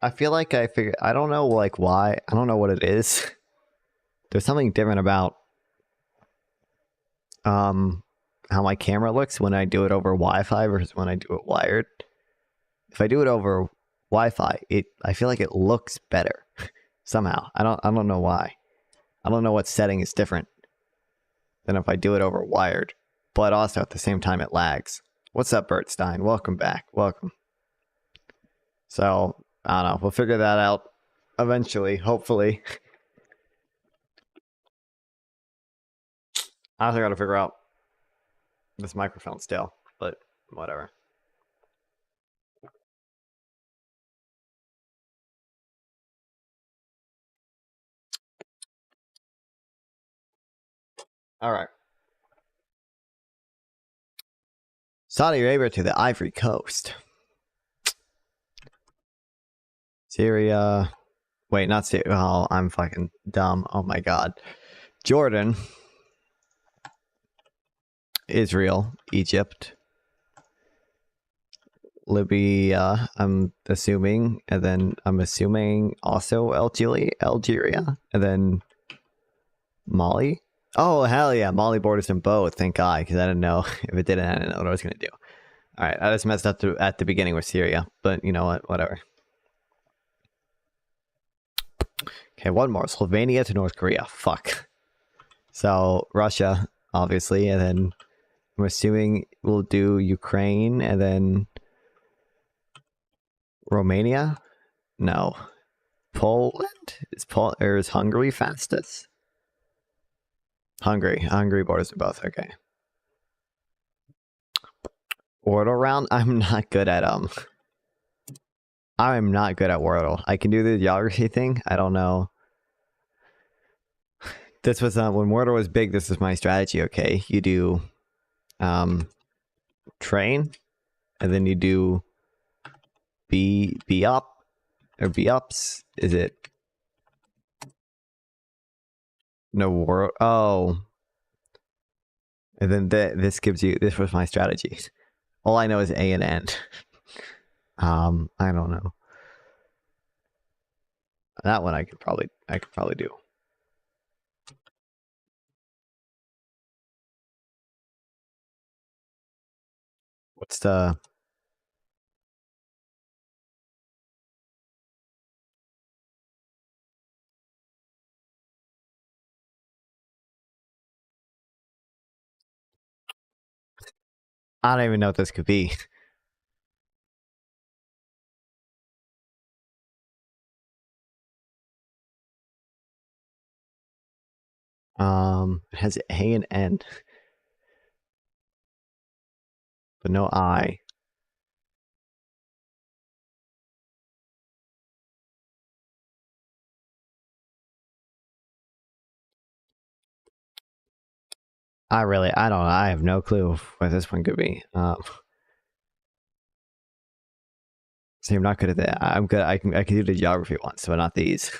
I feel like I figured. I don't know, like, why. I don't know what it is. There's something different about how my camera looks when I do it over Wi-Fi versus when I do it wired. If I do it over Wi-Fi, I feel like it looks better somehow. I don't know why. I don't know what setting is different than if I do it over wired. But also at the same time it lags. What's up, Bertstein? Welcome back. Welcome. So, I don't know. We'll figure that out eventually, hopefully. I also gotta figure out this microphone still, but whatever. All right. Saudi Arabia to the Ivory Coast. Syria. Wait, not Syria. Oh, I'm fucking dumb. Oh my god. Jordan. Israel. Egypt. Libya, I'm assuming. And then I'm assuming also Algeria. And then Mali. Oh, hell yeah. Mali borders them both. Thank God. Because I didn't know. If it didn't, I didn't know what I was going to do. All right. I just messed up at the beginning with Syria. But you know what? Whatever. Okay, one more. Slovenia to North Korea. Fuck. So, Russia, obviously. And then I'm assuming we'll do Ukraine. And then Romania? No. Poland? Is Hungary fastest? Hungary borders are both, okay. Wordle round? I'm not good at I'm not good at Wordle. I can do the geography thing. I don't know. This was when Wordle was big, this was my strategy, okay? You do train, and then you do be up or be ups. Is it no world? Oh. And then this gives you, this was my strategy. All I know is A and N. I don't know. That one I could probably do. What's the I don't even know what this could be. It has A and N, but no I. I don't know. I have no clue what this one could be. See, I'm not good at that. I'm good. I can do the geography ones, but not these.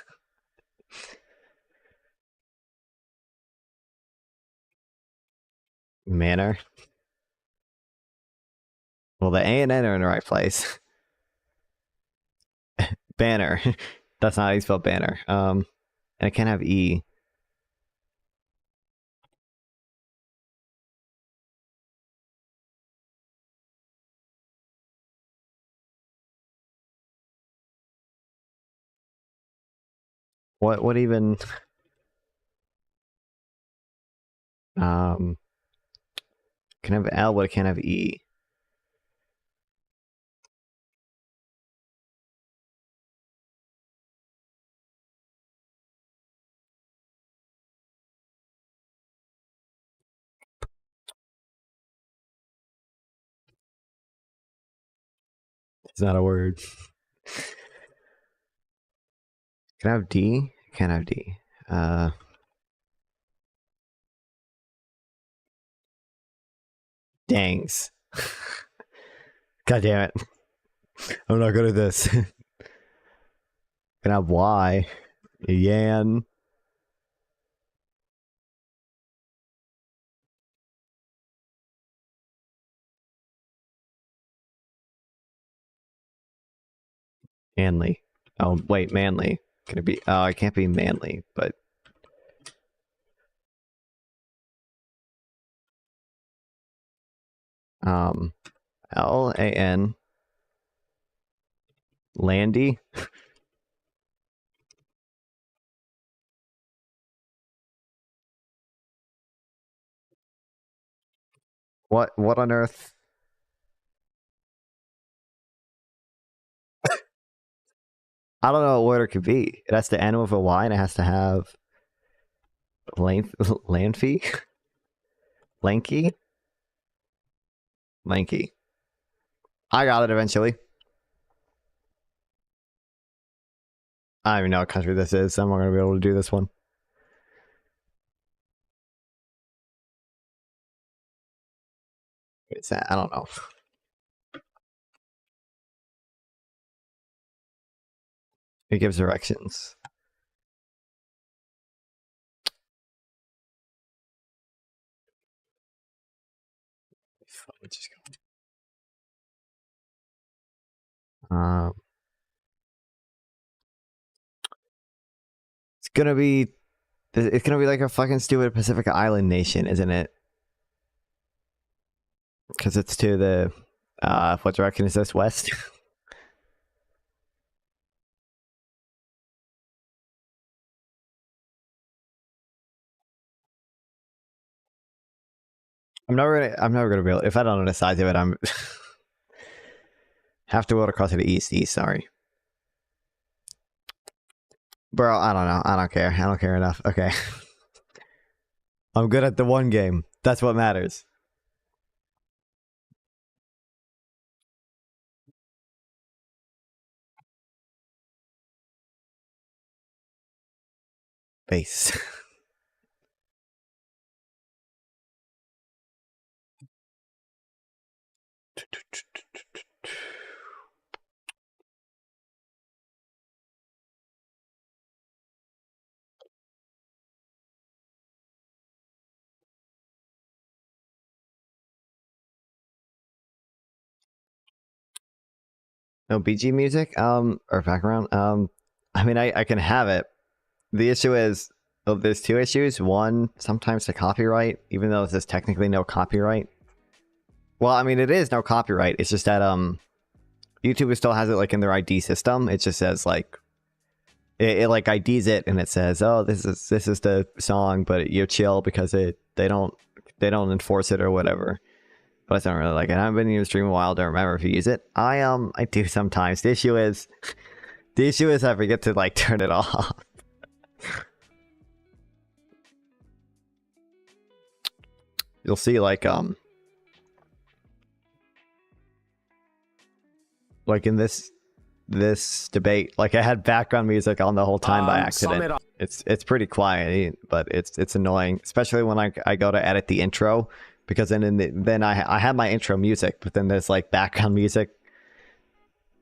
Manner. Well, the A and N are in the right place. Banner. That's not how you spell banner. And it can't have E. What even? Can have L, but it can't have E. It's not a word. Can I have D? Can't have D. Dangs. God damn it. I'm not good at this. Can I have Y? Yan. Hanley. Oh wait, manly. Can it be? Oh, it can't be manly, but LAN Landy. What on earth? I don't know what word it could be. It has to end with a Y and it has to have Lanfy? Lanky? Lanky. I got it eventually. I don't even know what country this is, so I'm not going to be able to do this one. What's that? I don't know. It gives directions. Just go. It's gonna be like a fucking stupid Pacific Island nation, isn't it? Because it's to the what direction is this? West? I'm never gonna be able. If I don't know the size of it, I'm have to go across to the east. Sorry, bro. I don't know. I don't care. I don't care enough. Okay, I'm good at the one game. That's what matters. Base. No BG music, or background. I mean, I can have it. The issue is, there's two issues. One, sometimes the copyright, even though there's technically no copyright. Well, I mean, it is no copyright. It's just that YouTube still has it like in their ID system. It just says like it like IDs it and it says, oh, this is the song, but you chill because they don't enforce it or whatever. But I don't really like it. I haven't been in the stream a while. Don't remember if you use it. I do sometimes. The issue is I forget to like turn it off. You'll see like in this debate, like I had background music on the whole time by accident. It's pretty quiet, but it's annoying, especially when I go to edit the intro, because then I have my intro music, but then there's like background music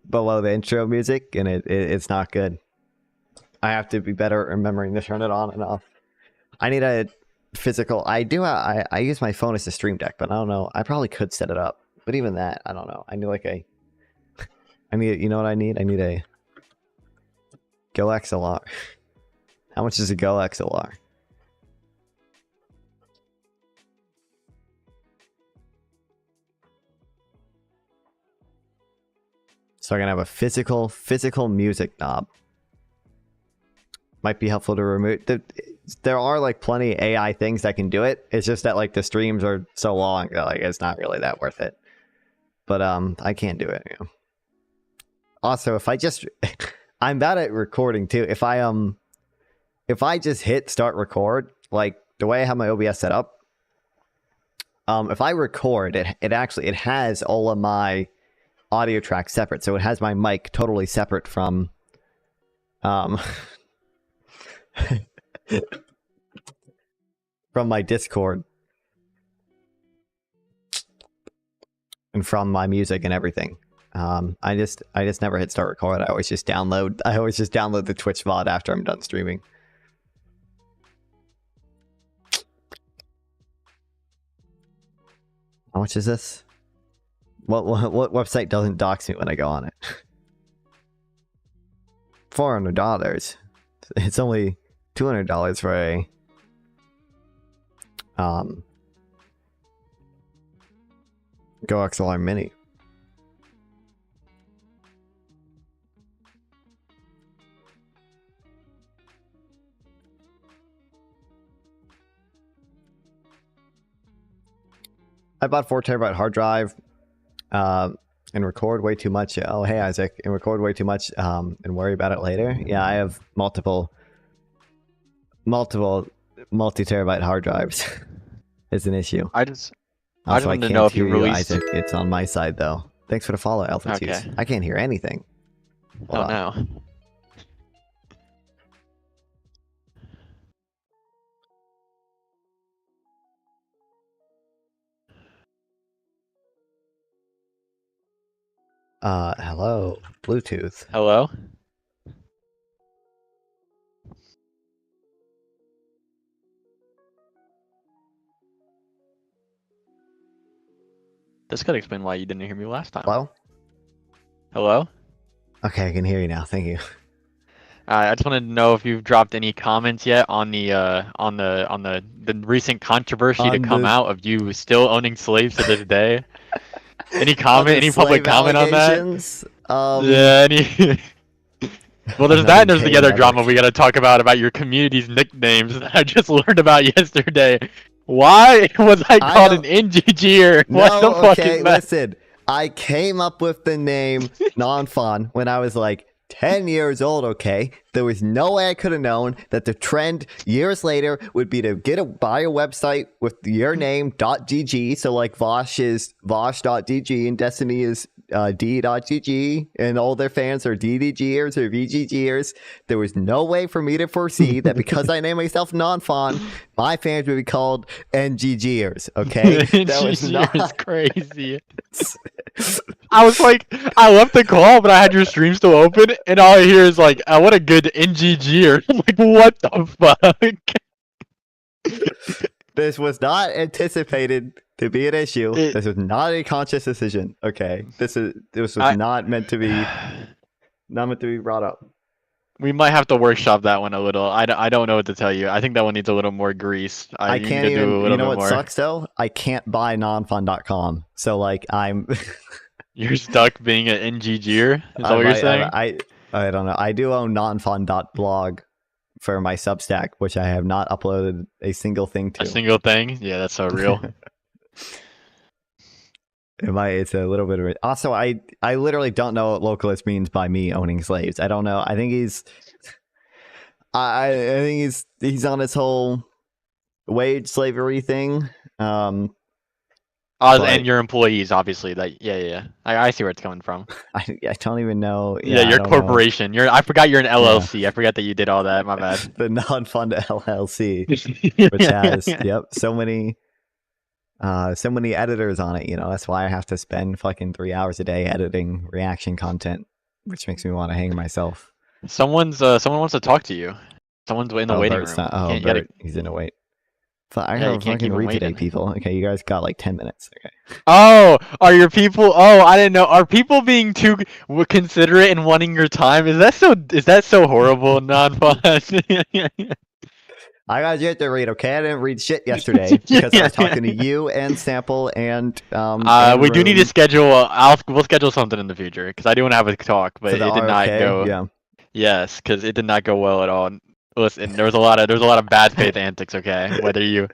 below the intro music, and it's not good. I have to be better at remembering to turn it on and off. I need a physical. I use my phone as a stream deck, but I don't know. I probably could set it up, but even that, I don't know. I need like a. I need, you know what I need? I need a Go XLR. How much is a Go XLR? So I'm gonna have a physical music knob. Might be helpful to remove. There are like plenty AI things that can do it. It's just that like the streams are so long that like it's not really that worth it. But I can't do it. You know. Also, if I just, I'm bad at recording too. If I just hit start record, like the way I have my OBS set up, if I record, it has all of my audio tracks separate. So it has my mic totally separate from, from my Discord and from my music and everything. I just never hit start record. I always just download the Twitch VOD after I'm done streaming. How much is this? What website doesn't dox me when I go on it? $400. It's only $200 for a Go XLR Mini. I bought 4TB hard drive and record way too much. Oh, hey, Isaac. And record way too much and worry about it later. Yeah, I have multiple multi-terabyte hard drives. It's an issue. I just wanted to know if you released... Isaac. It's on my side, though. Thanks for the follow, Altitudes. Okay. I can't hear anything. Oh, no. Hello. Bluetooth. Hello? This could explain why you didn't hear me last time. Hello? Hello? Okay, I can hear you now. Thank you. I just wanted to know if you've dropped any comments yet on the recent controversy to come out of you still owning slaves to this day. Any comment? Any public comment on that? Yeah. Any? Well, there's that. And there's the other drama we got to talk about your community's nicknames that I just learned about yesterday. Why was I called an NGGer? What the fuck is that? Listen. I came up with the name Non-Fun when I was like 10 years old, okay? There was no way I could have known that the trend years later would be to buy a website with your name, .gg. So like Vosh is Vosh.gg and Destiny is D.gg and all their fans are DDGers or VGGers. There was no way for me to foresee that because I named myself Non-Fun, my fans would be called NGGers, okay? That was not crazy. I was like, I left the call, but I had your stream still open, and all I hear is like, what a good NGGer. I'm like, what the fuck? This was not anticipated to be an issue. This was not a conscious decision. Okay, this was not meant to be brought up. We might have to workshop that one a little. I don't know what to tell you. I think that one needs a little more grease. I can't even. You know what sucks though? I can't buy nonfun.com. So like I'm. You're stuck being an NGGer? Is that what you're saying? I don't know. I do own nonfun.blog for my Substack, which I have not uploaded a single thing to. A single thing? Yeah, that's so real. It's a little bit of it. Also, I literally don't know what localist means by me owning slaves. I don't know. I think he's he's on his whole wage slavery thing. And your employees, obviously. Yeah. I see where it's coming from. I don't even know. Yeah, your corporation. I forgot you're an LLC. Yeah. I forgot that you did all that. My bad. The non-fund LLC, which has so many editors on it. You know, that's why I have to spend fucking 3 hours a day editing reaction content, which makes me want to hang myself. Someone wants to talk to you. Someone's in the waiting room. Bert, he's in a wait. I have fucking read today, people. Okay, you guys got like 10 minutes. Okay. Oh, are your people? Oh, I didn't know. Are people being too considerate and wanting your time? Is that so horrible? Non-fun. I got you to read. Okay, I didn't read shit yesterday because I was talking to you and Sample and we do need to schedule. We'll schedule something in the future because I do want to have a talk, but it did not go. Yeah. Yes, because it did not go well at all. Listen, there was a lot of bad faith antics. Okay, whether you.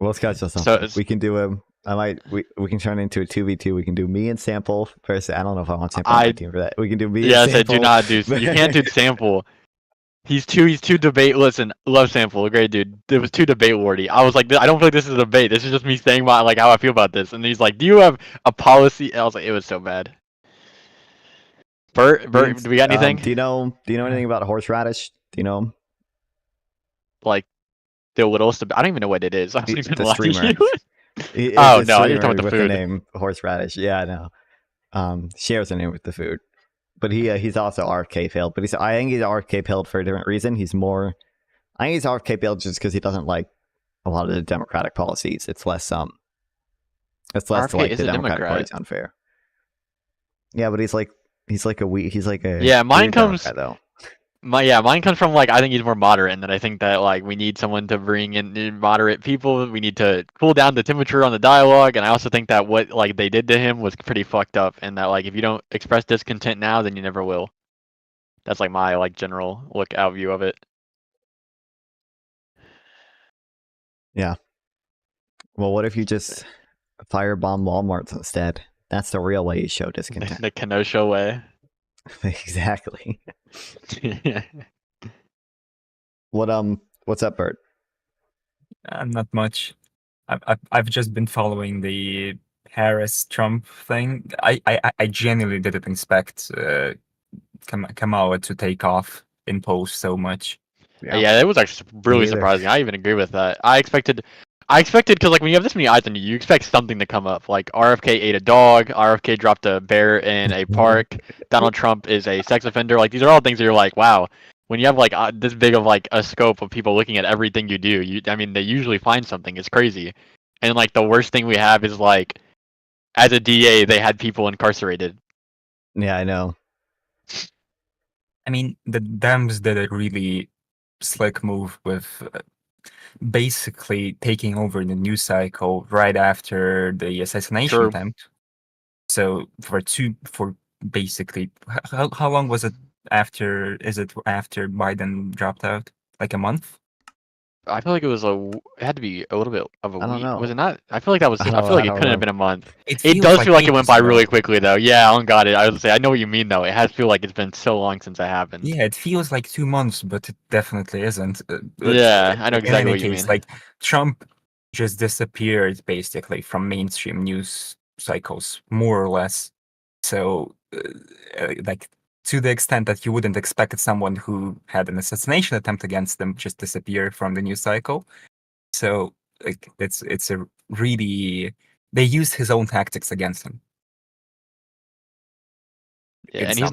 We'll schedule something. We can do we can turn into a 2v2. We can do me and Sample versus. I don't know if I want Sample on my team for that. We can do me. Yes, and Sample. I do not do. You can't do Sample. He's too debate. Listen, love Sample, a great dude. It was too debate wordy. I was like, I don't feel like this is a debate. This is just me saying how I feel about this. And he's like, do you have a policy? I was like, it was so bad. Bert, do we got anything? Do you know anything about horseradish? Do you know? Like the littlest. I don't even know what it is. I don't even the streamer. Oh no, you're talking about the with food. The name horseradish. Yeah, I know. Shares a name with the food, but he's also RFK failed. But I think he's RFK failed for a different reason. I think he's RFK failed just because he doesn't like a lot of the Democratic policies. It's less to like the Democratic Party's unfair. Yeah, but he's like a Yeah, mine weirdo comes guy though. mine comes from like I think he's more moderate, and that I think that like we need someone to bring in moderate people. We need to cool down the temperature on the dialogue, and I also think that what like they did to him was pretty fucked up, and that like if you don't express discontent now, then you never will. That's like my like general look out view of it. Yeah. Well, what if you just firebomb Walmarts instead? That's the real way you show discontent. The Kenosha way. Exactly. What's up, Bert? Not much. I've just been following the Harris Trump thing. I genuinely didn't expect Kamala to take off in polls so much. Yeah, it was actually really surprising. I even agree with that. I expected because like when you have this many eyes on you, you expect something to come up. Like RFK ate a dog, RFK dropped a bear in a park, Donald Trump is a sex offender. Like these are all things that you're like, wow. When you have like this big of like a scope of people looking at everything you do, I mean, they usually find something. It's crazy. And like the worst thing we have is like, as a DA, they had people incarcerated. Yeah, I know. I mean, the Dems did a really slick move with basically taking over the news cycle right after the assassination attempt. So for basically how long was it after? Is it after Biden dropped out? Like a month? I feel like it had to be a little bit of a week. I don't know. Was it not? I feel like that was. I feel like it couldn't have been a month. It does feel like it went by really quickly though. Yeah, I don't got it. I would say I know what you mean though. It has to feel like it's been so long since it happened. Yeah, it feels like 2 months, but it definitely isn't. Yeah, I know exactly what you mean. Like Trump just disappeared basically from mainstream news cycles, more or less. So, like to the extent that you wouldn't expect someone who had an assassination attempt against them just disappear from the news cycle. So, like it's a really they used his own tactics against him. Yeah, and he's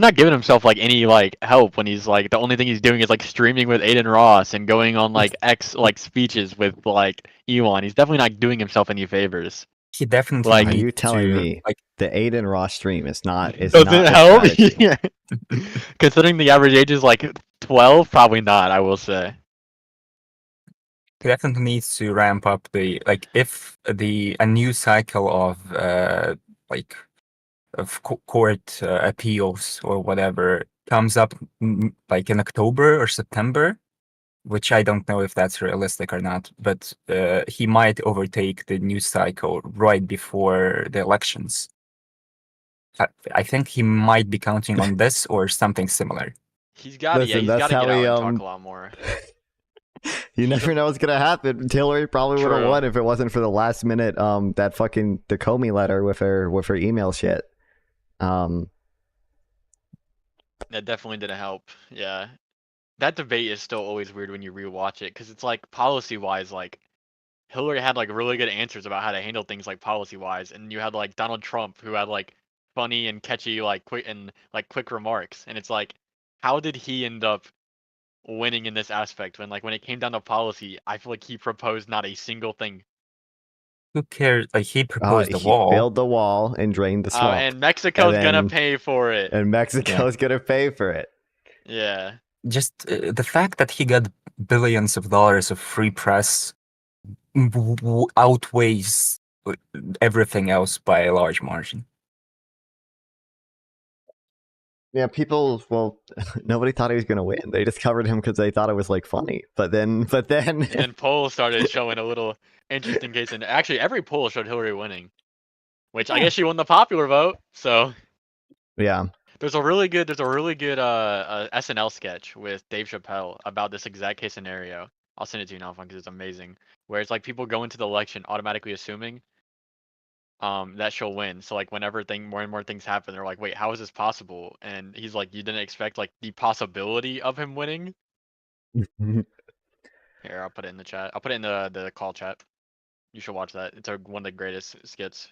not giving himself like any like help when he's like the only thing he's doing is like streaming with Aiden Ross and going on like X like speeches with like Elon. He's definitely not doing himself any favors. He definitely like. Are you telling me like the Aiden Ross stream is not doesn't help? Yeah. Considering the average age is like 12, probably not. I will say. He definitely needs to ramp up the like if a new cycle of like of court appeals or whatever comes up like in October or September, which I don't know if that's realistic or not, but he might overtake the news cycle right before the elections. I think he might be counting on this or something similar. He's got to get out and talk a lot more. You never know what's gonna happen. Hillary probably would have won if it wasn't for the last minute that fucking the Comey letter with her email shit. That definitely didn't help. Yeah, that debate is still always weird when you rewatch it because it's like policy wise, like Hillary had like really good answers about how to handle things like policy wise, and you had like Donald Trump who had like funny and catchy like quick remarks, and it's like how did he end up winning in this aspect when it came down to policy? I feel like he proposed not a single thing. Who cares? Like he proposed the wall, build the wall, and drain the swamp. And Mexico's gonna pay for it. And Mexico's gonna pay for it. Yeah. Just the fact that he got billions of dollars of free press outweighs everything else by a large margin. Yeah, nobody thought he was gonna win. They just covered him because they thought it was like funny. But then and then polls started showing a little interesting case, and actually every poll showed Hillary winning, which I guess she won the popular vote. So yeah, there's a really good SNL sketch with Dave Chappelle about this exact case scenario. I'll send it to you now, because it's amazing. Where it's like people go into the election automatically assuming that she'll win. So like whenever more and more things happen, they're like, wait, how is this possible? And he's like, you didn't expect like the possibility of him winning? Here, I'll put it in the chat. I'll put it in the call chat. You should watch that. It's one of the greatest skits.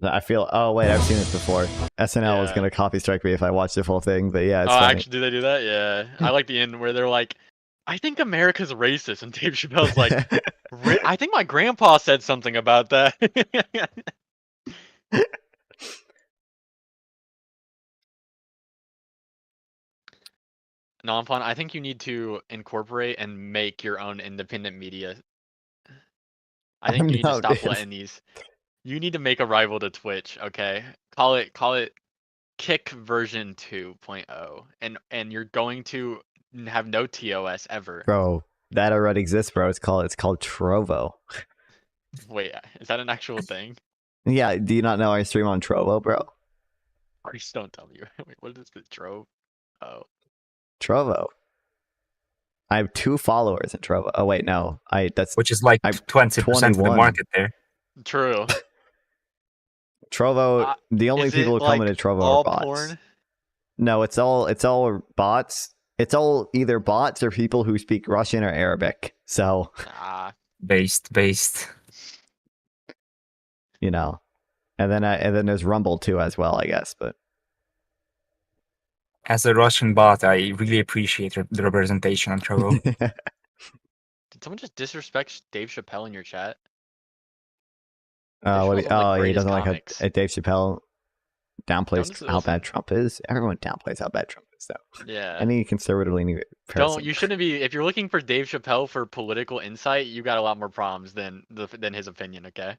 I feel. Oh wait, I've seen it before. SNL is gonna copy strike me if I watch the full thing. But yeah, it's funny. Actually, do they do that? Yeah, I like the end where they're like, I think America's racist, and Dave Chappelle's like, I think my grandpa said something about that. Non-fun. I think you need to incorporate and make your own independent media. I think you I'm need to not. stop letting these. You need to make a rival to Twitch, okay? Call it Kick version 2.0, and you're going to have no TOS ever. Bro, that already exists, bro. It's called Trovo. Wait, is that an actual thing? Yeah, do you not know I stream on Trovo, bro? Please don't tell me. Wait, what is the Trove? Oh, Trovo. I have 2 followers in Trovo. Oh wait, no. Which is like I'm 20% of the 21. market there. true. Trovo, the only Is people it who come like into Trovo are all bots. porn? No, it's all bots. It's all either bots or people who speak Russian or Arabic. So, Based. you know. And then there's Rumble too as well, I guess, but As a Russian bot, I really appreciate the representation on Trovo. Did someone just disrespect Dave Chappelle in your chat? yeah, he doesn't like comics. how Dave Chappelle downplays Just how listen. bad Trump is. Everyone downplays how bad Trump is, though. Yeah. Any conservative leaning person. You shouldn't be. If you're looking for Dave Chappelle for political insight, you got a lot more problems than his opinion. Okay.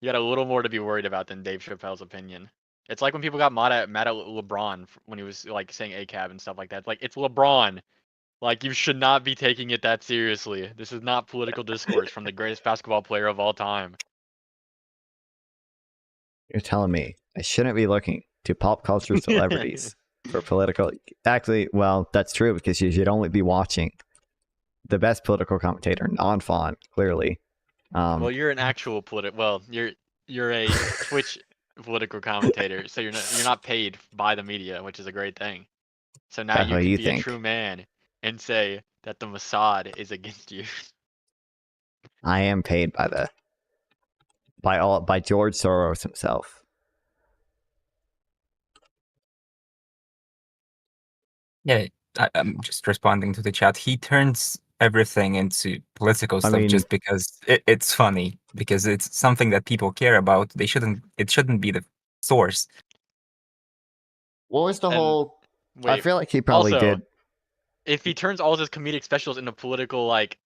You got a little more to be worried about than Dave Chappelle's opinion. It's like when people got mad at LeBron when he was like saying ACAB and stuff like that. It's like, it's LeBron. Like, you should not be taking it that seriously. This is not political discourse from the greatest basketball player of all time. You're telling me I shouldn't be looking to pop culture celebrities for political. Actually, well, that's true because you should only be watching the best political commentator, non-Fawn, clearly. Well, you're an actual Well, you're a Twitch political commentator, so you're not paid by the media, which is a great thing. So now you can be a true man and say that the Mossad is against you. I am paid by George Soros himself. Yeah, I'm just responding to the chat. He turns everything into political stuff just because it's funny, because it's something that people care about. It shouldn't be the source. What was the whole? Wait, I feel like he probably did. If he turns all of his comedic specials into political like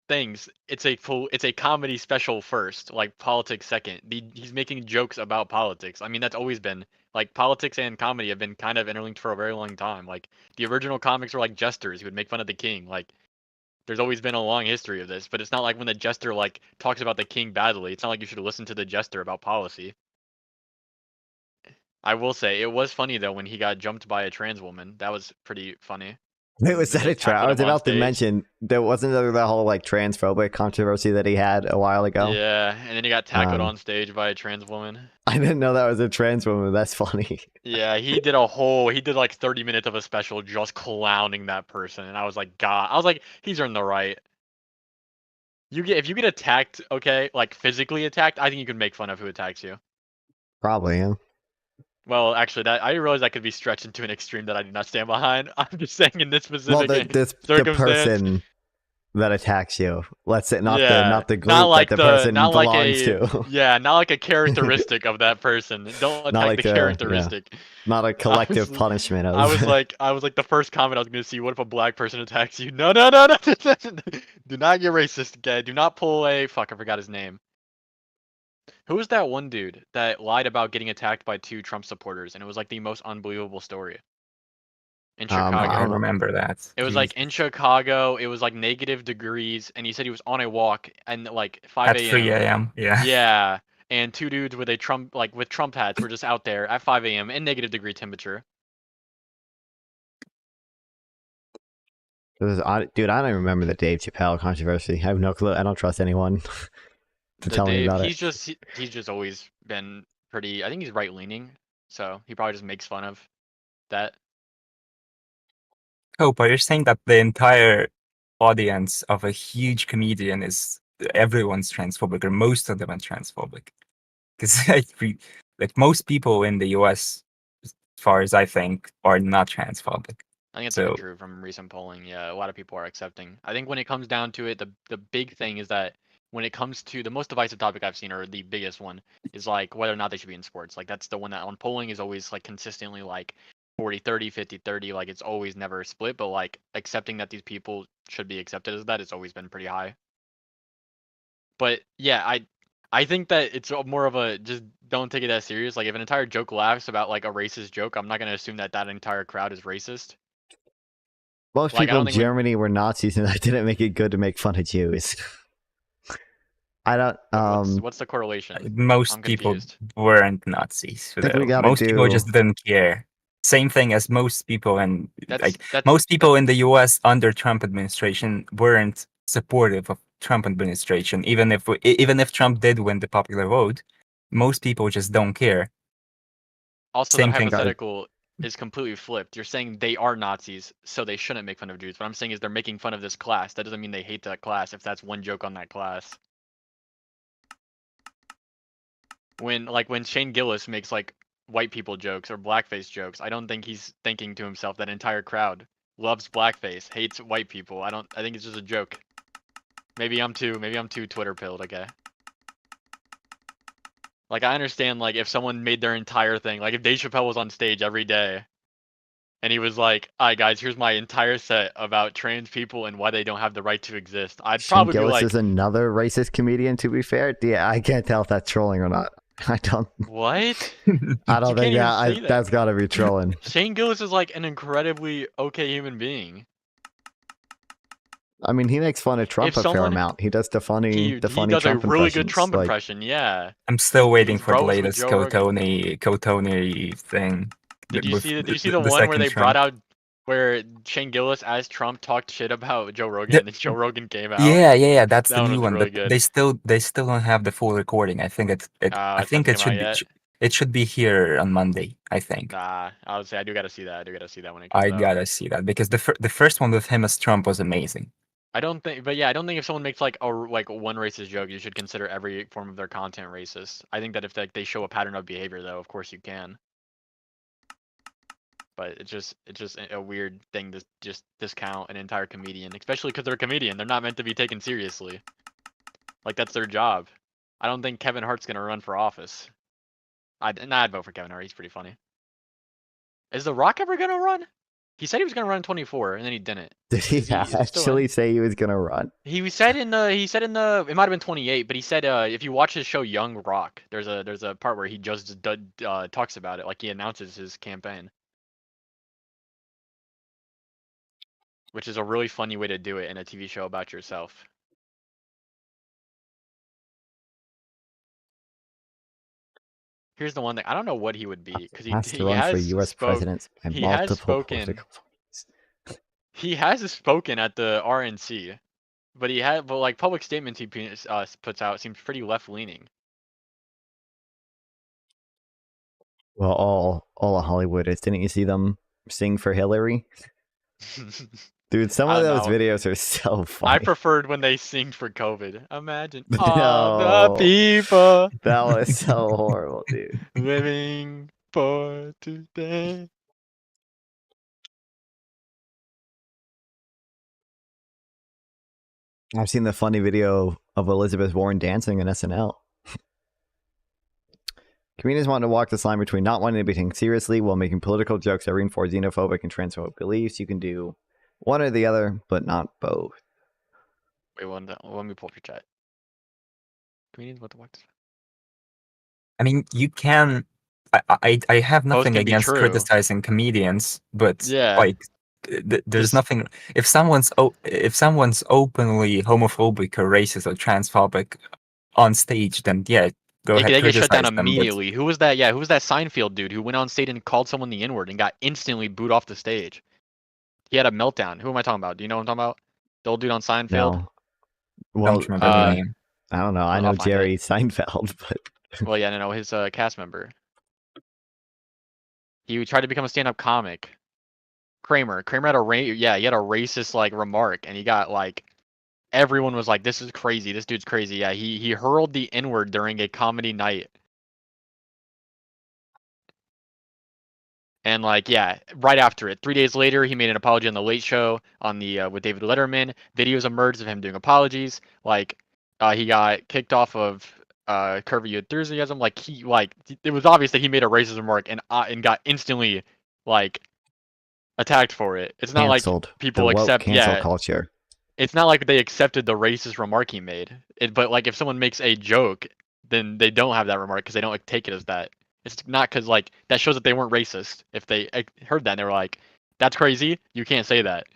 things, it's a comedy special first, like politics second. He's making jokes about politics. I mean, that's always been like politics and comedy have been kind of interlinked for a very long time. Like the original comics were like jesters who would make fun of the king. Like there's always been a long history of this, but it's not like when the jester like talks about the king badly. It's not like you should listen to the jester about policy. I will say it was funny though when he got jumped by a trans woman. That was pretty funny. It was that a trap. I was about to mention there wasn't that whole like transphobic controversy that he had a while ago. Yeah, and then he got tackled on stage by a trans woman. I didn't know that was a trans woman. That's funny. Yeah, he did like 30 minutes of a special just clowning that person, and I was like, God, he's earned the right. If you get attacked, okay, like physically attacked, I think you can make fun of who attacks you. Probably, yeah. Well, actually, I realize that could be stretched into an extreme that I do not stand behind. I'm just saying in this specific circumstance. The person that attacks you. Let's say not the group that the person belongs to. Yeah, not like a characteristic of that person. Don't attack the characteristic. Yeah. Not a collective punishment. I was like the first comment I was gonna see. What if a black person attacks you? No. Do not get racist, guy. Do not pull a fuck. I forgot his name. Who was that one dude that lied about getting attacked by 2 Trump supporters, and it was like the most unbelievable story? In Chicago. I remember that. It was like in Chicago, it was like negative degrees, and he said he was on a walk and like 5 a.m. At 3 a.m. Yeah. Yeah, and 2 dudes with Trump hats were just out there at 5 a.m. in negative degree temperature. Dude, I don't remember the Dave Chappelle controversy. I have no clue. I don't trust anyone to tell me about it. He's just always been pretty. I think he's right leaning, so he probably just makes fun of that. Oh, but you're saying that the entire audience of a huge comedian is everyone's transphobic, or most of them are transphobic? Because like most people in the U.S., as far as I think, are not transphobic. I think it's even true from recent polling. Yeah, a lot of people are accepting. I think when it comes down to it, the big thing is that when it comes to the most divisive topic I've seen, or the biggest one, is like whether or not they should be in sports. Like that's the one that on polling is always like consistently like 40-30, 50-30, like it's always never split, but like accepting that these people should be accepted as that, it's always been pretty high. But yeah, I think that it's more of a just don't take it that serious. Like if an entire joke laughs about like a racist joke, I'm not gonna assume that that entire crowd is racist. Most Like I people don't in think when, Germany were Nazis, and that didn't make it good to make fun of Jews. I don't. what's the correlation? Most I'm people confused. weren't Nazis. I think we gotta Most people just do. didn't care. Same thing as most people in That's most people in the U.S. under Trump administration weren't supportive of Trump administration. Even if Trump did win the popular vote, most people just don't care. also that Same thing. hypothetical is completely flipped. You're saying they are Nazis, so they shouldn't make fun of Jews. What I'm saying is they're making fun of this class. That doesn't mean they hate that class if that's one joke on that class. When Shane Gillis makes like white people jokes or blackface jokes, I don't think he's thinking to himself that entire crowd loves blackface, hates white people. I think it's just a joke. Maybe I'm too Twitter pilled, okay? Like I understand like if someone made their entire thing, like if Dave Chappelle was on stage every day and he was like, "Alright guys, here's my entire set about trans people and why they don't have the right to exist." I'd Shane probably be Gillis like, is another racist comedian. To be fair, yeah, I can't tell if that's trolling or not. I don't. "What? I don't You think can't even say that." that's got to be trolling. Shane Gillis is like an incredibly okay human being. I mean, he makes fun of Trump If a fair someone amount. He does the funny he does a Trump really good impressions. Trump Like, impression, yeah. I'm still waiting He's for the bros with latest Joe Rogan. Kotoni thing. Did you see the The one where second they Trump. brought out where Shane Gillis as Trump talked shit about Joe Rogan and then Joe Rogan came out? Yeah, that's That the one new was one. really But good. they still don't have the full recording. I think I It think hasn't it come out should yet. it should be here on Monday, I think. Nah, I would say I do gotta see that. I do gotta see that when it I comes out. gotta see that because the first one with him as Trump was amazing. I don't think, but yeah, I don't think if someone makes like one racist joke, you should consider every form of their content racist. I think that if like they show a pattern of behavior, though, of course you can. But it's just a weird thing to just discount an entire comedian, especially because they're a comedian. They're not meant to be taken seriously. Like that's their job. I don't think Kevin Hart's gonna run for office. I'd vote for Kevin Hart. He's pretty funny. Is The Rock ever gonna run? He said he was gonna run in 24, and then he didn't. did he Is he still actually in? say he was gonna run? He said in the it might have been 28, but he said if you watch his show Young Rock, there's a part where he just talks about it, like he announces his campaign, which is a really funny way to do it in a TV show about yourself. Here's the one thing I don't know what he would be because Has to run for U.S. president by he has multiple spoken political parties. he has spoken at the RNC, but like public statements he puts out seems pretty left leaning. Well, all of Hollywood is. Didn't you see them sing for Hillary? Dude, some of those videos are so funny. I preferred when they sing for COVID. Imagine all the people. That was so horrible, dude. Living for today. I've seen the funny video of Elizabeth Warren dancing in SNL. Comedians want to walk the line between not wanting to be taken seriously while making political jokes that reinforce xenophobic and transphobic beliefs. You can do one or the other, but not both. Wait, let me pull up your chat. Comedians want to walk this line. I mean, you can. I have nothing can be against true. criticizing comedians, but Yeah. like, there's nothing. If someone's openly homophobic or racist or transphobic on stage, then yeah, go ahead. They get shut down criticize them, immediately. Who was that? Yeah, who was that Seinfeld dude who went on stage and called someone the N-word and got instantly booed off the stage? He had a meltdown. Who am I talking about? Do you know what I'm talking about? The old dude on Seinfeld? No. Well, don't remember the name. I don't know. I know Jerry Seinfeld, but well, yeah, no, his cast member. He tried to become a stand-up comic. Kramer had he had a racist like remark, and he got like everyone was like, "This is crazy. This dude's crazy." Yeah, he hurled the N-word during a comedy night. And like, yeah, right after it, 3 days later, he made an apology on the Late Show on the with David Letterman. Videos emerged of him doing apologies. Like, he got kicked off of Curb Your Enthusiasm. Like it was obvious that he made a racist remark and got instantly like attacked for it. It's not Canceled. like people the woke accept. cancel Yeah, culture. it's not like they accepted the racist remark he made. But like if someone makes a joke, then they don't have that remark because they don't like take it as that. It's not because like that shows that they weren't racist. If they heard that and they were like, "That's crazy. You can't say that."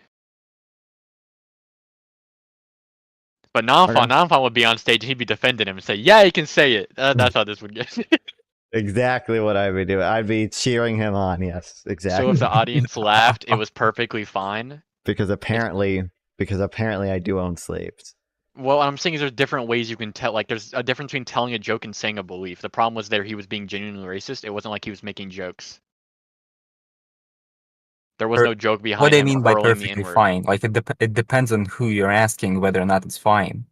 But Namfon would be on stage and he'd be defending him and say, "Yeah, he can say it." That's how this would get. Exactly what I would do. I'd be cheering him on. Yes, exactly. So if the audience laughed, it was perfectly fine. because apparently I do own slaves. Well, what I'm saying is there's different ways you can tell. Like, there's a difference between telling a joke and saying a belief. The problem was there he was being genuinely racist. It wasn't like he was making jokes. There was no joke behind What do you him mean by hurling the perfectly N-word. fine? Like it depends on who you're asking whether or not it's fine.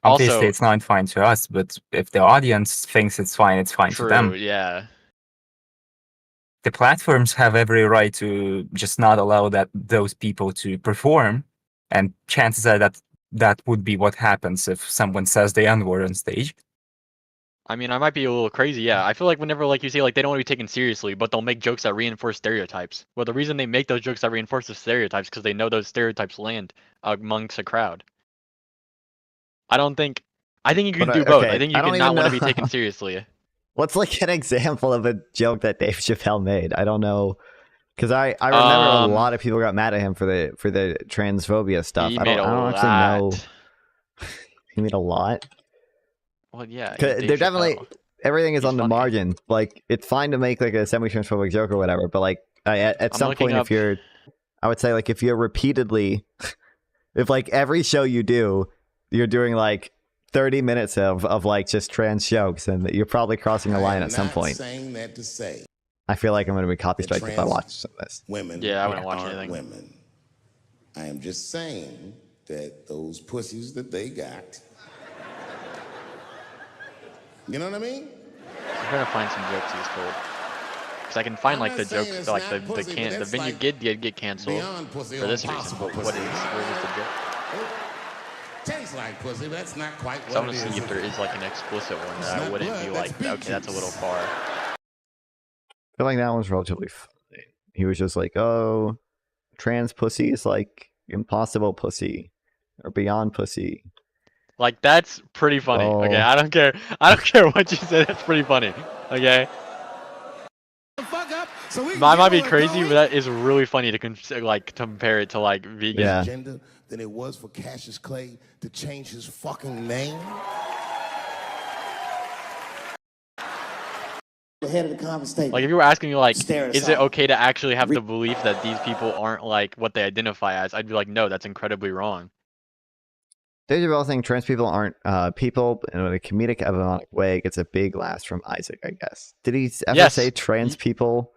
Obviously, Also, it's not fine to us, but if the audience thinks it's fine to them. true, yeah. The platforms have every right to just not allow those people to perform, and chances are that would be what happens if someone says the N-word on stage. I mean, I might be a little crazy, yeah. I feel like whenever, like you say, like they don't want to be taken seriously, but they'll make jokes that reinforce stereotypes. Well, the reason they make those jokes that reinforce the stereotypes because they know those stereotypes land amongst a crowd. I think you can do both. Okay, I think you can not want to be taken seriously. What's like an example of a joke that Dave Chappelle made? I don't know, because I remember a lot of people got mad at him for the transphobia stuff. I don't actually know. He made a lot. Well, yeah. They're definitely everything is on the margin. Like it's fine to make like a semi-transphobic joke or whatever, but like at some point, I would say like if you're repeatedly, if like every show you do, you're doing like 30 minutes of like just trans jokes, and you're probably crossing a line at some point. Saying that to say, I feel like I'm going to be copy striked if I watch some of this. Women, yeah, I wouldn't watch anything. Women. I am just saying that those pussies that they got. You know what I mean? I'm trying to find some jokes he's told. Because I can find like the jokes, like the venue did get canceled for this reason. But where is the joke? Tastes like pussy, but that's not quite what so I'm gonna see if there is like an explicit one that I wouldn't be like, okay, that's a little far. I feel like that one's relatively funny. He was just like, oh, trans pussy is like impossible pussy or beyond pussy. Like that's pretty funny. Oh. Okay, I don't care what you say. That's pretty funny. Okay. I might be crazy, but that is really funny to compare it to like vegan. Yeah. Than it was for Cassius Clay to change his fucking name. The head of the conversation. Like if you were asking me like, is it okay to actually have the belief that these people aren't like what they identify as? I'd be like, no, that's incredibly wrong. Dave Chappelle saying trans people aren't people in a comedic, ironic way gets a big laugh from Isaac, I guess. Did he ever say trans people?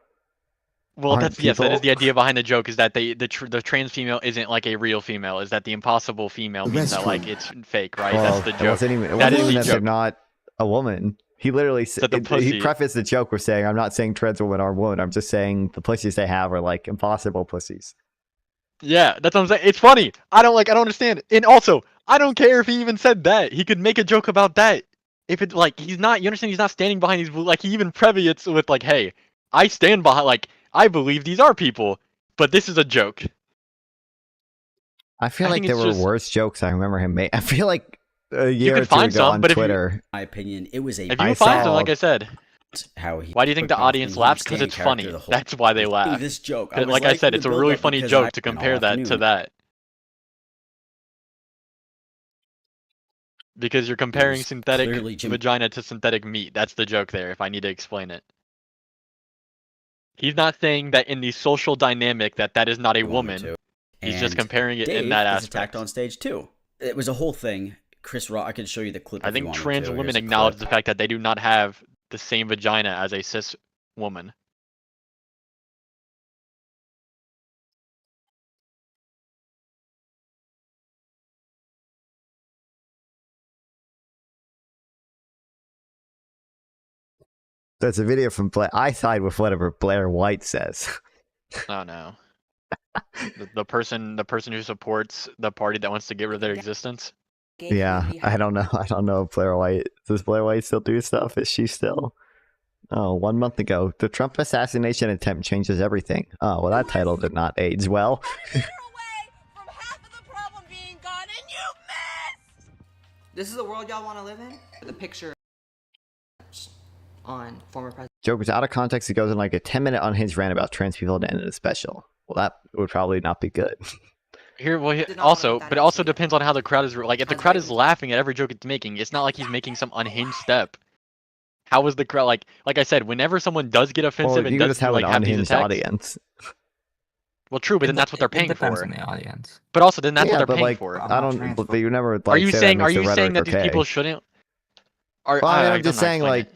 Well, that's yes, that is the idea behind the joke. Is that the trans female isn't like a real female? Is that the impossible female means that like it's fake, right? Well, that's the joke. It wasn't even that they're not a woman. He literally he prefaced the joke with saying, "I'm not saying trans women are women. I'm just saying the pussies they have are like impossible pussies." Yeah, that's what I'm saying. It's funny. I don't understand. And also, I don't care if he even said that. He could make a joke about that. If it's like he's not, you understand? He's not standing behind these. Like he even previates with like, "Hey, I stand behind like." I believe these are people, but this is a joke. I feel like there were worse jokes I remember him make. I feel like a year or two ago on Twitter. In my opinion, it was a. If you find some, like I said, how why do you think the audience laughs? Because it's funny. That's why they laugh. This joke, like I said, it's a really funny joke to compare that to that. Because you're comparing synthetic vagina to synthetic meat. That's the joke there. If I need to explain it. He's not saying that in the social dynamic that is not a woman. He's just comparing it in that aspect. Attacked on stage too. It was a whole thing. Chris Rock, I can show you the clip. I think trans women acknowledge the fact that they do not have the same vagina as a cis woman. That's a video from Blair. I side with whatever Blair White says. Oh no. the person who supports the party that wants to get rid of their existence. Yeah, I don't know. I don't know if Blair White does Blair White still do stuff? Is she still Oh, 1 month ago, the Trump assassination attempt changes everything. Oh, well, that title did not age well. This is the world y'all want to live in? The picture on former president. Joke was out of context. He goes in like a 10-minute unhinged rant about trans people at the end of the special. Well, that would probably not be good. But it also depends on how the crowd is. Like, if the crowd is laughing at every joke it's making, it's not like he's making some unhinged step. How was the crowd like I said, whenever someone does get offensive Well, and you does just have like an have these unhinged attacks, audience. well, true, but then that's what they're paying depends for. on the audience. But also, then that's Yeah, what they're but paying like, for. I don't. But you never like. Are you say saying? that Are makes the you saying that rhetoric these okay. people shouldn't? Are, Well, I mean, I'm don't just know, saying, explain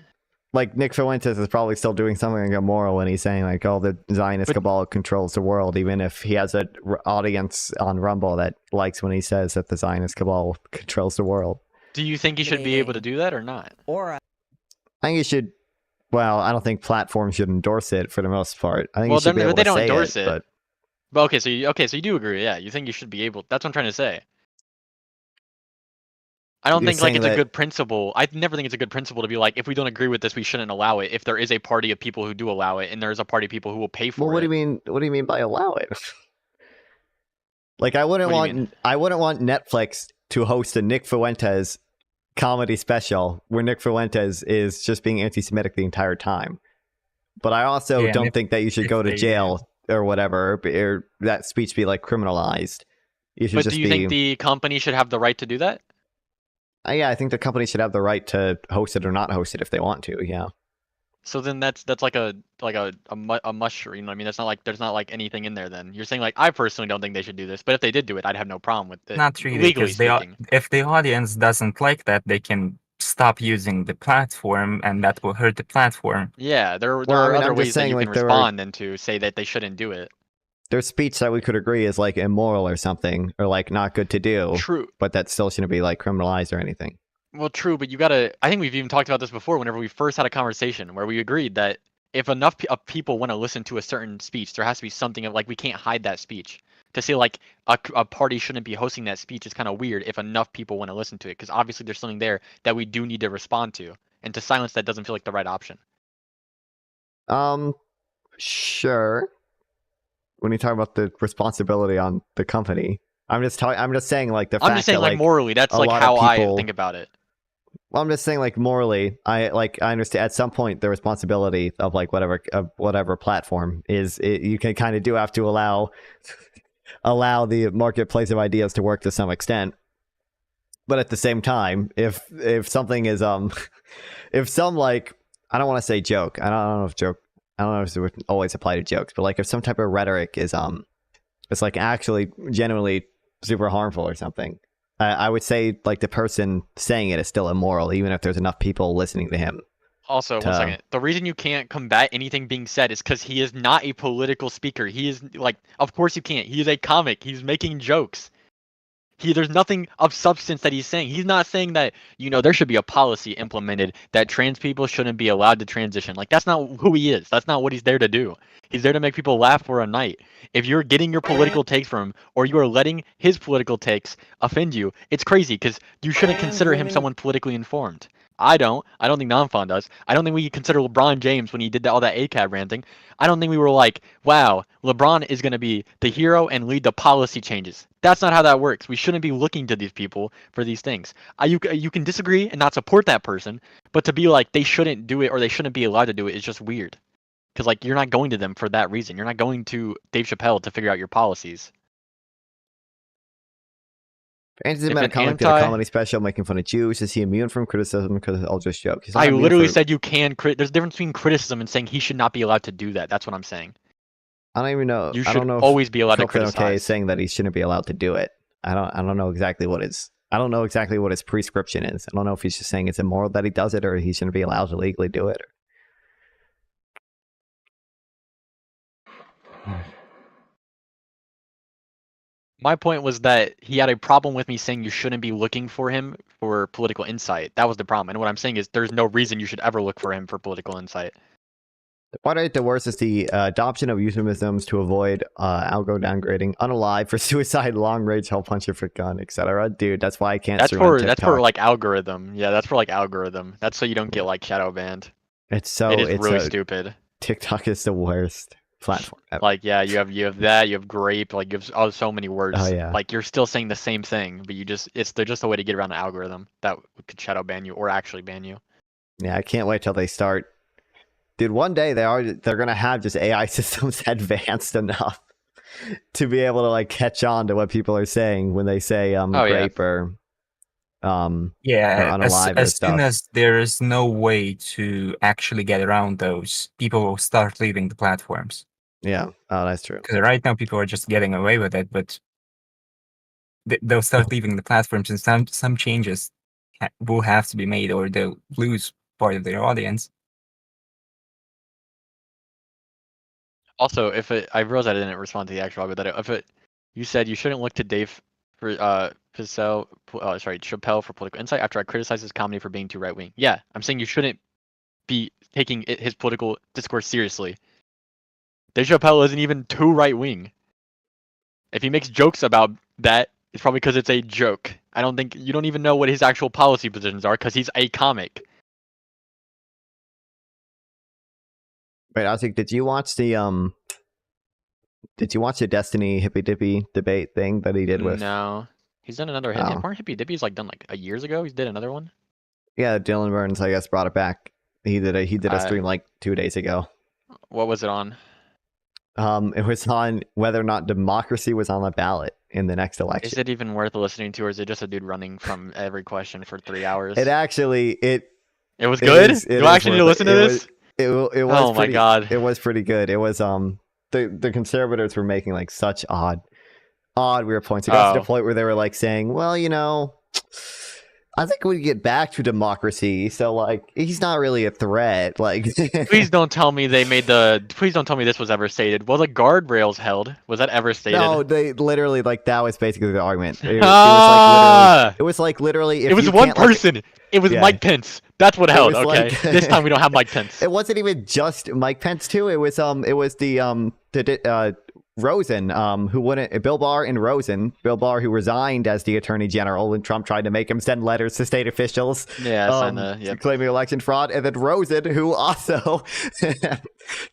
like Nick Fuentes is probably still doing something immoral when he's saying like, "Oh, the Zionist cabal controls the world," even if he has an audience on Rumble that likes when he says that the Zionist cabal controls the world. Do you think he should be able to do that or not? Or I think he should. Well, I don't think platforms should endorse it for the most part. I think Well, he should be then able they to don't say endorse it, it. But okay, so you do agree, yeah? You think you should be able? That's what I'm trying to say. I don't You're think like saying it's a that- good principle. I never think it's a good principle to be like, if we don't agree with this, we shouldn't allow it. If there is a party of people who do allow it, and there is a party of people who will pay for Well, it. what do you mean? What do you mean by allow it? Like, I wouldn't What do you want Netflix to host a Nick Fuentes comedy special where Nick Fuentes is just being anti-Semitic the entire time. But I also Yeah, don't think that you should if go to they- jail or whatever, or that speech be like criminalized. You should But just do you be. think the company should have the right to do that? Yeah, I think the company should have the right to host it or not host it if they want to. Yeah. So then that's like a mushroom. You know what I mean? That's not like there's not like anything in there. Then you're saying like I personally don't think they should do this, but if they did do it, I'd have no problem with it. Not really, legally because speaking. if the audience doesn't like that, they can stop using the platform, and that will hurt the platform. Yeah, there Well, I are mean, other I'm just ways that saying, you can like, there are- respond than to say that they shouldn't do it. There's speech that we could agree is like immoral or something, or like not good to do, True. but that still shouldn't be like criminalized or anything. Well, true, but you gotta. I think we've even talked about this before. Whenever we first had a conversation where we agreed that if enough of people want to listen to a certain speech, there has to be something of like we can't hide that speech. To say like a party shouldn't be hosting that speech is kind of weird if enough people want to listen to it, because obviously there's something there that we do need to respond to, and to silence that doesn't feel like the right option. Sure. When you talk about the responsibility on the company, I'm just saying like the fact I'm just saying that like morally, that's a like lot how of I people- think about it. Well, I'm just saying like morally, I understand at some point the responsibility of like whatever platform is you can kind of do have to allow the marketplace of ideas to work to some extent. But at the same time, if something is if some like I don't want to say joke, I don't know if it would always apply to jokes, but like if some type of rhetoric is it's like actually genuinely super harmful or something, I would say like the person saying it is still immoral, even if there's enough people listening to him. Also, one second. The reason you can't combat anything being said is because he is not a political speaker. He is like, of course you can't. He is a comic. He's making jokes. There's nothing of substance that he's saying. He's not saying that, there should be a policy implemented that trans people shouldn't be allowed to transition. Like, that's not who he is. That's not what he's there to do. He's there to make people laugh for a night. If you're getting your political takes from him, or you are letting his political takes offend you, it's crazy, because you shouldn't consider him someone politically informed. I don't think Nanfan does. I don't think we consider LeBron James when he did all that ACAB ranting. I don't think we were like, wow, LeBron is going to be the hero and lead the policy changes. That's not how that works. We shouldn't be looking to these people for these things. You can disagree and not support that person, but to be like they shouldn't do it or they shouldn't be allowed to do it is just weird. Because like you're not going to them for that reason. You're not going to Dave Chappelle to figure out your policies. Anti-Semitic an comic did a comedy special making fun of Jews. Is he immune from criticism because it's all just jokes? He's not I immune literally for- said you can. There's a difference between criticism and saying he should not be allowed to do that. That's what I'm saying. I don't even know. You I should don't know if always be allowed to Copeland, criticize. okay is saying that he shouldn't be allowed to do it. I don't know exactly what his prescription is. I don't know if he's just saying it's immoral that he does it or he shouldn't be allowed to legally do it. My point was that he had a problem with me saying you shouldn't be looking for him for political insight. That was the problem. And what I'm saying is there's no reason you should ever look for him for political insight. What I hate the worst is the adoption of euphemisms to avoid algo downgrading, unalive for suicide, long range, hole puncher for gun, etc. Dude, that's why I can't. That's stream on for TikTok. like algorithm. Yeah, that's for like algorithm. That's so you don't get like shadow banned. It's really stupid. TikTok is the worst platform ever. Like, yeah, you have that, you have grape, like you have so many words. Oh, yeah. Like you're still saying the same thing, but they're just a way to get around the algorithm that could shadow ban you or actually ban you. Yeah, I can't wait till they start. Dude, one day they're gonna have just AI systems advanced enough to be able to like catch on to what people are saying when they say grape or yeah, or unalive or as stuff. soon as there is no way to actually get around those, people will start leaving the platforms. Yeah, oh, that's true. Because right now people are just getting away with it, but they'll start leaving the platforms, and some changes will have to be made, or they'll lose part of their audience. Also, I realized I didn't respond to the actual but that you said you shouldn't look to Dave for Chappelle for political insight after I criticized his comedy for being too right wing. Yeah, I'm saying you shouldn't be taking his political discourse seriously. Dave Chappelle isn't even too right wing. If he makes jokes about that, it's probably because it's a joke. I don't think you don't even know what his actual policy positions are because he's a comic. Wait, Isaac, did you watch the Destiny Hippy Dippy debate thing that he did with? No, he's done another hit. Aren't Hippy Dippy's like done like years ago? He did another one. Yeah, Dylan Burns, I guess, brought it back. He did a stream like 2 days ago. What was it on? It was on whether or not democracy was on the ballot in the next election. Is it even worth listening to, or is it just a dude running from every question for 3 hours? It actually it was good. You actually need to listen to this. It was. Oh my god! It was pretty good. It was the conservatives were making like such odd weird points. It got to the point where they were like saying, well, you know, I think we get back to democracy. So like, he's not really a threat. Like, please don't tell me please don't tell me this was ever stated. Was the guardrails held? Was that ever stated? No, they literally like that was basically the argument. It was like literally. It was one person. It was Mike Pence. That's what held. Okay, like, this time we don't have Mike Pence. It wasn't even just Mike Pence too. It was the Rosen, who wouldn't, Bill Barr and Rosen, Bill Barr who resigned as the attorney general, and Trump tried to make him send letters to state officials, claiming election fraud, and then Rosen, who also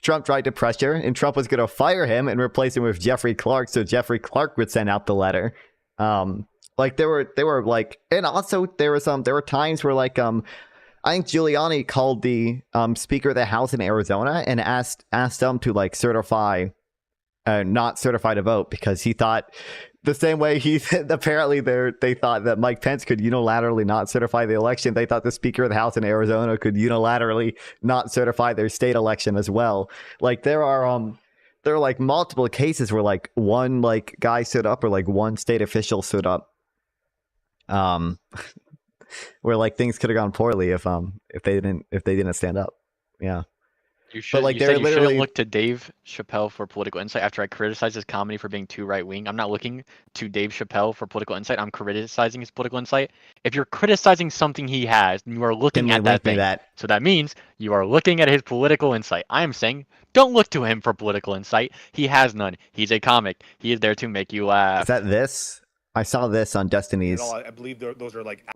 Trump tried to pressure, and Trump was going to fire him and replace him with Jeffrey Clark, so Jeffrey Clark would send out the letter. Like there were like, and also there were times where like I think Giuliani called the Speaker of the House in Arizona and asked them to like not certify to vote, because he thought the same way apparently they thought that Mike Pence could unilaterally not certify the election. They thought the Speaker of the House in Arizona could unilaterally not certify their state election as well. Like there are like multiple cases where like one like guy stood up, or like one state official stood up, where like things could have gone poorly if they didn't stand up. Yeah. You should, like, you said you shouldn't look to Dave Chappelle for political insight after I criticized his comedy for being too right-wing. I'm not looking to Dave Chappelle for political insight. I'm criticizing his political insight. If you're criticizing something he has, then you are looking at that thing. So that means you are looking at his political insight. I am saying don't look to him for political insight. He has none. He's a comic. He is there to make you laugh. Is that this? I saw this on Destiny's. I believe those are like... I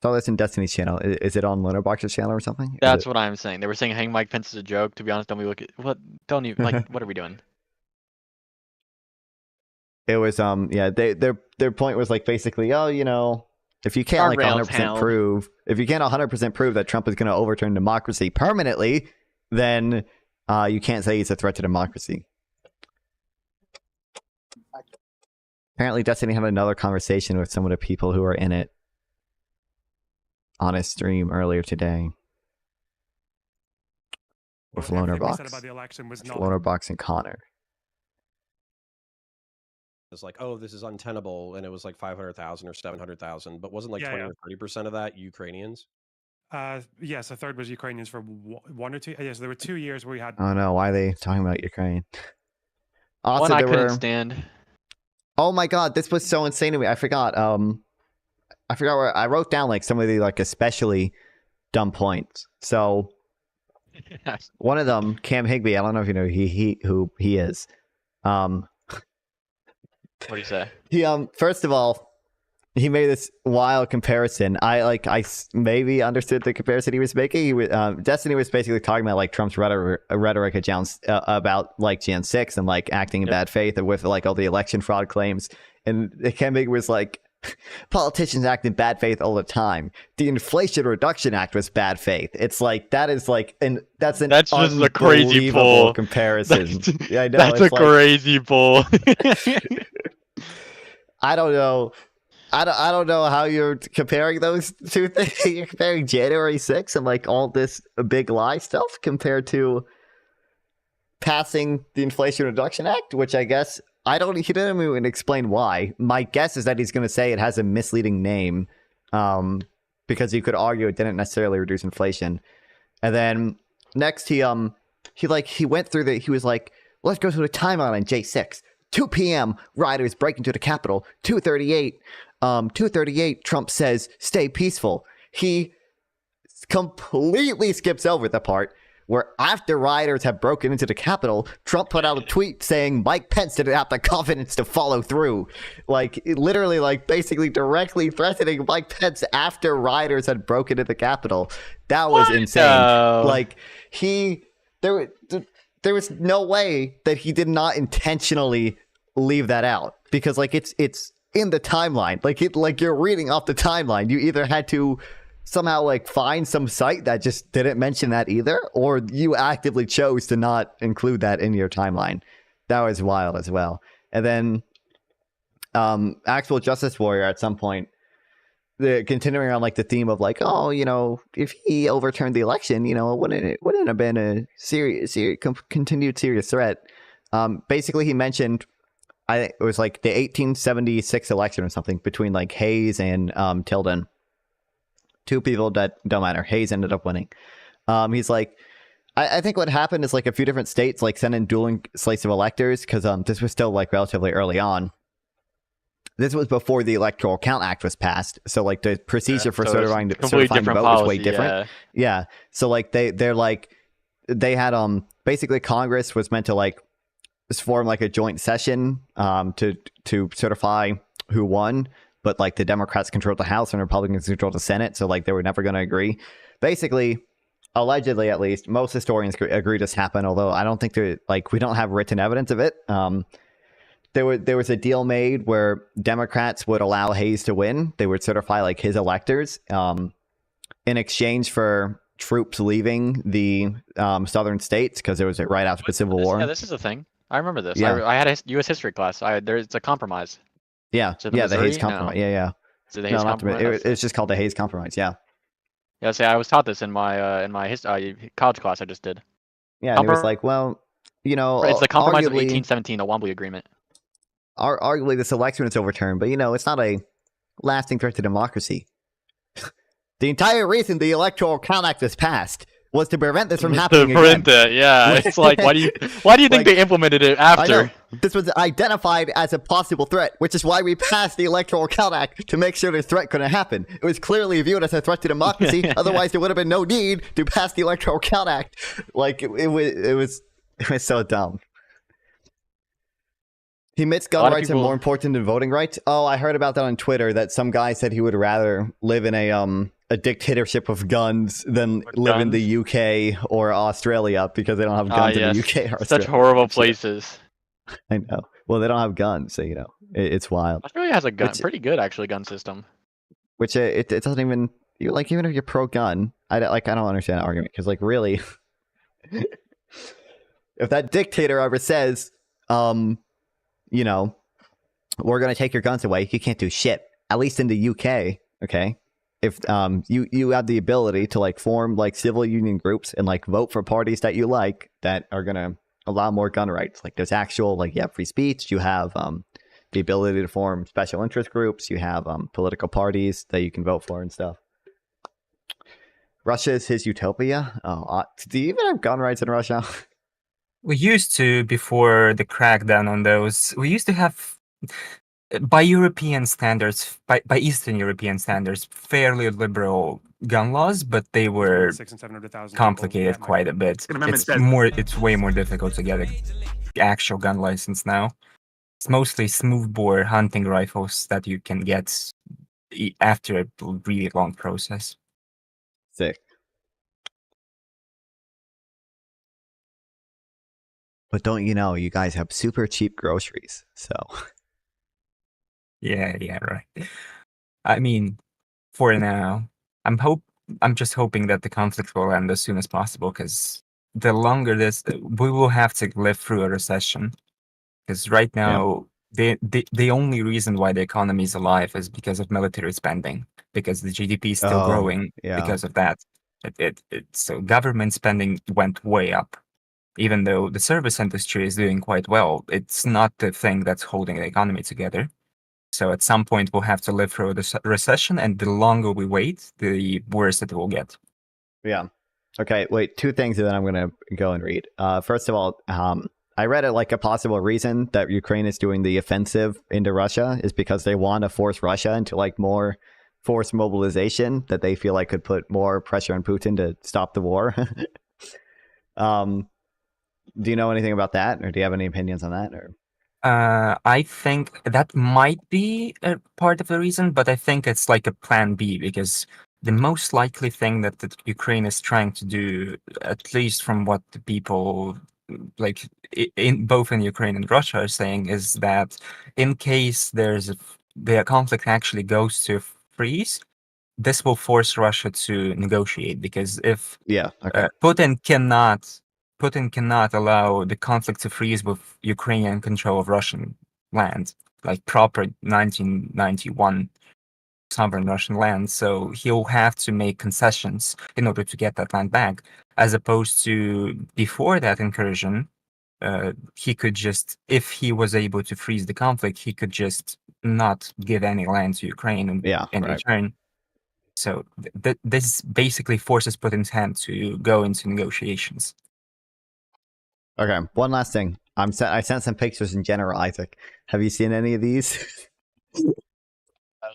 saw this in Destiny's channel. Is it on Letterboxd's channel or something? That's what I'm saying. They were saying hang Mike Pence is a joke. To be honest, don't we look at what? Don't even like. What are we doing? It was their point was like basically, oh, you know, if you can't like 100% prove that Trump is going to overturn democracy permanently, then you can't say he's a threat to democracy. Apparently, Destiny had another conversation with some of the people who are in it on a stream earlier today with Lonerbox and Connor. It's like, oh, this is untenable, and it was like 500,000 or 700,000, but wasn't like 20 or 30% of that Ukrainians? Yes, a third was Ukrainians for 1 or 2. Yes, there were 2 years where we had. Oh no, why are they talking about Ukraine? Also, one I couldn't stand. Oh my god, this was so insane to me. I forgot where I wrote down like some of the like especially dumb points. So one of them, Cam Higbee, I don't know if you know who he is. What do you say? He first of all, he made this wild comparison. I maybe understood the comparison he was making. Destiny was basically talking about like Trump's rhetoric about like Jan 6 and like acting in bad faith with like all the election fraud claims. And Kemig was like, politicians act in bad faith all the time. The Inflation Reduction Act was bad faith. It's like that's just a crazy pull comparison. I know, that's a crazy pull. I don't know. I don't know how you're comparing those two things. You're comparing January 6th and like all this big lie stuff compared to passing the Inflation Reduction Act, which I guess he didn't even explain why. My guess is that he's going to say it has a misleading name, because you could argue it didn't necessarily reduce inflation. And then next he went through he was like, let's go through the timeline on J6. 2 p.m. rioters break into the Capitol. 2:38, Trump says, stay peaceful. He completely skips over the part where after rioters have broken into the Capitol, Trump put out a tweet saying Mike Pence didn't have the confidence to follow through. Like, literally, like, basically directly threatening Mike Pence after rioters had broken into the Capitol. That was insane. Like, there was no way that he did not intentionally leave that out, because like it's in the timeline. Like you're reading off the timeline. You either had to somehow like find some site that just didn't mention that either, or you actively chose to not include that in your timeline. That was wild as well. And then Actual Justice Warrior at some point, continuing on like the theme of like, oh, you know, if he overturned the election, you know, it wouldn't have been a continued serious threat. Basically, he mentioned, I think it was like the 1876 election or something between like Hayes and Tilden. Two people that don't matter. Hayes ended up winning. He's like, I think what happened is like a few different states like sent in dueling slates of electors, because this was still like relatively early on. This was before the Electoral Count Act was passed, so like the procedure for certifying the vote was way different. Yeah. So like they had basically Congress was meant to like form like a joint session to certify who won, but like the Democrats controlled the House and Republicans controlled the Senate, so like they were never going to agree. Basically, allegedly at least, most historians agree this happened, although I don't think we don't have written evidence of it. There was a deal made where Democrats would allow Hayes to win. They would certify like his electors in exchange for troops leaving the southern states, because it was right after the Civil War. Yeah, this is a thing. I remember this. Yeah. I had a U.S. history class. It's a compromise. Yeah, the Hayes Compromise. No. Yeah. Is it the Hayes Compromise? It's just called the Hayes Compromise. Yeah. Yeah. See, I was taught this in my college class I just did. Yeah, and it was like, well, you know, it's the Compromise of 1817, the Wombly Agreement. Arguably, this election is overturned, but you know, it's not a lasting threat to democracy. The entire reason the Electoral Count Act was passed was to prevent this from happening again. Yeah, it's like, why do you think they implemented it after? This was identified as a possible threat, which is why we passed the Electoral Count Act, to make sure this threat couldn't happen. It was clearly viewed as a threat to democracy. Otherwise, there would have been no need to pass the Electoral Count Act. Like it was so dumb. He admits gun rights are more important than voting rights. Oh, I heard about that on Twitter, that some guy said he would rather live in a dictatorship of guns than live in the UK or Australia, because they don't have guns in the UK or Australia. Such horrible places. I know. Well, they don't have guns, so you know, it's wild. Australia has a pretty good actually gun system. Which it doesn't even, even if you're pro gun, I don't understand that argument, because like really, if that dictator ever says, you know, we're gonna take your guns away, you can't do shit. At least in the UK, okay. If you have the ability to like form like civil union groups and like vote for parties that you like that are gonna allow more gun rights. Like there's actual you have free speech, you have the ability to form special interest groups, you have political parties that you can vote for and stuff. Russia is his utopia. Oh, do you even have gun rights in Russia? We used to, before the crackdown on those, we used to have, by European standards, by Eastern European standards, fairly liberal gun laws, but they were complicated quite a bit. It's way more difficult to get an actual gun license now. It's mostly smoothbore hunting rifles that you can get after a really long process. Sick. But don't you know, you guys have super cheap groceries, so. Yeah, right. I mean, for now, I'm just hoping that the conflict will end as soon as possible, because the longer we will have to live through a recession. Because right now, the only reason why the economy is alive is because of military spending, because the GDP is still growing because of that. So government spending went way up, even though the service industry is doing quite well. It's not the thing that's holding the economy together. So at some point, we'll have to live through the recession, and the longer we wait, the worse it will get. Yeah. Okay, wait, 2 things, and then I'm going to go and read. First of all, I read it like a possible reason that Ukraine is doing the offensive into Russia is because they want to force Russia into like more forced mobilization that they feel like could put more pressure on Putin to stop the war. Do you know anything about that, or do you have any opinions on that? Or I think that might be a part of the reason, but I think it's like a plan B, because the most likely thing that Ukraine is trying to do, at least from what the people like in both in Ukraine and Russia are saying, is that in case the conflict actually goes to freeze, this will force Russia to negotiate, because if Putin cannot allow the conflict to freeze with Ukrainian control of Russian land, like proper 1991 sovereign Russian land. So he'll have to make concessions in order to get that land back, as opposed to before that incursion. He could just, if he was able to freeze the conflict, he could just not give any land to Ukraine in return. So this basically forces Putin's hand to go into negotiations. Okay, one last thing. I sent some pictures in general, Isaac. Have you seen any of these? Let's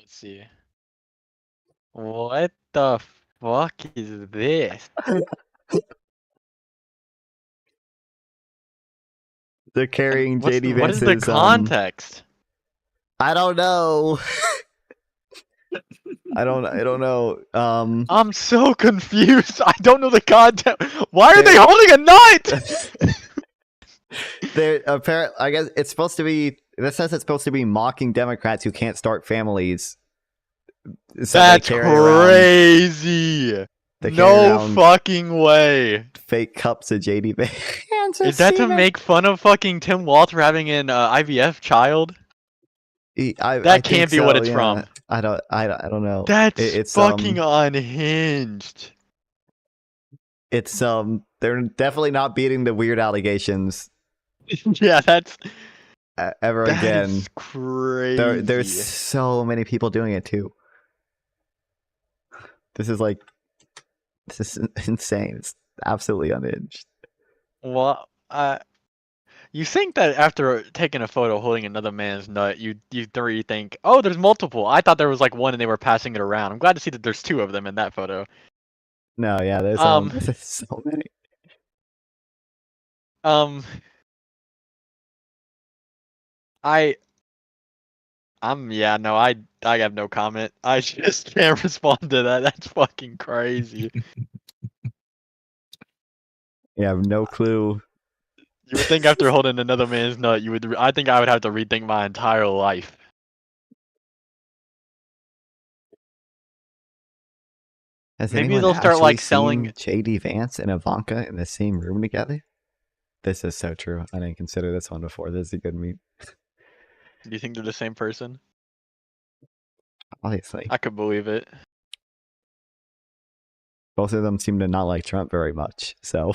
see. What the fuck is this? They're carrying JD Vance's. What is the context? I don't know. I don't know. I'm so confused. I don't know the context. Why are they holding a nut? They're apparently, I guess it's supposed to be. This says it's supposed to be mocking Democrats who can't start families. So that's crazy. No fucking way. Fake cups of JD Vance. Is that to make fun of fucking Tim Walter having an IVF child? That can't be what it's from. I don't know. It's fucking unhinged. It's they're definitely not beating the weird allegations. Yeah, that's ever again. Is crazy. There's so many people doing it too. This is insane. It's absolutely unhinged. Well, you think that after taking a photo holding another man's nut, you think, oh, there's multiple. I thought there was like one and they were passing it around. I'm glad to see that there's 2 of them in that photo. No, yeah, there's so many. I have no comment. I just can't respond to that. That's fucking crazy. Yeah, I have no clue. You would think after holding another man's nut, I think I would have to rethink my entire life. Maybe they'll start like selling JD Vance and Ivanka in the same room together. This is so true. I didn't consider this one before. This is a good meme. Do you think they're the same person? Obviously. I could believe it. Both of them seem to not like Trump very much, so.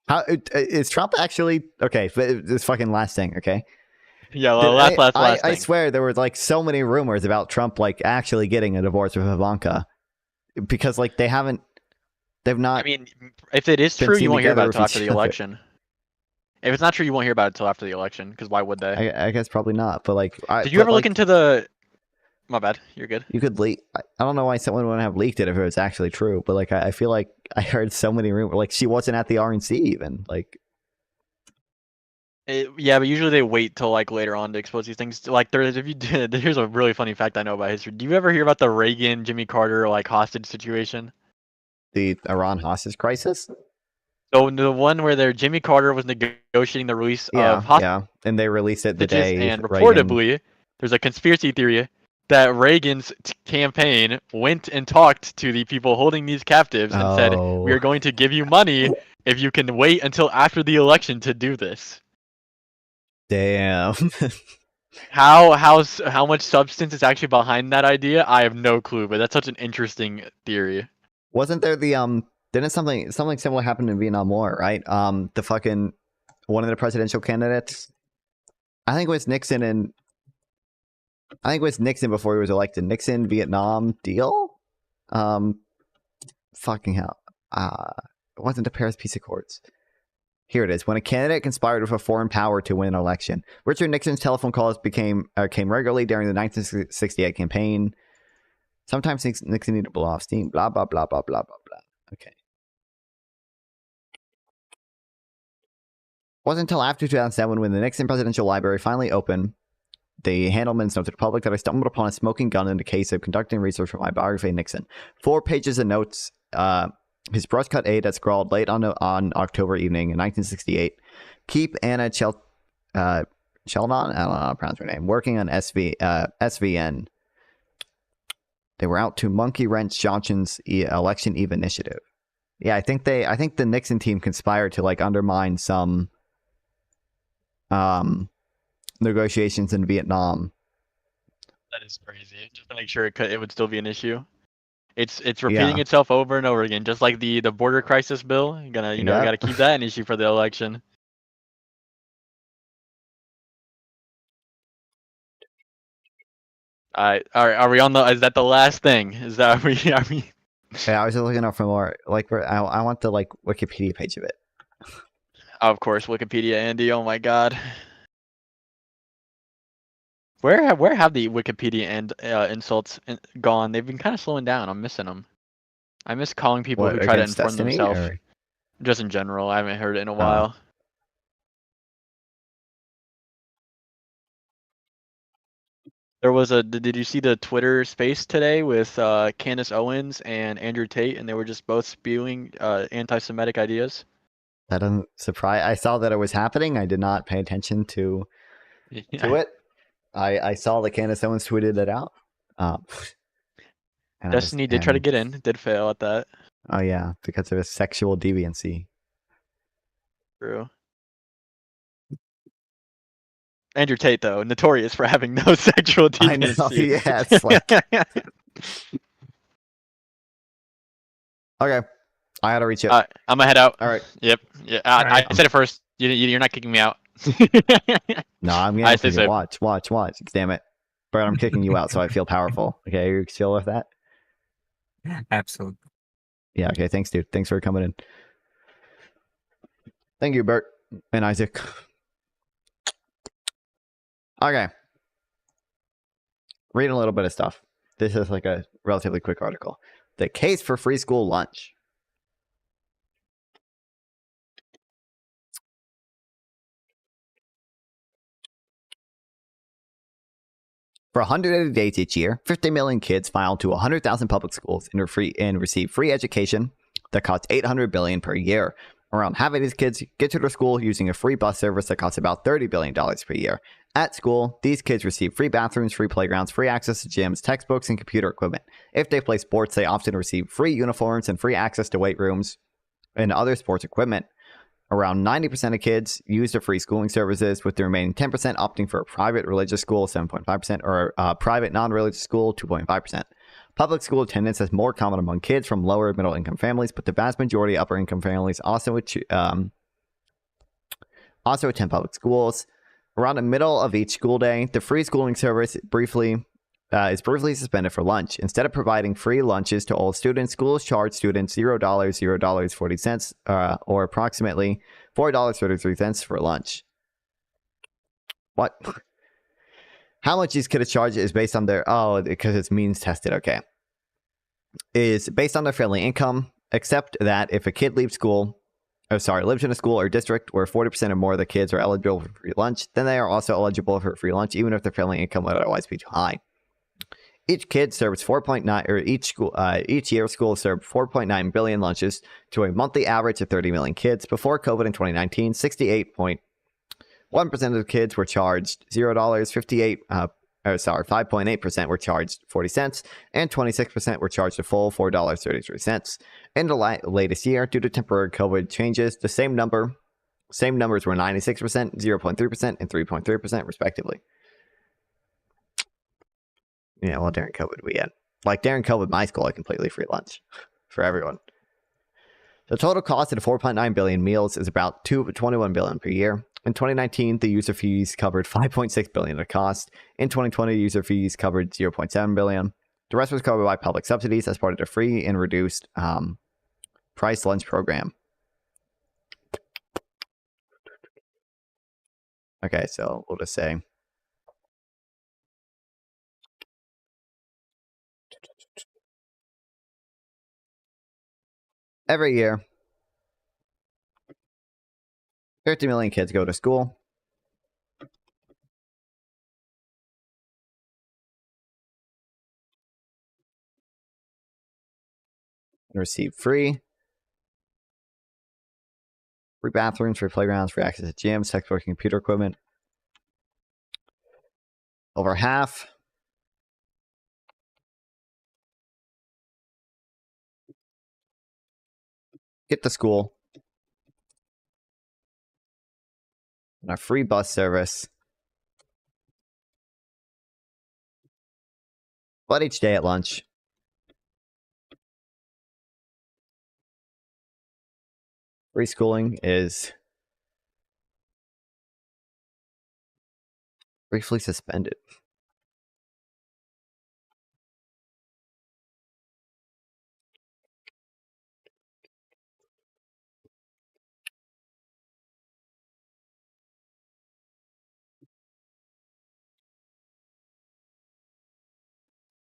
How is Trump actually okay? This fucking last thing, okay? Yeah, well, last thing. I swear there were like so many rumors about Trump like actually getting a divorce with Ivanka, because like they've not. I mean, if it is true, you won't hear about it until after the election. If it's not true, you won't hear about it until after the election, because why would they? I guess probably not, but like. Did you ever look into the? My bad. You're good. You could leak. I don't know why someone would have leaked it if it was actually true, but like I feel like I heard so many rumors. Like she wasn't at the RNC even. Like Yeah, but usually they wait till like later on to expose these things. Like there's if you did, here's a really funny fact I know about history. Do you ever hear about the Reagan Jimmy Carter like hostage situation? The Iran hostage crisis? So the one where Jimmy Carter was negotiating the release Yeah, of hostages, yeah. And they released it the day and Reagan. reportedly there's a conspiracy theory that Reagan's campaign went and talked to the people holding these captives and said, "We are going to give you money if you can wait until after the election to do this." Damn. How much substance is actually behind that idea? I have no clue, but that's such an interesting theory. Wasn't there the didn't something similar happen in Vietnam War, right? The fucking one of the presidential candidates, I think it was Nixon before he was elected. Nixon Vietnam deal? Fucking hell. It wasn't the Paris Peace Accords. Here it is. When a candidate conspired with a foreign power to win an election. Richard Nixon's telephone calls came regularly during the 1968 campaign. Sometimes Nixon needed to blow off steam. Blah, blah, blah, blah, blah, blah, blah. Okay. It wasn't until after 2007 when the Nixon Presidential Library finally opened, the Handelmans note to the public that I stumbled upon a smoking gun in the case of conducting research for my biography of Nixon. 4 pages of notes. His brush cut aide that scrawled late on October evening in 1968. Keep Anna Sheldon, I don't know how to pronounce her name, working on SVN. They were out to monkey wrench Johnson's election eve initiative. Yeah, I think the Nixon team conspired to like undermine some negotiations in Vietnam. That is crazy. Just to make sure it would still be an issue. It's repeating itself over and over again, just like the border crisis bill. You gotta keep that an issue for the election. Are we on the? Is that the last thing? Is that are we? Yeah, I was just looking up for more. Like, I want the like Wikipedia page of it. Of course, Wikipedia, Andy. Oh my God. Where have the Wikipedia and insults gone? They've been kind of slowing down. I'm missing them. I miss calling people who try to inform themselves. Or? Just in general, I haven't heard it in a while. There was did you see the Twitter space today with Candace Owens and Andrew Tate, and they were just both spewing anti-Semitic ideas? That doesn't surprise. I saw that it was happening. I did not pay attention to it. I saw that Candace Owens tweeted it out. Destiny did try to get in, did fail at that. Oh yeah, because of his sexual deviancy. True. Andrew Tate, though, notorious for having no sexual deviancy. I know, yeah, it's like... Okay, I gotta reach it. I'm gonna head out. All right. Yep. Yeah. I said it first. You're not kicking me out. No, I'm gonna kick you. Watch. Damn it, Bert, I'm kicking you out, so I feel powerful. Okay, you chill with that? Absolutely. Yeah. Okay. Thanks, dude. Thanks for coming in. Thank you, Bert and Isaac. Okay. Reading a little bit of stuff. This is like a relatively quick article. The case for free school lunch. For 180 days each year, 50 million kids file to 100,000 public schools and receive free education that costs $800 billion per year. Around half of these kids get to their school using a free bus service that costs about $30 billion per year. At school, these kids receive free bathrooms, free playgrounds, free access to gyms, textbooks, and computer equipment. If they play sports, they often receive free uniforms and free access to weight rooms and other sports equipment. Around 90% of kids use the free schooling services, with the remaining 10% opting for a private religious school, 7.5%, or a private non-religious school, 2.5%. Public school attendance is more common among kids from lower middle-income families, but the vast majority of upper-income families also attend public schools. Around the middle of each school day, the free schooling service is briefly suspended for lunch. Instead of providing free lunches to all students, schools charge students $0.40, or approximately $4.33 for lunch. What? How much these kids charge is based on their... Oh, because it's means tested. Okay. Is based on their family income, except that if a kid leaves school lives in a school or district where 40% or more of the kids are eligible for free lunch, then they are also eligible for free lunch, even if their family income would otherwise be too high. Each kid serves 4.9, or each year schools serve 4.9 billion lunches to a monthly average of 30 million kids. Before COVID in 2019, 68.1% of the kids were charged $0, 5.8% were charged 40 cents, and 26% were charged a full $4.33. In the latest year, due to temporary COVID changes, the same numbers were 96%, 0.3%, and 3.3% respectively. Yeah, well, during COVID, during COVID, my school had completely free lunch for everyone. The total cost of the 4.9 billion meals is about 21 billion per year. In 2019, the user fees covered 5.6 billion of cost. In 2020, user fees covered 0.7 billion. The rest was covered by public subsidies as part of the free and reduced price lunch program. Okay, so we'll just say every year, 50 million kids go to school. And receive free bathrooms, free playgrounds, free access to gyms, textbooks, and computer equipment. Over half get to school on a free bus service, but each day at lunch. Free schooling is briefly suspended.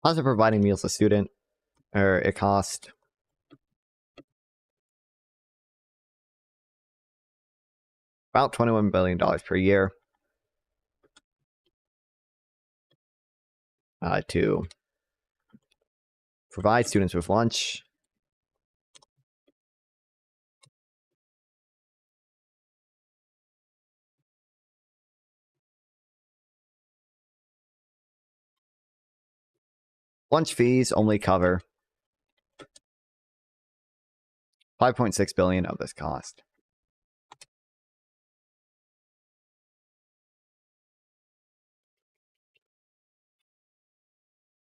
Cost of providing meals to student, or it cost about $21 billion per year to provide students with lunch. Lunch fees only cover 5.6 billion of this cost.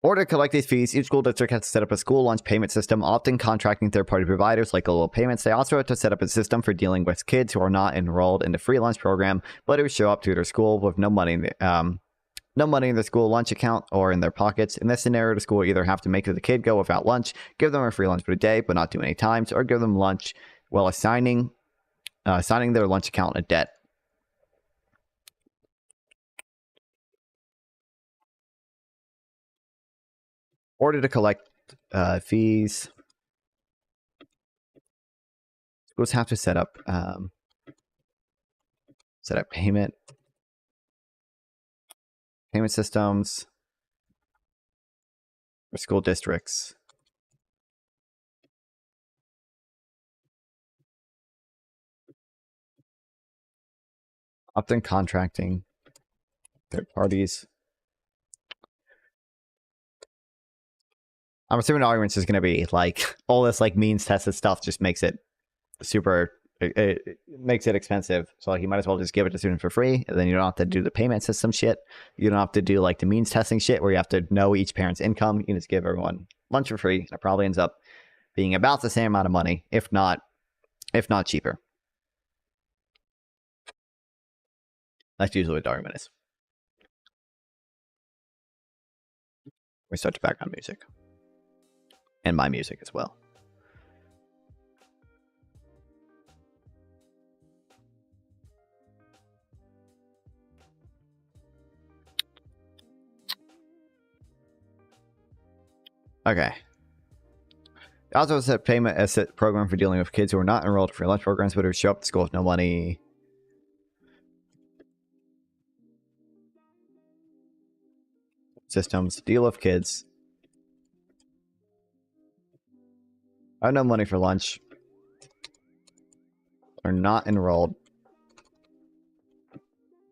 In order to collect these fees, each school district has to set up a school lunch payment system, often contracting third-party providers like Global Payments. They also have to set up a system for dealing with kids who are not enrolled in the free lunch program, but who show up to their school with no money in the school lunch account or in their pockets. In this scenario, the school will either have to make the kid go without lunch, give them a free lunch for the day, but not too many times, or give them lunch while assigning their lunch account a debt. In order to collect fees, schools have to set up payment systems for school districts. Often contracting third parties. I'm assuming the argument is going to be like all this like means tested stuff just makes it super. It makes it expensive. So like you might as well just give it to students for free, and then you don't have to do the payment system shit. You don't have to do like the means testing shit where you have to know each parent's income. You can just give everyone lunch for free. And it probably ends up being about the same amount of money, if not cheaper. That's usually what the argument is. We start to background music. And my music as well. Okay. Also, it's a payment asset program for dealing with kids who are not enrolled in free lunch programs, but who show up to school with no money. Systems deal with kids. I have no money for lunch. Are not enrolled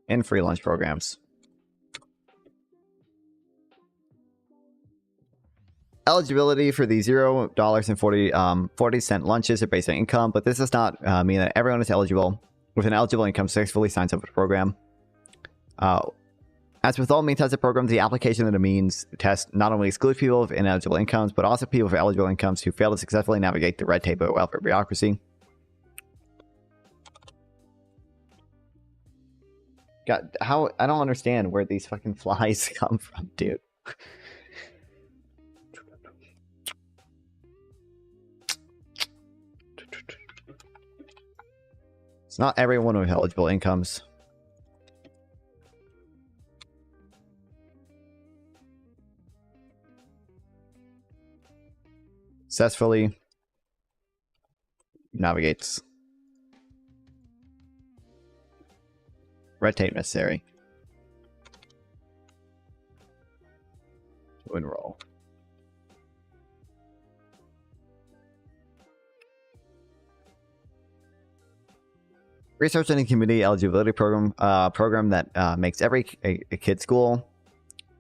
in free lunch programs. Eligibility for the $0.40 lunches are based on income, but this does not mean that everyone is eligible with an eligible income successfully signs up for the program. As with all means tested programs, the application of the means test not only excludes people with ineligible incomes, but also people with eligible incomes who fail to successfully navigate the red tape of welfare bureaucracy. God, how I don't understand where these fucking flies come from, dude. It's not everyone with eligible incomes. Successfully navigates red tape necessary to enroll. Research in the community eligibility program that makes every kid school.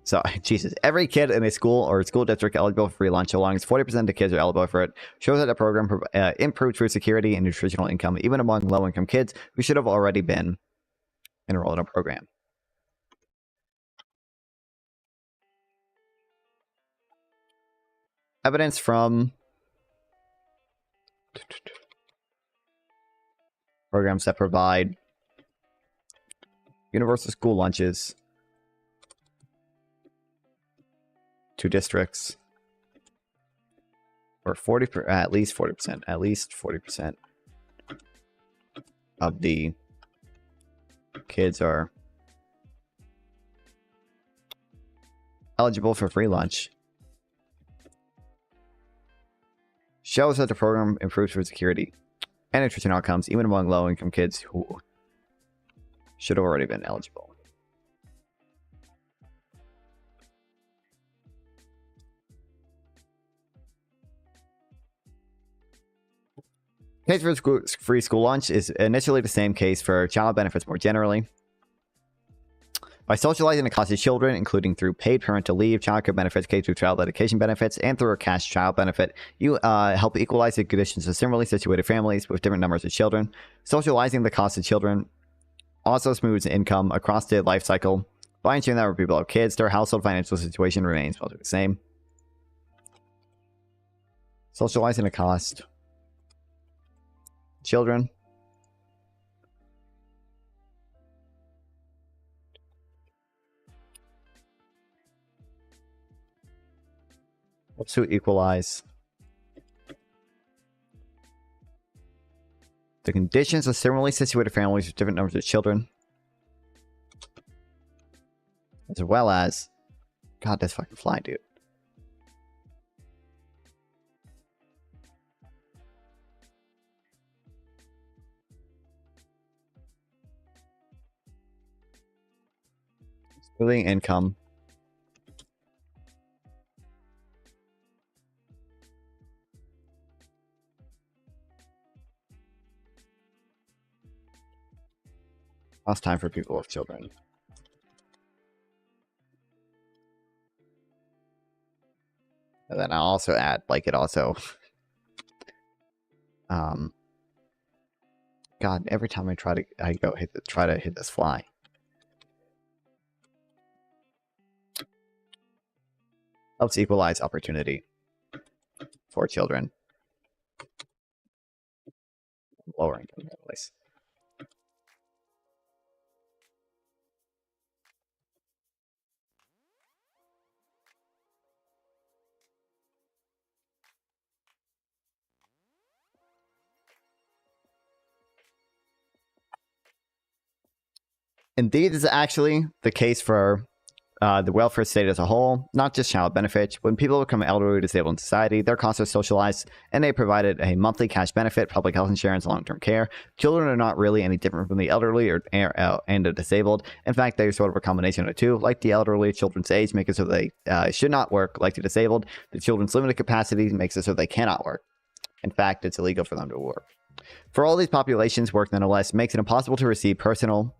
So, Jesus, every kid in a school or school district eligible for free lunch, so long as 40% of the kids are eligible for it, shows that the program improved food security and nutritional income, even among low-income kids who should have already been enrolled in a program. Evidence from programs that provide universal school lunches to districts where at least 40% of the kids are eligible for free lunch, shows that the program improves food security and nutrition outcomes even among low-income kids who should have already been eligible. Case for free school lunch is initially the same case for child benefits more generally. By socializing the cost of children, including through paid parental leave, childcare benefits, K-12 education benefits, and through a cash child benefit, you help equalize the conditions of similarly situated families with different numbers of children. Socializing the cost of children also smooths income across the life cycle by ensuring that when people have kids, their household financial situation remains mostly the same. Socializing the cost. Children. Helps to equalize the conditions of similarly situated families with different numbers of children, as well as, God, this fucking fly, dude. Smoothing income. Last time for people with children. And then I'll also add, like, it also... God, every time I try to hit this fly. Helps equalize opportunity for children. Lower income families. Indeed, this is actually the case for the welfare state as a whole, not just child benefits. When people become elderly or disabled in society, their costs are socialized, and they provided a monthly cash benefit, public health insurance, and long-term care. Children are not really any different from the elderly and the disabled. In fact, they're sort of a combination of the two. Like the elderly, children's age makes it so they should not work. Like the disabled, the children's limited capacity makes it so they cannot work. In fact, it's illegal for them to work. For all these populations, work nonetheless makes it impossible to receive personal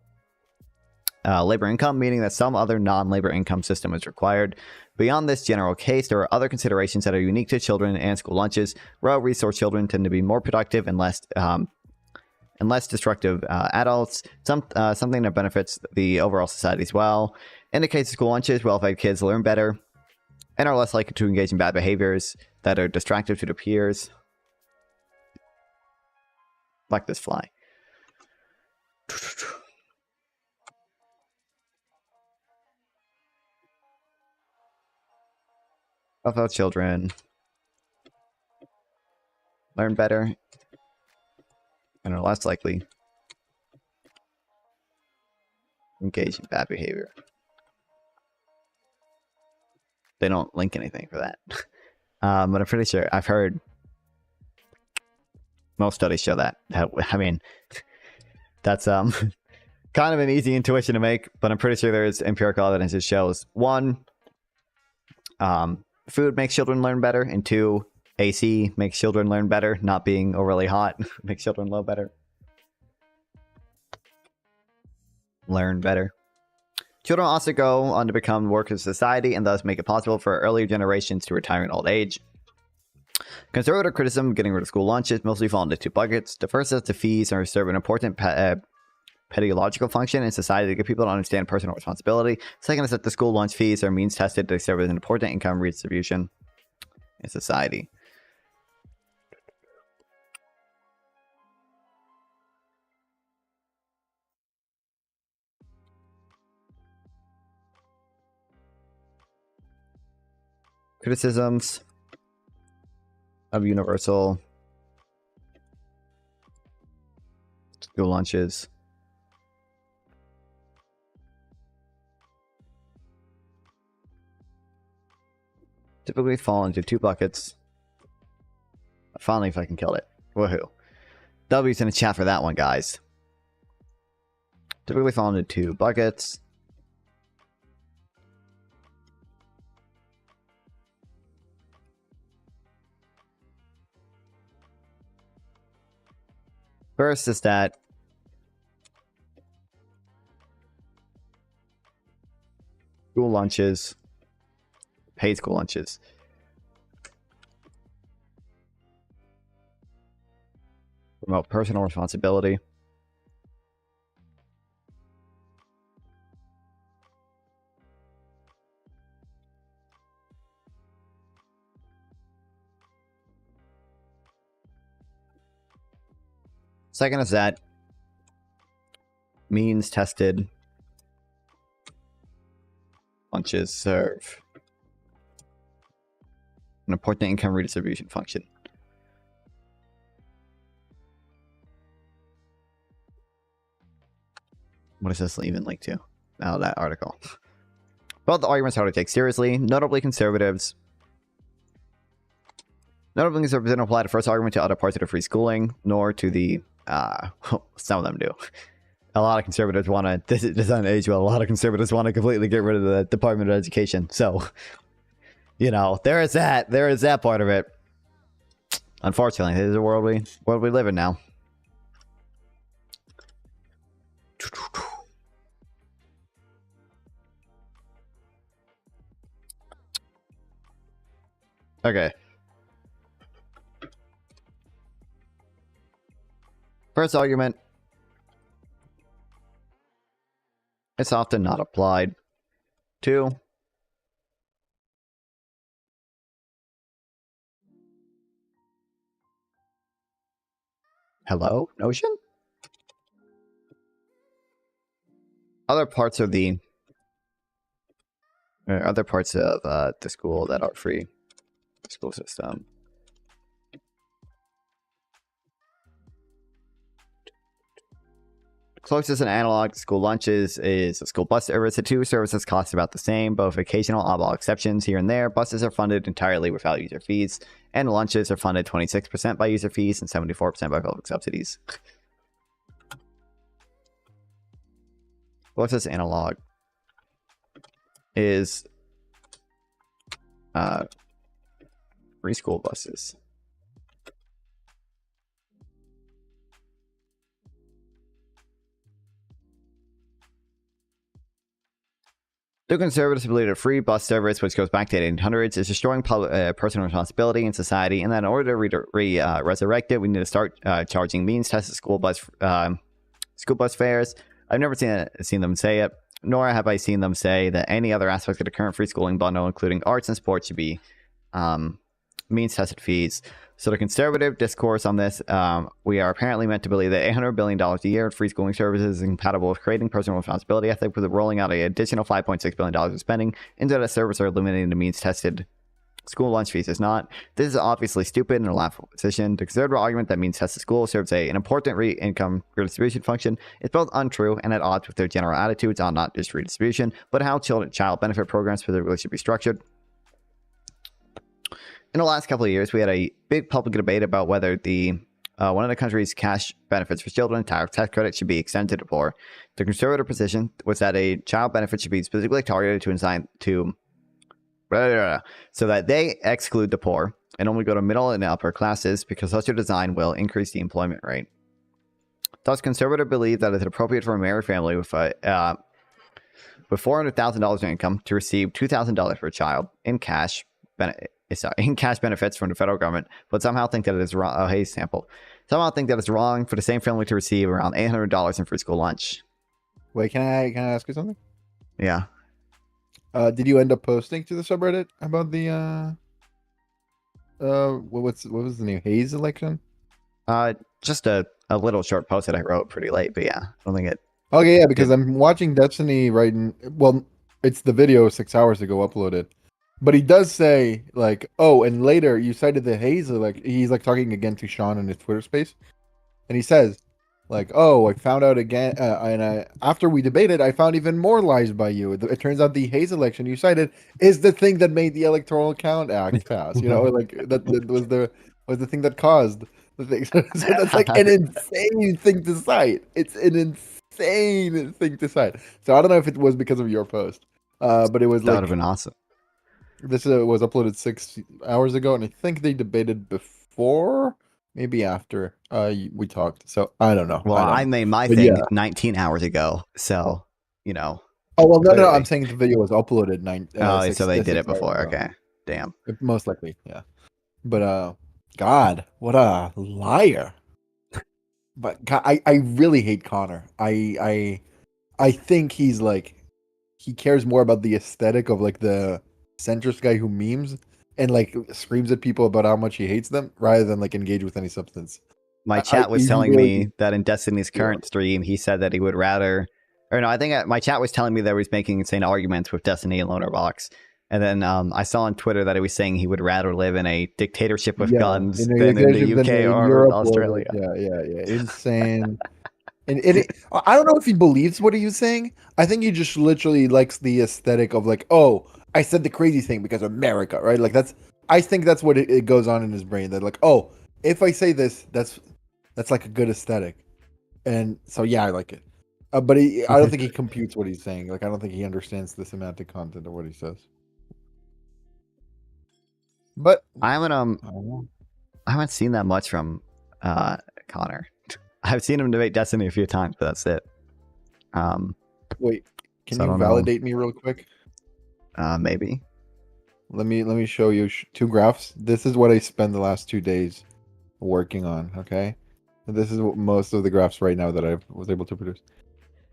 labor income, meaning that some other non-labor income system is required. Beyond this general case, there are other considerations that are unique to children and school lunches. Well-resourced children tend to be more productive and less destructive adults, something that benefits the overall society as well. In the case of school lunches, well-fed kids learn better and are less likely to engage in bad behaviors that are distractive to their peers. Like this fly. Well-fed children learn better and are less likely to engage in bad behavior. They don't link anything for that. But I'm pretty sure I've heard most studies show that. I mean, that's kind of an easy intuition to make, but I'm pretty sure there is empirical evidence that shows, one, food makes children learn better, and two, AC makes children learn better. Not being overly hot makes children learn better. Children also go on to become workers of society and thus make it possible for earlier generations to retire in old age. Conservative criticism of getting rid of school lunches mostly fall into two buckets. The first is the fees serve an important pedagogical function in society to get people to understand personal responsibility. Second is that the school lunch fees are means tested to serve as an important income redistribution in society. Criticisms of universal school lunches. Typically fall into two buckets. Finally, if I can kill it. Woohoo. W's in the chat for that one, guys. Typically fall into two buckets. First is that school lunches, paid school lunches, promote personal responsibility. Second is that means tested lunches serve an important income redistribution function. What does this even link to? Oh, that article. Both the arguments are hard to take seriously. Notably, conservatives didn't apply the first argument to other parts of the free schooling, nor to the some of them do. A lot of conservatives want to, this doesn't age well, a lot of conservatives want to completely get rid of the Department of Education. So, you know, there is that part of it. Unfortunately, this is the world we live in now. Okay. First argument. It's often not applied. 2. Hello, Notion? Other parts of the school that are free school system. closest an analog to school lunches is a school bus service. The two services cost about the same, but with occasional oddball exceptions here and there. Buses are funded entirely without user fees, and lunches are funded 26% by user fees and 74% by public subsidies. What's this analog? Is free school buses. The conservatives believe that free bus service, which goes back to the 1800s, is destroying personal responsibility in society, and that in order to resurrect it, we need to start charging means-tested school bus fares. I've never seen them say it, nor have I seen them say that any other aspect of the current free schooling bundle, including arts and sports, should be means-tested fees. So the conservative discourse on this, we are apparently meant to believe that $800 billion a year in free schooling services is incompatible with creating personal responsibility ethic, with rolling out an additional $5.6 billion of spending into that service or eliminating the means-tested school lunch fees is not. This is obviously stupid and a laughable position. The conservative argument that means-tested school serves an important income redistribution function is both untrue and at odds with their general attitudes on not just redistribution, but how child benefit programs specifically should be structured. In the last couple of years, we had a big public debate about whether one of the country's cash benefits for children, tax credit, should be extended to the poor. The conservative position was that a child benefit should be specifically targeted so that they exclude the poor and only go to middle and upper classes, because such a design will increase the employment rate. Thus, conservatives believe that it is appropriate for a married family with $400,000 in income to receive $2,000 per child in cash benefits from the federal government, but somehow think that it is wrong. Somehow think that it's wrong for the same family to receive around $800 in free school lunch. Wait, can I ask you something? Yeah. Did you end up posting to the subreddit about the what was the name? Hayes election? Just a little short post that I wrote pretty late, but yeah, I don't think it. Okay, yeah, because I'm watching Destiny right in. Well, it's the video 6 hours ago uploaded. But he does say, like, oh, and later you cited the Hayes, like, he's like talking again to Sean in his Twitter space. And he says, like, oh, I found out again, after we debated, I found even more lies by you. It turns out the Hayes election you cited is the thing that made the Electoral Count Act pass. You know, like, that was the thing that caused the thing. So that's like an insane thing to cite. It's an insane thing to cite. So I don't know if it was because of your post, but it was That like, would have been awesome. This was uploaded 6 hours ago, and I think they debated before, maybe after we talked. So I don't know. Well, I made my thing 19 hours ago, so you know. Oh well, no. I'm saying the video was uploaded so they did it before. Okay, damn. Most likely, yeah. But God, what a liar! But God, I really hate Connor. I think he's like, he cares more about the aesthetic of like the centrist guy who memes and like screams at people about how much he hates them rather than like engage with any substance. My chat was telling me that in Destiny's current stream, he said that he would rather, or no, I think my chat was telling me that he was making insane arguments with Destiny and Loner Box. And then I saw on Twitter that he was saying he would rather live in a dictatorship with guns than in the UK or Europe Australia. Yeah. Insane. And I don't know if he believes what he was saying. I think he just literally likes the aesthetic of like, oh, I said the crazy thing because America, right? Like I think that's what it goes on in his brain. That like, oh, if I say this, that's like a good aesthetic. And so, yeah, I like it. But I don't think he computes what he's saying. Like, I don't think he understands the semantic content of what he says. But I haven't seen that much from Connor. I've seen him debate Destiny a few times, but that's it. Wait, can you validate me real quick? Maybe. Let me show you 2 graphs. This is what I spend the last 2 days working on. Okay, and this is what most of the graphs right now that I was able to produce.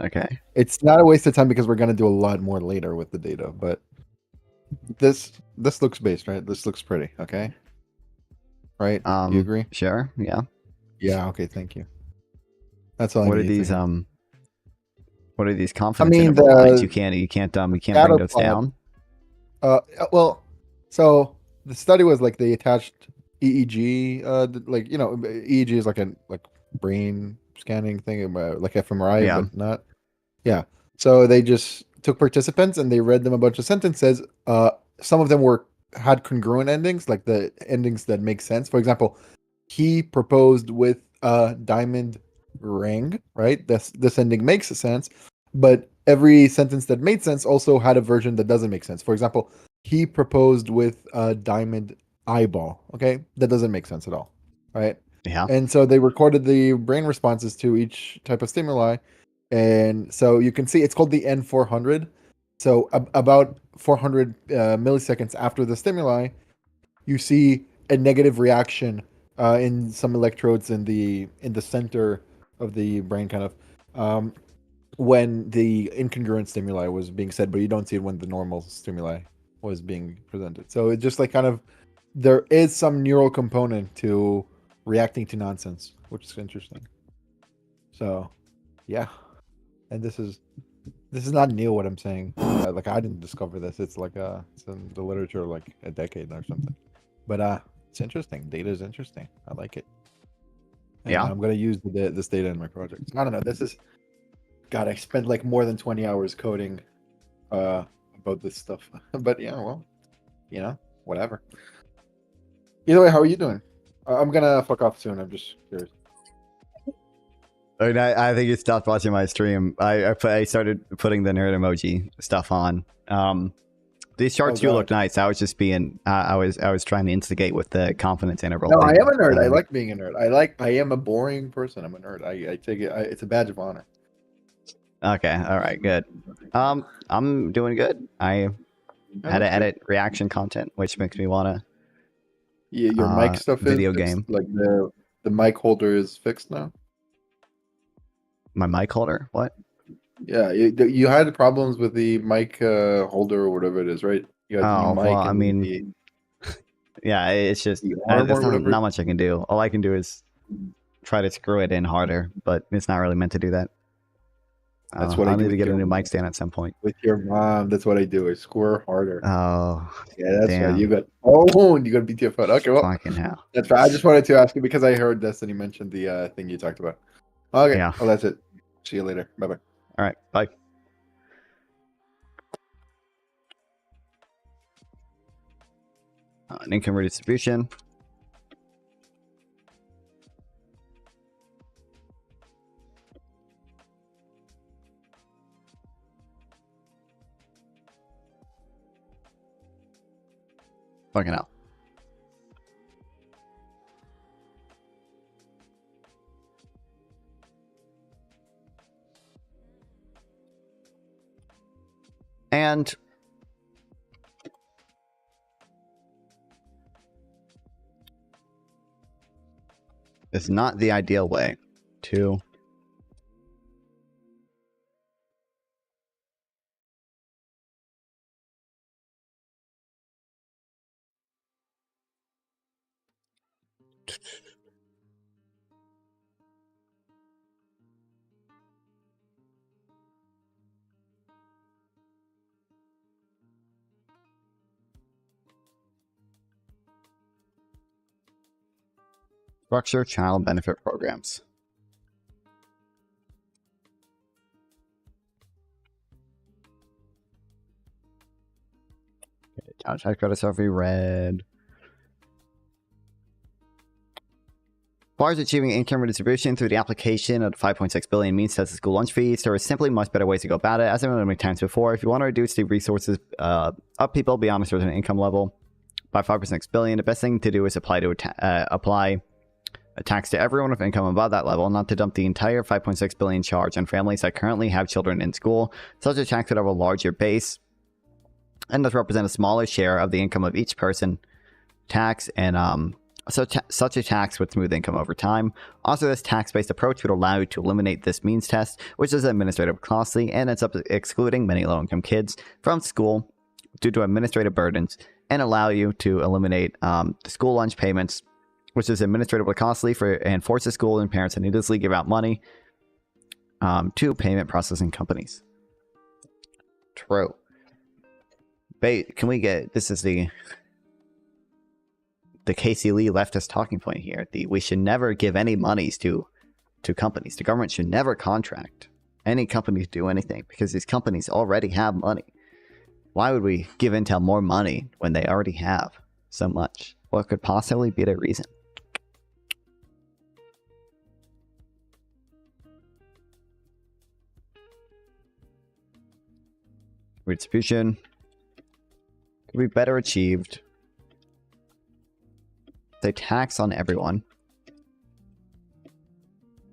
Okay, it's not a waste of time because we're gonna do a lot more later with the data. But this looks based, right? This looks pretty. Okay, right? You agree? Sure. Yeah. Yeah. Okay. Thank you. That's all. What are these? What are these confidence interval lines? You can't bring those down. Well, so the study was like they attached EEG, like, you know, EEG is like brain scanning thing, like fMRI, Yeah. but not. Yeah. So they just took participants and they read them a bunch of sentences. Some of them had congruent endings, like the endings that make sense. For example, he proposed with a diamond ring, right? This ending makes sense, but every sentence that made sense also had a version that doesn't make sense. For example, he proposed with a diamond eyeball. Okay, that doesn't make sense at all, right? Yeah. And so they recorded the brain responses to each type of stimuli, and so you can see it's called the N400. So about 400 milliseconds after the stimuli, you see a negative reaction in some electrodes in the center of the brain, kind of when the incongruent stimuli was being said, but you don't see it when the normal stimuli was being presented. So it just like kind of there is some neural component to reacting to nonsense, which is interesting. So, yeah, and this is not new. What I'm saying, like I didn't discover this. It's like it's in the literature like a decade or something. But it's interesting. Data is interesting. I like it. And Yeah. I'm gonna use this data in my project. I don't know. This is God. I spent like more than 20 hours coding about this stuff. But yeah, well, whatever. Either way, how are you doing? I'm gonna fuck off soon. I'm just curious. I think you stopped watching my stream. I started putting the nerd emoji stuff on. These charts do look nice. I was just being I was trying to instigate with the confidence interval. No, thing. I am a nerd. I like being a nerd. I am a boring person. I'm a nerd. I take it. It's a badge of honor. Okay. All right. Good. I'm doing good. I had to edit reaction content, which makes me want to. Yeah, your mic stuff is video fixed? game. Like the mic holder is fixed now. My mic holder? What? Yeah, you had problems with the mic holder or whatever it is, right? You had the new mic. Well, I mean, yeah, it's just there's not much I can do. All I can do is try to screw it in harder, but it's not really meant to do that. That's what I need to get a new mic stand at some point. With your mom, that's what I do. I score harder. Oh, yeah, that's right. You got you got to beat your foot. Okay, well, fucking hell. That's right. I just wanted to ask you because I heard Destiny mentioned the thing you talked about. Okay, yeah. Well, that's it. See you later. Bye bye. All right, bye. An income redistribution. Fucking hell. And it's not the ideal way to structure child benefit programs. Okay, child tax credits are read. As far as achieving income redistribution through the application of the 5.6 billion means test of school lunch fees, there are simply much better ways to go about it. As I've mentioned many times before, if you want to reduce the resources of people beyond a certain income level by 5.6 billion, the best thing to do is apply a tax to everyone with income above that level, not to dump the entire 5.6 billion charge on families that currently have children in school. Such a tax would have a larger base and thus represent a smaller share of the income of each person tax, and such a tax would smooth income over time. Also, this tax-based approach would allow you to eliminate this means test, which is administrative costly and ends up excluding many low-income kids from school due to administrative burdens, and allow you to eliminate the school lunch payments, which is administratively costly and forces school and parents to needlessly give out money to payment processing companies. True. Can we get... This is the Casey Lee leftist talking point here. We should never give any monies to to companies. The government should never contract any company to do anything because these companies already have money. Why would we give Intel more money when they already have so much? What could possibly be the reason? Redistribution could be better achieved. They tax on everyone,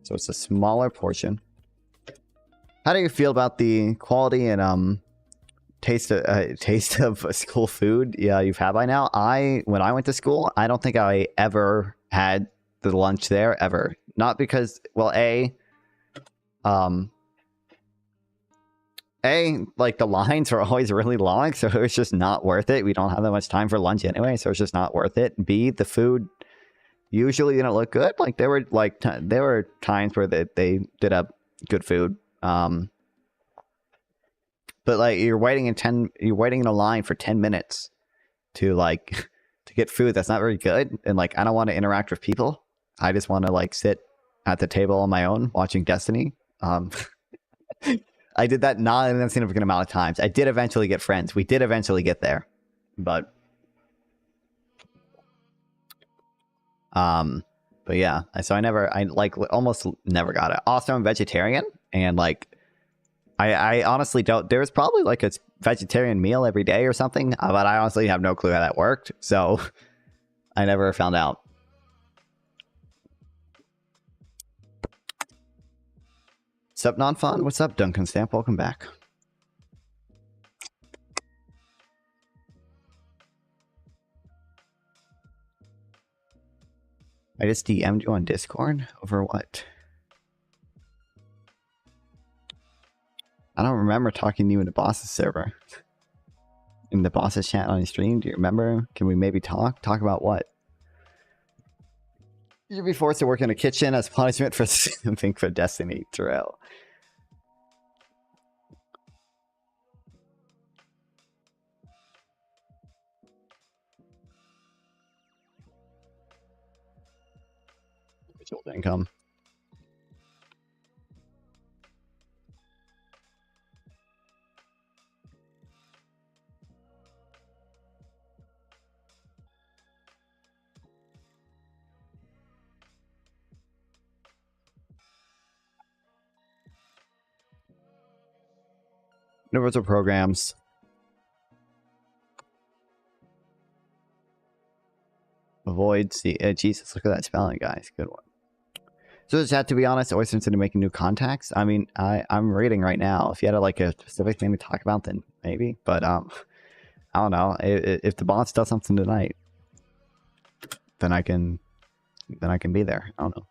so it's a smaller portion. How do you feel about the quality and taste of school food? Yeah, you've had by now. When I went to school, I don't think I ever had the lunch there ever. Not because, well, like the lines are always really long, so it was just not worth it. We don't have that much time for lunch anyway, so it's just not worth it. B, the food usually didn't look good. Like there were times where they did have good food. But like you're waiting in a line for 10 minutes to get food that's not very good, and like I don't want to interact with people. I just want to like sit at the table on my own watching Destiny. I did that not an insignificant amount of times. I did eventually get friends. We did eventually get there. But yeah, so I almost never got it. Also, I'm vegetarian, and like I honestly don't. There's probably like a vegetarian meal every day or something, but I honestly have no clue how that worked. So I never found out. What's up, non-fun? What's up, Duncan Stamp? Welcome back. I just DM'd you on Discord over what? I don't remember talking to you in the boss's server. In the boss's chat on your stream. Do you remember? Can we maybe talk? Talk about what? You'll be forced to work in a kitchen as punishment for simping for Destiny, Terrell. Visual income. Universal programs. Avoid Jesus, look at that spelling, guys. Good one. So the chat, to be honest, always interested in making new contacts. I mean, I'm reading right now. If you had like a specific thing to talk about, then maybe. But I don't know. If the boss does something tonight, then I can be there. I don't know.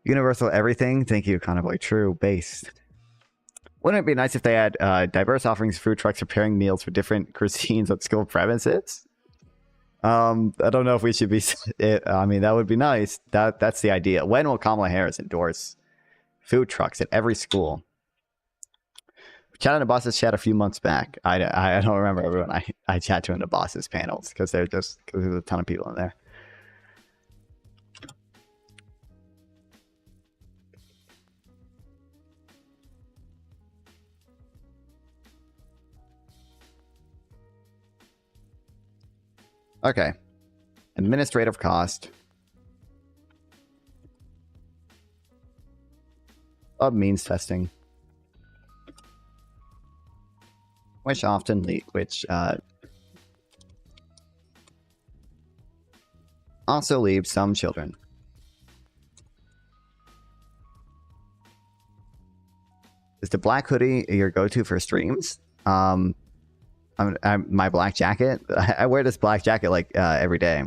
Universal everything. Thank you, kind of like true base. Wouldn't it be nice if they had diverse offerings, food trucks preparing meals for different cuisines at school premises? I don't know if we should be. I mean, that would be nice. That's the idea. When will Kamala Harris endorse food trucks at every school? We chatted in the bosses chat a few months back. I don't remember everyone I chat to in the bosses panels because there's a ton of people in there. Okay. Administrative cost of means testing, which often also leaves some children. Is the black hoodie your go-to for streams? My black jacket. I wear this black jacket like every day.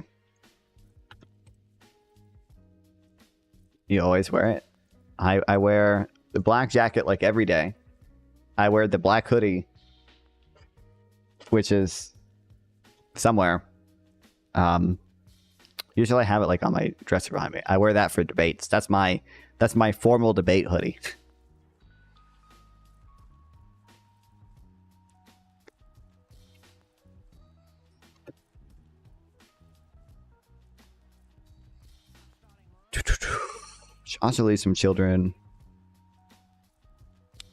You always wear it? I wear the black jacket like every day. I wear the black hoodie, which is somewhere. Usually I have it like on my dresser behind me. I wear that for debates. That's my formal debate hoodie. Should also leave some children.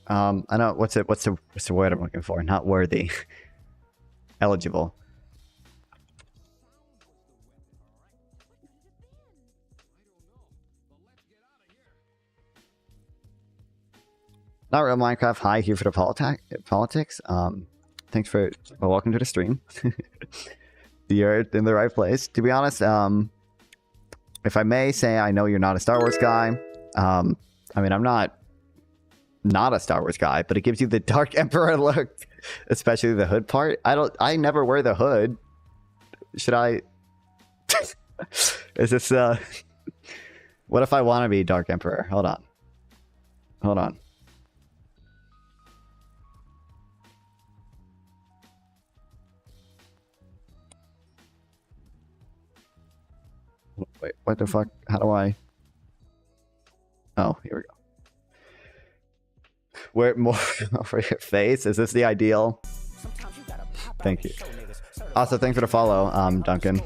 I know what's the word I'm looking for? Not worthy. Eligible. Not real Minecraft. Hi, here for the politics. Thanks for welcome to the stream. You're in the right place. To be honest, if I may say, I know you're not a Star Wars guy. I mean, I'm not a Star Wars guy, but it gives you the Dark Emperor look, especially the hood part. I never wear the hood. Should I? Is this what if I want to be Dark Emperor? Hold on. Wait, what the fuck? How do I? Oh, here we go. Wear it more over your face. Is this the ideal? Thank you. Also, thanks for the follow, Duncan.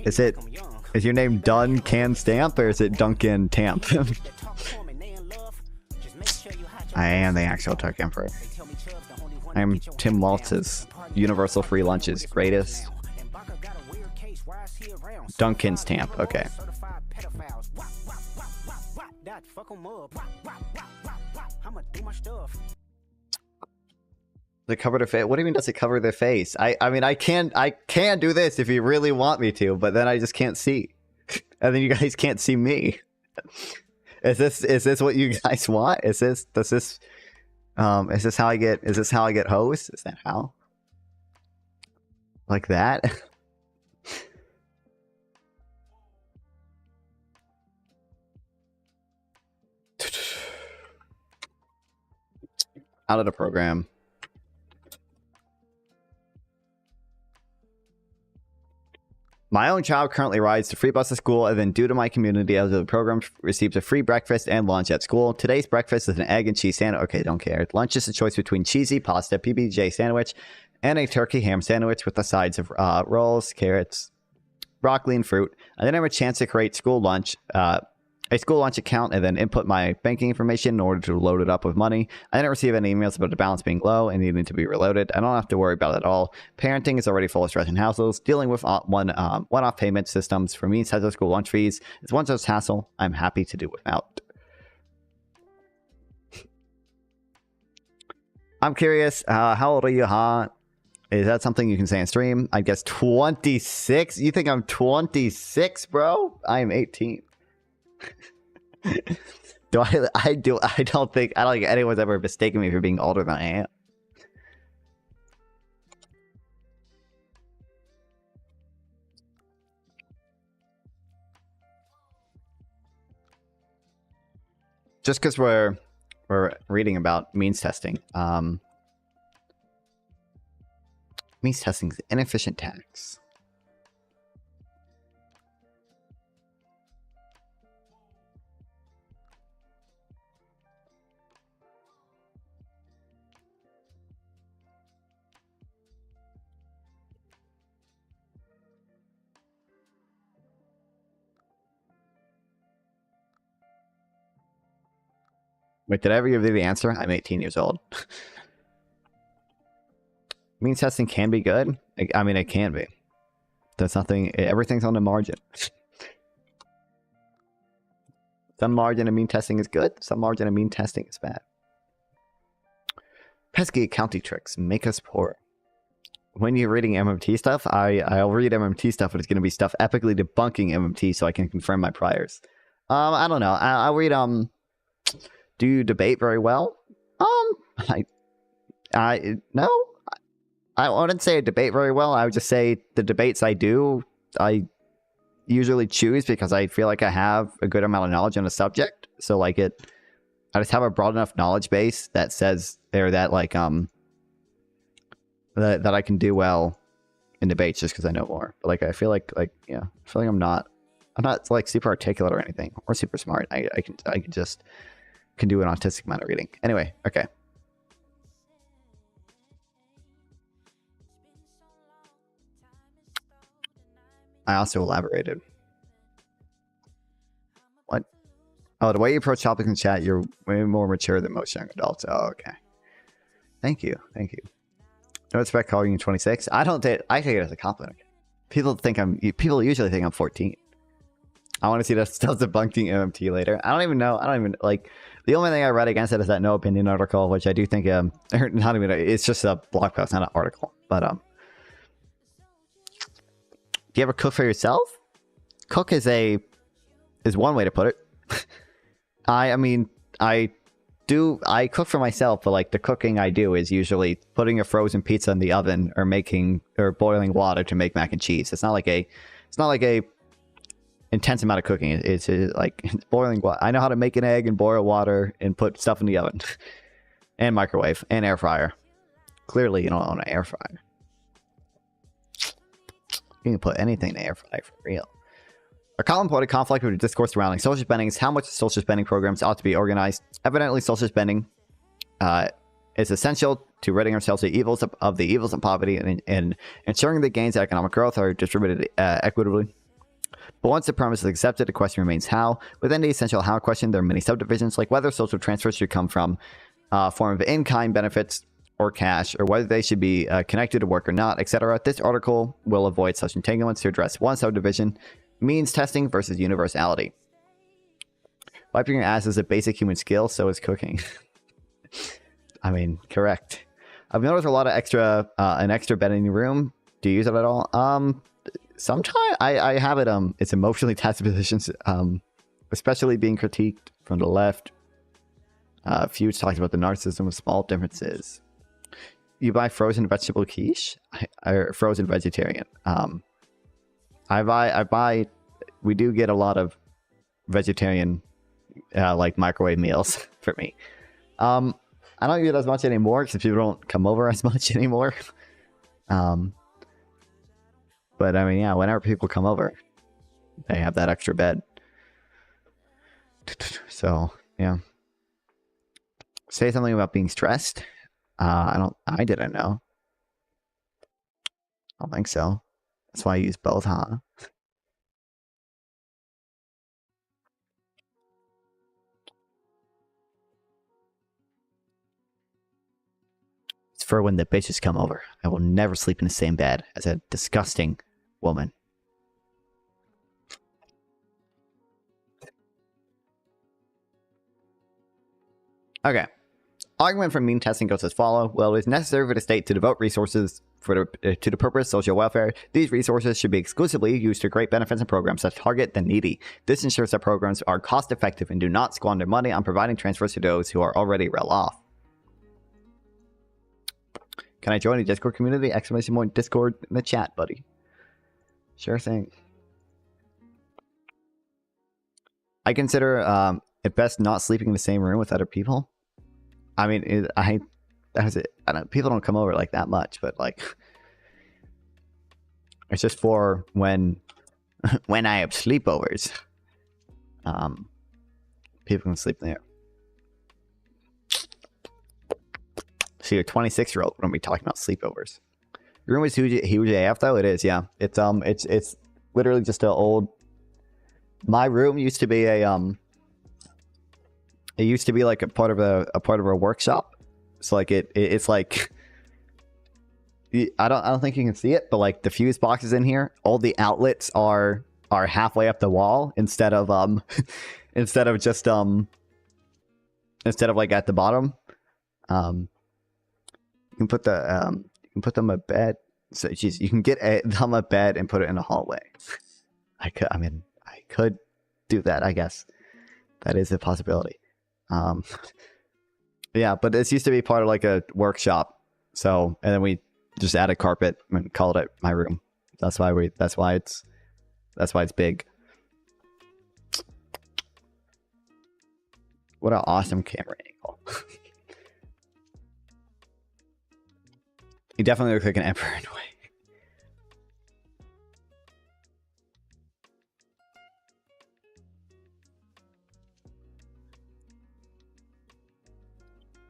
Is your name Duncan Stamp or is it Duncan Tamp? I am the actual Dark Emperor. I am Tim Waltz's Universal Free Lunch's greatest. Duncan's Tamp, okay. They cover their face. What do you mean does it cover their face? I mean I can do this if you really want me to, but then I just can't see. And then you guys can't see me. Is this what you guys want? Is this how I get hoes? Is that how? Like that? Out of the program. My own child currently rides the free bus to school, and then due to my community as the program receives a free breakfast and lunch at school. Today's breakfast is an egg and cheese sandwich. Okay, don't care. Lunch is a choice between cheesy pasta, PBJ sandwich, and a turkey ham sandwich with the sides of rolls, carrots, broccoli, and fruit. I then have a chance to create a school lunch account and then input my banking information in order to load it up with money. I didn't receive any emails about the balance being low and needing to be reloaded. I don't have to worry about it at all. Parenting is already full of stress in households. Dealing with one-off payment systems for me such as school lunch fees is one such hassle I'm happy to do without. I'm curious, how old are you, huh? Is that something you can say on stream? I guess 26? You think I'm 26, bro? I am 18. I don't think anyone's ever mistaken me for being older than I am. Just because we're reading about means testing. Means testing is inefficient tax. Wait, did I ever give you the answer? I'm 18 years old. Means testing can be good. I mean, it can be. There's nothing. Everything's on the margin. Some margin of mean testing is good. Some margin of mean testing is bad. Pesky accounting tricks make us poor. When you're reading MMT stuff, I'll read MMT stuff, but it's going to be stuff epically debunking MMT so I can confirm my priors. I don't know. I'll read do you debate very well? No. I wouldn't say I debate very well. I would just say the debates I do, I usually choose because I feel like I have a good amount of knowledge on a subject. So like I just have a broad enough knowledge base that says there that like that I can do well in debates just because I know more. But like I feel like I'm not like super articulate or anything or super smart. I can do an autistic amount of reading. Anyway, okay. I also elaborated. What? Oh, the way you approach topics in chat, you're way more mature than most young adults. Oh, okay. Thank you. Thank you. No respect calling you 26. I take it as a compliment. People usually think I'm 14. I want to see that stuff debunking MMT later. I don't even know. Like, the only thing I read against it is that no opinion article, which I do think, or not even, it's just a blog post, not an article. But, do you ever cook for yourself? Cook is one way to put it. I cook for myself, but like the cooking I do is usually putting a frozen pizza in the oven or boiling water to make mac and cheese. It's not like a intense amount of cooking. It's like boiling water. I know how to make an egg and boil water and put stuff in the oven and microwave and air fryer. Clearly, you don't own an air fryer. You can put anything in the air fryer for real. A common point of conflict with the discourse surrounding social spending is how much social spending programs ought to be organized. Evidently, social spending is essential to ridding ourselves of the evils of poverty and ensuring that gains of economic growth are distributed equitably. But once the premise is accepted, the question remains how. Within the essential how question, there are many subdivisions, like whether social transfers should come from form of in-kind benefits or cash, or whether they should be connected to work or not, etc. This article will avoid such entanglements to address one subdivision: means testing versus universality. Wiping your ass is a basic human skill, so is cooking. I mean, correct. I've noticed a lot of an extra bed in your room. Do you use it at all? Sometimes I have it. It's emotionally tested positions, especially being critiqued from the left. Fuge talks about the narcissism of small differences. You buy frozen vegetable quiche or frozen vegetarian. I buy. We do get a lot of vegetarian, like microwave meals for me. I don't eat it as much anymore because people don't come over as much anymore. But I mean, yeah, whenever people come over, they have that extra bed. So yeah. Say something about being stressed. I didn't know. I don't think so. That's why I use both, huh? It's for when the bitches come over. I will never sleep in the same bed as a disgusting woman. Okay. Argument from mean testing goes as follows. Well, it is necessary for the state to devote resources to the purpose of social welfare. These resources should be exclusively used to create benefits and programs that target the needy. This ensures that programs are cost effective and do not squander money on providing transfers to those who are already well off. Can I join the Discord community? Exclamation point Discord in the chat, buddy. Sure thing. I consider it best not sleeping in the same room with other people. I mean, people don't come over like that much, but like, it's just for when I have sleepovers. People can sleep there. So your 26-year-old when we talking about sleepovers. Your room is huge AF though. It is, yeah. It's literally just an old. My room used to be it used to be like a part of a workshop. So like it's like, I don't think you can see it, but like the fuse boxes in here, all the outlets are halfway up the wall instead of instead of like at the bottom. You can put them a bed. So geez, you can get them a bed and put it in a hallway. I could do that, I guess. That is a possibility. Yeah, but this used to be part of like a workshop. So, and then we just added carpet and called it my room. That's why it's big. What an awesome camera angle. You definitely look like an emperor in a way.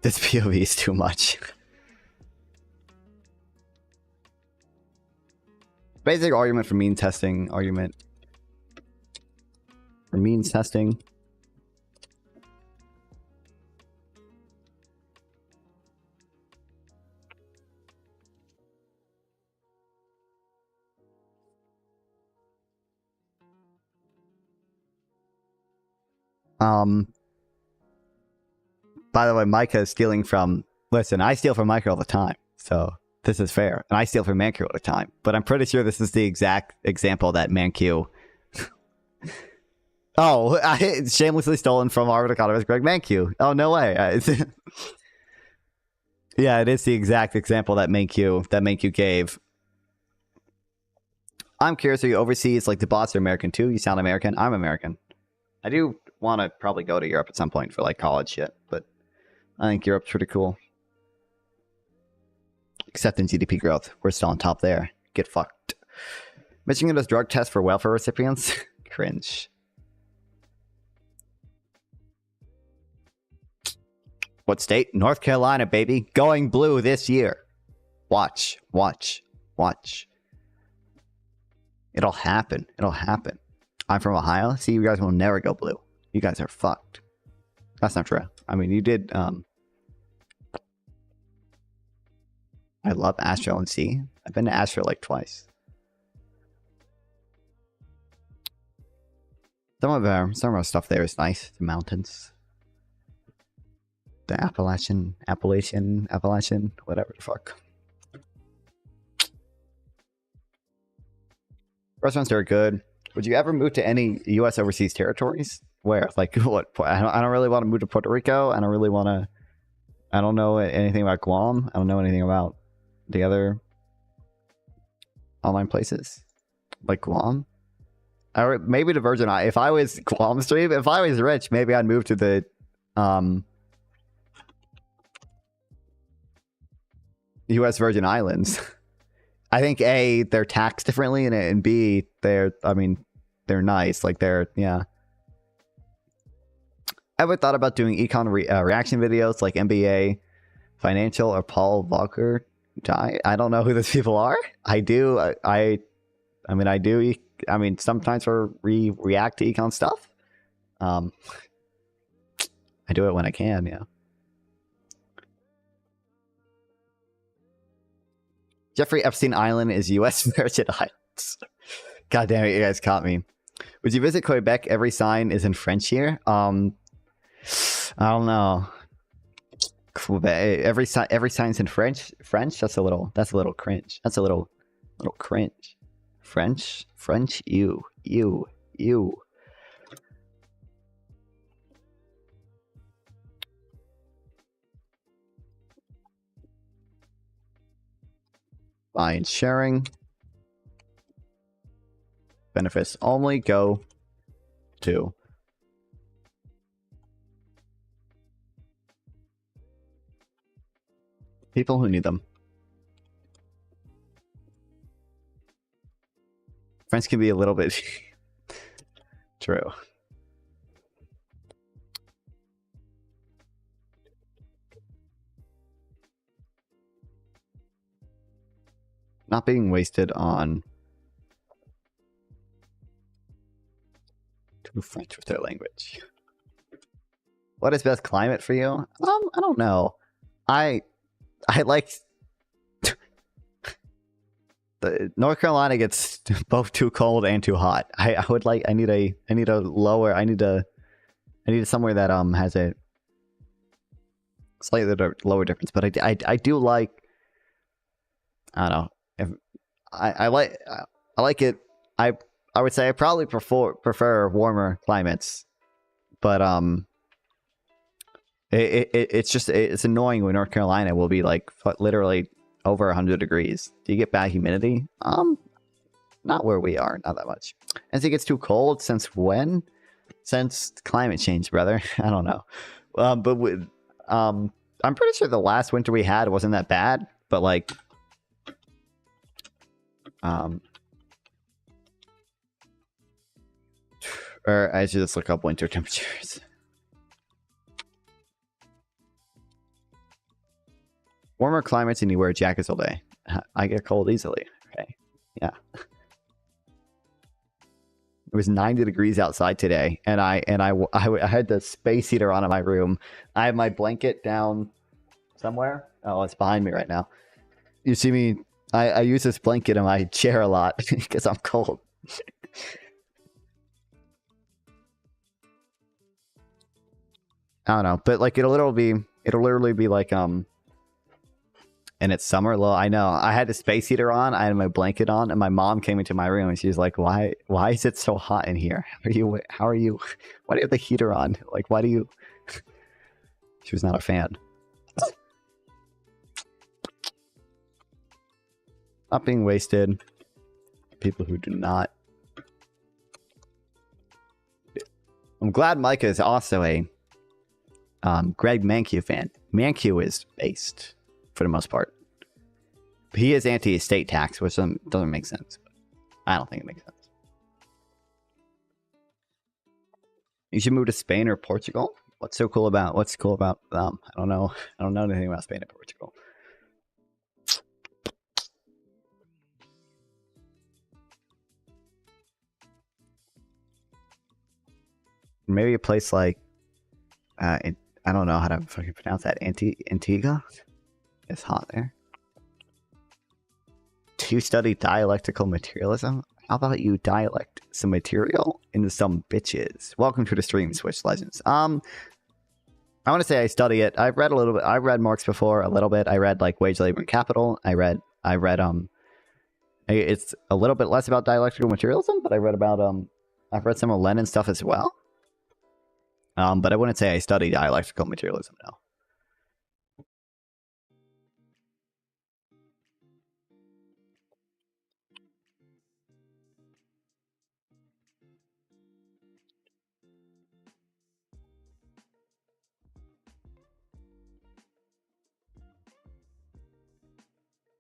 This POV is too much. Basic argument for mean testing. Argument for means testing. By the way, Micah is stealing from... Listen, I steal from Micah all the time, so this is fair. And I steal from Mancu all the time. But I'm pretty sure this is the exact example that Mancu... shamelessly stolen from Harvard economist Greg Mankiw. Oh, no way. Yeah, it is the exact example that Mankiw gave. I'm curious, are you overseas? Like, the bots are American too? You sound American? I'm American. I do want to probably go to Europe at some point for, like, college shit, but I think Europe's pretty cool. Except in GDP growth. We're still on top there. Get fucked. Michigan does drug tests for welfare recipients? Cringe. What state? North Carolina, baby. Going blue this year. Watch. Watch. Watch. It'll happen. It'll happen. I'm from Ohio. See, you guys will never go blue. You guys are fucked. That's not true. I mean, you did... I love Astro and C. I've been to Astro like twice. Some of our stuff there is nice. The mountains. The Appalachian, whatever the fuck. Restaurants are good. Would you ever move to any U.S. overseas territories? Where? Like, what? I don't really want to move to Puerto Rico. I don't really want to... I don't know anything about Guam. I don't know anything about the other online places. Like Guam. Or maybe the Virgin Islands. If I was Guam stream, if I was rich, maybe I'd move to the... U.S. Virgin Islands. I think A, they're taxed differently, and B, they're nice. Like, yeah. Ever thought about doing Econ reaction videos like MBA, Financial, or Paul Volcker? I don't know who those people are. I do. I do. I mean, sometimes we react to Econ stuff. I do it when I can, yeah. Jeffrey Epstein Island is U.S. Virgin Islands. God damn it, you guys caught me. Would you visit Quebec? Every sign is in French here. I don't know. Quebec, every sign's in French. That's a little cringe. That's a little cringe. French. You. Buying, sharing. Benefits only go to people who need them. Friends can be a little bit true. Not being wasted on too French with their language. What is best climate for you? I don't know. I like the North Carolina gets both too cold and too hot. I need somewhere that has a slightly lower difference. But I do like, I don't know. I like it. I would say I probably prefer warmer climates, but it's annoying when North Carolina will be like literally over 100 degrees. Do you get bad humidity? Not where we are, not that much. As it gets too cold, since when? Since climate change, brother. I don't know. But with I'm pretty sure the last winter we had wasn't that bad, but like. Or I should just look up winter temperatures. Warmer climates and you wear jackets all day. I get cold easily. Okay. Yeah. It was 90 degrees outside today, and I had the space heater on in my room. I have my blanket down somewhere. Oh, it's behind me right now. You see me? I use this blanket in my chair a lot because I'm cold. I don't know, but like it'll literally be like and it's summer. Well, I know. I had the space heater on, I had my blanket on, and my mom came into my room and she's like, "Why is it so hot in here? How are you? Why do you have the heater on? Like, why do you?" She was not a fan. Not being wasted. People who do not. I'm glad Micah is also a Greg Mankiw fan. Mankiw is based for the most part. He is anti-estate tax, which doesn't make sense. But I don't think it makes sense. You should move to Spain or Portugal. What's cool about them? I don't know. I don't know anything about Spain or Portugal. Maybe a place like I don't know how to fucking pronounce that. Antigua. It's hot there. To study dialectical materialism. How about you dialect some material into some bitches? Welcome to the stream, Switch Legends. I want to say I study it. I've read a little bit. I've read Marx before a little bit. I read like Wage, Labor, and Capital. I read it's a little bit less about dialectical materialism, but I've read some of Lenin stuff as well. But I wouldn't say I study dialectical materialism now.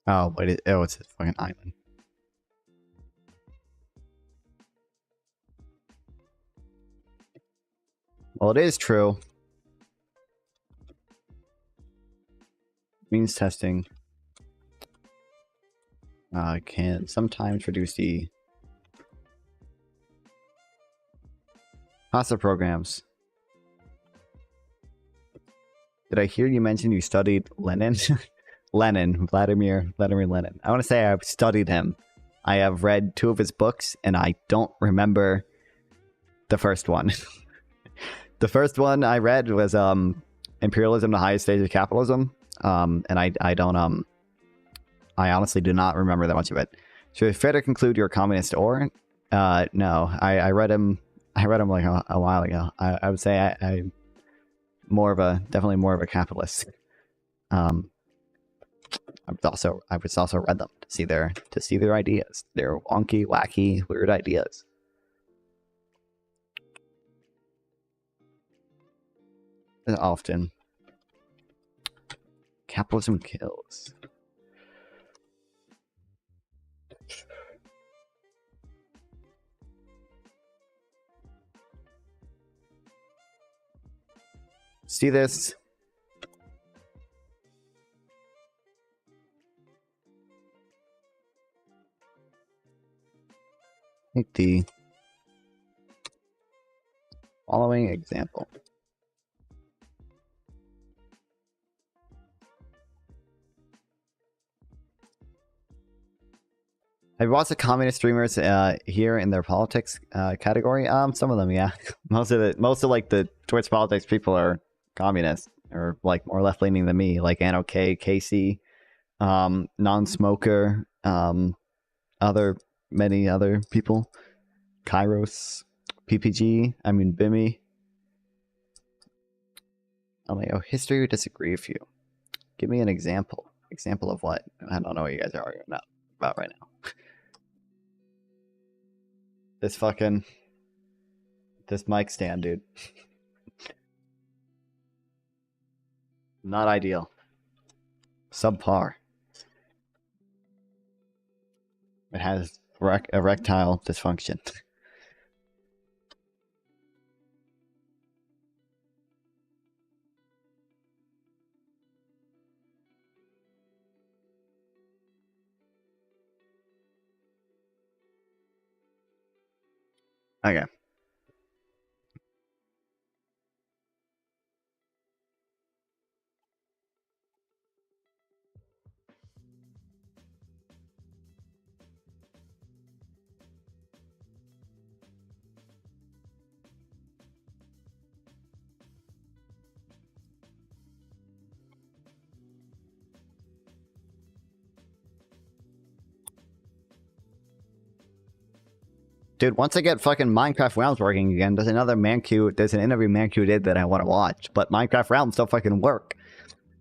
Oh, wait, it's a fucking island. Well, it is true. Means testing can sometimes reduce the cost of programs. Did I hear you mention you studied Lenin? Vladimir Lenin. I want to say I've studied him. I have read 2 of his books, and I don't remember the first one. The first one I read was Imperialism, the Highest Stage of Capitalism. And I don't I honestly do not remember that much of it. So it's fair to conclude you're a communist or no. I read him like a while ago. I would say I'm definitely more of a capitalist. I was also read them to see their ideas. Their wonky, wacky, weird ideas. Often. Capitalism kills. See this? Take the following example. Have you watched the communist streamers here in their politics category? Some of them, yeah. Most of like the Twitch politics people are communist or like more left leaning than me, like Anno K, Casey, non-smoker, many other people, Kairos, PPG. I mean Bimmy. I'm like, oh, history would disagree with you. Give me an example. Example of what? I don't know what you guys are arguing about right now. This mic stand, dude. Not ideal. Subpar. It has erectile dysfunction. Okay. Dude, once I get fucking Minecraft Realms working again, there's an interview Mancu did that I want to watch, but Minecraft Realms don't fucking work.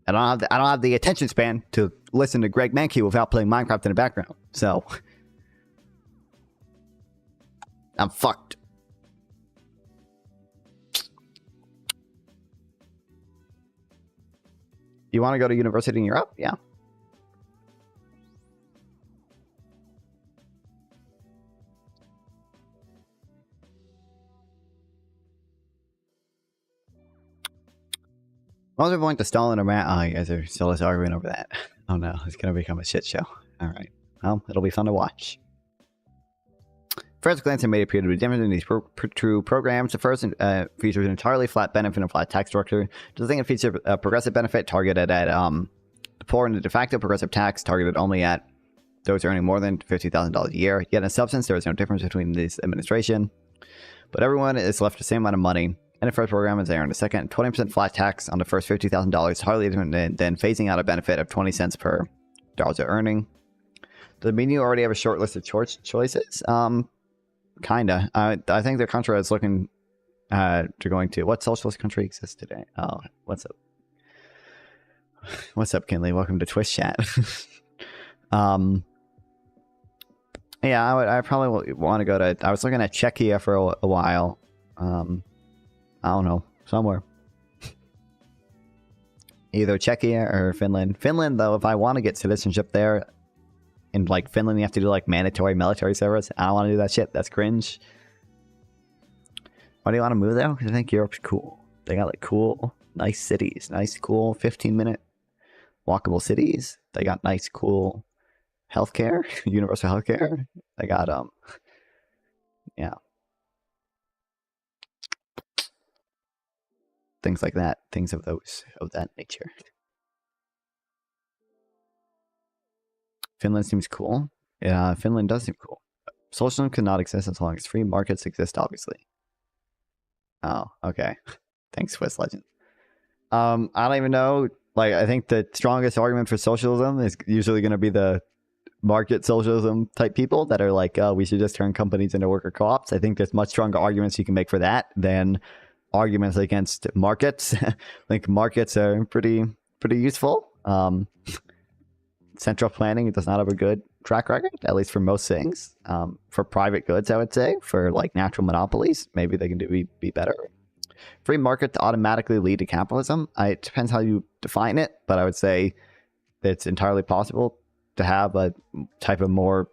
I don't have the attention span to listen to Greg Mankiw without playing Minecraft in the background. So I'm fucked. You want to go to university in Europe? Yeah. What was the point to Stalin or Matt? Oh, you guys are still arguing over that. Oh no, it's gonna become a shit show. Alright. Well, it'll be fun to watch. First glance, it may appear to be different in these true programs. The first features an entirely flat benefit and flat tax structure. The thing features a progressive benefit targeted at the poor, and the de facto progressive tax targeted only at those earning more than $50,000 a year. Yet in substance, there is no difference between this administration. But everyone is left the same amount of money. And the first program is there in the second. 20% flat tax on the first $50,000, hardly different than phasing out a benefit of 20 cents per dollars of earning. Does it mean you already have a short list of choices? Kinda. I think the country is looking to going to. What socialist country exists today? Oh, what's up? What's up, Kinley? Welcome to Twitch chat. Yeah, I probably want to go to. I was looking at Czechia for a while. I don't know, somewhere. Either Czechia or Finland. Finland, though, if I want to get citizenship there, in like Finland, you have to do like mandatory military service. I don't want to do that shit. That's cringe. Why do you want to move there? Because I think Europe's cool. They got like cool, nice cities, nice, cool 15-minute walkable cities. They got nice, cool healthcare, universal healthcare. They got yeah, things like that. Things of that nature. Finland seems cool. Yeah, Finland does seem cool. Socialism cannot exist as long as free markets exist, obviously. Oh, okay. Thanks, Swiss Legend. I don't even know. Like, I think the strongest argument for socialism is usually going to be the market socialism type people that are like, oh, we should just turn companies into worker co-ops. I think there's much stronger arguments you can make for that than arguments against markets. I think markets are pretty useful. Central planning does not have a good track record, at least for most things. For private goods, I would say, for like natural monopolies, maybe they can be better. Free market to automatically lead to capitalism. It depends how you define it, but I would say it's entirely possible to have a type of more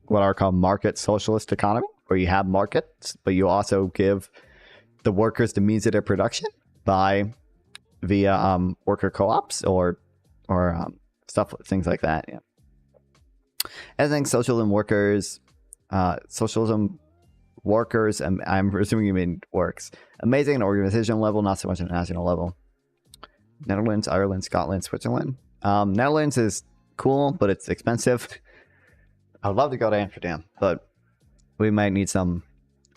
what are called market socialist economy, where you have markets, but you also give the workers the means of their production via worker co-ops or stuff, things like that. Yeah. I think socialism workers, and I'm assuming you mean works. Amazing at organizational level, not so much at a national level. Netherlands, Ireland, Scotland, Switzerland. Netherlands is cool, but it's expensive. I'd love to go to Amsterdam, but we might need some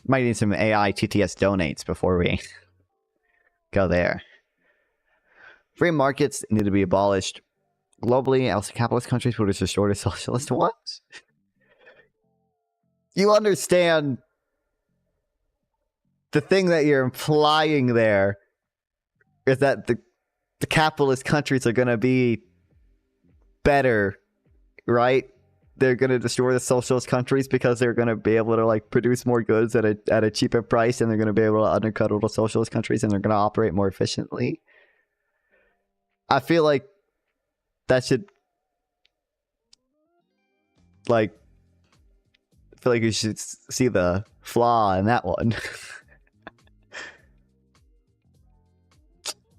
AI TTS donates before we go there. Free markets need to be abolished globally, else capitalist countries will just destroy the socialist ones. You understand the thing that you're implying there is that the capitalist countries are going to be better, right? They're going to destroy the socialist countries because they're going to be able to like produce more goods at a cheaper price, and they're going to be able to undercut all the socialist countries, and they're going to operate more efficiently. I feel like that should I feel like you should see the flaw in that one.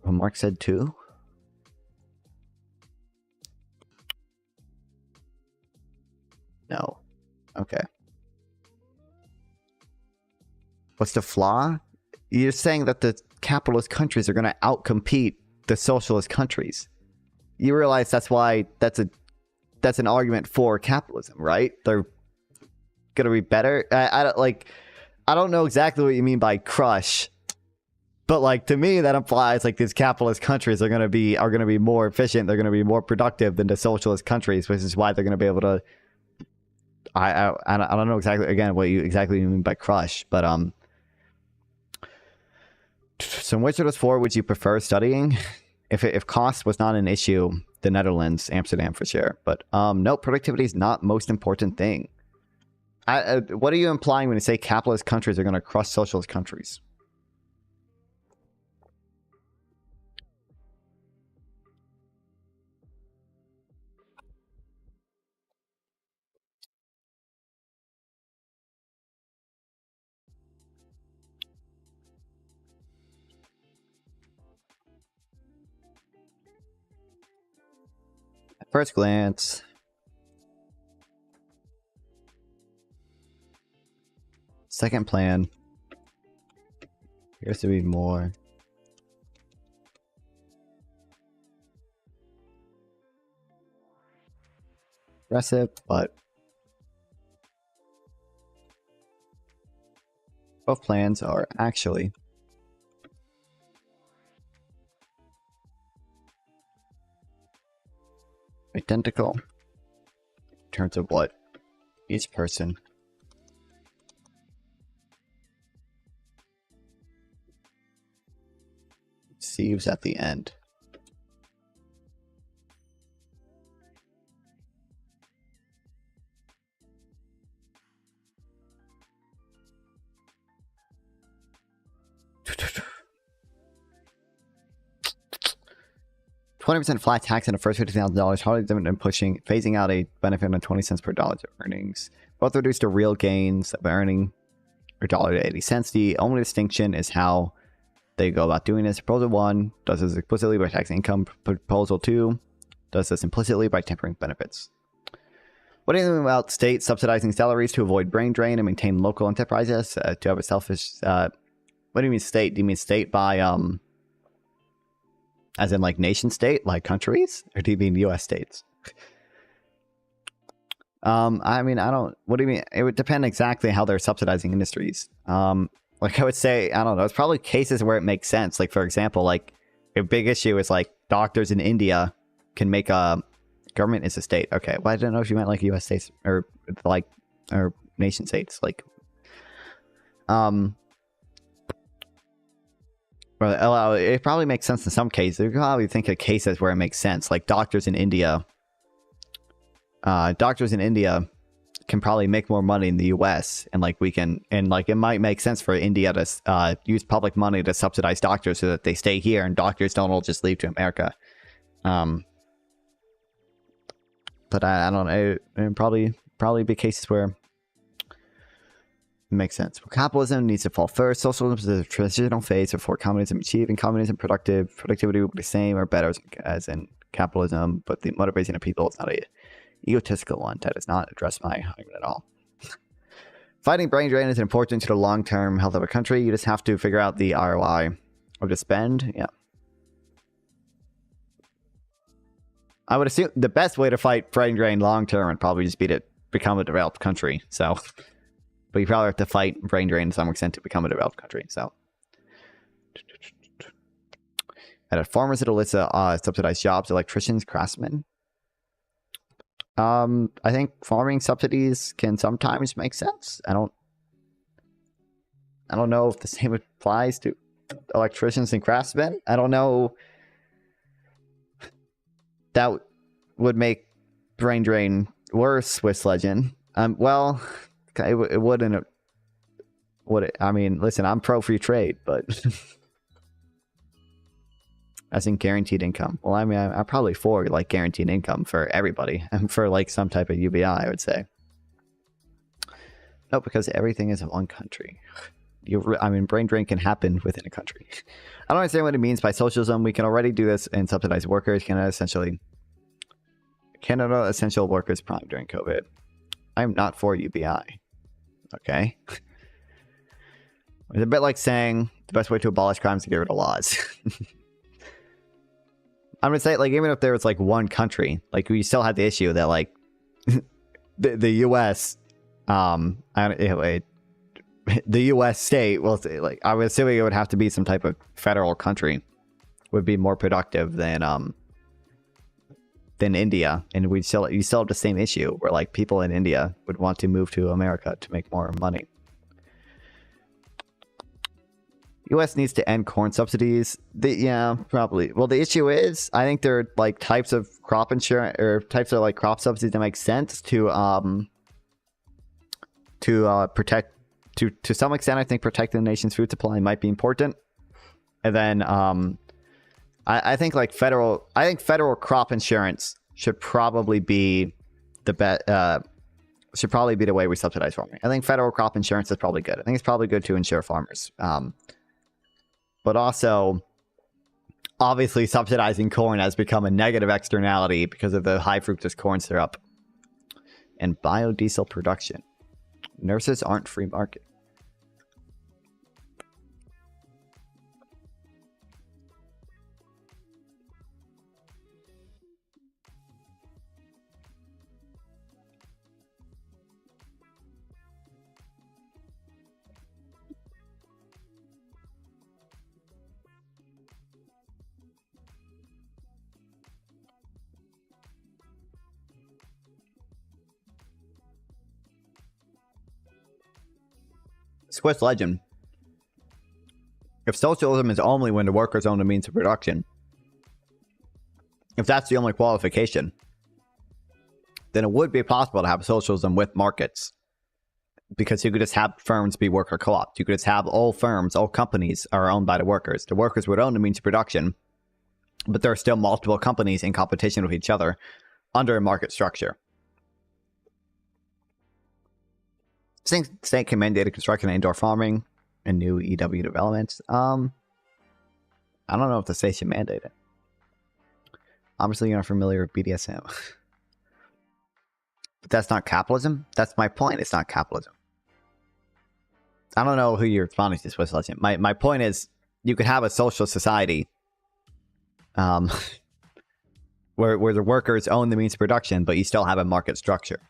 Well, Mark said 2. No. Okay. What's the flaw? You're saying that the capitalist countries are going to outcompete the socialist countries. You realize that's why that's an argument for capitalism, right? They're going to be better. I don't know exactly what you mean by crush, but like to me that implies like these capitalist countries are going to be more efficient. They're going to be more productive than the socialist countries, which is why they're going to be able to. I don't know exactly what you mean by crush, but so in which of those four would you prefer studying? If cost was not an issue, the Netherlands, Amsterdam for sure. But no, productivity is not most important thing. What are you implying when you say capitalist countries are going to crush socialist countries? At first glance, second plan appears to be more aggressive, but both plans are actually identical in terms of what each person receives at the end. $20% flat tax on the first $50,000, hardly different than phasing out a benefit on 20 cents per dollar of earnings. Both reduce the real gains of earning $1.80. The only distinction is how they go about doing this. Proposal 1 does this explicitly by taxing income. Proposal 2 does this implicitly by tempering benefits. What do you think about states subsidizing salaries to avoid brain drain and maintain local enterprises to have a selfish... what do you mean state? Do you mean state by... as in like nation state, like countries? Or do you mean US states? I mean, I don't... What do you mean? It would depend exactly how they're subsidizing industries. Like I would say, I don't know, it's probably cases where it makes sense. Like, for example, like a big issue is like doctors in India can make a... Government is a state. Okay, well, I don't know if you meant like US states or like... or nation states. Like... Well, it probably makes sense in some cases. You can probably think of cases where it makes sense. Like doctors in India can probably make more money in the US, and like we can, and like it might make sense for India to use public money to subsidize doctors so that they stay here and doctors don't all just leave to America. But I don't know. It probably be cases where it makes sense. Well, capitalism needs to fall first. Socialism is a transitional phase before communism achieved, and communism productivity will be the same or better as in capitalism, but the motivation of people is not a egotistical one. That does not address my argument at all. Fighting brain drain is important to the long-term health of a country. You just have to figure out the ROI of the spend. Yeah. I would assume the best way to fight brain drain long-term would probably just be to become a developed country. So... But you probably have to fight brain drain to some extent to become a developed country. So, at farmers, it'll list subsidized jobs, electricians, craftsmen. I think farming subsidies can sometimes make sense. I don't know if the same applies to electricians and craftsmen. I don't know. That would make brain drain worse with Legend. Well. It wouldn't. Would it? I mean, listen, I'm pro free trade, but as in guaranteed income. Well, I mean, I'm probably for like guaranteed income for everybody and for like some type of UBI, I would say. No, because everything is in one country. I mean, brain drain can happen within a country. I don't understand what it means by socialism. We can already do this and subsidize workers. Canada essential workers prime during COVID. I'm not for UBI. Okay. It's a bit like saying the best way to abolish crime is to get rid of laws. I'm gonna say, like, even if there was like one country, like we still had the issue that like the U.S. The U.S. state, well, like I was assuming it would have to be some type of federal country, would be more productive than India, and you still have the same issue where like people in India would want to move to America to make more money. U.S. needs to end corn subsidies. Yeah, probably. Well, the issue is, I think there are like types of crop insurance or types of like crop subsidies that make sense to protect to some extent. I think protecting the nation's food supply might be important. And then I think like federal crop insurance should probably be the should probably be the way we subsidize farming. I think federal crop insurance is probably good. I think it's probably good to insure farmers. But also, obviously, subsidizing corn has become a negative externality because of the high fructose corn syrup and biodiesel production. Nurses aren't free market. Swiss legend. If socialism is only when the workers own the means of production, if that's the only qualification, then it would be possible to have socialism with markets. Because you could just have firms be worker co-ops. You could just have all firms, all companies are owned by the workers. The workers would own the means of production, but there are still multiple companies in competition with each other under a market structure. State can mandate construction of indoor farming and new EW developments. I don't know if the state should mandate it. Obviously, you're not familiar with BDSM. But that's not capitalism. That's my point. It's not capitalism. I don't know who you're responding to, Swiss Legend. My point is, you could have a social society where the workers own the means of production, but you still have a market structure.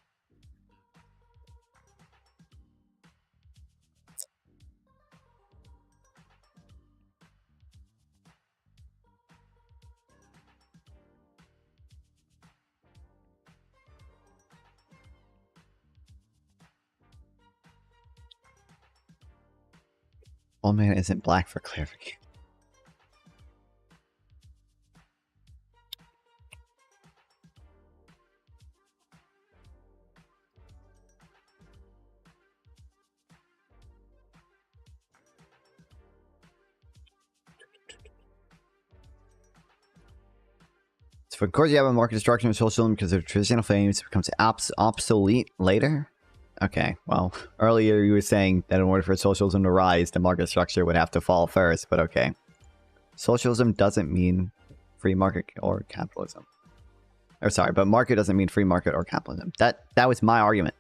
Old man isn't black for clarification. So of course you have a market structure of socialism because of traditional fames becomes obsolete later. Okay, well, earlier you were saying that in order for socialism to rise, the market structure would have to fall first, but okay. Socialism doesn't mean free market or capitalism. Or sorry, but market doesn't mean free market or capitalism. That was my argument.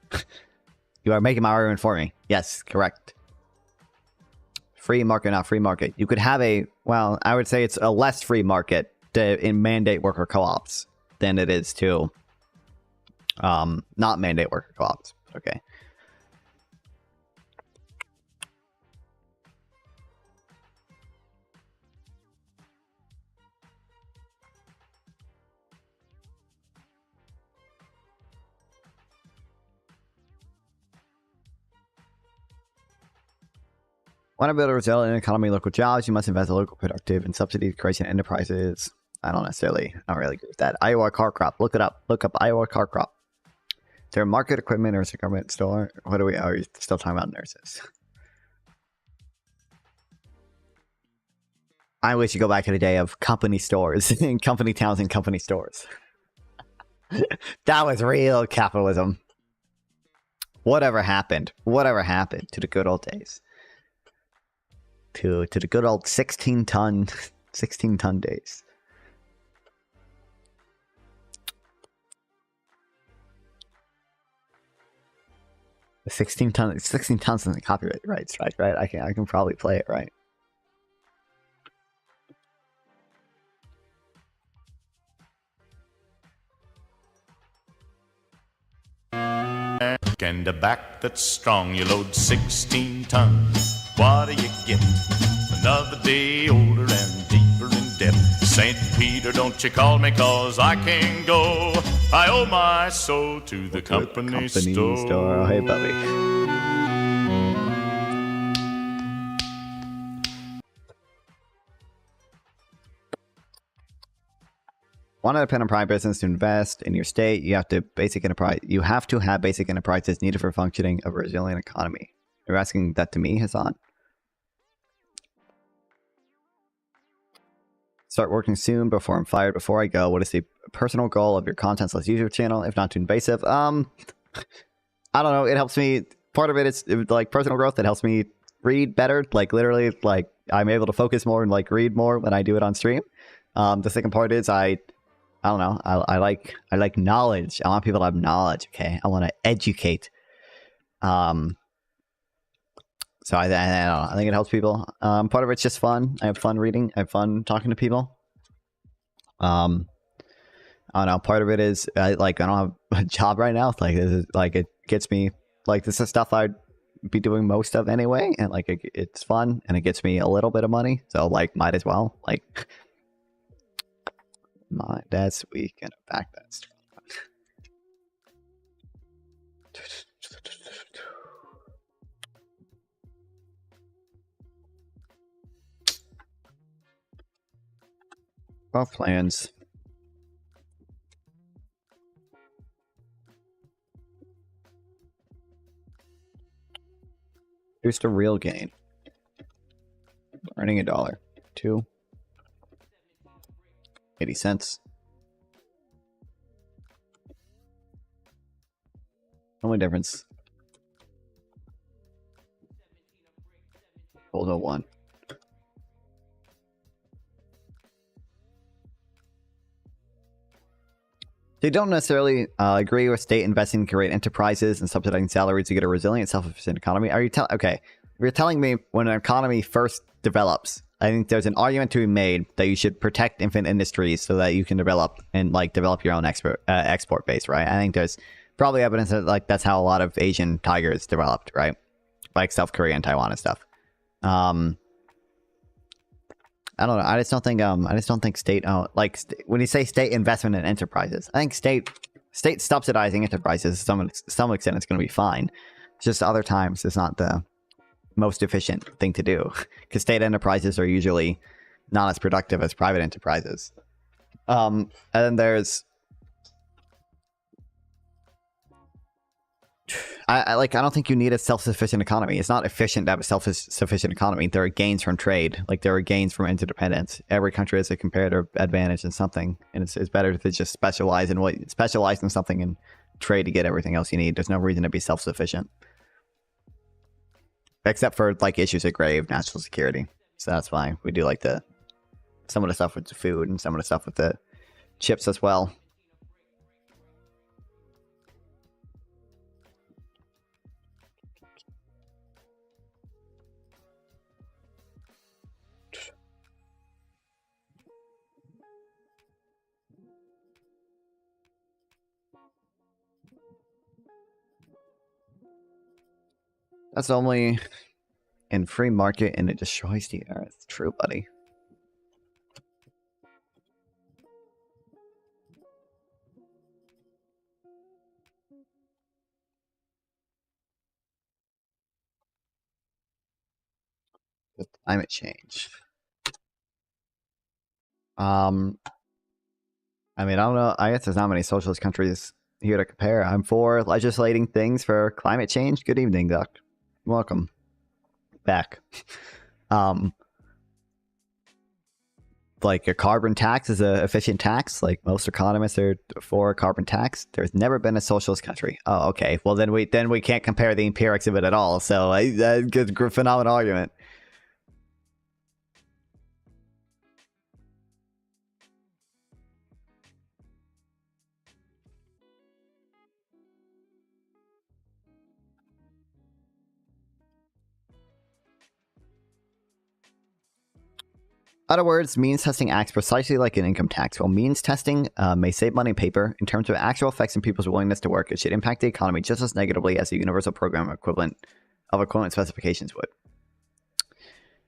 You are making my argument for me. Yes, correct. Free market, not free market. You could have a, well, I would say it's a less free market to mandate worker co-ops than it is to not mandate worker co-ops. Okay. Want to build a resilient economy, local jobs, you must invest in local productive and subsidy creation enterprises. I don't really agree with that. Iowa car crop. Look it up. Look up Iowa car crop. Is there a market equipment or is it a government store? What are we still talking about nurses? I wish you go back to the day of company stores and company towns and company stores. That was real capitalism. Whatever happened? Whatever happened to the good old days? To the good old 16-ton days. 16 tons in the copyright rights, right? I can probably play it, right? And a back that's strong, you load 16 tons. What do you get? Another day older and deeper in debt. St. Peter, don't you call me, cause I can't go. I owe my soul to the company store. Oh, hey, Bubby. Want an independent private business to invest in your state? You have to have basic enterprises needed for functioning of a resilient economy. You're asking that to me, Hassan? Start working soon before I'm fired. Before I go, what is the personal goal of your content/slash YouTube channel, if not too invasive? I don't know. It helps me. Part of it is like personal growth. It helps me read better. Like literally, like I'm able to focus more and like read more when I do it on stream. The second part is I don't know. I like knowledge. I want people to have knowledge. Okay, I want to educate. So I don't know. I think it helps people. Part of it's just fun. I have fun reading. I have fun talking to people. I don't know. Part of it is I don't have a job right now. Like this is like it gets me. Like this is stuff I'd be doing most of anyway, and like it's fun and it gets me a little bit of money. So like might as well like. My dad's weak and back that's. Off plans. Here's the real gain. Earning $1. 2. 80 cents. Only difference. Hold on 1. They don't necessarily agree with state investing in great enterprises and subsidizing salaries to get a resilient, self-sufficient economy. Are you okay? If you're telling me when an economy first develops, I think there's an argument to be made that you should protect infant industries so that you can develop your own export base, right? I think there's probably evidence that like that's how a lot of Asian tigers developed, right? Like South Korea and Taiwan and stuff. I don't know. I just don't think state when you say state investment in enterprises, I think state subsidizing enterprises to some extent it's going to be fine. It's just other times it's not the most efficient thing to do because state enterprises are usually not as productive as private enterprises. And then there's I don't think you need a self-sufficient economy. It's not efficient to have a self-sufficient economy. There are gains from trade. Like there are gains from interdependence. Every country has a comparative advantage in something, and it's better to just specialize in something and trade to get everything else you need. There's no reason to be self-sufficient, except for like issues of grave national security. So that's why we do like some of the stuff with the food and some of the stuff with the chips as well. That's only in free market and it destroys the earth. True, buddy. With climate change. I mean, I don't know. I guess there's not many socialist countries here to compare. I'm for legislating things for climate change. Good evening, Duck. Welcome back. Like a carbon tax is an efficient tax. Like most economists are for a carbon tax. There's never been a socialist country. Oh, okay. Well, then we can't compare the empirics of it at all. So good phenomenal argument. Other words, means testing acts precisely like an income tax. While means testing may save money on paper, in terms of actual effects on people's willingness to work, it should impact the economy just as negatively as a universal program equivalent specifications would.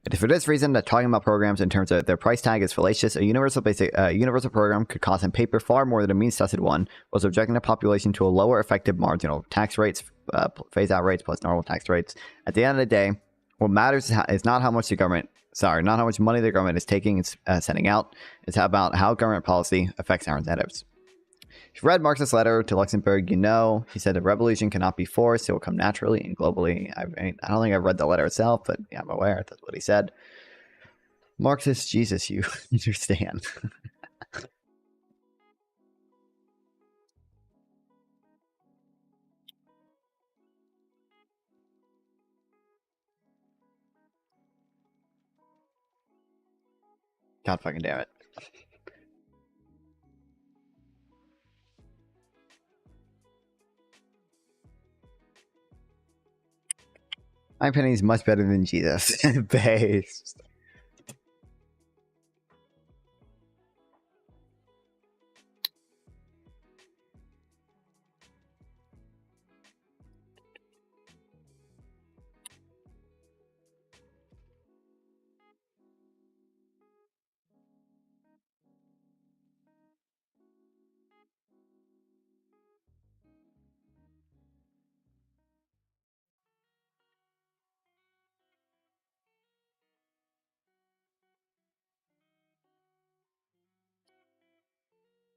It is for this reason that talking about programs in terms of their price tag is fallacious. A universal program could cost on paper far more than a means tested one, while subjecting the population to a lower effective marginal tax rates, phase out rates plus normal tax rates. At the end of the day, what matters is not how much not how much money the government is taking and sending out. It's about how government policy affects our incentives. If you read Marx's letter to Luxembourg, you know he said the revolution cannot be forced; it will come naturally and globally. I don't think I've read the letter itself, but yeah, I'm aware that's what he said. Marxist Jesus, you understand. God fucking damn it. 9 pennies much better than Jesus. Based.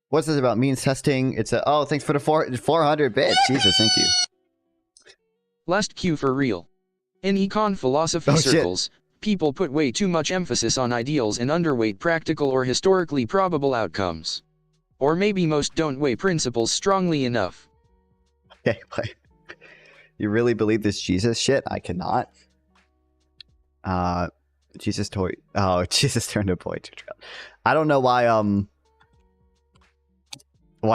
What's this about? Means testing. It's a oh, thanks for the 400 bits. Jesus, thank you. Last cue for real. In econ philosophy circles, people put way too much emphasis on ideals and underweight practical or historically probable outcomes. Or maybe most don't weigh principles strongly enough. Okay, wait. You really believe this Jesus shit? I cannot. Jesus turned a boy to trail. I don't know why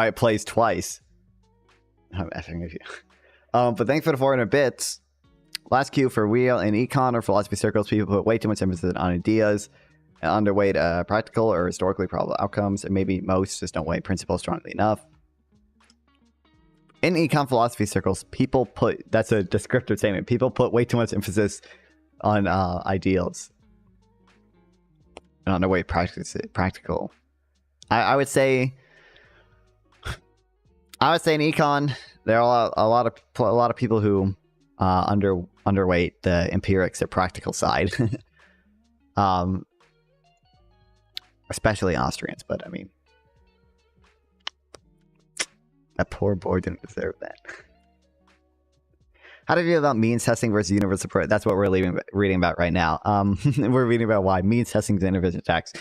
it plays twice. I'm effing with you. But thanks for the 400 bits. Last cue for real in econ or philosophy circles, people put way too much emphasis on ideas and underweight practical or historically probable outcomes, and maybe most just don't weigh principles strongly enough. In econ philosophy circles, people put, that's a descriptive statement, people put way too much emphasis on ideals and underweight practical. I would say in econ, there are a lot of people who underweight the empirics, the practical side, especially Austrians. But I mean, that poor boy didn't deserve that. How do you feel about means testing versus universal? That's what we're reading about right now. We're reading about why means testing is individual tax.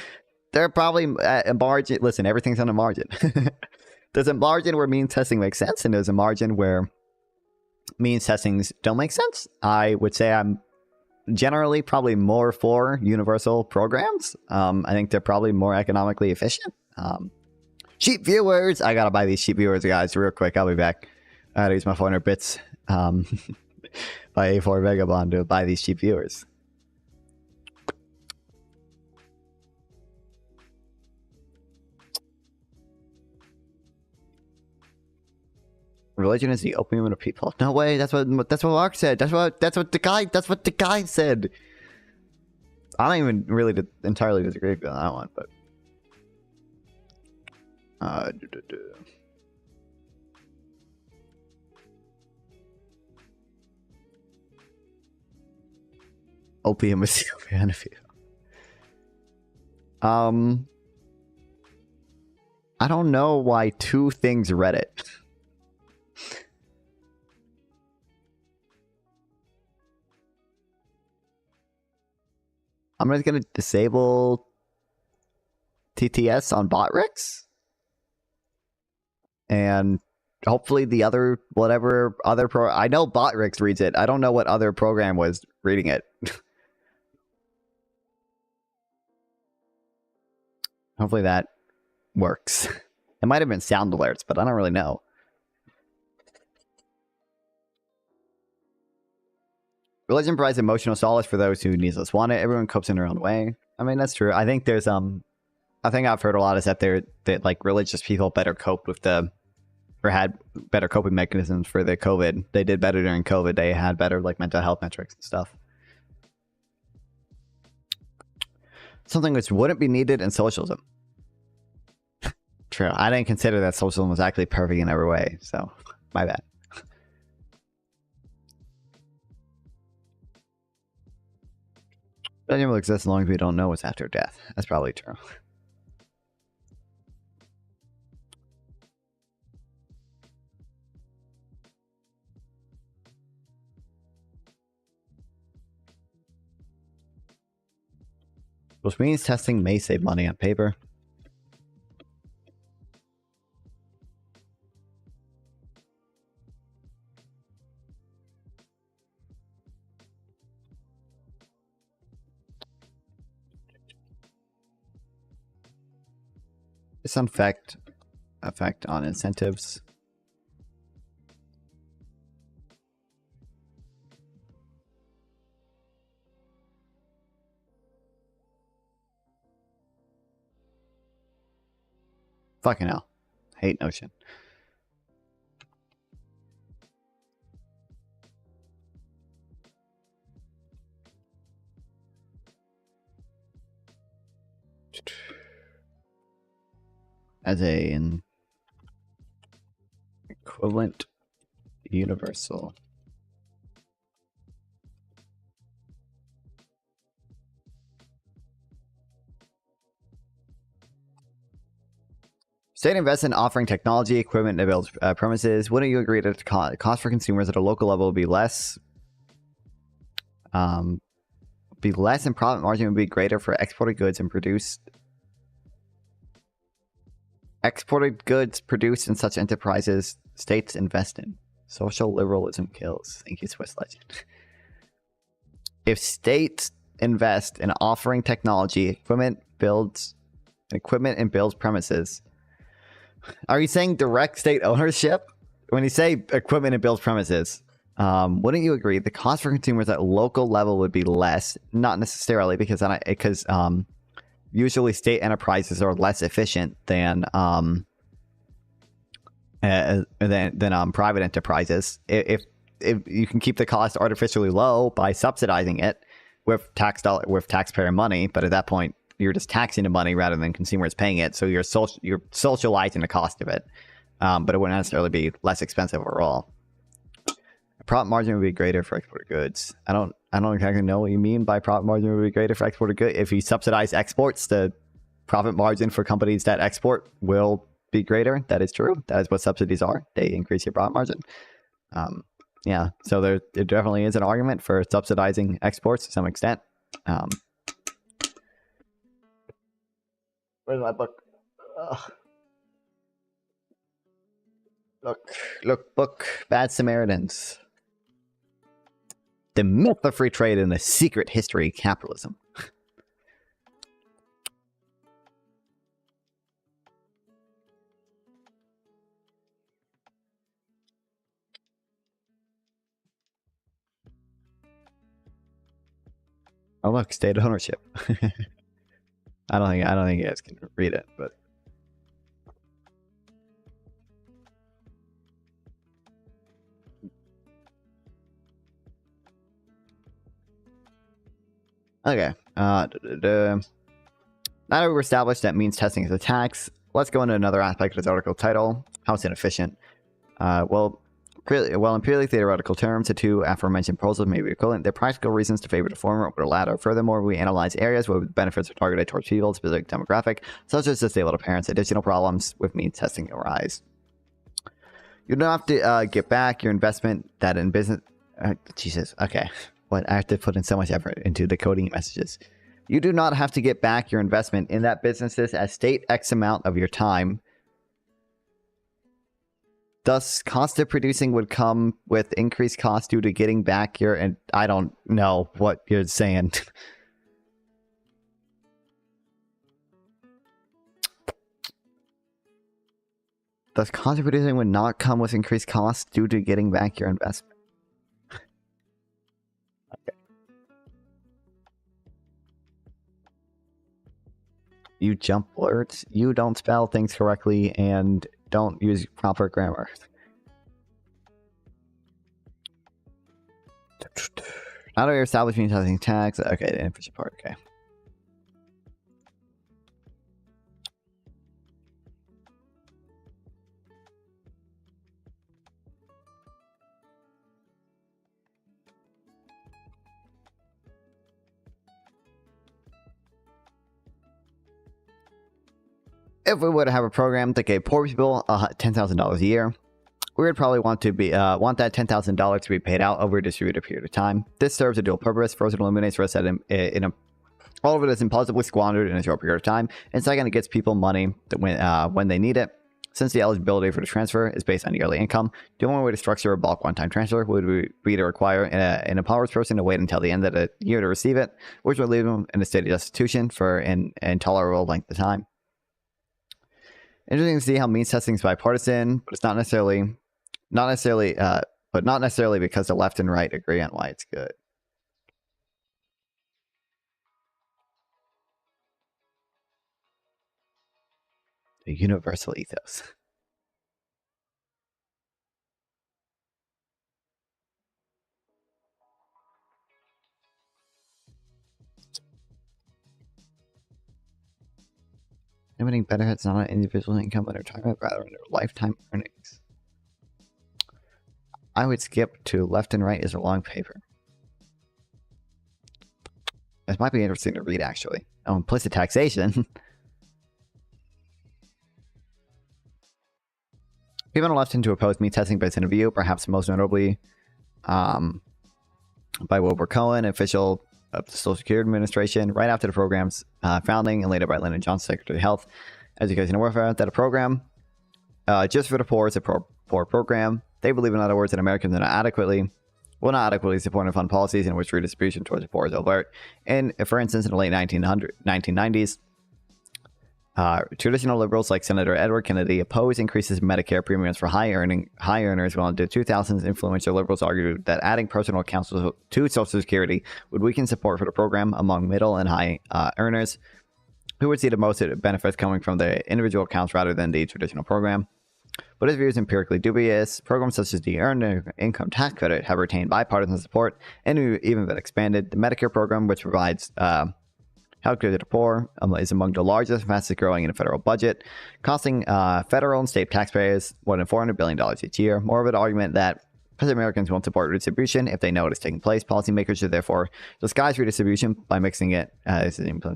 They're probably a margin. Listen, everything's on a margin. There's a margin where means testing makes sense, and there's a margin where means testings don't make sense. I would say I'm generally probably more for universal programs. I think they're probably more economically efficient. Cheap viewers. I gotta buy these cheap viewers, guys, real quick. I'll be back. I gotta use my 400 bits by A4 Vagabond to buy these cheap viewers. Religion is the opium of the people. No way. That's what Mark said. That's what the guy said. I don't even really entirely disagree with that one, but opium is the opium of the people. I don't know why two things Reddit. I'm just gonna disable TTS on Botrix, and hopefully the other I know Botrix reads it. I don't know what other program was reading it. Hopefully that works. It might have been sound alerts, but I don't really know. Religion provides emotional solace for those who needless want it. Everyone copes in their own way. I mean, that's true. I think there's I think I've heard a lot is that that like religious people better cope with or had better coping mechanisms for the COVID. They did better during COVID. They had better like mental health metrics and stuff. Something which wouldn't be needed in socialism. True. I didn't consider that socialism was actually perfect in every way, so my bad. Judgment will exist as long as we don't know what's after death. That's probably true. Which means testing may save money on paper. This effect on incentives. Fucking hell. Hate Notion. As an equivalent universal. State invests in offering technology, equipment, and builds premises. Wouldn't you agree that the cost for consumers at a local level would be less? And profit margin would be greater for exported goods and exported goods produced in such enterprises states invest in. Social liberalism kills. Thank you, Swiss Legend. If states invest in offering technology, equipment, and builds premises. Are you saying direct state ownership? When you say equipment and builds premises, wouldn't you agree the cost for consumers at local level would be less? Not necessarily, because usually state enterprises are less efficient than private enterprises. If you can keep the cost artificially low by subsidizing it with taxpayer money, but at that point you're just taxing the money rather than consumers paying it, so you're socializing the cost of it, but it wouldn't necessarily be less expensive overall. Profit margin would be greater for exported goods. I don't exactly know what you mean by profit margin would be greater for exported goods. If you subsidize exports, the profit margin for companies that export will be greater. That is true. That is what subsidies are. They increase your profit margin. Yeah, so there definitely is an argument for subsidizing exports to some extent. Where's my book? Look, book. Bad Samaritans. The myth of free trade and the secret history of capitalism. Oh look, state ownership. I don't think you guys can read it, but okay. Now that we've established that means testing is a tax, let's go into another aspect of this article title: how it's inefficient. In purely theoretical terms, the two aforementioned proposals may be equivalent. There are practical reasons to favor the former over the latter. Furthermore, we analyze areas where the benefits are targeted towards people, specific demographic, such as disabled parents. Additional problems with means testing arise. You don't have to get back your investment that in business. Jesus, okay. What? I have to put in so much effort into the coding messages. You do not have to get back your investment in that businesses as state X amount of your time. Thus, cost of producing would come with increased cost due to getting back your... And I don't know what you're saying. Thus, cost of producing would not come with increased cost due to getting back your investment. Okay. You jump words. You don't spell things correctly and don't use proper grammar. Not your establishment using tags. Okay, the inefficient part. Okay. If we were to have a program that gave poor people $10,000 a year, we would probably want that $10,000 to be paid out over a distributed period of time. This serves a dual purpose. First, it eliminates risk that all of it is implausibly squandered in a short period of time, and second, it gets people money when they need it. Since the eligibility for the transfer is based on yearly income, the only way to structure a bulk one-time transfer would be to require an empowered person to wait until the end of the year to receive it, which would leave them in a state of destitution for an intolerable length of time. Interesting to see how means testing is bipartisan, but it's not necessarily because the left and right agree on why it's good. The universal ethos. Limiting benefits not on individual income but retirement, rather on their lifetime earnings. I would skip to left and right is a long paper. This might be interesting to read, actually. Oh, implicit taxation. People on the left tend to oppose means testing based interview, perhaps most notably by Wilbur Cohen, official of the Social Security Administration, right after the program's founding, and later by Lyndon Johnson, Secretary of Health, Education and Welfare, that a program just for the poor is a poor program. They believe, in other words, that Americans are not adequately support and fund policies in which redistribution towards the poor is overt. And for instance, in the late 1990s, traditional liberals like Senator Edward Kennedy opposed increases in Medicare premiums for high earners, while in the 2000s, influential liberals argued that adding personal accounts to Social Security would weaken support for the program among middle and high earners, who would see the most benefits coming from the individual accounts rather than the traditional program. But his view is empirically dubious. Programs such as the Earned Income Tax Credit have retained bipartisan support and even been expanded. The Medicare program, which provides health care to the poor, is among the largest and fastest growing in the federal budget, costing federal and state taxpayers more than $400 billion each year. More of an argument that because Americans won't support redistribution if they know it is taking place, policymakers should therefore disguise redistribution by mixing it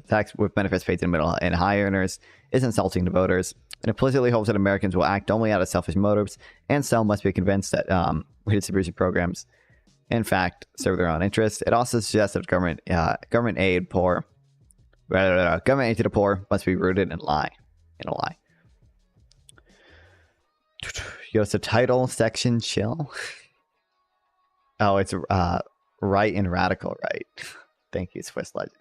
tax with benefits paid to the middle and high earners is insulting to voters. It implicitly hopes that Americans will act only out of selfish motives, and some must be convinced that redistribution programs, in fact, serve their own interests. It also suggests that government aid to the poor must be rooted in a lie. Yo, it's a title section chill. Oh, it's right and radical right. Thank you, Swiss Legend.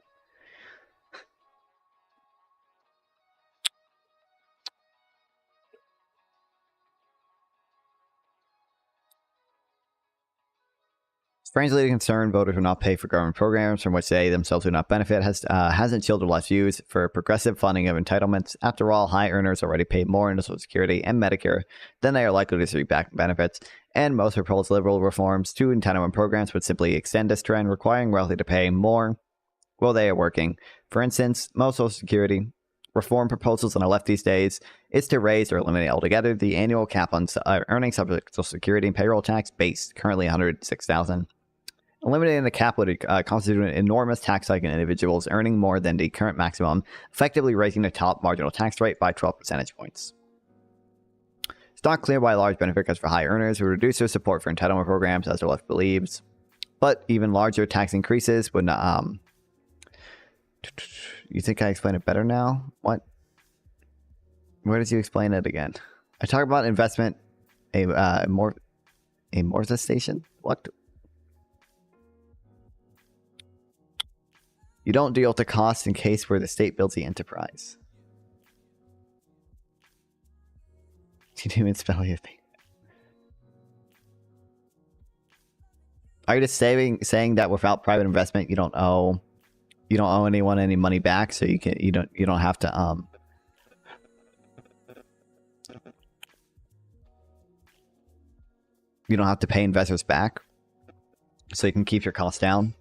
Strangely, the concern voters will not pay for government programs from which they themselves do not benefit hasn't chilled the left's views for progressive funding of entitlements. After all, high earners already pay more into Social Security and Medicare than they are likely to receive back in benefits, and most proposed liberal reforms to entitlement programs would simply extend this trend, requiring wealthy to pay more while they are working. For instance, most Social Security reform proposals on the left these days is to raise or eliminate altogether the annual cap on earnings subject to Social Security and payroll tax base, currently $106,000. Eliminating the cap would constitute an enormous tax hike in individuals earning more than the current maximum, effectively raising the top marginal tax rate by 12 percentage points. It's not clear why large benefit cuts for high earners would reduce their support for entitlement programs, as the left believes, but even larger tax increases would not. You think I explain it better now? What? Where did you explain it again? I talk about investment, a Morsa station. What? You don't deal with the cost in case where the state builds the enterprise. You didn't even spell your thing. Are you just saying that without private investment, you don't owe you don't owe anyone any money back, so you don't have to you don't have to pay investors back, so you can keep your costs down.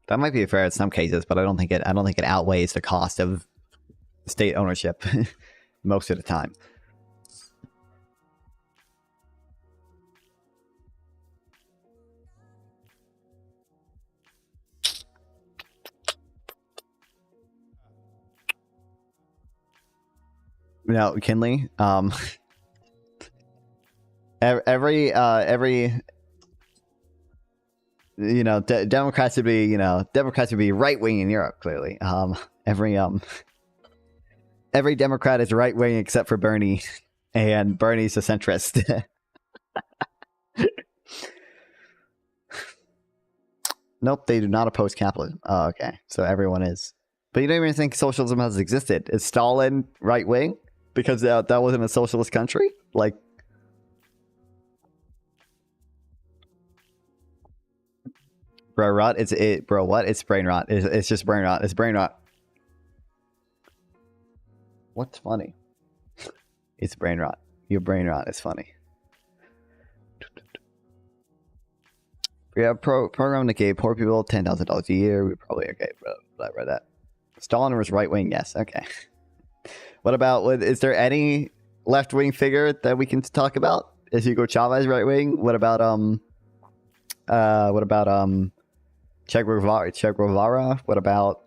That might be fair in some cases, but I don't think it outweighs the cost of state ownership most of the time. Now, Kinley, every Democrats would be right wing in Europe. Clearly, every Democrat is right wing except for Bernie, and Bernie's a centrist. Nope, they do not oppose capitalism. Oh, okay, so everyone is. But you don't even think socialism has existed. Is Stalin right wing because that wasn't a socialist country? Like, bro, rot. Bro, what? It's brain rot. It's just brain rot. It's brain rot. What's funny? It's brain rot. Your brain rot is funny. We have a program that gave poor people $10,000 a year. We probably okay, but I read that. Stalin was right wing. Yes. Okay. What about? Is there any left wing figure that we can talk about? Is Hugo Chavez right wing? What about Che Guevara? What about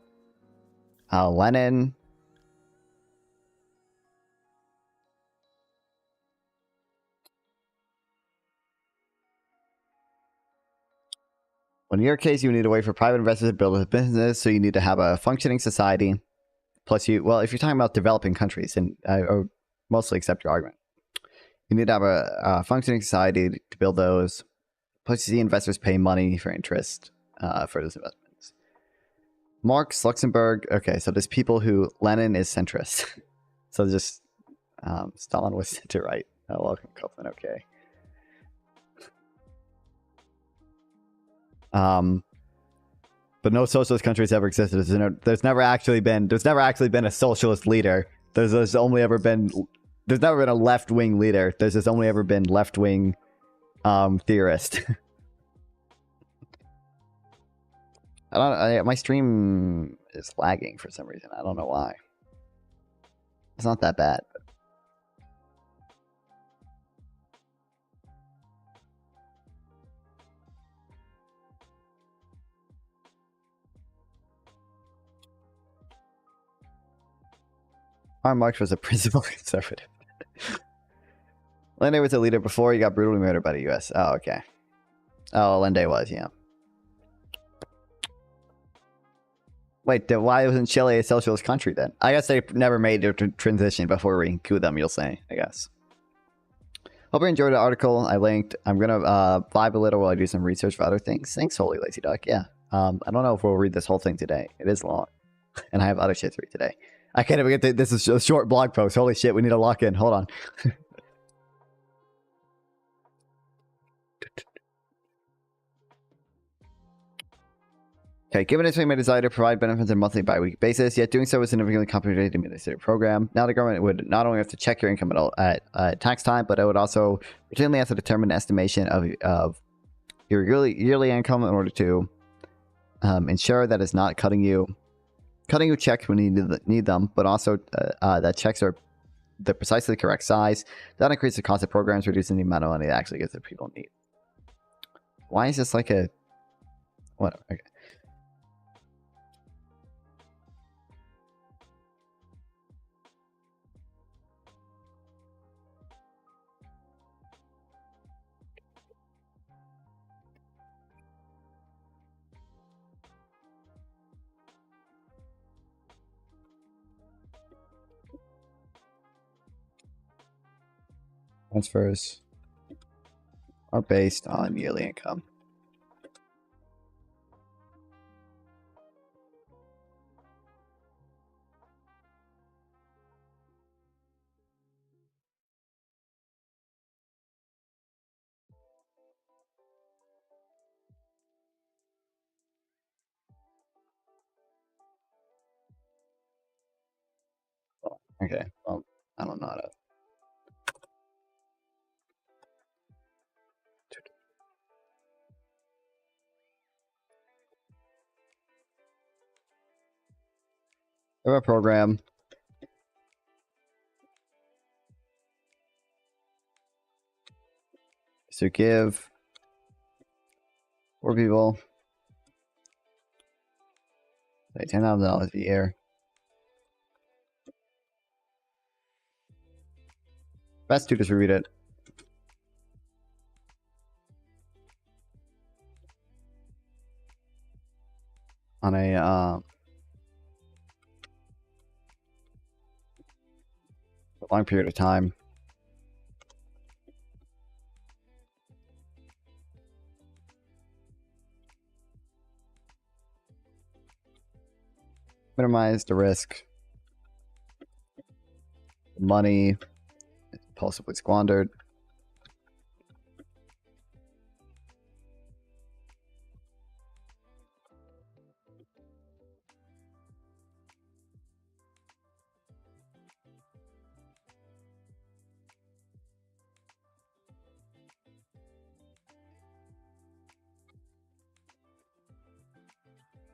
Lenin? Well, in your case, you need to wait for private investors to build a business, so you need to have a functioning society. Plus, if you're talking about developing countries, and I mostly accept your argument, you need to have a functioning society to build those. Plus, you see investors pay money for interest for those investments. Marx, Luxembourg. Okay, so there's people who Lenin is centrist. So just Stalin was center right. Oh, welcome, Copeland. Okay. But no socialist countries ever existed. There's never actually been a socialist leader. There's never been a left wing leader. There's just only ever been left wing theorist. My stream is lagging for some reason. I don't know why. It's not that bad. Karl Marx was a principal conservative. Lende was a leader before he got brutally murdered by the U.S. Oh, okay. Oh, Lende was, yeah. Wait, why wasn't Chile a socialist country then? I guess they never made their transition before we coup them, you'll say, I guess. Hope you enjoyed the article I linked. I'm going to vibe a little while I do some research for other things. Thanks, Holy Lazy Duck. Yeah. I don't know if we'll read this whole thing today. It is long. And I have other shit to read today. I can't even get this is a short blog post. Holy shit, we need to lock in. Hold on. Okay, given its my desire to provide benefits on a monthly bi-weekly basis, yet doing so is significantly complicated to administrative program. Now the government would not only have to check your income at tax time, but it would also routinely have to determine an estimation of your yearly income in order to ensure that it's not cutting you checks when you need them, but also that checks are the precisely correct size. That increases the cost of programs, reducing the amount of money that actually gets that people need. Why is this like a whatever? Okay. Transfers are based on yearly income. Okay, well, I don't know how to. I have a program. So give 4 people say $10,000 a year. Best to distribute it. On a long period of time. Minimize the risk. Money impulsively squandered.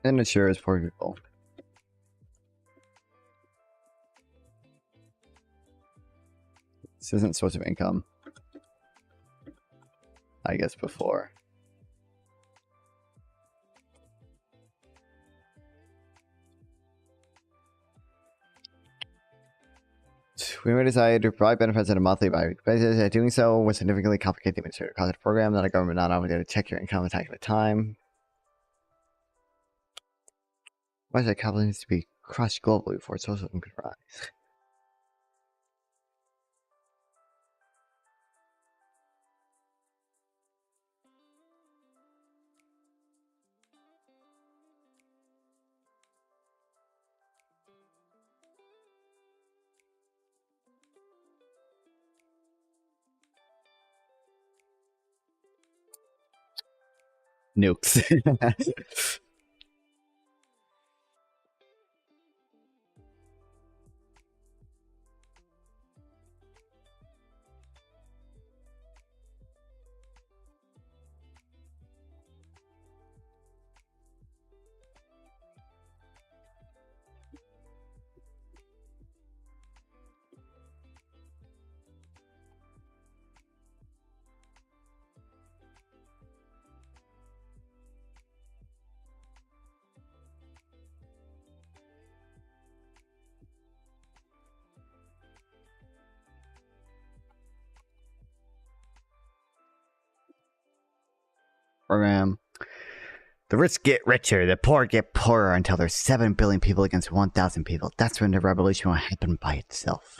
And ensures poor people. This isn't source of income. I guess before. We may decide to provide benefits on a monthly by doing so would significantly complicate the administrative cost of the program that a government not obligated to check your income and tax at a time. Why is that capital needs to be crushed globally before social income could rise? Nukes. Program. The rich get richer, the poor get poorer until there's 7 billion people against 1,000 people. That's when the revolution will happen by itself.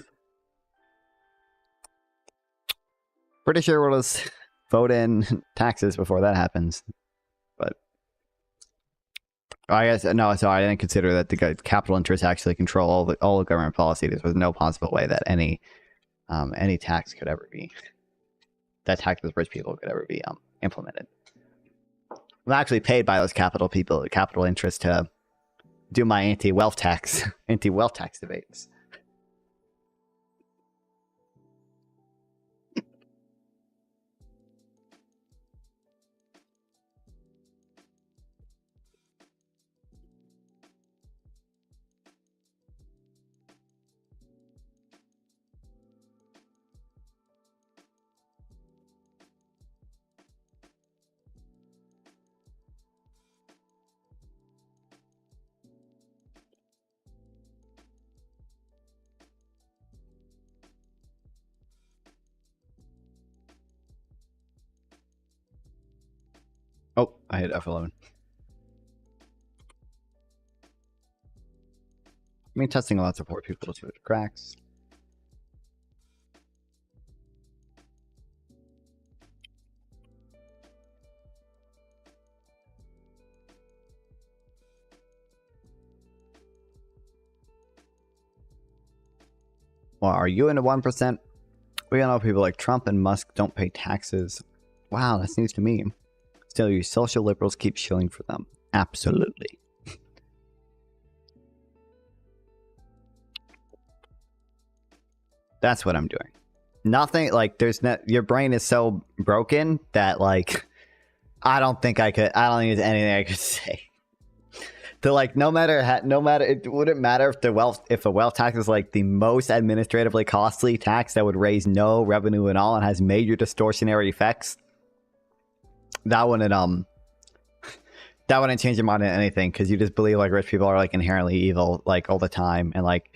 Pretty sure we'll just vote in taxes before that happens. But I guess no, so I didn't consider that the capital interests actually control all the government policy. There was no possible way that any tax could ever be taxes rich people could ever be implemented. I'm actually paid by those capital interests to do my anti-wealth tax debates. Oh, I hit F11. I mean, testing lots of poor people to see what cracks. Well, are you in the 1%? We all know people like Trump and Musk don't pay taxes. Wow, that's news to me. Still, you social liberals keep shilling for them. Absolutely. That's what I'm doing. Nothing like your brain is so broken that like I don't think I think there's anything I could say. To like no matter it wouldn't matter if the wealth tax is like the most administratively costly tax that would raise no revenue at all and has major distortionary effects. That wouldn't change your mind on anything, because you just believe like rich people are like inherently evil like all the time, and like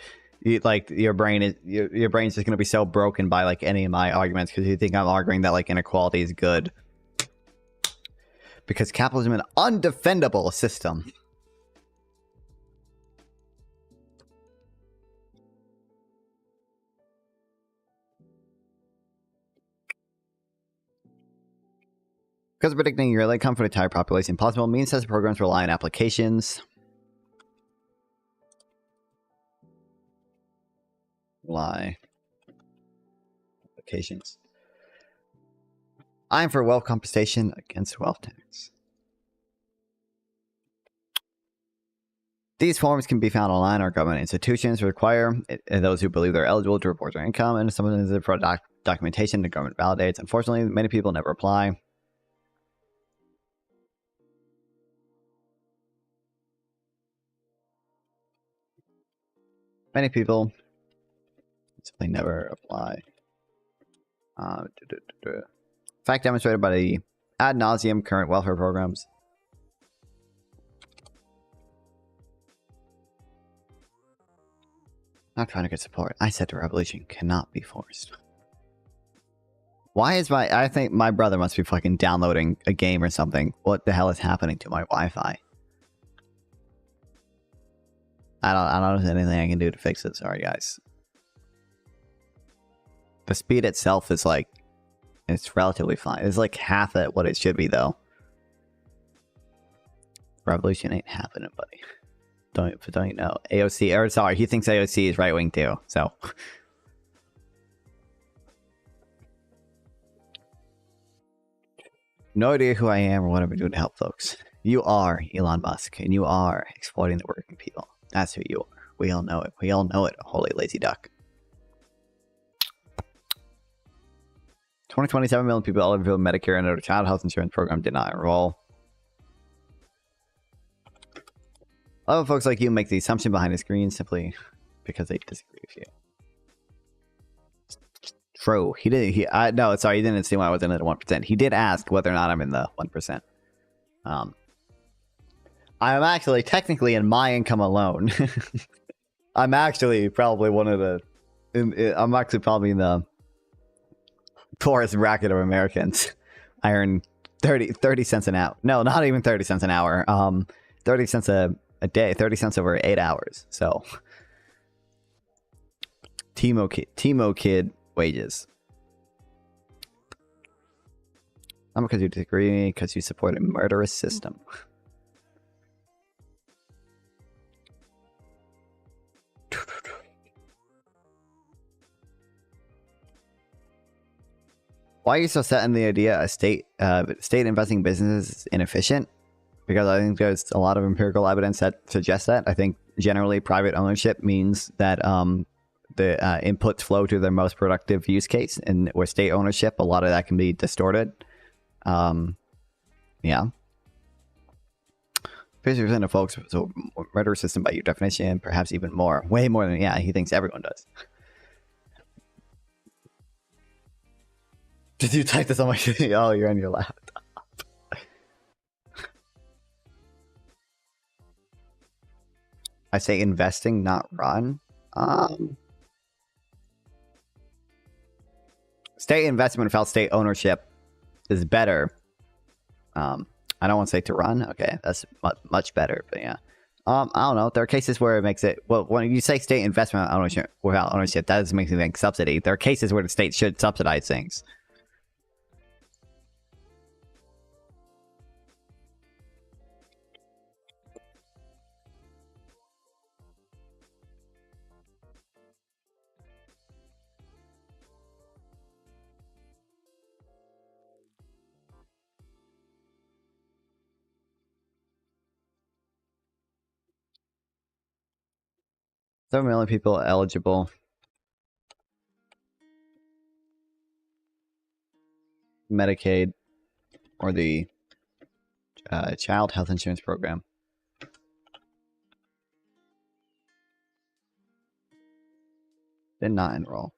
your brain's just gonna be so broken by like any of my arguments because you think I'm arguing that like inequality is good. Because capitalism is an undefendable system. Because of predicting yearly income for the entire population possible, means tested programs rely on applications. Applications. I'm for wealth compensation against wealth tax. These forms can be found online or government institutions require those who believe they're eligible to report their income, and some of them for documentation the government validates. Unfortunately, many people never apply. Many people simply never apply. Fact demonstrated by the ad nauseum current welfare programs. Not trying to get support. I said the revolution cannot be forced. Why is I think my brother must be fucking downloading a game or something. What the hell is happening to my Wi-Fi? I don't know if there's anything I can do to fix it. Sorry, guys. The speed itself is like, it's relatively fine. It's like half at what it should be, though. Revolution ain't happening, buddy. Don't you know? AOC, or sorry, he thinks AOC is right wing too. So, no idea who I am or what I'm doing to help folks. You are Elon Musk, and you are exploiting the working people. That's who you are. We all know it. We all know it. Holy lazy duck. 2027 million people eligible Medicare and other child health insurance program did not enroll. A lot of folks like you make the assumption behind the screen simply because they disagree with you. True. He did. No, sorry, he didn't see why I was in the 1%. He did ask whether or not I'm in the 1%. I'm actually technically in my income alone. I'm actually probably one of the. I'm actually probably in the poorest bracket of Americans. I earn 30 cents an hour. No, not even 30 cents an hour. 30 cents a day, 30 cents over 8 hours. So Timo kid wages. Not because you disagree, because you support a murderous system. Why are you so set in the idea a state investing business is inefficient? Because I think there's a lot of empirical evidence that suggests that. I think generally private ownership means that the inputs flow to their most productive use case, and with state ownership, a lot of that can be distorted. Yeah. 50% of folks, so murder system by your definition, perhaps even more. Way more than, yeah, he thinks everyone does. Did you type this on my oh, you're on your laptop. I say investing, not run. State investment without state ownership is better. I don't want to say to run. Okay, that's much better, but yeah. I don't know. There are cases where it makes it. Well, when you say state investment without ownership, that doesn't make me think subsidy. There are cases where the state should subsidize things. $7 million people eligible. Medicaid, or the Child Health Insurance Program. Did not enroll.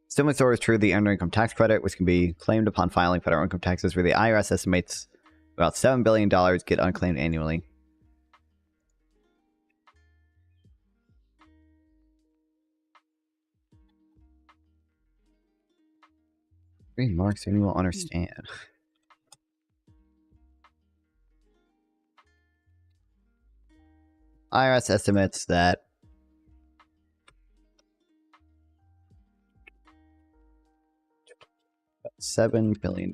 Similar story is true of the earned income tax credit, which can be claimed upon filing federal income taxes, where the IRS estimates about $7 billion get unclaimed annually. Read marks and you will understand. IRS estimates that $7 billion.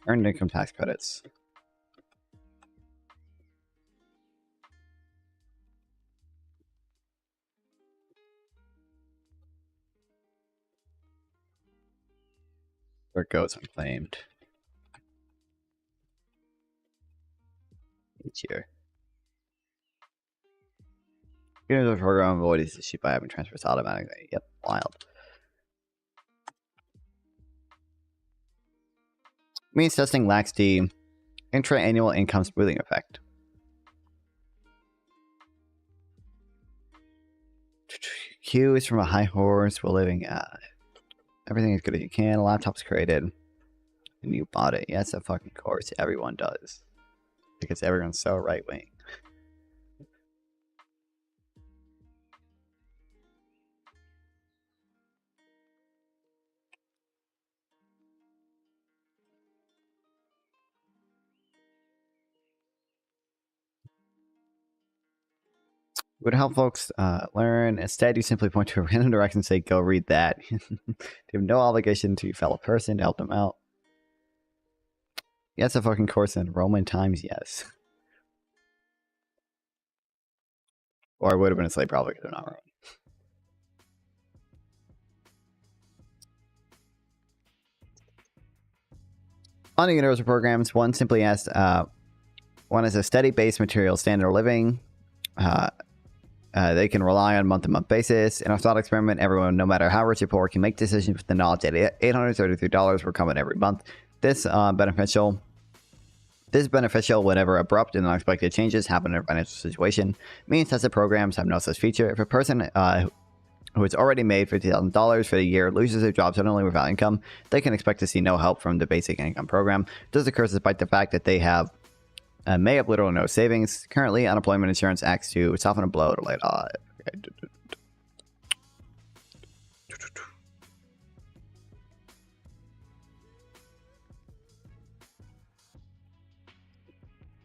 Earned income tax credits. Where it goes unclaimed. Each year. You know, the program avoids this issue by having transfers automatically. Yep, wild. Means testing lacks the intra-annual income smoothing effect. Q is from a high horse while living everything as good as you can. A laptop's created. And you bought it. Yes, of fucking course. Everyone does. Because everyone's so right-wing. Would help folks learn. Instead, you simply point to a random direction and say, go read that. You have no obligation to your fellow person to help them out. Yes, a fucking course in Roman times, yes. Or I would have been a slave probably because they're not Roman. On the universal programs, one simply asks, one is a steady base material standard of living. They can rely on month-to-month basis. In our thought experiment, everyone, no matter how rich or poor, can make decisions with the knowledge that $833 will come in every month. This is beneficial whenever abrupt and unexpected changes happen in a financial situation. Means tested programs have no such feature. If a person who has already made $50,000 for the year loses their job suddenly without income, they can expect to see no help from the basic income program. This occurs despite the fact that they have may have little or no savings. Currently, unemployment insurance acts to soften a blow to lay it off.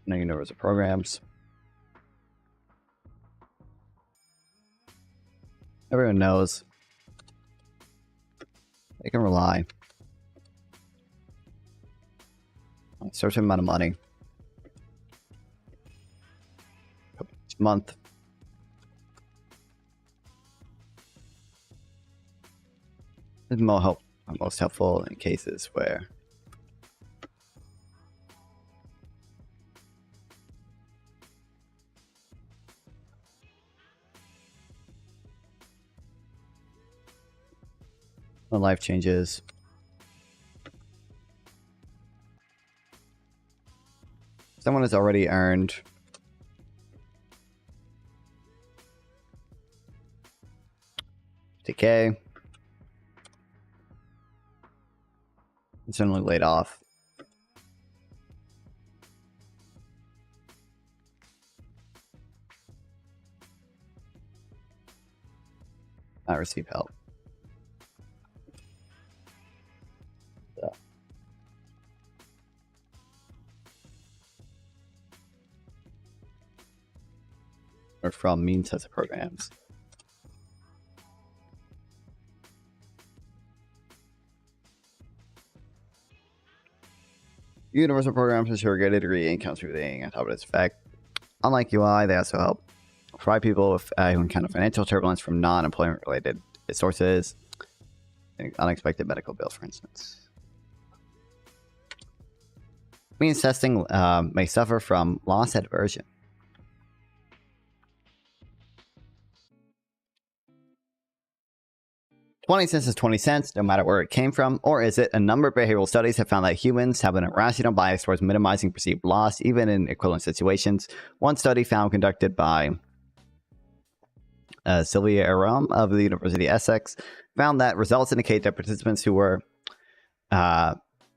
No universal programs. Everyone knows they can rely on a certain amount of money each month. This is most helpful in cases where when life changes. Someone has already earned $50K. And suddenly laid off. Not receive help. Or from mean sets of programs. Universal programs ensure a greater degree of income smoothing on top of this effect. Unlike UI, they also help provide people with who encounter financial turbulence from non-employment related sources. An unexpected medical bill, for instance. Means testing may suffer from loss aversion. 20 cents is 20 cents, no matter where it came from, or is it? A number of behavioral studies have found that humans have an irrational bias towards minimizing perceived loss, even in equivalent situations. One study conducted by Sylvia Aram of the University of Essex found that results indicate that participants who were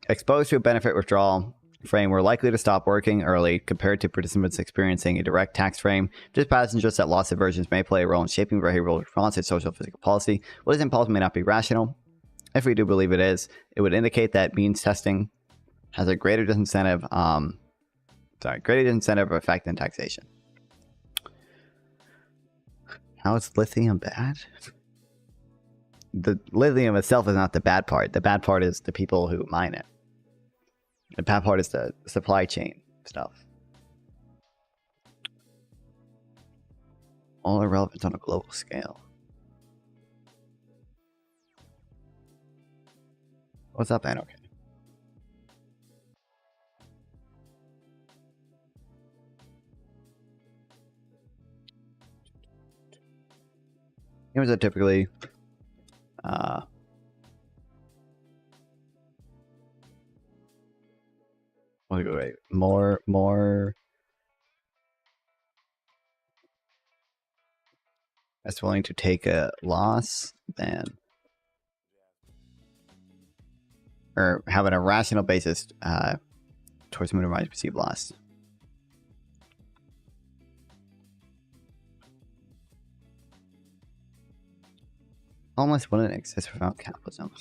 exposed to a benefit withdrawal frame were likely to stop working early compared to participants experiencing a direct tax frame. Just passengers that loss aversions may play a role in shaping behavioral response to social physical policy. What is impulse may not be rational. If we do believe it is, it would indicate that means testing has a greater disincentive effect than taxation. How is lithium bad? The lithium itself is not the bad part. The bad part is the people who mine it. The bad part is the supply chain stuff. All irrelevant on a global scale. What's up, man? Okay. Here's a typically wait, more that's willing to take a loss than or have an irrational basis towards minimizing perceived loss. Homeless wouldn't exist without capitalism.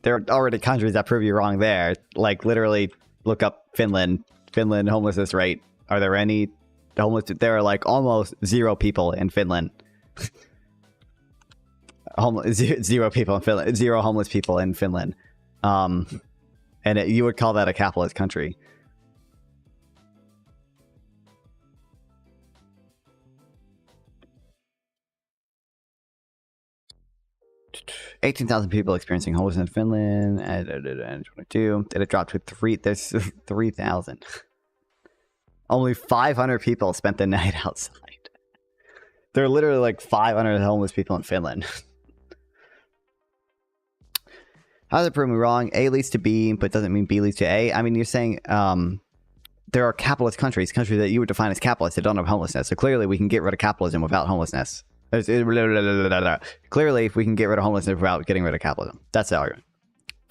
There are already countries that prove you wrong there. Like, literally, look up Finland. Finland homelessness rate. Are there any homeless? There are, like, almost 0 people in Finland. Zero people in Finland. 0 homeless people in Finland. And you would call that a capitalist country. $18,000 people experiencing homelessness in Finland and 22. Did it drop to 3? There's 3,000. Only 500 people spent the night outside. There are literally like 500 homeless people in Finland. How does it prove me wrong? A leads to B, but doesn't mean B leads to A. I mean, you're saying there are capitalist countries that you would define as capitalist that don't have homelessness. So clearly we can get rid of capitalism without homelessness. Clearly, if we can get rid of homelessness without getting rid of capitalism. That's the argument.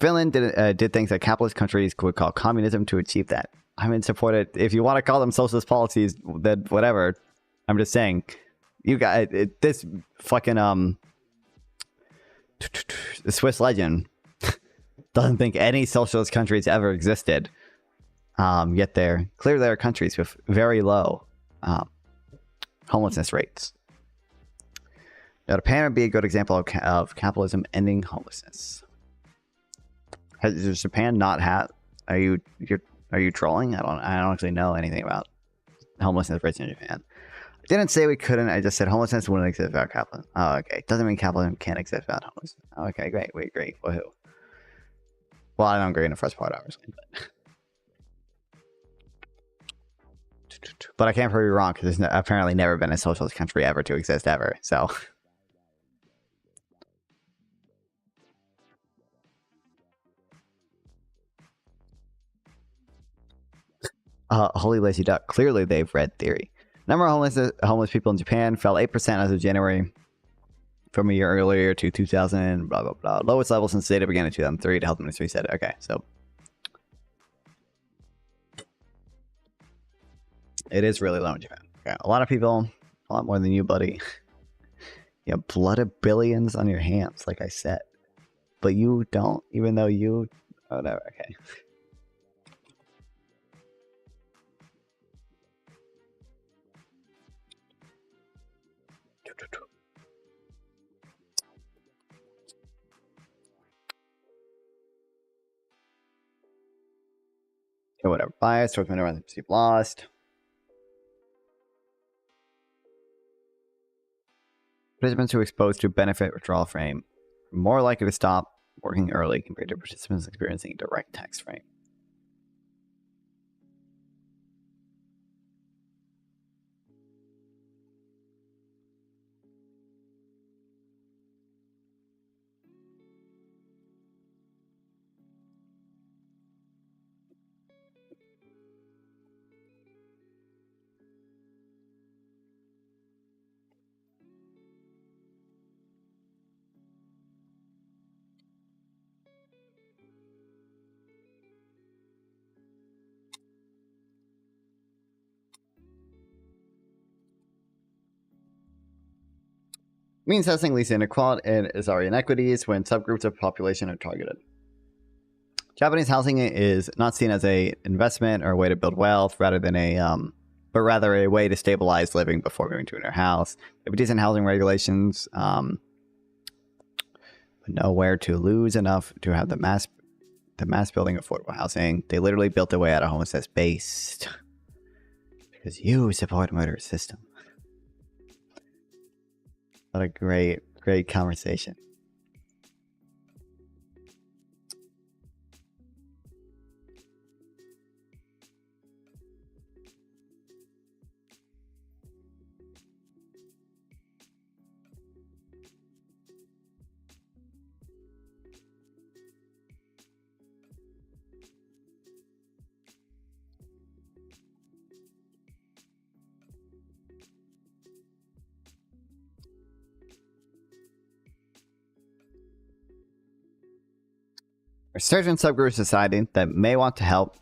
Finland did things that capitalist countries would call communism to achieve that. I'm in support of it. If you want to call them socialist policies, then whatever. I'm just saying, you got this fucking the Swiss legend doesn't think any socialist countries ever existed. Yet clearly there are countries with very low homelessness rates. Now, Japan would be a good example of capitalism ending homelessness. Does Japan not have? Are you trolling? I don't actually know anything about homelessness rates in Japan. I didn't say we couldn't. I just said homelessness wouldn't exist without capitalism. Oh, okay. Doesn't mean capitalism can't exist without homelessness. Oh, okay, great. We agree. Woohoo. Well, I don't agree in the first part, obviously. But I can't prove you wrong because there's apparently never been a socialist country ever to exist ever. So. Holy lazy duck. Clearly, they've read theory. Number of homeless people in Japan fell 8% as of January from a year earlier to 2000. Blah blah blah. Lowest level since data began in 2003. The health ministry said. Okay, so it is really low in Japan. Okay, a lot of people, a lot more than you, buddy. You have blood of billions on your hands, like I said, but you don't. Even though you, whatever. Okay. Okay, whatever. Bias towards minimizing perceived lost. Participants who are exposed to benefit withdrawal frame more likely to stop working early compared to participants experiencing direct tax rate. Means testing leads to inequality and inequities when subgroups of population are targeted. Japanese housing is not seen as a investment or a way to build wealth, rather a way to stabilize living before moving to a new house. They have decent housing regulations, but nowhere to lose enough to have the mass building affordable housing. They literally built their way out of homelessness based because you support a murderous system. What a great conversation. A certain subgroup of society that may want to help.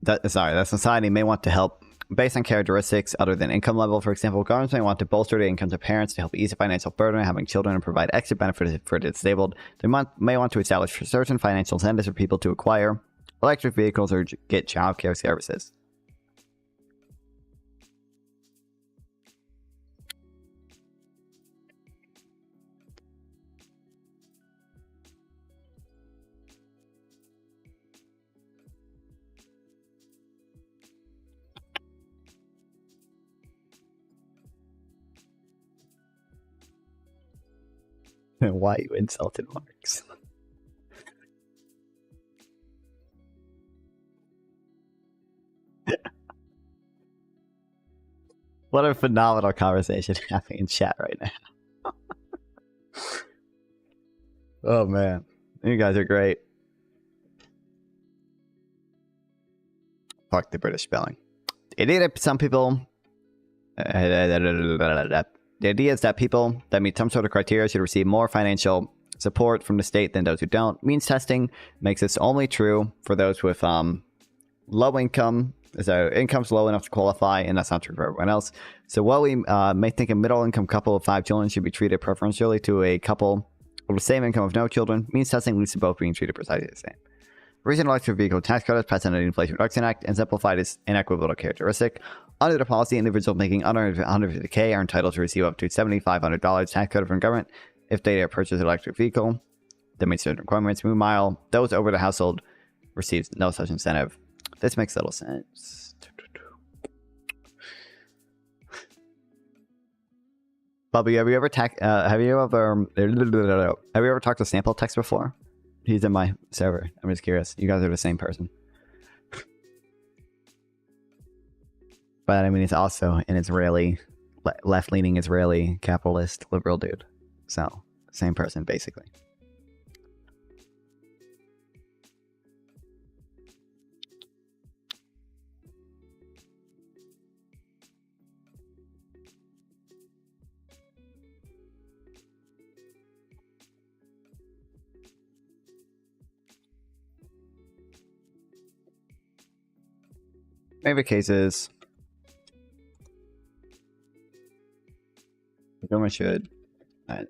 That society may want to help based on characteristics other than income level. For example, governments may want to bolster the incomes of parents to help ease the financial burden of having children and provide extra benefits for the disabled. They may want to establish certain financial incentives for people to acquire electric vehicles or get child care services. Why you insulted Marx? What a phenomenal conversation happening in chat right now. Oh man, you guys are great. Fuck the British spelling. Some people. The idea is that people that meet some sort of criteria should receive more financial support from the state than those who don't. Means testing makes this only true for those with low income. So income's low enough to qualify, and that's not true for everyone else. So while we may think a middle income couple of 5 children should be treated preferentially to a couple with the same income of no children, means testing leads to both being treated precisely the same. Recent electric vehicle tax credits passed under the Inflation Reduction Act and simplified its inequitable characteristic. Under the policy, individuals making under $150K are entitled to receive up to $7,500 tax credit from government if they purchase an electric vehicle that meets certain requirements. Meanwhile, those over the household receives no such incentive. This makes little sense. Bubby, have you ever talked to Sample Text before? He's in my server. I'm just curious. You guys are the same person. But I mean, he's also an Israeli, left-leaning Israeli capitalist liberal dude. So, same person, basically. Maybe cases. The government should. I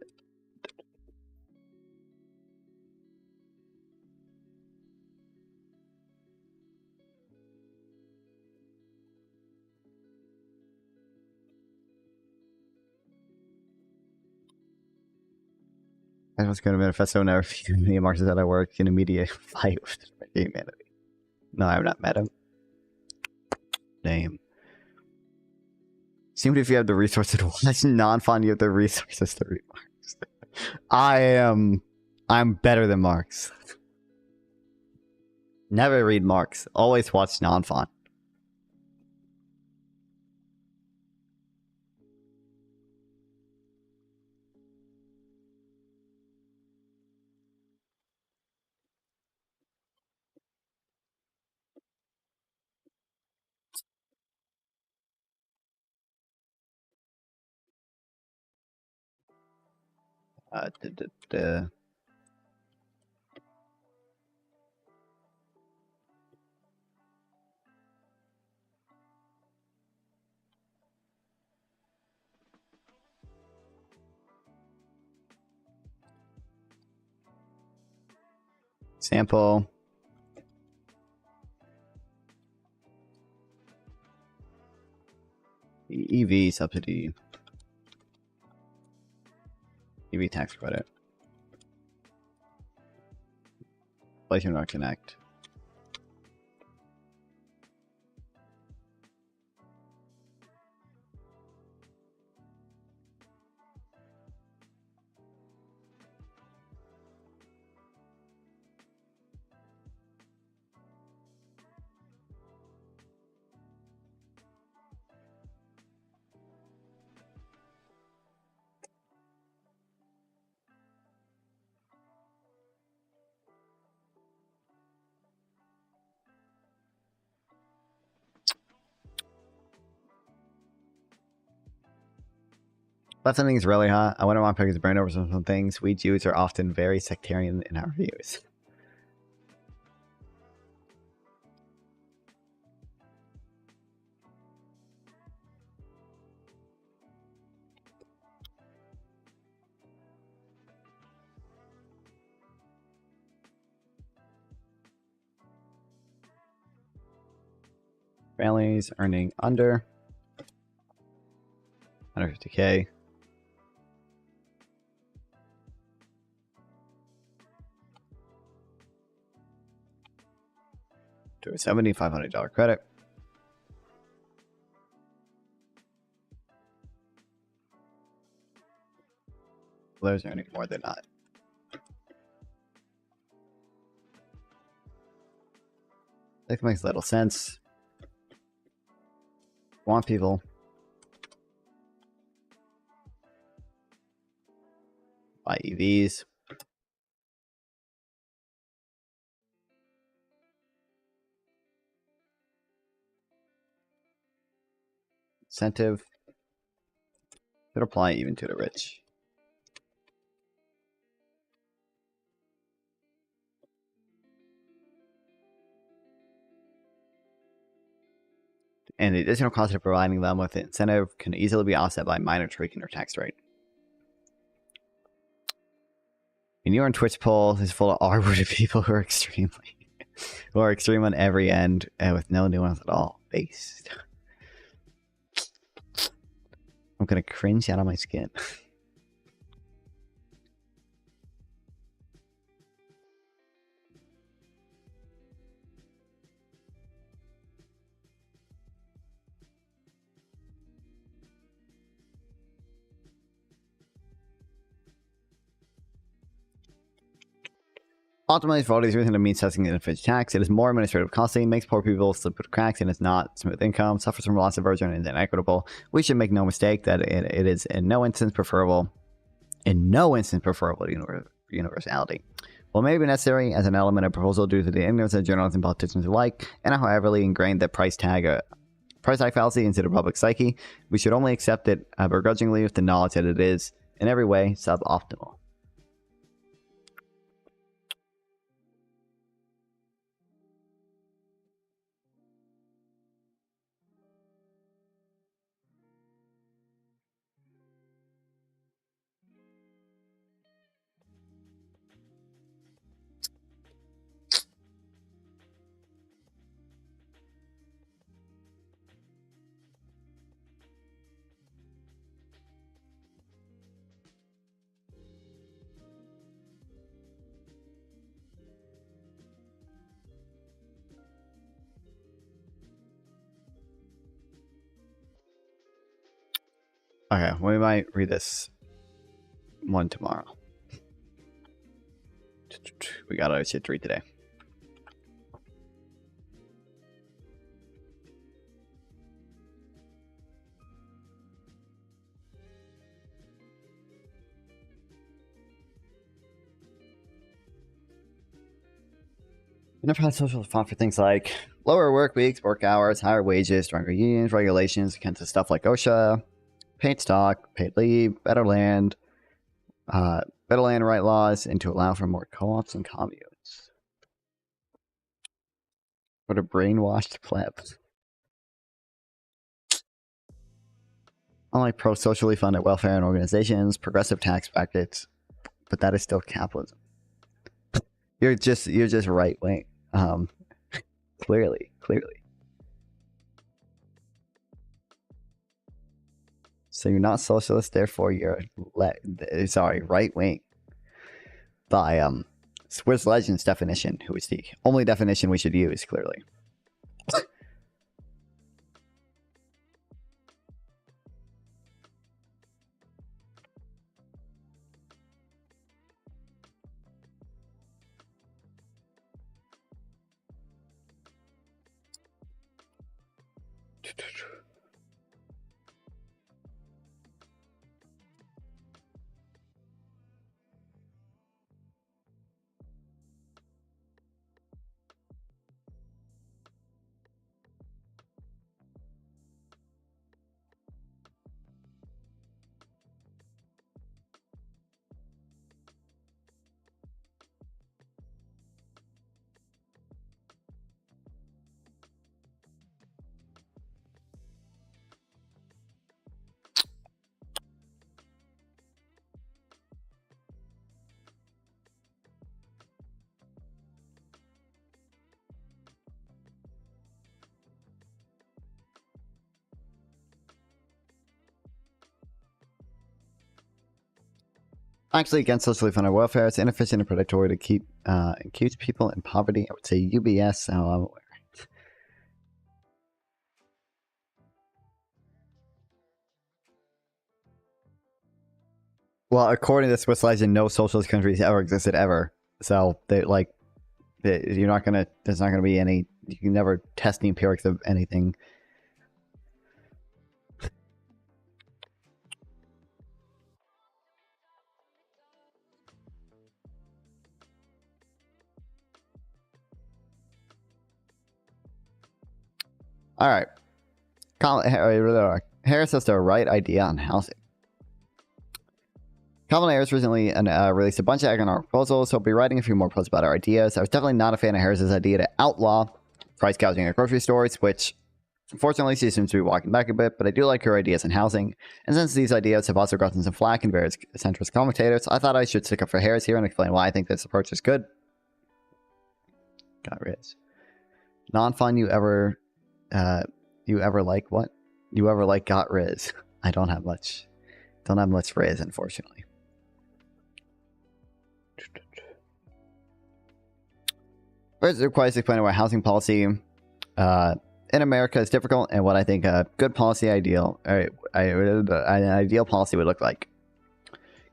was going to manifesto never few me and Marx that I work in immediate fight with humanity. No, I've not met him. Name. Seemed if you have the resources to watch non-fun, you have the resources to read Marx. I'm better than Marks. Never read Marks. Always watch non-font. Sample. EV subsidy. EV tax credit. Inflation Reduction Act. But something's really hot. I wonder why I'm picking his brain over some things. We Jews are often very sectarian in our views. Families earning under 150K. To a $7,500 credit. Those earning more than not. That makes little sense. Want people. Buy EVs. Incentive. Could apply even to the rich. And the additional cost of providing them with the incentive can easily be offset by minor tweaking their tax rate. And your Twitch poll is full of R-worded people who are extreme on every end and with no nuance at all. Based. I'm gonna cringe out of my skin. Ultimately, for all these reasons, it means testing an efficient tax. It is more administrative costly, makes poor people slip through the cracks, and is not smooth income, suffers from loss aversion, and is inequitable. We should make no mistake that it is in no instance preferable to universality. While may be necessary as an element of proposal due to the ignorance of journalists and politicians alike, and how heavily ingrained the price tag fallacy into the public psyche, we should only accept it begrudgingly with the knowledge that it is, in every way, suboptimal. Okay, we might read this one tomorrow. We got other shit to read today. Enterprise social font for things like lower work weeks, work hours, higher wages, stronger unions, regulations against stuff like OSHA, paid stock, paid leave, better land right laws, and to allow for more co-ops and communes. What a brainwashed plebs. Unlike pro-socially funded welfare and organizations, progressive tax brackets, but that is still capitalism. You're just right wing. Clearly. So you're not socialist, therefore you're right wing. By Swiss Legend's definition, who is the only definition we should use, clearly. Actually, against socially funded welfare, it's inefficient and predatory to keep people in poverty. I would say UBS. So I'm aware. Well, according to Swiss Legend, no socialist countries ever existed ever. So they you're not gonna. There's not gonna be any. You can never test the empirics of anything. All right. Harris has the right idea on housing. Kamala Harris recently released a bunch of economic proposals, so I'll be writing a few more posts about our ideas. I was definitely not a fan of Harris's idea to outlaw price gouging at grocery stores, which unfortunately she seems to be walking back a bit, but I do like her ideas on housing. And since these ideas have also gotten some flack in various centrist commentators, I thought I should stick up for Harris here and explain why I think this approach is good. Got Riz. Non-fun you ever like what? You ever like got Riz? I don't have much Riz, unfortunately. First, it requires explaining why housing policy in America is difficult and what I think a good policy an ideal policy would look like.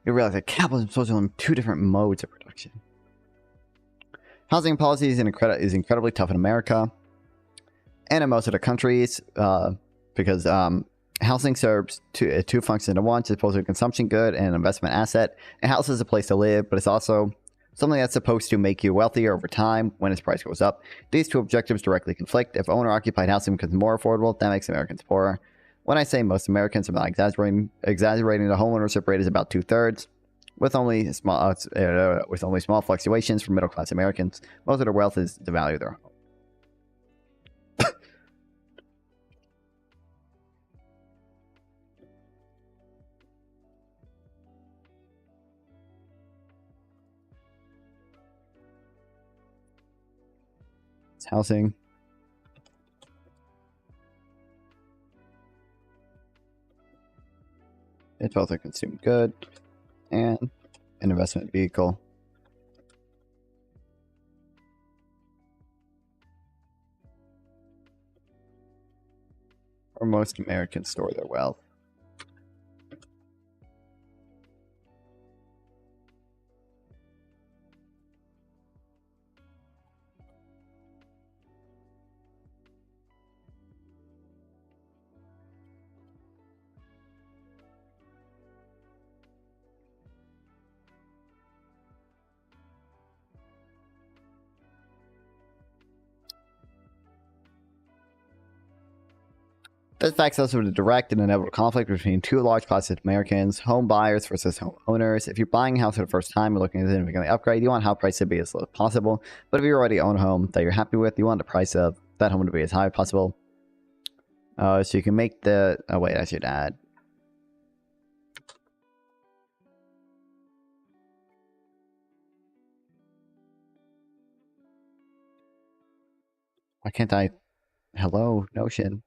You realize that capitalism is socialism two different modes of production. Housing policy is incredibly tough in America and in most of the countries because housing serves two functions at once. It's both a consumption good and an investment asset. A house is a place to live, but it's also something that's supposed to make you wealthier over time when its price goes up. These two objectives directly conflict. If owner-occupied housing becomes more affordable, that makes Americans poorer. When I say most Americans, I'm not exaggerating. The homeownership rate is about 2/3, with only small fluctuations for middle-class Americans. Most of their wealth is the value of their home. Housing. It's both a consumer good and an investment vehicle. Where most Americans store their wealth. This facts us with a direct and inevitable conflict between two large classes of Americans, home buyers versus home owners. If you're buying a house for the first time or looking to significantly upgrade, you want house price to be as low as possible. But if you already own a home that you're happy with, you want the price of that home to be as high as possible. So you can make the... Oh, wait, I should add. Why can't I... Hello, Notion.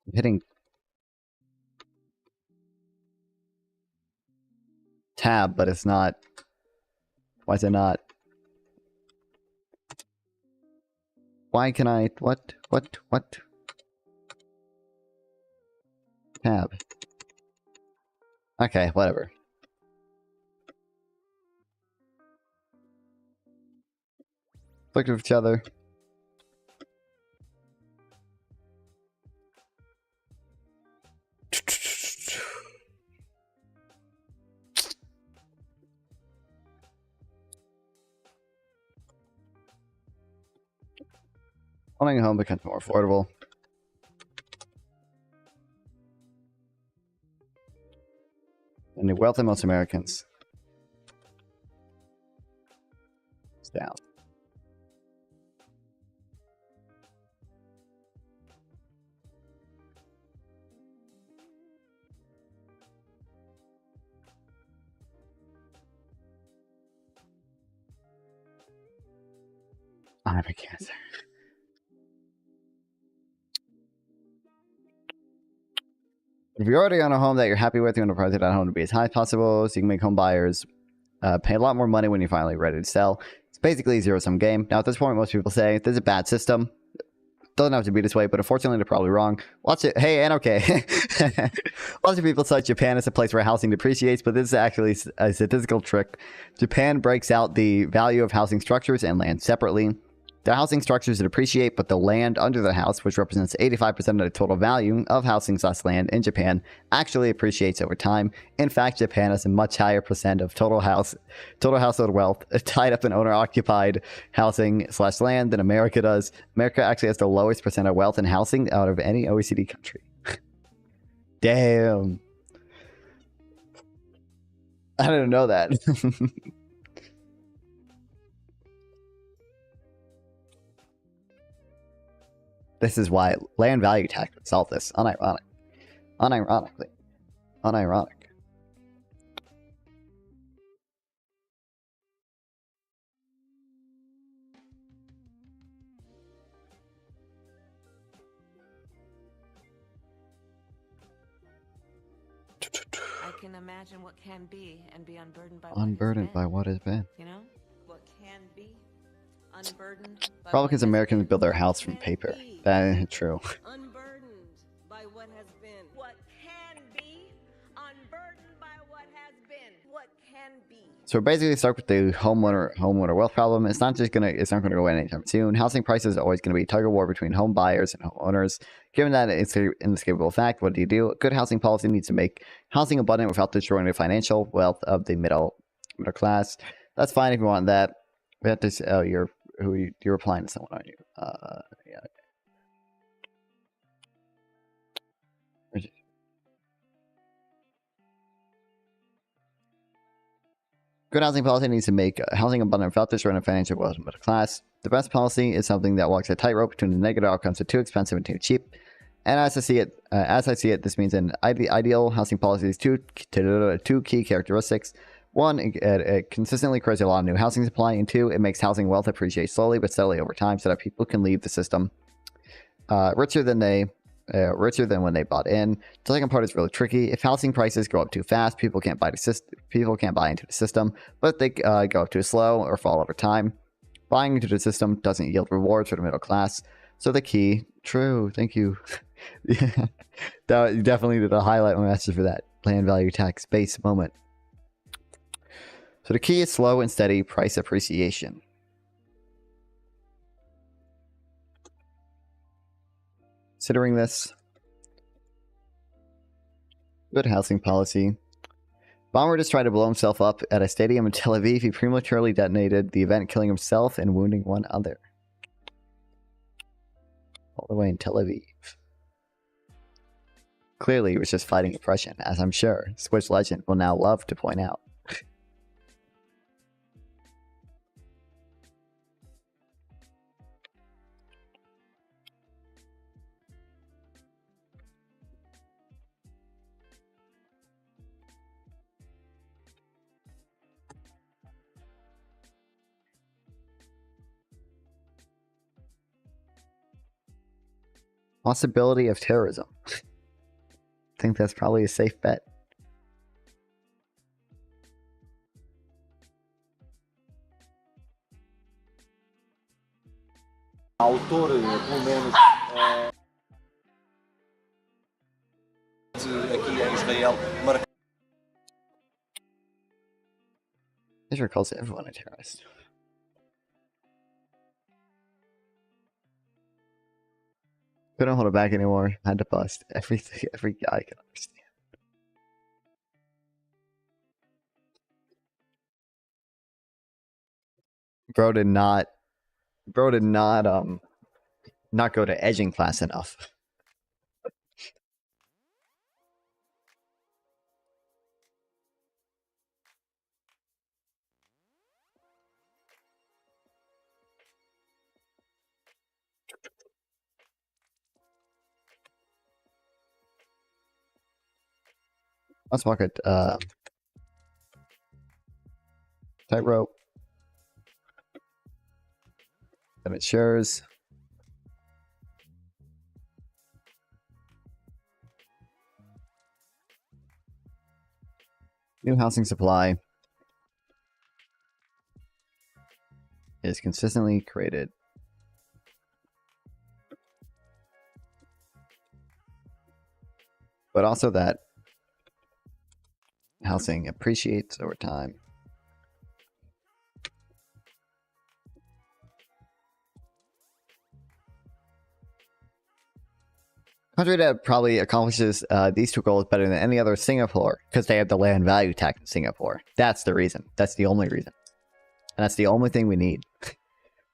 I'm hitting tab, but it's not. Why is it not? Why can I... What? Tab. Okay, whatever. Look at each other. Owning a home becomes more affordable. And the wealth of most Americans is down. I have a cancer. If you already own a home that you're happy with, you want to price that home to be as high as possible, so you can make home buyers pay a lot more money when you're finally ready to sell. It's basically a zero-sum game. Now, at this point, most people say this is a bad system. Doesn't have to be this way, but unfortunately, they're probably wrong. Hey, and okay. Lots of people cite Japan as a place where housing depreciates, but this is actually a statistical trick. Japan breaks out the value of housing structures and land separately. The housing structures depreciate, but the land under the house, which represents 85% of the total value of housing/land in Japan, actually appreciates over time. In fact, Japan has a much higher percent of total household wealth tied up in owner-occupied housing/land than America does. America actually has the lowest percent of wealth in housing out of any OECD country. Damn. I didn't know that. This is why land value tax would solve this. Unironically. Unironic. I can imagine what can be and be unburdened by what has been. You know? What can be unburdened by Probably because Americans build their house from paper. That is true. unburdened by what has been. What can be unburdened by what has been. What can be. So we're basically stuck with the homeowner wealth problem. It's not gonna go away anytime soon. Housing prices are always gonna be a tug of war between home buyers and homeowners. Given that it's an inescapable fact, what do? Good housing policy needs to make housing abundant without destroying the financial wealth of the middle class. That's fine if you want that. We have to say, oh, you're replying to someone, aren't you? Yeah. Good housing policy needs to make housing abundant without destroying the financial wealth of the middle class. The best policy is something that walks a tightrope between the negative outcomes of too expensive and too cheap. And as I see it, this means an ideal housing policy is two key characteristics. One, it consistently creates a lot of new housing supply, and two, it makes housing wealth appreciate slowly but steadily over time so that people can leave the system richer than when they bought in. The second part is really tricky. If housing prices go up too fast, people can't buy into the system, but if they go up too slow or fall over time, buying into the system doesn't yield rewards for the middle class. So the key, true, thank you. Yeah, that you definitely did a highlight my message for that land value tax base moment. So the key is slow and steady price appreciation. Considering this, good housing policy. Bomber just tried to blow himself up at a stadium in Tel Aviv. He prematurely detonated the event, killing himself and wounding one other. all the way in Tel Aviv. Clearly, he was just fighting oppression, as I'm sure Switch Legend will now love to point out. Possibility of terrorism. I think that's probably a safe bet. Autor, pelo menos, aqui em Israel, Israel calls everyone a terrorist. Couldn't hold it back anymore. Had to bust everything. Every guy can understand. Bro did not not go to edging class enough. Let's walk it tightrope. Then it shares. New housing supply is consistently created. But also that housing appreciates over time. Country that probably accomplishes these two goals better than any other is Singapore, because they have the land value tax in Singapore. That's the reason. That's the only reason. And that's the only thing we need.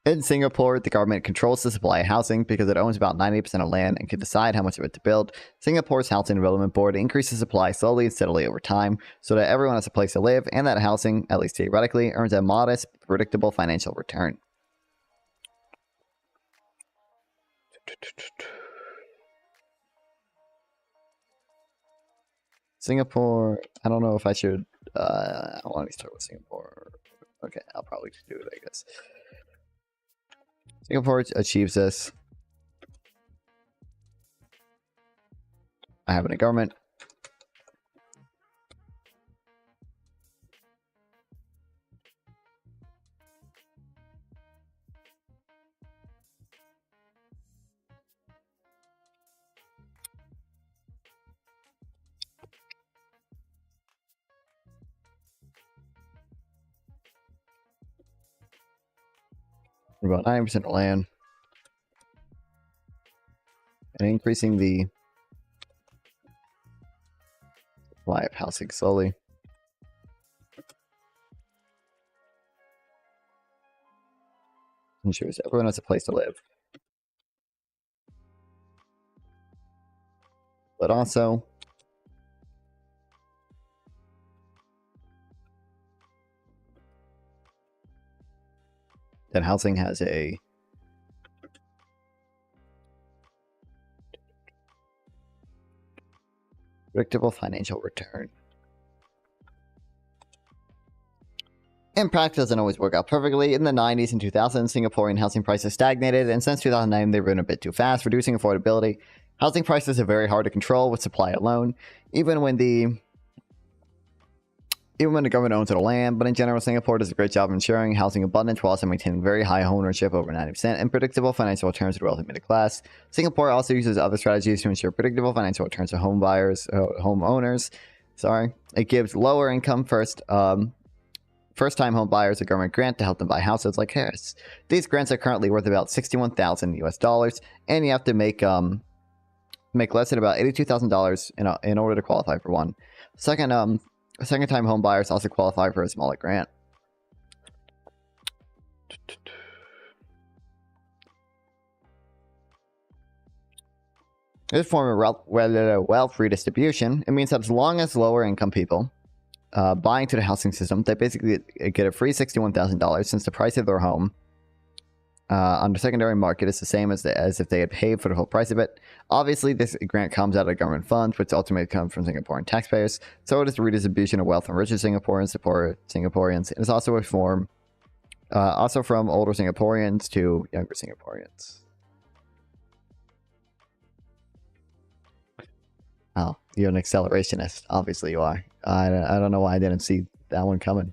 In Singapore, the government controls the supply of housing because it owns about 90% of land and can decide how much of it to build. Singapore's Housing Development Board increases supply slowly and steadily over time so that everyone has a place to live and that housing, at least theoretically, earns a modest, predictable financial return. Singapore, I don't know if I should, I want to start with Singapore. Okay, I'll probably just do it, I guess. Singapore achieves this by having a government. About 90% of land. And increasing the supply of housing slowly. Ensures everyone has a place to live. But also that housing has a predictable financial return. In practice, doesn't always work out perfectly. In the 90s and 2000s, Singaporean housing prices stagnated, and since 2009, they've risen a bit too fast, reducing affordability. Housing prices are very hard to control with supply alone, even when the government owns the land. But in general, Singapore does a great job of ensuring housing abundance while also maintaining very high ownership, over 90%, and predictable financial returns to the wealthy middle class. Singapore also uses other strategies to ensure predictable financial returns to homeowners. Sorry, it gives lower income first-time home buyers a government grant to help them buy houses like Harris. These grants are currently worth about $61,000 US, and you have to make less than about $82,000 in order to qualify for one. Second-time home buyers also qualify for a smaller grant. This form of wealth redistribution, it means that as long as lower income people buying to the housing system, they basically get a free $61,000 since the price of their home on the secondary market is the same as if they had paid for the whole price of it. Obviously, this grant comes out of government funds, which ultimately comes from Singaporean taxpayers. So it is the redistribution of wealth from richer Singaporeans to poorer Singaporeans. It is also a form, also from older Singaporeans to younger Singaporeans. Oh, you're an accelerationist. Obviously, you are. I don't know why I didn't see that one coming.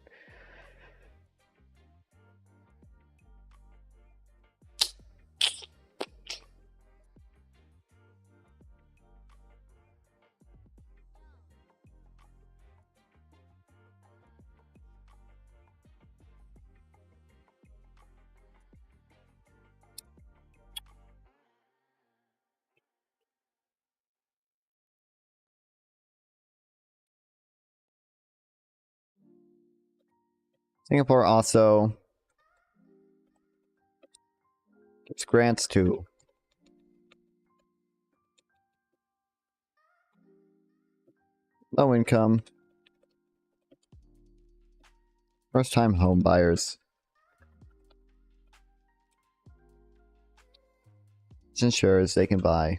Singapore also gives grants to low income, first time home buyers. Which ensures they can buy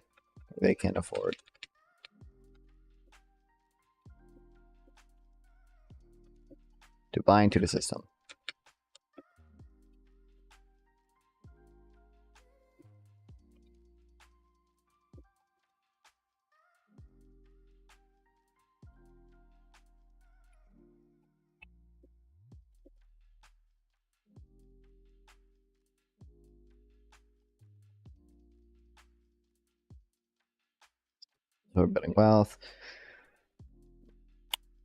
what they can't afford. To buy into the system. So building wealth.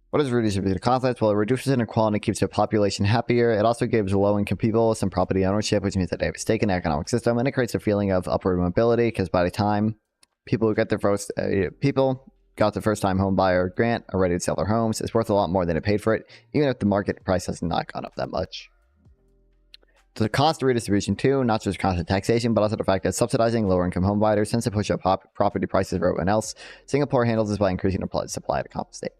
What does redistribute the conflict? Well, it reduces inequality and keeps the population happier. It also gives low-income people some property ownership, which means that they have a stake in the economic system, and it creates a feeling of upward mobility, because by the time people who get their first got the first-time home buyer grant are ready to sell their homes, it's worth a lot more than it paid for it, even if the market price has not gone up that much. So the cost of redistribution too, not just cost of taxation, but also the fact that subsidizing lower-income home buyers tends to push up property prices for everyone else. Singapore handles this by increasing the supply to compensate.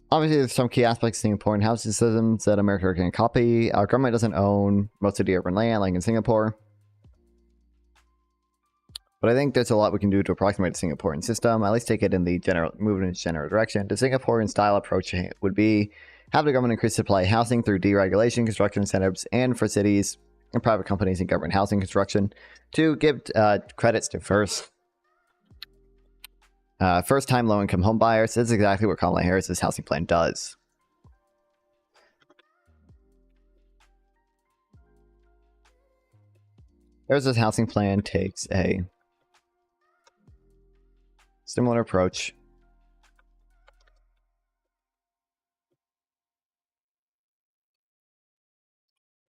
Obviously, there's some key aspects to Singaporean housing systems that America can copy. Our government doesn't own most of the urban land, like in Singapore. But I think there's a lot we can do to approximate the Singaporean system, at least take it in the move in its general direction. The Singaporean style approach would be have the government increase supply housing through deregulation, construction incentives, and for cities and private companies in government housing construction to give credits to first-time low-income home buyers. This is exactly what Kamala Harris's housing plan does. Harris's housing plan takes a similar approach.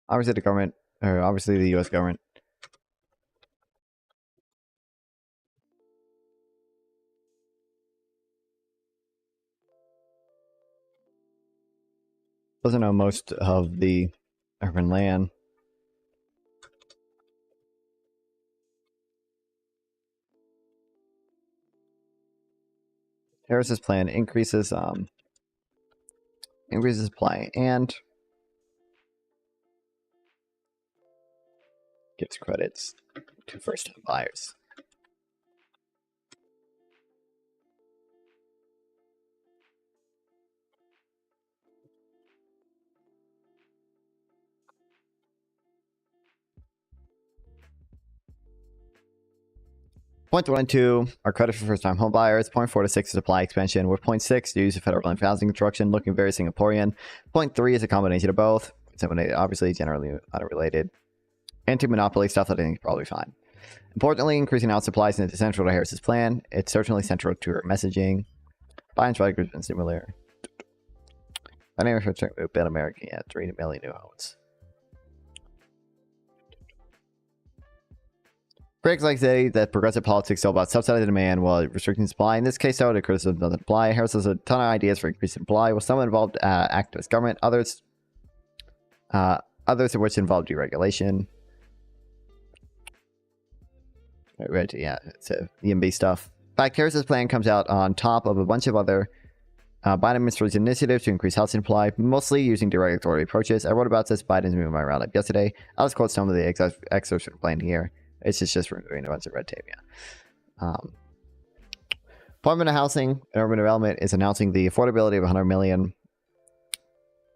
Obviously, the U.S. government doesn't own most of the urban land. Harris's plan increases supply and gives credits to first-time buyers. Point 1 and 2 are credit for first-time home buyers. Point 4 to 6 is supply expansion, with point 6 to use of federal land for housing construction, looking very Singaporean. Point 3 is a combination of both. It's obviously generally unrelated. Anti-monopoly stuff that I think is probably fine. Importantly, increasing out supplies is central to Harris's plan. It's certainly central to her messaging. Buy and strike has been similar. Anyway, for Ben America, yeah, 3 million new homes. Critics like say that progressive politics is all about subsidizing demand while restricting supply. In this case, though, the criticism doesn't apply. Harris has a ton of ideas for increasing supply, with some involved activist government, others of which involve deregulation. Right, yeah, it's EMB stuff. In fact, Harris's plan comes out on top of a bunch of other Biden administration's initiatives to increase housing supply, mostly using deregulatory approaches. I wrote about this Biden's moving my roundup yesterday. I'll just quote some of the excerpts from the plan here. It's just removing a bunch of red tape, yeah. Department of Housing and Urban Development is announcing the affordability of 100 million.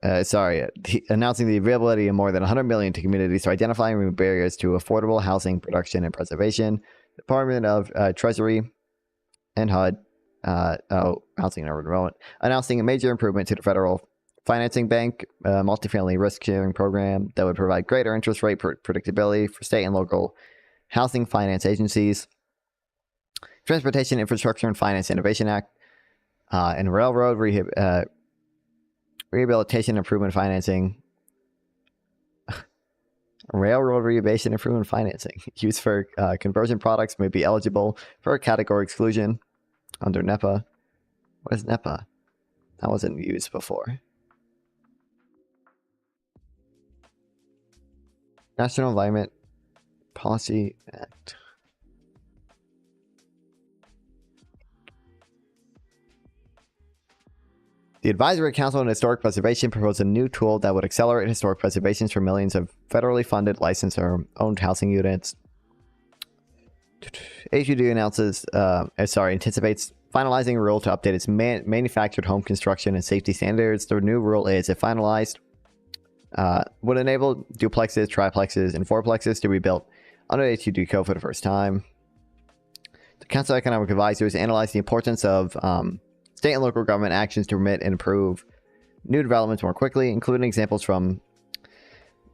Announcing the availability of more than 100 million to communities to identify and remove barriers to affordable housing production and preservation. Department of Treasury and HUD, Housing and Urban Development, announcing a major improvement to the federal financing bank, multifamily risk sharing program that would provide greater interest rate predictability for state and local housing finance agencies. Transportation Infrastructure and Finance Innovation Act, and Railroad Rehabilitation Improvement Financing. Railroad Rehabilitation Improvement Financing used for conversion products may be eligible for a category exclusion under NEPA. What is NEPA? That wasn't used before. National Environment Policy Act. The Advisory Council on Historic Preservation proposed a new tool that would accelerate historic preservations for millions of federally funded, licensed, or owned housing units. HUD anticipates finalizing a rule to update its manufactured home construction and safety standards. The new rule is, if finalized, would enable duplexes, triplexes, and fourplexes to be built under the HUD code for the first time. The Council of Economic Advisors analyzed the importance of state and local government actions to permit and approve new developments more quickly, including examples from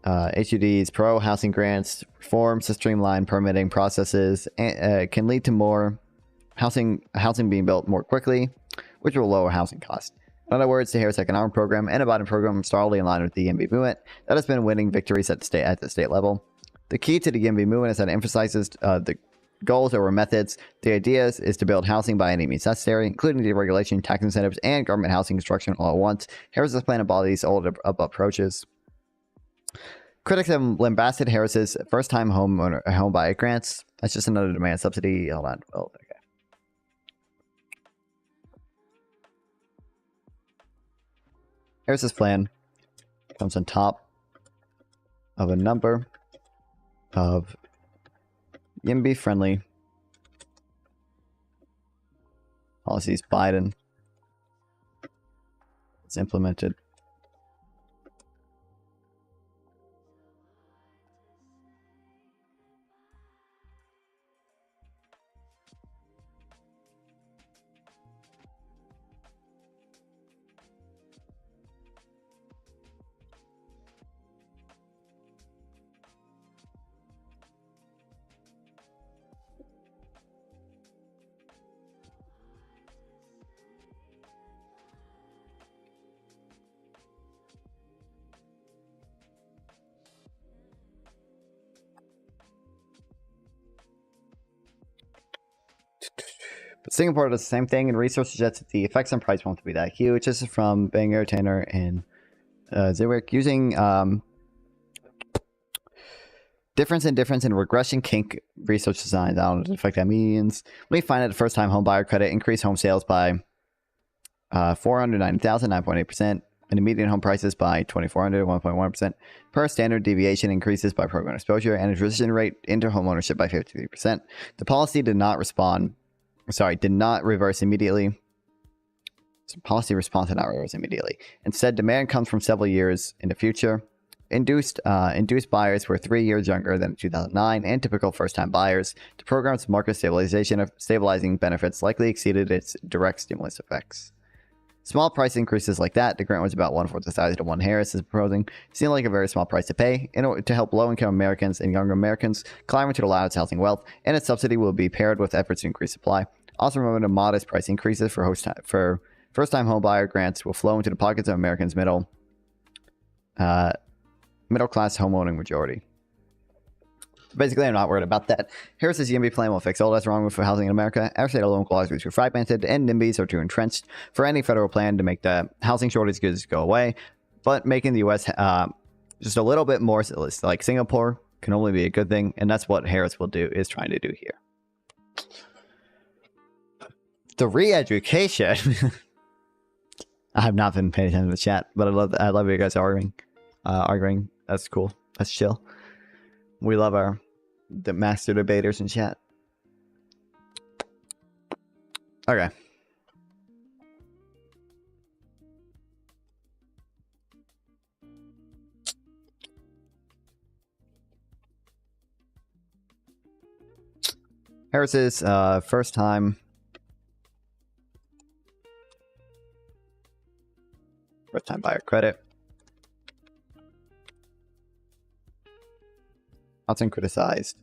HUD's pro-housing grants, reforms to streamline permitting processes, and can lead to more housing being built more quickly, which will lower housing costs. In other words, the Harris economic program and the Biden program are solidly in line with the EMB movement that has been winning victories at the state level. The key to the EMB movement is that it emphasizes the goals over methods. The idea is to build housing by any means necessary, including deregulation, tax incentives, and government housing construction all at once. Harris's plan embodies all approaches. Critics have lambasted Harris's first-time home buyer grants. That's just another demand subsidy. Hold on. Oh, okay. Harris's plan comes on top of a number of YIMBY-friendly policies Biden has implemented. But Singapore does the same thing, and research suggests that the effects on price won't be that huge. This is from Banger, Tanner, and Zwick using difference in regression kink research design. I don't know what the fuck that means. We find that the first-time home buyer credit increased home sales by 490,000, 9.8%. and the median home prices by 2,400, 1.1%. Per standard deviation increases by program exposure, and a transition rate into homeownership by 53%. The policy did not reverse immediately. Policy response did not reverse immediately. Instead, demand comes from several years in the future. Induced buyers were 3 years younger than 2009, and typical first-time buyers. The program's market stabilizing benefits likely exceeded its direct stimulus effects. Small price increases like that, the grant was about 1/4 the size of the one Harris is proposing, seem like a very small price to pay in order to help low-income Americans and younger Americans climb into the ladder to housing wealth, and its subsidy will be paired with efforts to increase supply. Also remember the modest price increases for first-time homebuyer grants will flow into the pockets of Americans' middle-class homeowning majority. Basically, I'm not worried about that. Harris's YIMBY plan will fix all that's wrong with housing in America. Our state alone qualities are too fragmented, and NIMBYs are too entrenched for any federal plan to make the housing shortages go away. But making the U.S. Just a little bit more like Singapore can only be a good thing, and that's what Harris is trying to do here. The re-education. I have not been paying attention to the chat, but I love you guys arguing. That's cool. That's chill. We love the master debaters in chat. Okay. Harris's first time buyer credit. Often criticized.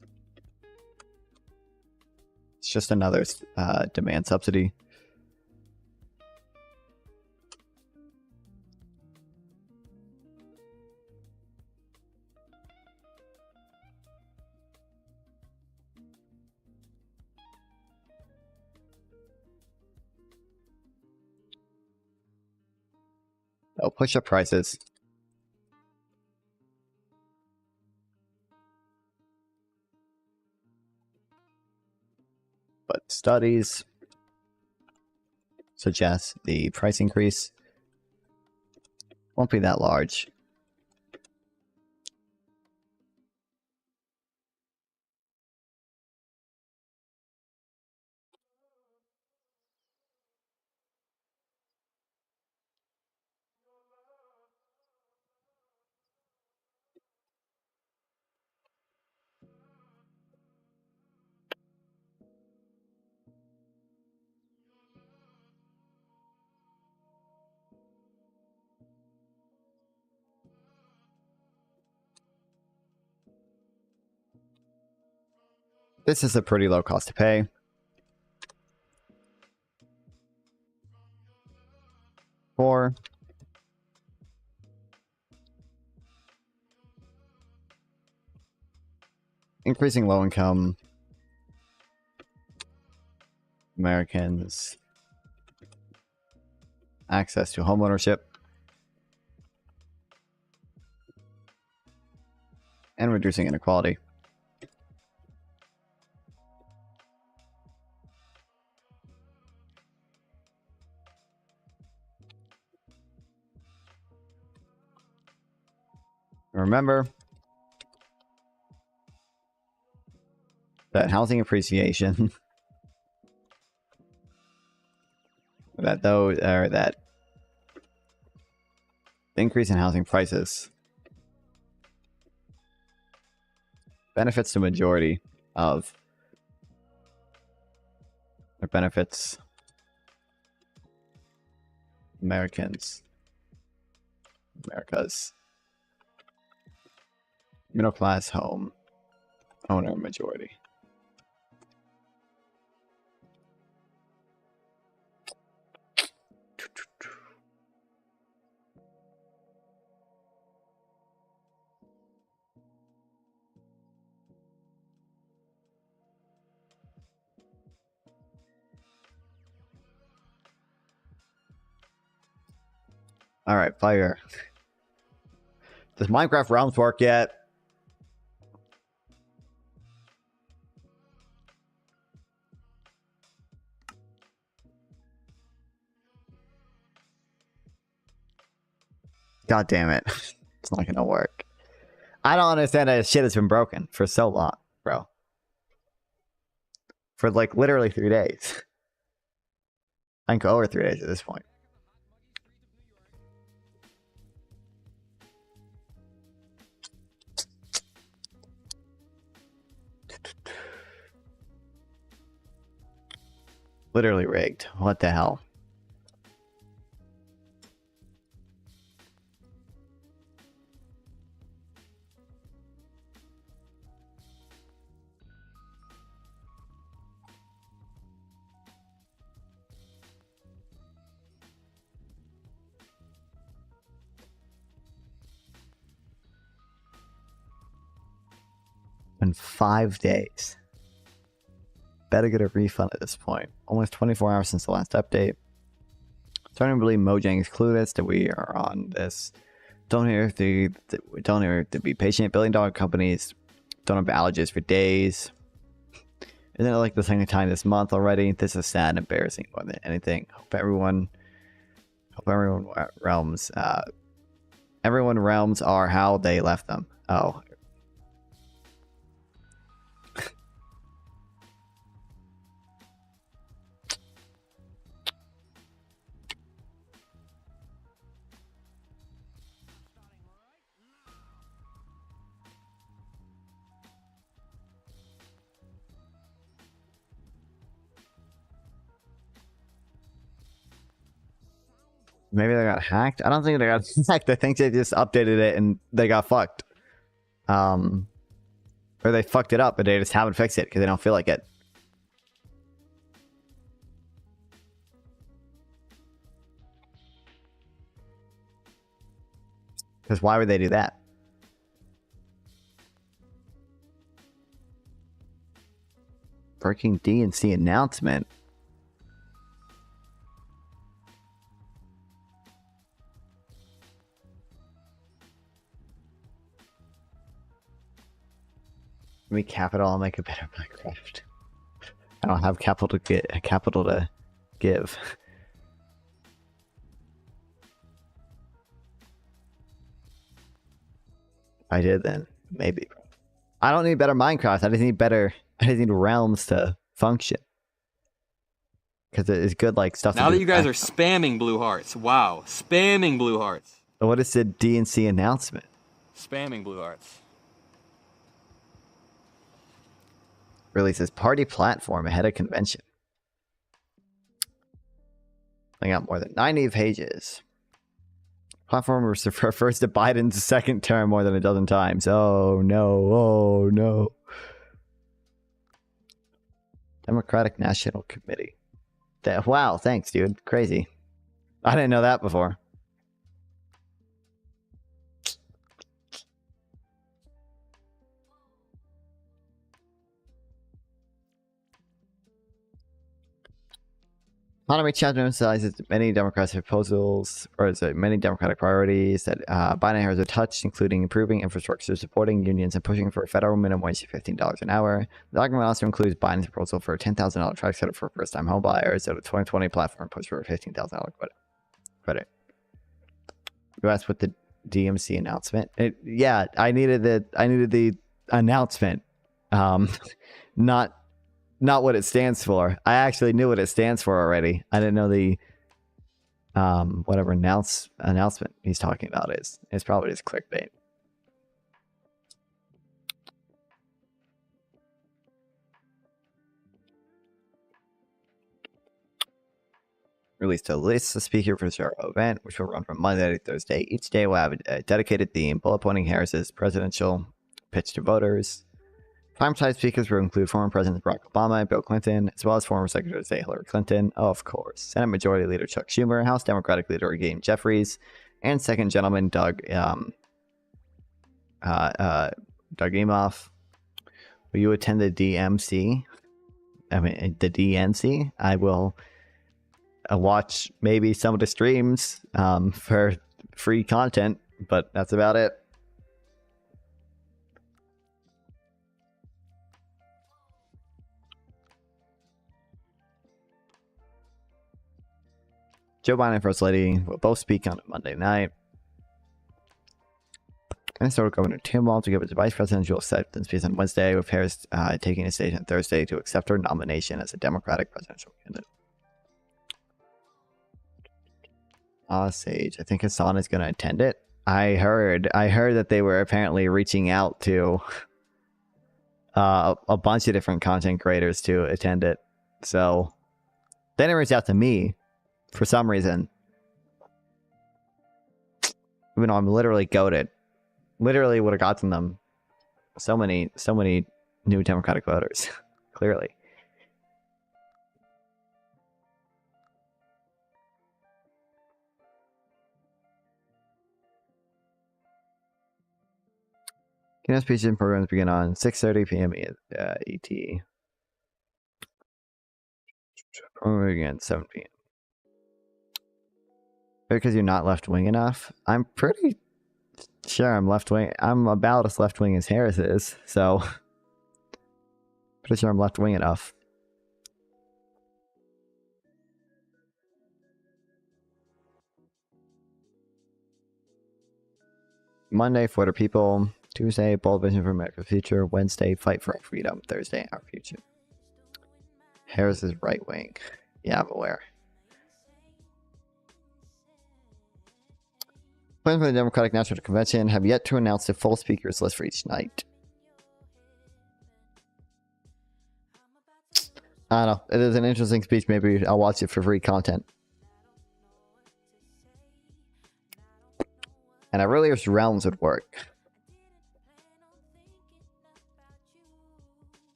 It's just another demand subsidy. They'll push up prices. But studies suggest the price increase won't be that large. This is a pretty low cost to pay. For increasing low income Americans access to homeownership and reducing inequality. Remember that housing appreciation that the increase in housing prices benefits the majority of or benefits America's middle class home owner majority. All right, fire. Does Minecraft Realms work yet? God damn it. It's not gonna work. I don't understand that shit has been broken for so long, bro. For like literally 3 days. I can go over 3 days at this point. Literally rigged. What the hell? In 5 days. Better get a refund at this point. Almost 24 hours since the last update. Starting to believe Mojang is clueless that we are on this. Don't hear to be patient. $1 billion companies don't have outages for days. Isn't it like the second time this month already? This is sad and embarrassing more than anything. Hope everyone realms are how they left them. Oh. Maybe they got hacked. I don't think they got hacked. I think they just updated it and they got fucked. Or they fucked it up, but they just haven't fixed it because they don't feel like it. Because why would they do that? Breaking DNC announcement. Let me capital. I'll make a better Minecraft. I don't have capital to give. If I did, then maybe. I don't need better Minecraft. I just need better. I just need realms to function. Because it's good, like stuff. Now that you guys are spamming blue hearts, wow, spamming blue hearts. What is the DNC announcement? Spamming blue hearts. Releases party platform ahead of convention. I got more than 90 pages. Platform refers to Biden's second term more than a dozen times. Oh no, oh no. Democratic National Committee. Wow, thanks, dude. Crazy. I didn't know that before. Economy chapter emphasizes many Democratic proposals, or is it many Democratic priorities that Biden has touched, including improving infrastructure, supporting unions, and pushing for a federal minimum wage of $15 an hour. The document also includes Biden's proposal for a $10,000 tax credit for first-time home buyers, and a 2020 platform push for a $15,000 credit. You asked what the DMC announcement? Yeah, I needed the announcement, not what it stands for. I actually knew what it stands for already. I didn't know the whatever announcement he's talking about is. It's probably just clickbait. Released a list of speakers for the event, which will run from Monday to Thursday. Each day will have a dedicated theme, bullet pointing Harris's presidential pitch to voters. Primetime speakers will include former Presidents Barack Obama and Bill Clinton, as well as former Secretary of State Hillary Clinton, of course, Senate Majority Leader Chuck Schumer, House Democratic Leader Hakeem Jeffries, and Second Gentleman Doug Emhoff. Will you attend the DNC? I will watch maybe some of the streams for free content, but that's about it. Joe Biden and First Lady will both speak on Monday night. Minnesota Governor Tim Walz to give its vice presidential acceptance speech on Wednesday, with Harris taking a stage on Thursday to accept her nomination as a Democratic presidential candidate. Sage, I think Hassan is going to attend it. I heard that they were apparently reaching out to a bunch of different content creators to attend it. So they didn't reach out to me for some reason. Even though I'm literally goated. Literally would have gotten them so many new Democratic voters. Clearly. Keynote speeches and programs begin on 6:30 p.m. ET. Program again 7 p.m. Because you're not left wing enough. I'm pretty sure I'm left wing. I'm about as left wing as Harris is, so pretty sure I'm left wing enough. Monday, for the people. Tuesday, bold vision for America's future. Wednesday, fight for our freedom. Thursday, our future. Harris is right wing. Yeah, I'm aware. Plans for the Democratic National Convention have yet to announce the full speakers list for each night. I don't know. It is an interesting speech. Maybe I'll watch it for free content. And I really wish Realms would work.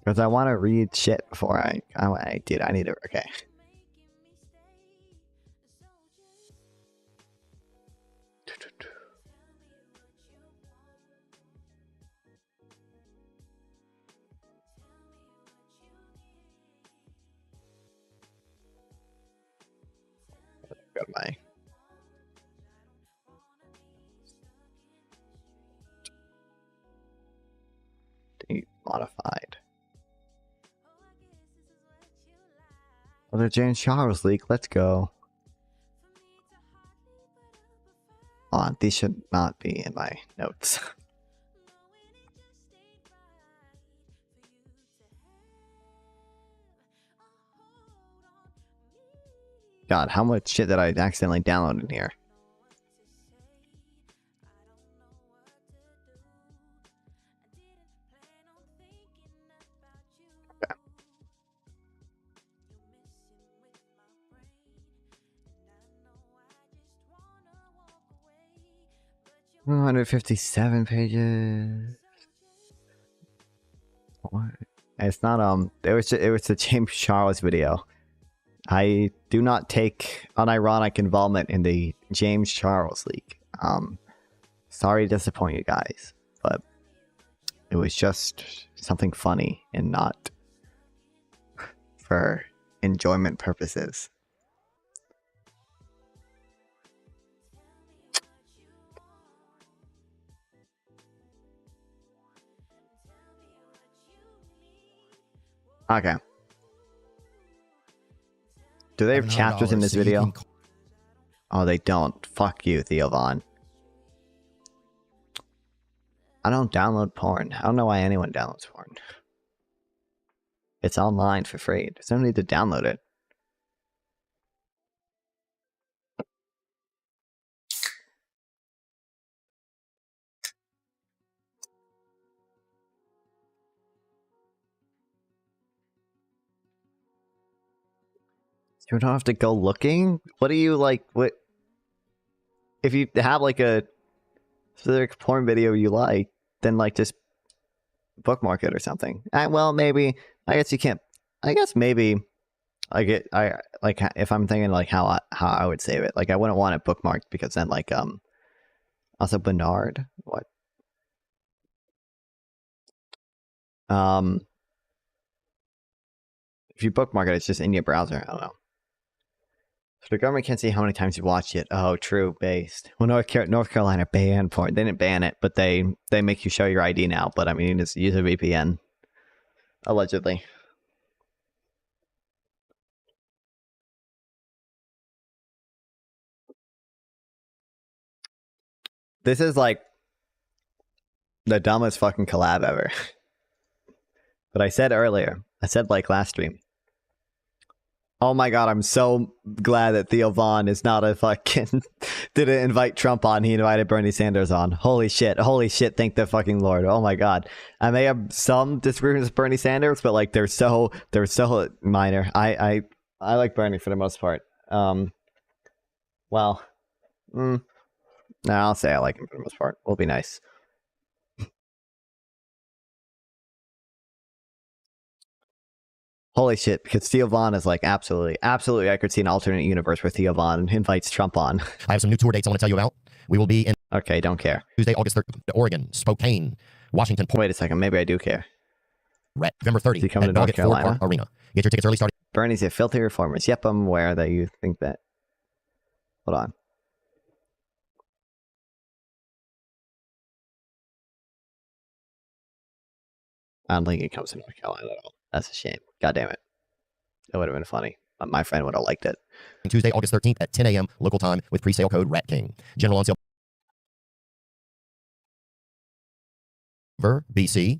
Because I want to read shit before I dude, I need to, okay. Got my modified. Well, the James Charles leak. Let's go. Oh, these should not be in my notes. God, how much shit did I accidentally download in here? Okay. 157 pages. What? It's not it was the James Charles video. I do not take unironic involvement in the James Charles leak. Sorry to disappoint you guys, but it was just something funny and not for enjoyment purposes. Okay. Do they have chapters in this video? Oh, they don't. Fuck you, Theo Von. I don't download porn. I don't know why anyone downloads porn. It's online for free. There's no need to download it. You don't have to go looking? What do you like? What if you have like a specific porn video you like, then like just bookmark it or something. Well, maybe I guess you can't. I guess maybe I like if I'm thinking like how I would save it. Like I wouldn't want it bookmarked because then like also Bernard. What? If you bookmark it, it's just in your browser. I don't know. So the government can't see how many times you watch it. Oh, true, based. Well, North Carolina banned porn. They didn't ban it, but they make you show your ID now. But I mean, just use a VPN. Allegedly. This is like the dumbest fucking collab ever. But I said earlier, I said like last stream, oh my god, I'm so glad that Theo Vaughn is not a fucking didn't invite Trump on, he invited Bernie Sanders on. Holy shit, thank the fucking Lord. Oh my god. I may have some disagreements with Bernie Sanders, but like they're so minor. I like Bernie for the most part. Well, no, I'll say I like him for the most part. We'll be nice. Holy shit, because Theo Vaughn is like absolutely, I could see an alternate universe where Theo Vaughn invites Trump on. I have some new tour dates I want to tell you about. We will be in... Okay, don't care. Tuesday, August 3rd, Oregon, Spokane, Washington... Wait a second, maybe I do care. November 30th at North Carolina? Ford Park Arena. Get your tickets early starting... Bernie's a filthy reformers. Yep, I'm aware that you think that. Hold on. I don't think it comes to North Carolina at all. That's a shame. God damn it. It would have been funny. My friend would have liked it. Tuesday, August 13th at 10 a.m. local time with pre-sale code RATKING. General on sale. BC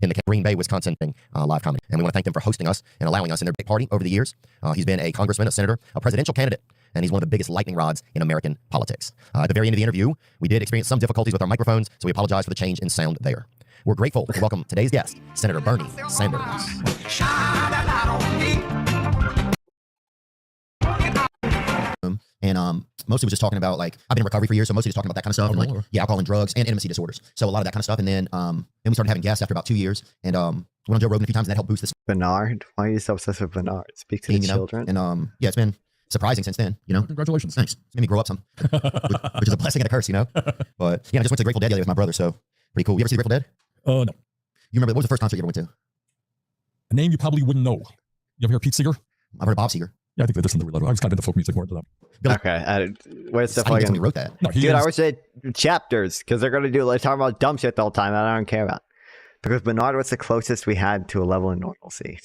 in the Green Bay, Wisconsin live comedy. And we want to thank them for hosting us and allowing us in their big party over the years. He's been a congressman, a senator, a presidential candidate, and he's one of the biggest lightning rods in American politics. At the very end of the interview, we did experience some difficulties with our microphones, so we apologize for the change in sound there. We're grateful to welcome today's guest, Senator Bernie Sanders. And mostly was just talking about, like, I've been in recovery for years, so mostly just talking about that kind of stuff. And, like, yeah, alcohol and drugs and intimacy disorders. So a lot of that kind of stuff. And then we started having guests after about 2 years. And went on Joe Rogan a few times, and that helped boost this. Bernard? Why are you so obsessed with Bernard? Speak to the children. And yeah, it's been surprising since then, you know. Congratulations. Thanks. It's made me grow up some, which is a blessing and a curse, you know. But yeah, I just went to Grateful Dead the other day with my brother, so pretty cool. You ever see the Grateful Dead? No. You remember, what was the first concert you ever went to? A name you probably wouldn't know. You ever hear Pete Seeger? I've heard of Bob Seger. Yeah, I think they listened to Reloaded. I was kind of into folk music more than that. Okay, where's the fucking... fucking... wrote that. No, Dude, I wish they had chapters, because they're going to do, like, talking about dumb shit the whole time that I don't care about. Because Bernard was the closest we had to a level of normalcy.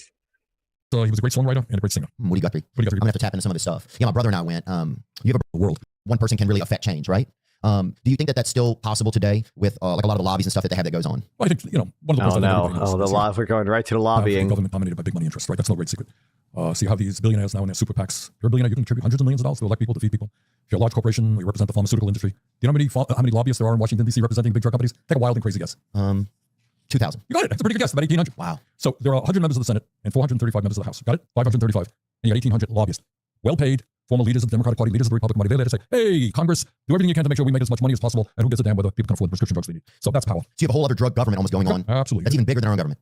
So he was a great songwriter and a great singer. What do you got, Three? I'm going to have to tap into some of this stuff. Yeah, my brother and I went, you have a world. One person can really affect change, right? Do you think that that's still possible today with like a lot of the lobbies and stuff that they have that goes on? Well, I think, you know, one of the the we're going right to the lobbying. Government dominated by big money interests, right? That's no great secret. So you have these billionaires now in their super PACs. If you're a billionaire, you can contribute hundreds of millions of dollars to elect people, to feed people. If you're a large corporation, you represent the pharmaceutical industry. Do you know how many lobbyists there are in Washington, D.C. representing big drug companies? Take a wild and crazy guess. 2,000. You got it. That's a pretty good guess. About 1,800. Wow. So there are 100 members of the Senate and 435 members of the House. Got it? 535. And you got 1,800 lobbyists. Well paid. Former leaders of the Democratic Party, leaders of the Republican Party. They're there to say, hey, Congress, do everything you can to make sure we make as much money as possible. And who gives a damn whether people can afford the prescription drugs they need? So that's power. So you have a whole other drug government almost going on. Absolutely. That's even bigger than our own government.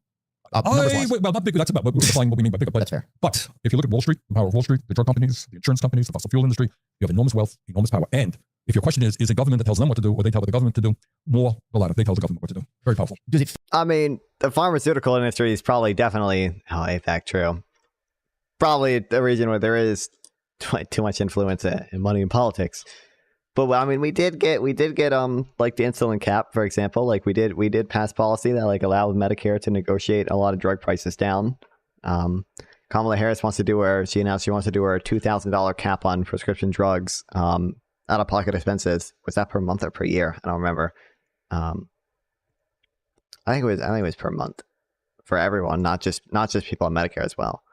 Well, not big. That's about. We're defining what we mean by bigger. But that's fair. But if you look at Wall Street, the power of Wall Street, the drug companies, the insurance companies, the fossil fuel industry, you have enormous wealth, enormous power. And if your question is it government that tells them what to do, or they tell the government to do? More the latter. They tell the government what to do. Very powerful. I mean, the pharmaceutical industry is probably definitely, ain't that true? Probably the region where there is too much influence and money in politics. But I mean, we did get like the insulin cap, for example. Like we did pass policy that like allowed Medicare to negotiate a lot of drug prices down. Kamala Harris she announced she wants to do her $2,000 cap on prescription drugs, out of pocket expenses. Was that per month or per year? I don't remember. I think it was per month for everyone, not just people on Medicare as well.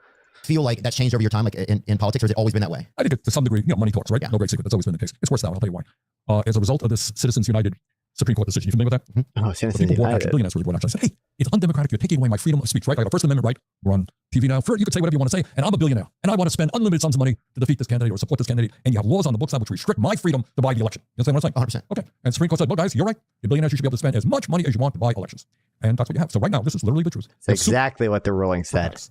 Feel like that's changed over your time, like in politics, or has it always been that way? I think to some degree, money talks, right? Yeah. No great secret. That's always been the case. It's worse now, and I'll tell you why. As a result of this Citizens United Supreme Court decision, you familiar with that? Mm-hmm. Oh, Citizens United. Billionaires really brought action. I said, hey, it's undemocratic. You're taking away my freedom of speech, right? I got a First Amendment right. We're on TV now. You could say whatever you want to say, and I'm a billionaire, and I want to spend unlimited sums of money to defeat this candidate or support this candidate, and you have laws on the books now which restrict my freedom to buy the election. You understand what I'm saying? 100%. Okay. And the Supreme Court said, well, guys, you're right. You're billionaires. You should be able to spend as much money as you want to buy elections. And that's what you have. So right now, this is literally the truth. That's exactly what the ruling said.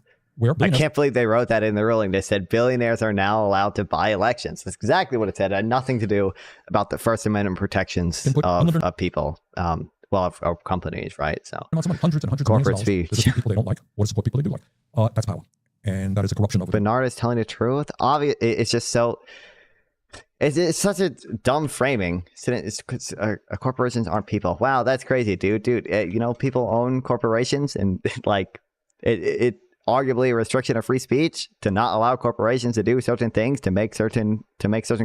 I can't believe they wrote that in the ruling. They said billionaires are now allowed to buy elections. That's exactly what it said. It had nothing to do about the First Amendment protections of people, of companies, right? So hundreds and hundreds corporate of speech. To people they don't like, or to support people they do like. That's power, and that is a corruption of it. Bernard is telling the truth. Obvious. It's just so. It's such a dumb framing. Corporations aren't people. Wow, that's crazy, dude. People own corporations, and like it arguably a restriction of free speech to not allow corporations to do certain things, to make certain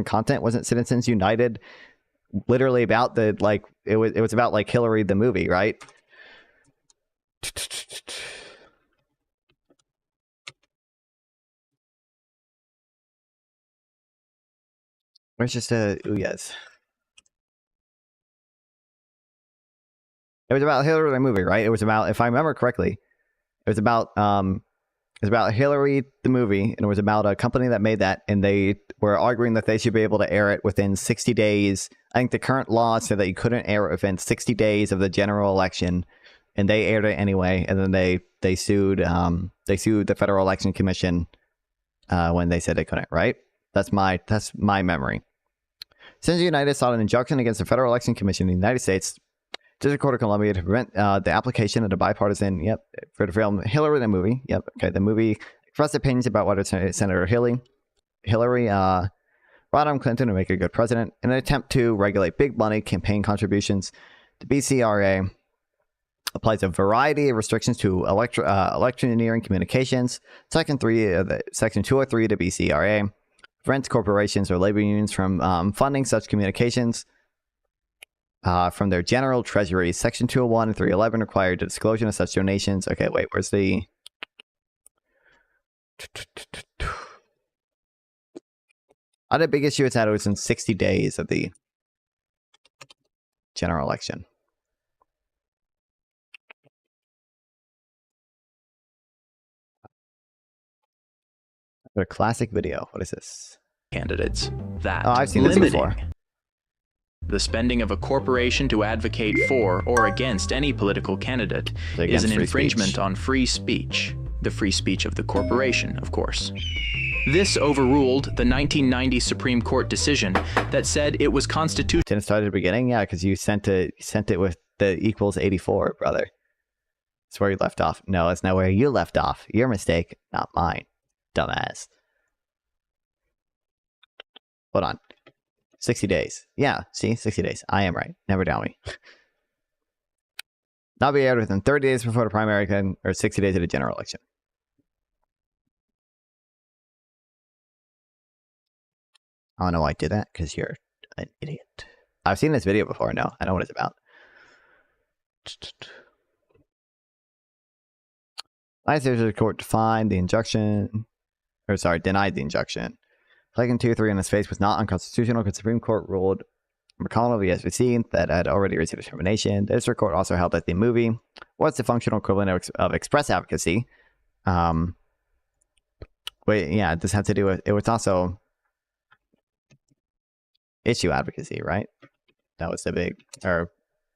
content. Wasn't Citizens United literally about the like it was about like Hillary the movie, right? Where's just yes. It was about Hillary the movie, right? It was about, if I remember correctly, it was about Hillary the movie, and it was about a company that made that, and they were arguing that they should be able to air it within 60 days. I think the current law said that you couldn't air it within 60 days of the general election, and they aired it anyway, and then they sued the Federal Election Commission when they said they couldn't, right? That's my memory. Since the United sought an injunction against the Federal Election Commission in the United States District Court of Columbia to prevent the application of the bipartisan, for the film Hillary the movie. The movie expressed opinions about whether Senator Hillary brought Clinton to make a good president in an attempt to regulate big money campaign contributions. The BCRA applies a variety of restrictions to electioneering communications. Section 203 of the BCRA prevents corporations or labor unions from funding such communications from their general treasuries. Section 201 and 311 require the disclosure of such donations. Okay, wait, where's the... Other big issue is that it was in 60 days of the general election. A classic video. What is this? Candidates. That I've seen this before. The spending of a corporation to advocate for or against any political candidate is an infringement on free speech. The free speech of the corporation, of course. This overruled the 1990 Supreme Court decision that said it was constitutional. Didn't start at the beginning? Yeah, because you sent it with the equals 84, brother. That's where you left off. No, it's not where you left off. Your mistake, not mine. Dumbass. Hold on. 60 days. Yeah, see? 60 days. I am right. Never doubt me. Not be aired within 30 days before the primary or 60 days of the general election. I don't know why I did that, because you're an idiot. I've seen this video before. No, I know what it's about. I say the court defined the injunction, or sorry, denied the injunction. Section 203 in his face was not unconstitutional because the Supreme Court ruled McConnell v. SVC that had already received a determination. The district court also held that the movie was the functional equivalent of express advocacy. Wait, yeah, this had to do with, it was also issue advocacy, right? That was the big, or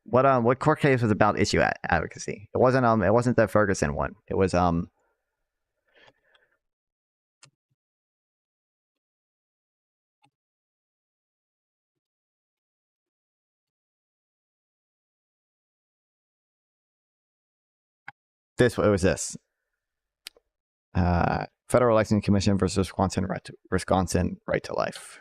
what court case was about issue advocacy? It wasn't the Ferguson one. It was it was this. Federal Election Commission versus Wisconsin Right to Life.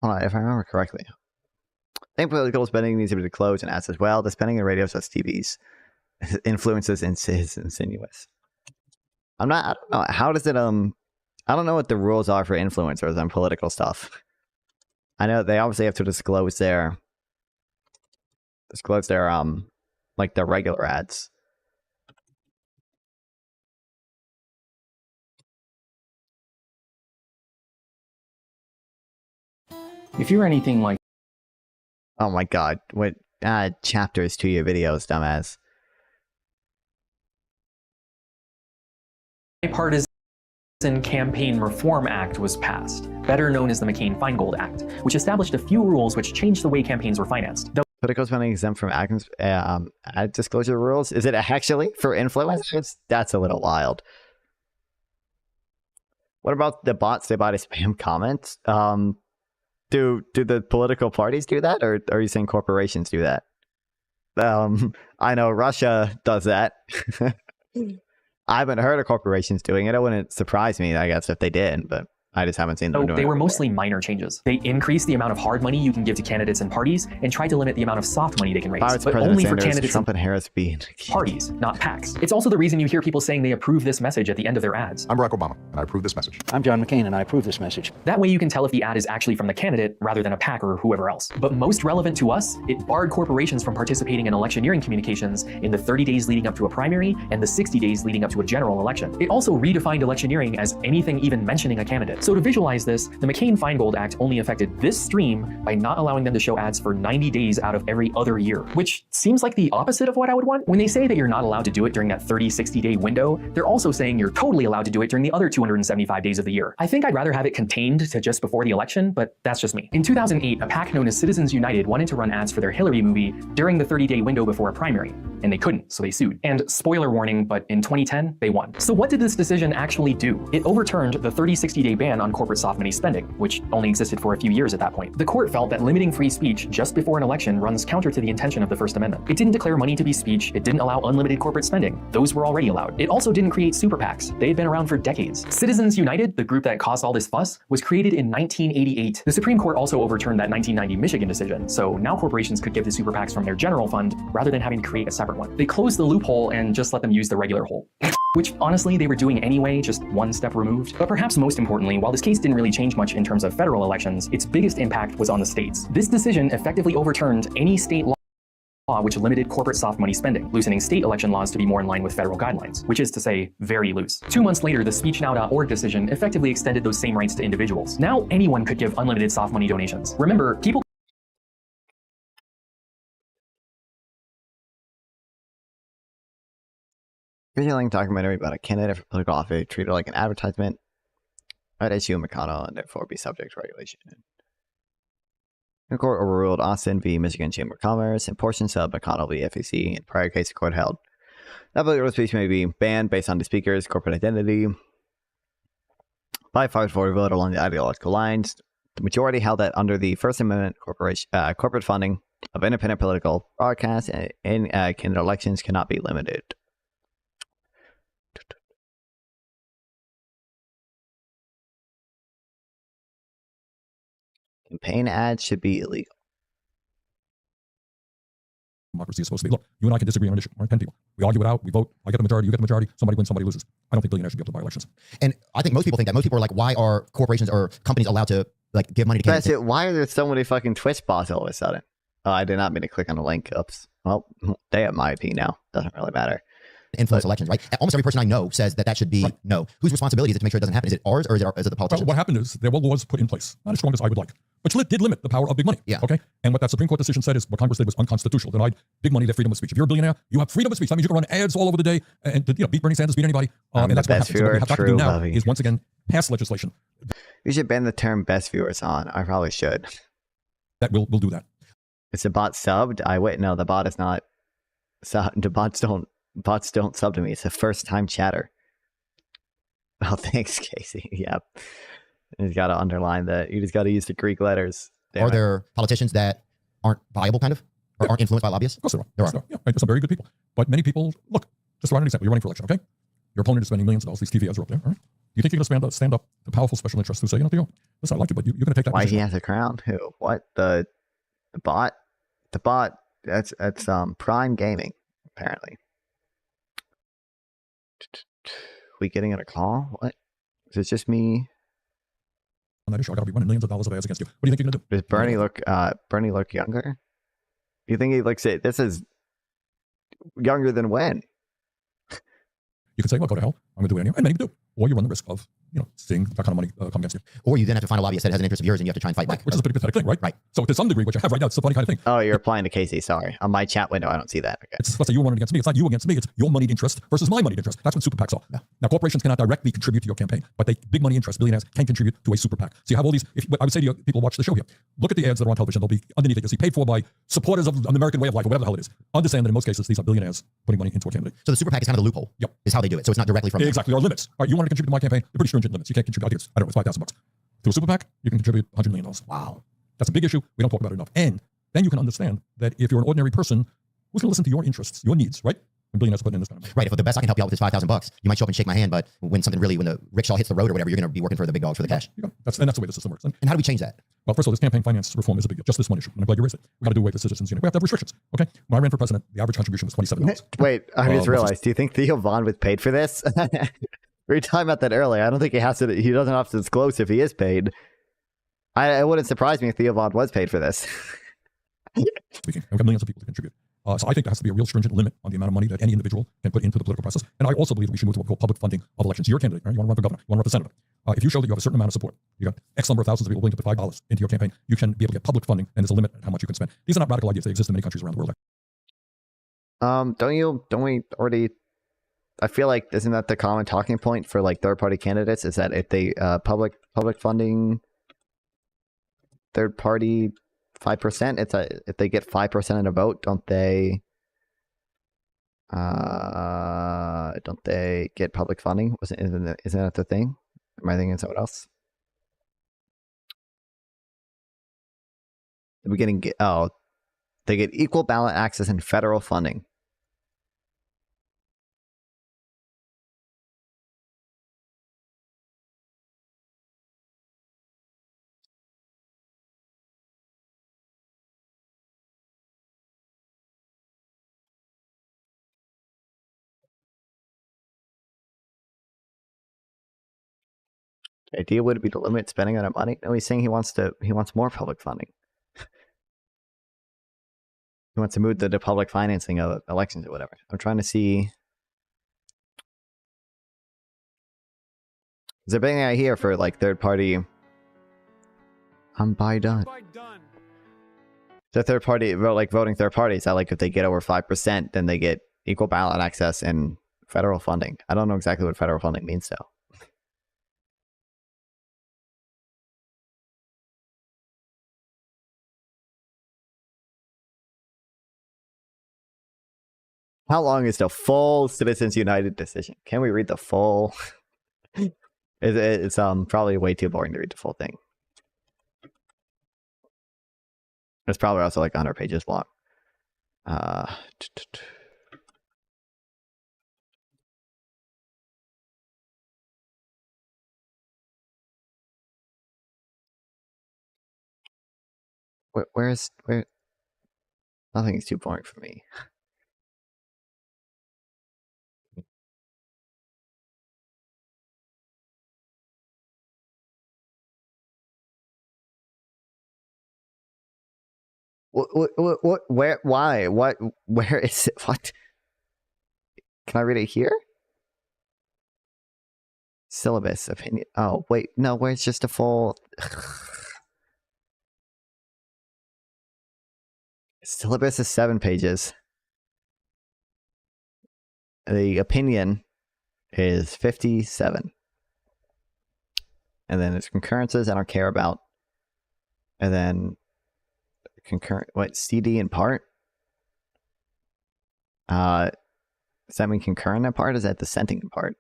Hold on, if I remember correctly. I think political spending needs to be disclosed and asked as well. The spending in radio such TV's influences is insinuous. I don't know. How does it, I don't know what the rules are for influencers on political stuff. I know they obviously have to disclose their like their regular ads. If you're anything like... Oh my god, what chapters to your videos, dumbass. Bipartisan Campaign Reform Act was passed, better known as the McCain-Feingold Act, which established a few rules which changed the way campaigns were financed. Political spending exempt from ad disclosure rules? Is it actually for influencers? That's a little wild. What about the bots they buy to spam comments? Do the political parties do that, or are you saying corporations do that? I know Russia does that. I haven't heard of corporations doing it. It wouldn't surprise me, I guess, if they did, but I just haven't seen them doing they it were before. mostly minor changes. They increased the amount of hard money you can give to candidates and parties, and tried to limit the amount of soft money they can raise, Pirates but President only for Sanders, candidates Trump and Harris being parties, not PACs. It's also the reason you hear people saying they approve this message at the end of their ads. I'm Barack Obama, and I approve this message. I'm John McCain, and I approve this message. That way you can tell if the ad is actually from the candidate rather than a PAC or whoever else. But most relevant to us, it barred corporations from participating in electioneering communications in the 30 days leading up to a primary and the 60 days leading up to a general election. It also redefined electioneering as anything even mentioning a candidate. So to visualize this, the McCain-Feingold Act only affected this stream by not allowing them to show ads for 90 days out of every other year, which seems like the opposite of what I would want. When they say that you're not allowed to do it during that 30, 60-day window, they're also saying you're totally allowed to do it during the other 275 days of the year. I think I'd rather have it contained to just before the election, but that's just me. In 2008, a PAC known as Citizens United wanted to run ads for their Hillary movie during the 30-day window before a primary, and they couldn't, so they sued. And spoiler warning, but in 2010, they won. So what did this decision actually do? It overturned the 30, 60-day ban on corporate soft money spending, which only existed for a few years at that point. The court felt that limiting free speech just before an election runs counter to the intention of the First Amendment. It didn't declare money to be speech, it didn't allow unlimited corporate spending. Those were already allowed. It also didn't create super PACs. They had been around for decades. Citizens United, the group that caused all this fuss, was created in 1988. The Supreme Court also overturned that 1990 Michigan decision, so now corporations could give the super PACs from their general fund rather than having to create a separate one. They closed the loophole and just let them use the regular hole. Which honestly they were doing anyway, just one step removed. But perhaps most importantly, while this case didn't really change much in terms of federal elections, its biggest impact was on the states. This decision effectively overturned any state law which limited corporate soft money spending, loosening state election laws to be more in line with federal guidelines, which is to say, very loose. 2 months later, the SpeechNow.org decision effectively extended those same rights to individuals. Now anyone could give unlimited soft money donations. Remember, people Visualizing documentary about a candidate for political office treated like an advertisement. I'd issue McConnell and therefore be subject to regulation. The court overruled Austin v. Michigan Chamber of Commerce and portions of McConnell v. FEC in prior case the court held. That political speech may be banned based on the speaker's corporate identity. By 5-4 vote along the ideological lines, the majority held that under the First Amendment, corporate funding of independent political broadcasts in candidate elections cannot be limited. Campaign ads should be illegal. Democracy is supposed to be. Look, you and I can disagree on an issue. Right? 10 people. We argue it out. We vote. I get the majority. You get the majority. Somebody wins. Somebody loses. I don't think billionaires should be able to buy elections. And I think most people think that. Most people are like, why are corporations or companies allowed to like give money to candidates? That's it. Why are there so many fucking Twitch bots all of a sudden? Oh, I did not mean to click on the link. Oops. Well, they have my IP now. Doesn't really matter. Influence elections, right? Almost every person I know says that should be no. Whose responsibility is it to make sure it doesn't happen? Is it ours or is it the politicians? Well, what happened is there were laws put in place, not as strong as I would like, which did limit the power of big money. Yeah. Okay. And what that Supreme Court decision said is what Congress did was unconstitutional. Denied big money their freedom of speech. If you're a billionaire, you have freedom of speech. That means you can run ads all over the day and beat Bernie Sanders, beat anybody. And that's what happens. So what we have to do now is once again pass legislation. You should ban the term "best viewers" on. I probably should. That we'll do that. Is the bot subbed? Wait, no, the bot is not. The bots don't sub to me. It's a first-time chatter. Oh, thanks, Casey. Yep. You just got to underline that. You just got to use the Greek letters. Are there politicians that aren't viable, kind of, or aren't influenced by lobbyists? Of course there are. Yeah, there's some very good people. But many people, look, just run an example. You're running for election, okay? Your opponent is spending millions of dollars. These TV ads are up there, all right? You think you're going to stand up to powerful special interests who say, listen, I like you, but you're going to take that Why position. he has a crown? Who? What? The bot? The bot, that's Prime Gaming, apparently. We getting a call? What? Is it just me? On that issue, I got to be running millions of dollars of ads against you. What do you think you're going to do? Does Bernie look younger? You think he looks it? This is younger than when? You can say, well, go to hell. I'm going to do it anyway. And many do. Or you run the risk of, seeing that kind of money come against you. Or you then have to find a lobbyist that has an interest of yours and you have to try and fight back. Which is a pretty pathetic thing, right? Right. So to some degree, what you have right now, it's a funny kind of thing. Oh, you're applying to Casey. Sorry. On my chat window, I don't see that. Okay. Let's say you running against me. It's not you against me. It's your moneyed interest versus my moneyed interest. That's what super PACs are. Yeah. Now, corporations cannot directly contribute to your campaign, but big money interests, billionaires, can contribute to a super PAC. So you have all these. I would say to you, people watch the show here, look at the ads that are on television. They'll be underneath it. You'll see paid for by supporters of an American way of life or whatever the hell it is. Understand that in most cases, these are billionaires putting money into a candidate. So the super PAC is kind of the loophole. Yep. Is how they do it. So it's not directly from Exactly. There are limits. All right, you want to contribute to my campaign? They're pretty stringent limits. You can't contribute ideas. I don't know, it's $5,000. To a super PAC, you can contribute $100 million. Wow. That's a big issue. We don't talk about it enough. And then you can understand that if you're an ordinary person who's going to listen to your interests, your needs, right? when billionaires are putting in this kind of money. Right. If the best I can help you out with is $5,000, you might show up and shake my hand, but when the rickshaw hits the road or whatever, you're going to be working for the big dogs for the cash. That's the way the system works. And how do we change that? Well, first of all, this campaign finance reform is a big deal. Just this one issue, and I'm glad you raised it. We got to do away with the citizens' union. We have to have restrictions. Okay. When I ran for president, the average contribution was $27. Wait, I just realized. Do you think Theo Von was paid for this? We were talking about that earlier. I don't think he has to. He doesn't have to disclose if he is paid. It wouldn't surprise me if Theo Von was paid for this. Speaking, we've got millions of people to contribute. So I think there has to be a real stringent limit on the amount of money that any individual can put into the political process. And I also believe that we should move to what we call public funding of elections. You're a candidate, right? You want to run for governor, you want to run for senator. If you show that you have a certain amount of support, you got X number of thousands of people willing to put $5 into your campaign, you can be able to get public funding, and there's a limit on how much you can spend. These are not radical ideas. They exist in many countries around the world. Don't we already? I feel like isn't that the common talking point for like third-party candidates? Is that if they public funding third-party 5%, if they get 5% in a vote, don't they get public funding? Isn't that the thing? Am I thinking someone else? They're getting they get equal ballot access and federal funding. The idea would be to limit spending on money. No, he's saying he wants more public funding. He wants to move to the public financing of elections or whatever. I'm trying to see. Is there anything I hear for like third party? I'm by done. The third party like voting third parties. I like if they get over 5%, then they get equal ballot access and federal funding. I don't know exactly what federal funding means though. How long is the full Citizens United decision? Can we read the full? It's probably way too boring to read the full thing. It's probably also like 100 pages long. Where? Nothing is too boring for me. What? Where? Why? What? Where is it? What? Can I read it here? Syllabus opinion. Oh wait, no. Where it's just a full. Syllabus is 7 pages. The opinion is 57. And then it's concurrences I don't care about. And then concurrent, what, CD in part? Does that mean concurrent in part? Is that dissenting in part?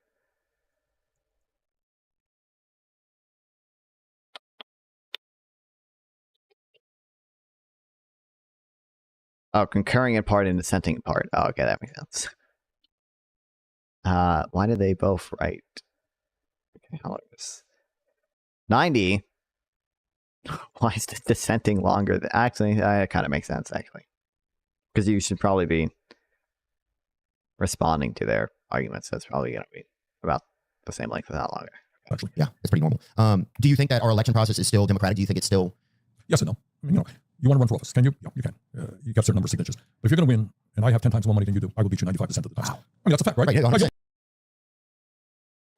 Oh, concurring in part and dissenting in part. Oh, okay, that makes sense. Why did they both write? Okay, how long is this? 90? Why is the dissenting longer? Actually, it kind of makes sense, actually. Because you should probably be responding to their arguments. So it's probably going to be about the same length, if not longer. Actually, yeah, it's pretty normal. Do you think that our election process is still democratic? Do you think it's still... Yes and no. I mean, you want to run for office. Can you? Yeah, you can. You got a certain number of signatures. But if you're going to win, and I have 10 times more money than you do, I will beat you 95% of the time. Wow. I mean, that's a fact, right? Yeah, 100%.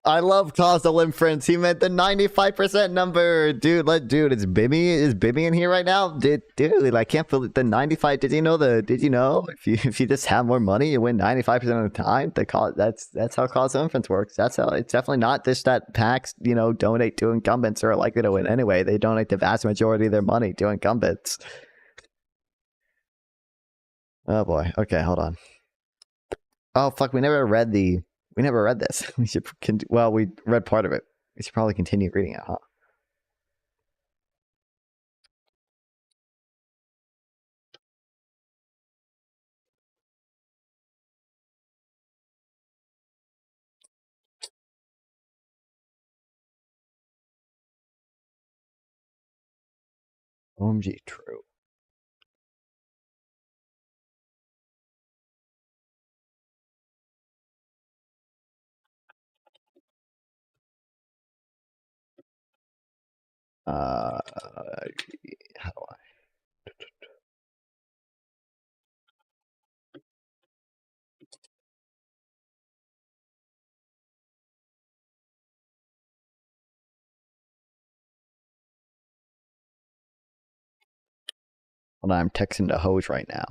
I love causal inference. He meant the 95% number. Dude, is Bibby in here right now? Dude, I can't believe the 95. Did you know if you just have more money, you win 95% of the time? That's how causal inference works. That's how it's definitely not just that PACs, donate to incumbents are likely to win anyway. They donate the vast majority of their money to incumbents. Oh boy. Okay, hold on. Oh fuck, we never read this. We should we read part of it. We should probably continue reading it, huh? OMG, true. How do I? Hold on, I'm texting the host right now.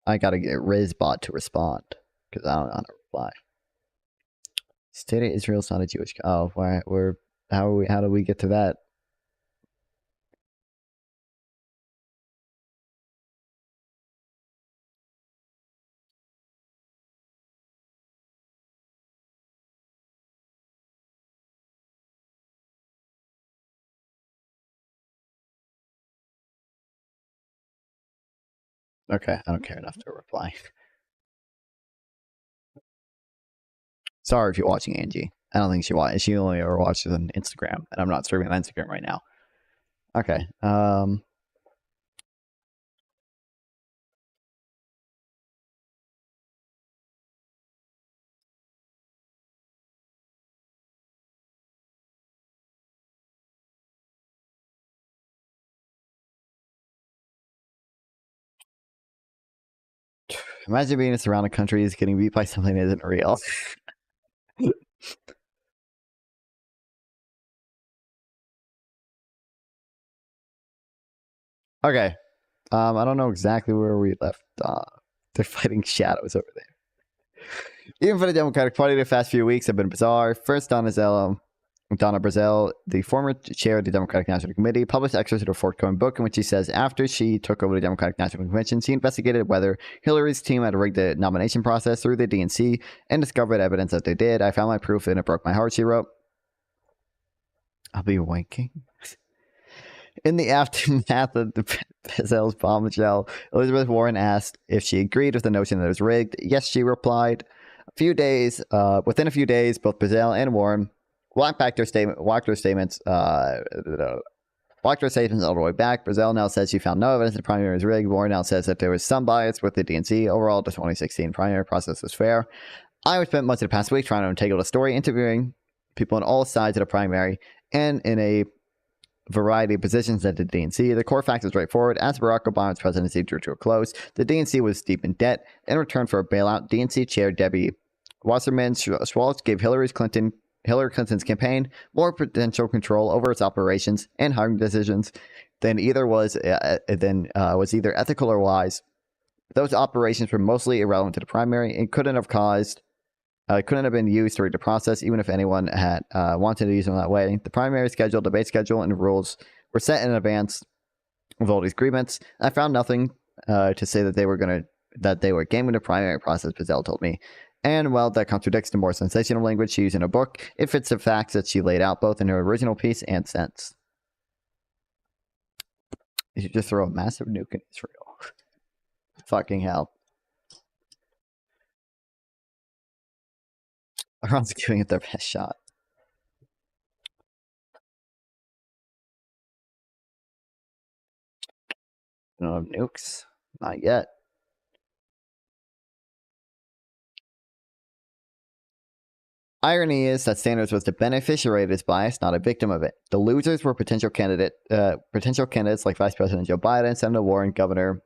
I gotta get Rizbot to respond because I don't know how to reply. State of Israel's not a Jewish. Oh, how do we get to that? Okay, I don't care enough to reply. Sorry if you're watching Angie. I don't think she watches. She only ever watches on Instagram, and I'm not streaming on Instagram right now. Okay. Imagine being in a surrounding countries getting beat by something that isn't real. Okay. I don't know exactly where we left. They're fighting shadows over there. Even for the Democratic Party, the past few weeks have been bizarre. First, Donna Brazile, the former chair of the Democratic National Committee, published excerpts of her forthcoming book in which she says after she took over the Democratic National Convention, she investigated whether Hillary's team had rigged the nomination process through the DNC and discovered evidence that they did. I found my proof and it broke my heart, she wrote. I'll be wanking. In the aftermath of the Brazile's bombshell, Elizabeth Warren asked if she agreed with the notion that it was rigged. Yes, she replied. Within a few days, both Brazile and Warren walked their statements all the way back. Brazile now says she found no evidence the primary was rigged. Warren now says that there was some bias with the DNC. Overall, the 2016 primary process was fair. I spent much of the past week trying to untangle the story, interviewing people on all sides of the primary and in a variety of positions at the DNC. The core fact is straightforward. As Barack Obama's presidency drew to a close, the DNC was deep in debt. In return for a bailout, DNC Chair Debbie Wasserman Schwartz gave Hillary Clinton's campaign more potential control over its operations and hiring decisions than was either ethical or wise. Those operations were mostly irrelevant to the primary and couldn't have been used to rig the process, even if anyone had wanted to use them that way. The primary schedule, debate schedule, and rules were set in advance of all these agreements. I found nothing to say that they were gaming the primary process, Brazile told me. And, well, that contradicts the more sensational language she used in her book. It fits the facts that she laid out both in her original piece and since. You should just throw a massive nuke in Israel. Fucking hell. Iran's giving it their best shot. No nukes? Not yet. Irony is that Sanders was the beneficiary of this bias, not a victim of it. The losers were potential candidates like Vice President Joe Biden, Senator Warren, Governor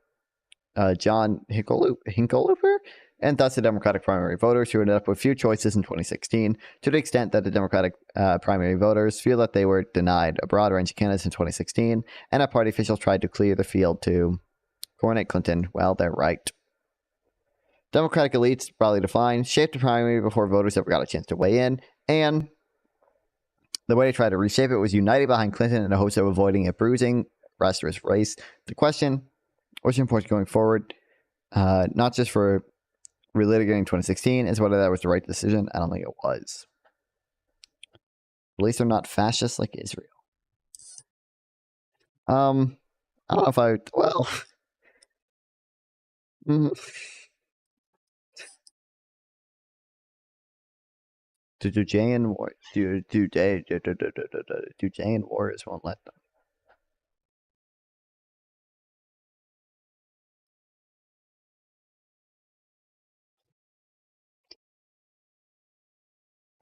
John Hickenlooper, and thus the Democratic primary voters who ended up with few choices in 2016, to the extent that the Democratic primary voters feel that they were denied a broad range of candidates in 2016, and that party officials tried to clear the field to coronate Clinton. Well, they're right. Democratic elites, broadly defined, shaped the primary before voters ever got a chance to weigh in, and the way to try to reshape it was united behind Clinton in the hopes of avoiding a bruising, restless race. The question, what's important going forward, not just for relitigating 2016, is whether that was the right decision. I don't think it was. At least they're not fascists like Israel. I don't know if I, well... Do Jay and Warriors won't let them.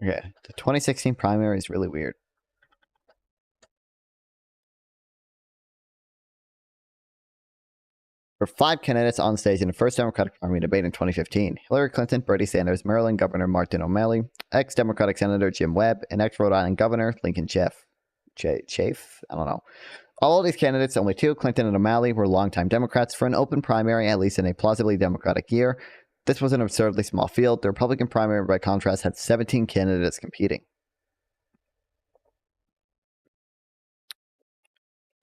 Okay, the 2016 primary is really weird. There were 5 candidates on stage in the first Democratic primary debate in 2015. Hillary Clinton, Bernie Sanders, Maryland Governor Martin O'Malley, ex-Democratic Senator Jim Webb, and ex-Rhode Island Governor Lincoln Chafe. I don't know. All of these candidates, only 2, Clinton and O'Malley, were longtime Democrats for an open primary, at least in a plausibly Democratic year. This was an absurdly small field. The Republican primary, by contrast, had 17 candidates competing.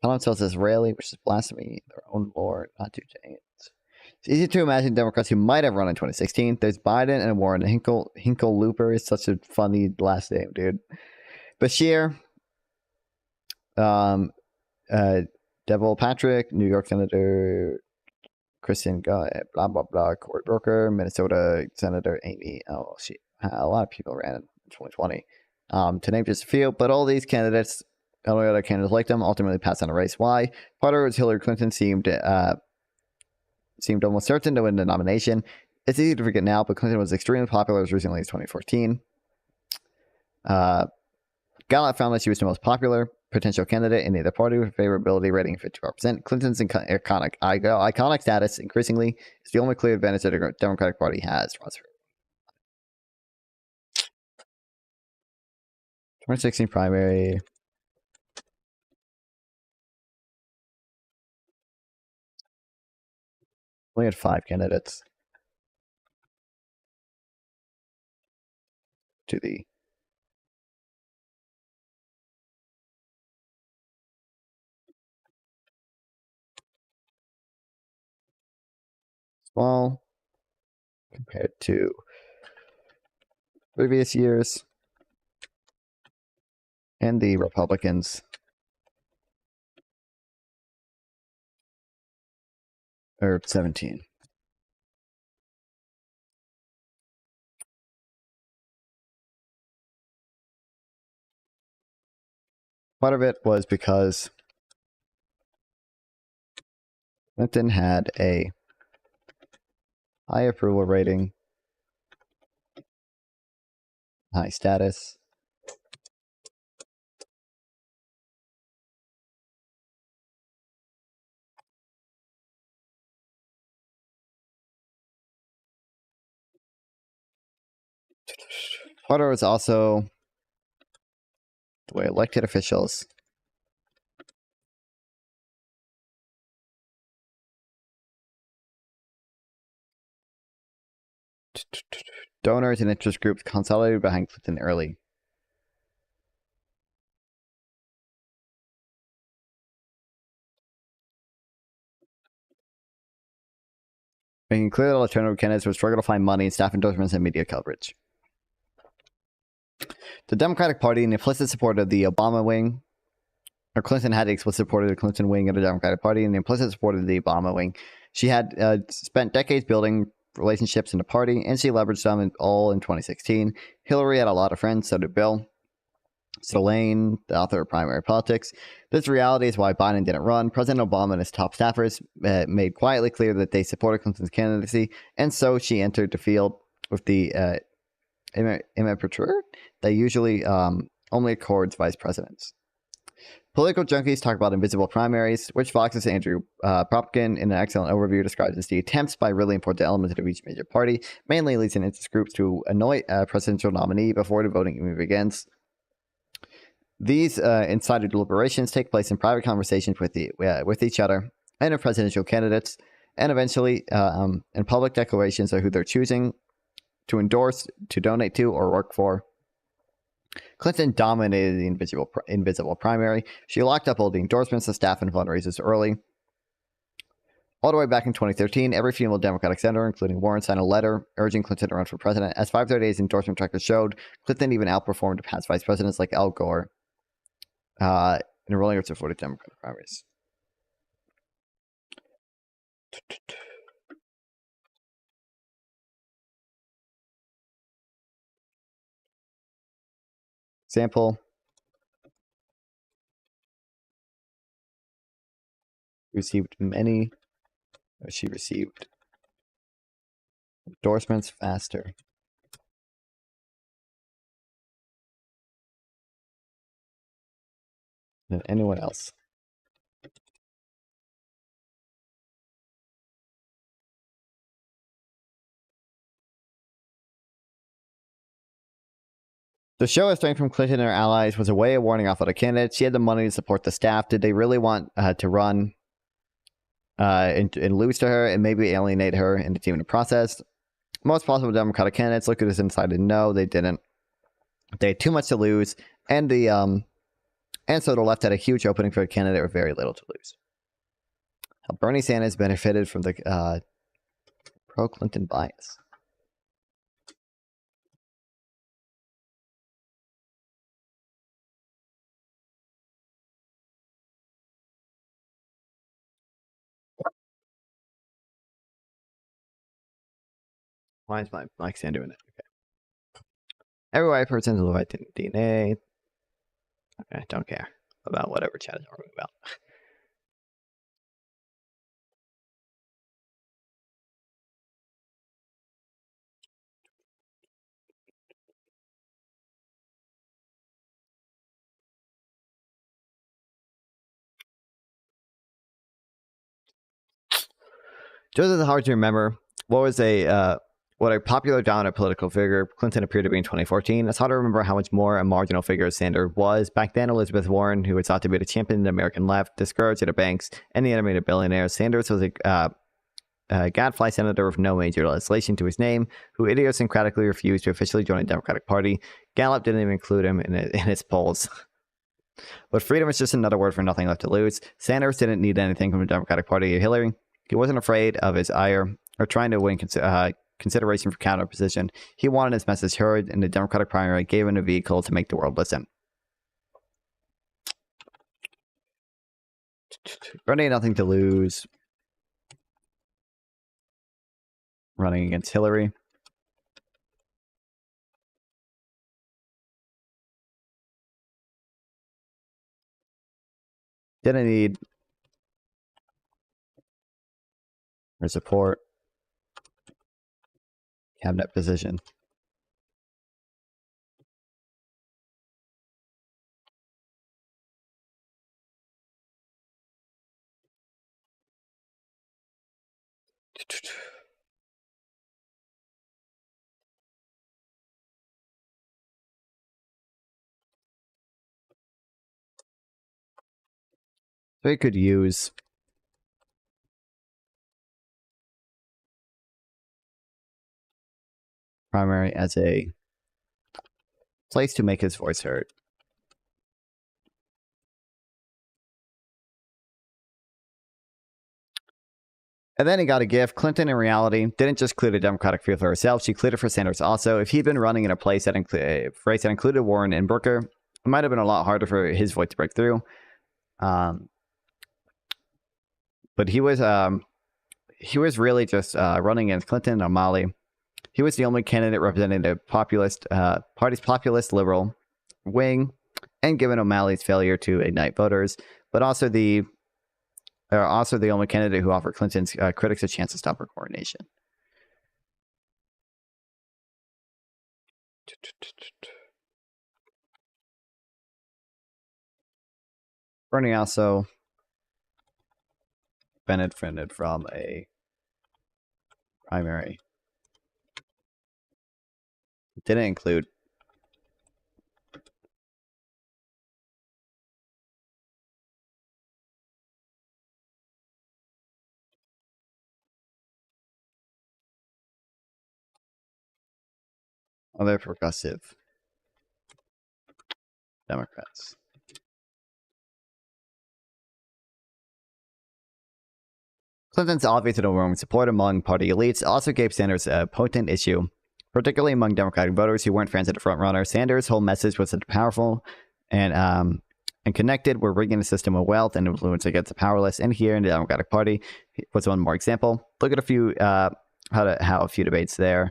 Colin tells Israeli, which is blasphemy, their own Lord, not to change. It's easy to imagine Democrats who might have run in 2016. There's Biden and Warren. Hickenlooper is such a funny last name, dude. Bashir, Devil Patrick, New York Senator Kristen, blah, blah, blah, Cory Booker, Minnesota Senator Amy. Oh, a lot of people ran in 2020. To name just a few, but all these candidates, all the other candidates like them, ultimately passed on a race. Why? Part of it was Hillary Clinton seemed almost certain to win the nomination. It's easy to forget now, but Clinton was extremely popular as recently as 2014. Gallup found that she was the most popular potential candidate in either party with a favorability rating of 54%. Clinton's iconic status increasingly is the only clear advantage that the Democratic Party has. 2016 primary. We had 5 candidates to the small compared to previous years, and the Republicans are 17. Part of it was because Clinton had a high approval rating, high status. Part of it was also the way elected officials donors and interest groups consolidated behind Clinton early. Making clear that alternative candidates would struggle to find money, staff endorsements, and media coverage. The Democratic Party, in implicit support of the Obama wing, or Clinton had the explicit support of the Clinton wing of the Democratic Party, and the implicit support of the Obama wing. She had spent decades building relationships in the party, and she leveraged them all in 2016. Hillary had a lot of friends, so did Bill. Selene, the author of Primary Politics. This reality is why Biden didn't run. President Obama and his top staffers made quietly clear that they supported Clinton's candidacy, and so she entered the field with the immature that usually only accords vice presidents. Political junkies talk about invisible primaries, which Fox's Andrew Propkin, in an excellent overview, describes as the attempts by really important elements of each major party, mainly elites and interest groups, to anoint a presidential nominee before the voting even begins. These insider deliberations take place in private conversations with each other and of presidential candidates, and eventually in public declarations of who they're choosing to endorse, to donate to, or work for. Clinton dominated the invisible primary. She locked up all the endorsements of staff and fundraisers early. All the way back in 2013, every female Democratic senator, including Warren, signed a letter urging Clinton to run for president. As 538's endorsement tracker showed, Clinton even outperformed past vice presidents like Al Gore in rolling up to 40 Democratic primaries. example. Received many. She received endorsements faster than anyone else. The show of strength from Clinton and her allies was a way of warning off other candidates. She had the money to support the staff. Did they really want to run and lose to her and maybe alienate her and the team in the process? Most possible Democratic candidates looked at this and decided no, they didn't. They had too much to lose, and so the left had a huge opening for a candidate with very little to lose. Bernie Sanders benefited from the pro-Clinton bias. Why is my mic stand doing it? Okay. Every white person is white DNA. Okay, don't care about whatever chat is arguing about. Just as hard to remember, what a popular dominant political figure Clinton appeared to be in 2014. It's hard to remember how much more a marginal figure Sanders was. Back then, Elizabeth Warren, who was thought to be the champion of the American left, discouraged at the banks and the animated billionaires. Sanders was a gadfly senator with no major legislation to his name, who idiosyncratically refused to officially join the Democratic Party. Gallup didn't even include him in its polls. But freedom is just another word for nothing left to lose. Sanders didn't need anything from the Democratic Party or Hillary. He wasn't afraid of his ire or trying to win consideration for counter position. He wanted his message heard, and the Democratic primary gave him a vehicle to make the world listen. Bernie had nothing to lose. Running against Hillary. Didn't need her support. Cabinet position. So he could use primary as a place to make his voice heard. And then he got a gift. Clinton, in reality, didn't just clear the Democratic field for herself. She cleared it for Sanders also. If he'd been running in a place that included Warren and Booker, it might have been a lot harder for his voice to break through. But he was really just running against Clinton and O'Malley. He was the only candidate representing the party's populist liberal wing, and given O'Malley's failure to ignite voters, but also the only candidate who offered Clinton's critics a chance to stop her coronation. Bernie also benefited from a primary. Didn't include other progressive Democrats. Clinton's obvious and overwhelming support among party elites also gave Sanders a potent issue, particularly among Democratic voters who weren't fans of the frontrunner. Sanders' whole message was that powerful and connected were rigging the system of wealth and influence against the powerless. And here in the Democratic Party was one more example. Look at how a few debates there.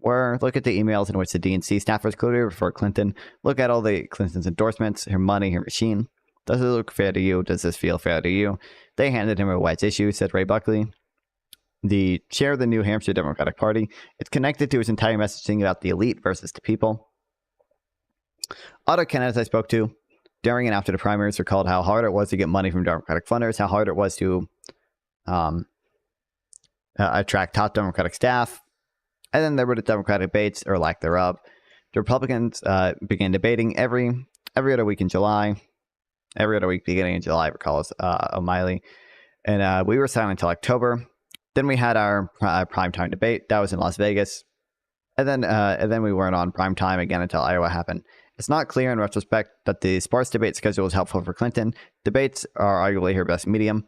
look at the emails in which the DNC staffers clearly refer Clinton. Look at all the Clinton's endorsements, her money, her machine. Does it look fair to you? Does this feel fair to you? They handed him a wedge issue, said Ray Buckley, the chair of the New Hampshire Democratic Party. It's connected to his entire messaging about the elite versus the people. Other candidates I spoke to during and after the primaries recalled how hard it was to get money from Democratic funders, how hard it was to attract top Democratic staff. And then there were the Democratic debates, or lack thereof. The Republicans began debating every other week in July. Every other week beginning in July, recalls O'Malley. And we were silent until October. Then we had our primetime debate. That was in Las Vegas. And then we weren't on primetime again until Iowa happened. It's not clear in retrospect that the sparse debate schedule was helpful for Clinton. Debates are arguably her best medium.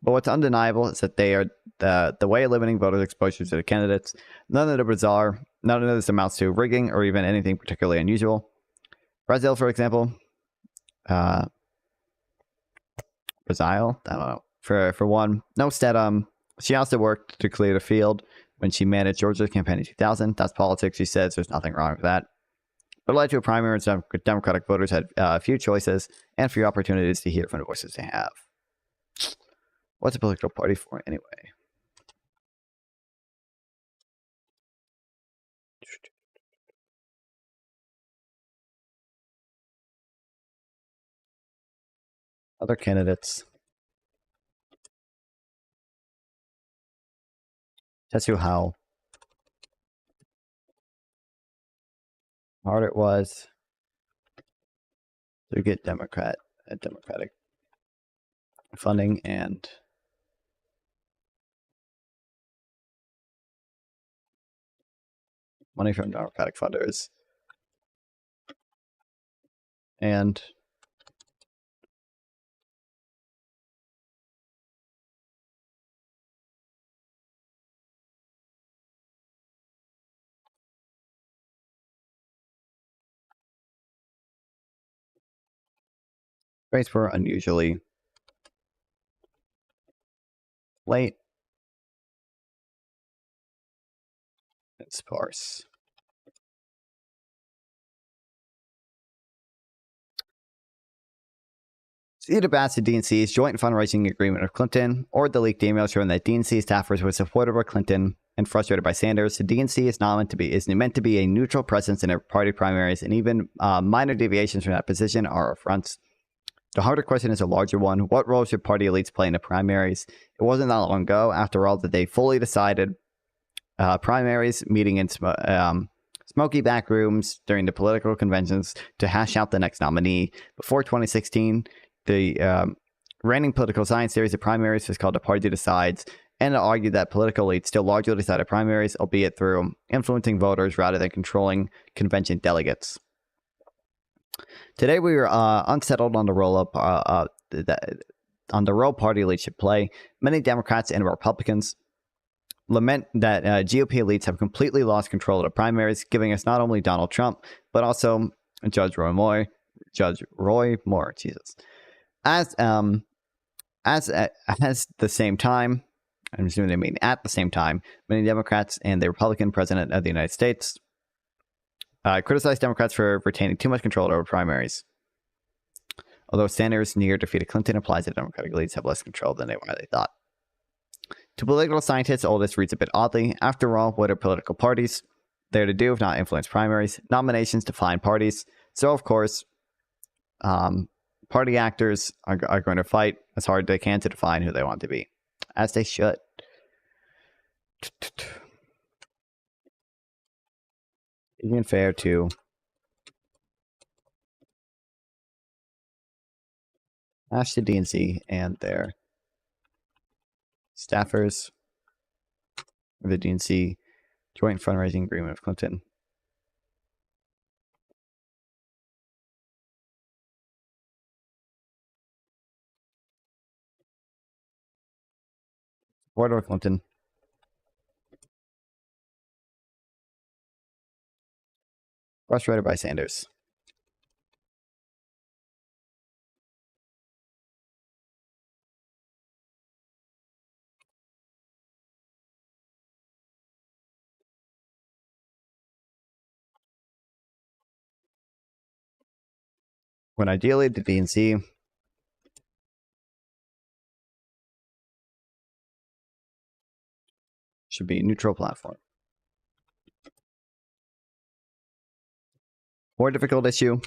But what's undeniable is that they are the way of limiting voters' exposure to the candidates. None of this amounts to rigging or even anything particularly unusual. Brazil, for example, Brazil, I don't know. For one, no Stedham. She also worked to clear the field when she managed Georgia's campaign in 2000. That's politics, she says. There's nothing wrong with that. But it led to a primary and Democratic voters had few choices and few opportunities to hear from the voices they have. What's a political party for anyway? Other candidates. Tells you how hard it was to get Democratic funding and money from Democratic funders. And rates were unusually late and sparse. Either bats the DNC's joint fundraising agreement with Clinton, or the leaked email showing that DNC staffers were supportive of Clinton and frustrated by Sanders. The DNC is meant to be a neutral presence in their party primaries, and even minor deviations from that position are affronts. The harder question is a larger one. What role should party elites play in the primaries? It wasn't that long ago, after all, that they fully decided primaries, meeting in smoky back rooms during the political conventions to hash out the next nominee. Before 2016, the reigning political science series of primaries was called The Party Decides, and it argued that political elites still largely decided primaries, albeit through influencing voters rather than controlling convention delegates. Today we were unsettled on the role party elites should play. Many Democrats and Republicans lament that GOP elites have completely lost control of the primaries, giving us not only Donald Trump but also Judge Roy Moore. Jesus. At the same time, I'm assuming they mean at the same time, many Democrats and the Republican president of the United States criticized Democrats for retaining too much control over primaries. Although Sanders' near defeat of Clinton implies that Democratic elites have less control than they thought. To political scientists, all this reads a bit oddly. After all, what are political parties there to do if not influence primaries? Nominations define parties. So, of course, party actors are going to fight as hard as they can to define who they want to be, as they should. Even fair to ask the DNC and their staffers of the DNC joint fundraising agreement with Clinton. Support of Clinton. Frustrated by Sanders. when ideally the DNC should be a neutral platform. More difficult issue.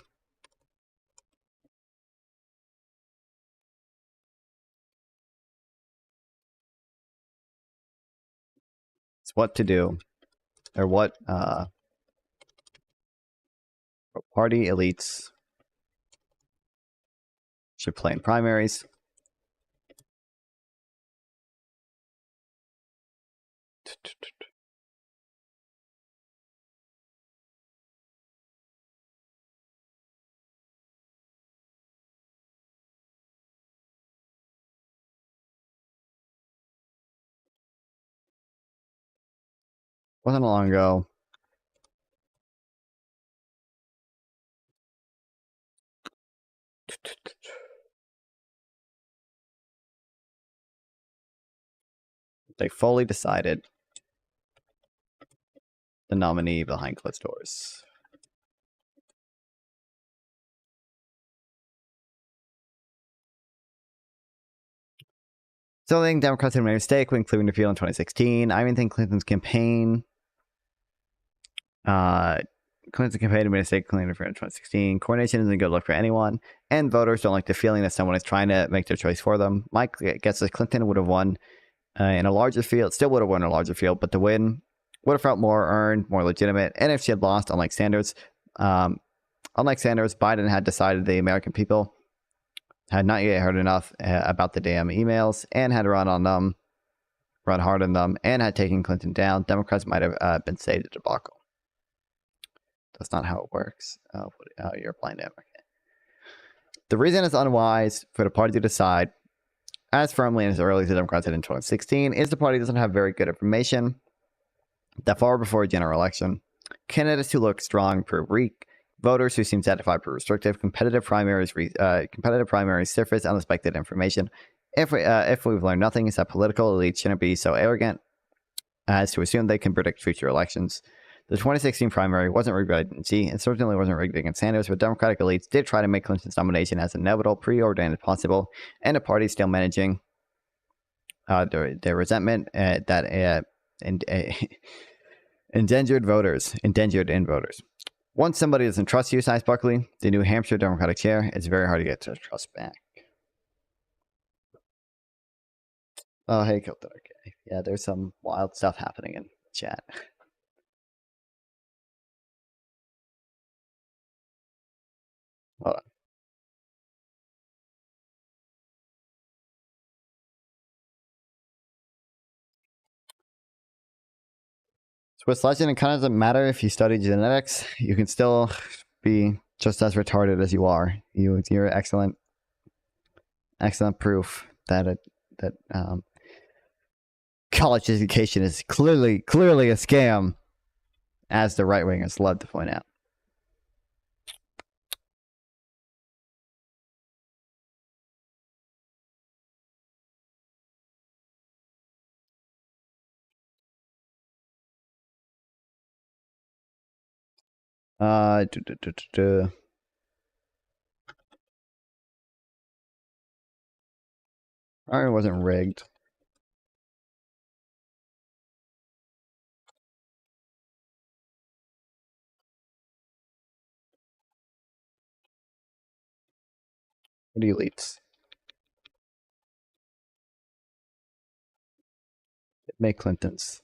It's what to do, or what party elites should play in primaries. Wasn't long ago. They fully decided the nominee behind closed doors. So I think Democrats had made a mistake when Clinton appealed in 2016. I even think Clinton's campaign made a mistake Clinton in 2016. Coordination isn't a good look for anyone, and voters don't like the feeling that someone is trying to make their choice for them. My guess is Clinton would have won in a larger field, still would have won in a larger field, but the win would have felt more earned, more legitimate. And if she had lost, unlike Sanders, Biden had decided the American people had not yet heard enough about the damn emails and had run on them, run hard on them, and had taken Clinton down. Democrats might have been saved a debacle. That's not how it works. You're applying to America. The reason it's unwise for the party to decide as firmly and as early as the Democrats did in 2016 is the party doesn't have very good information that far before a general election. Candidates who look strong prove weak. Voters who seem satisfied prove restrictive. Competitive primaries surface unexpected information. If we've learned nothing, it's that political elites shouldn't be so arrogant as to assume they can predict future elections. The 2016 primary wasn't rigged by DNC, and certainly wasn't rigged against Sanders, but Democratic elites did try to make Clinton's nomination as inevitable, preordained as possible, and the party still managing their resentment that endangered voters. Once somebody doesn't trust you, Cy Buckley, the New Hampshire Democratic chair, it's very hard to get to trust back. Oh, hey, Kilton. Okay. Yeah, there's some wild stuff happening in chat. Hold on. Swiss legend, it kind of doesn't matter if you study genetics. You can still be just as retarded as you are. You're excellent proof that college education is clearly a scam, as the right wingers love to point out. It wasn't rigged. What do you elites? Make Clinton's.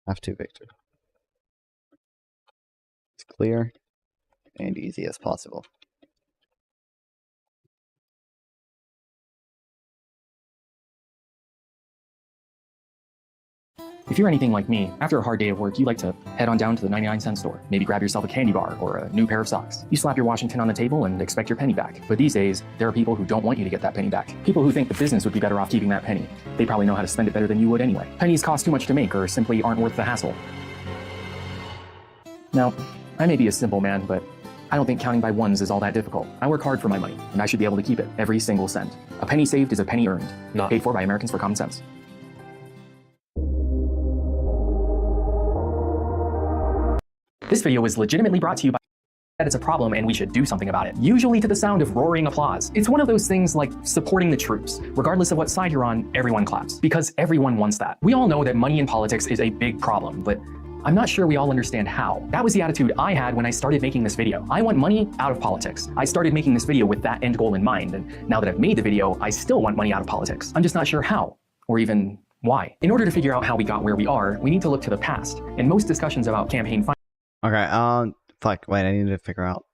Have to victory. It's clear and easy as possible. If you're anything like me, after a hard day of work, you like to head on down to the 99-cent store, maybe grab yourself a candy bar or a new pair of socks. You slap your Washington on the table and expect your penny back. But these days, there are people who don't want you to get that penny back. People who think the business would be better off keeping that penny. They probably know how to spend it better than you would anyway. Pennies cost too much to make or simply aren't worth the hassle. Now, I may be a simple man, but I don't think counting by ones is all that difficult. I work hard for my money, and I should be able to keep it, every single cent. A penny saved is a penny earned, not paid for by Americans for common sense. This video was legitimately brought to you by that it's a problem and we should do something about it, usually to the sound of roaring applause. It's one of those things like supporting the troops. Regardless of what side you're on, everyone claps, because everyone wants that. We all know that money in politics is a big problem, but I'm not sure we all understand how. That was the attitude I had when I started making this video. I want money out of politics. I started making this video with that end goal in mind, and now that I've made the video, I still want money out of politics. I'm just not sure how, or even why. In order to figure out how we got where we are, we need to look to the past, and most discussions about campaign Okay, fuck, wait, I need to figure out.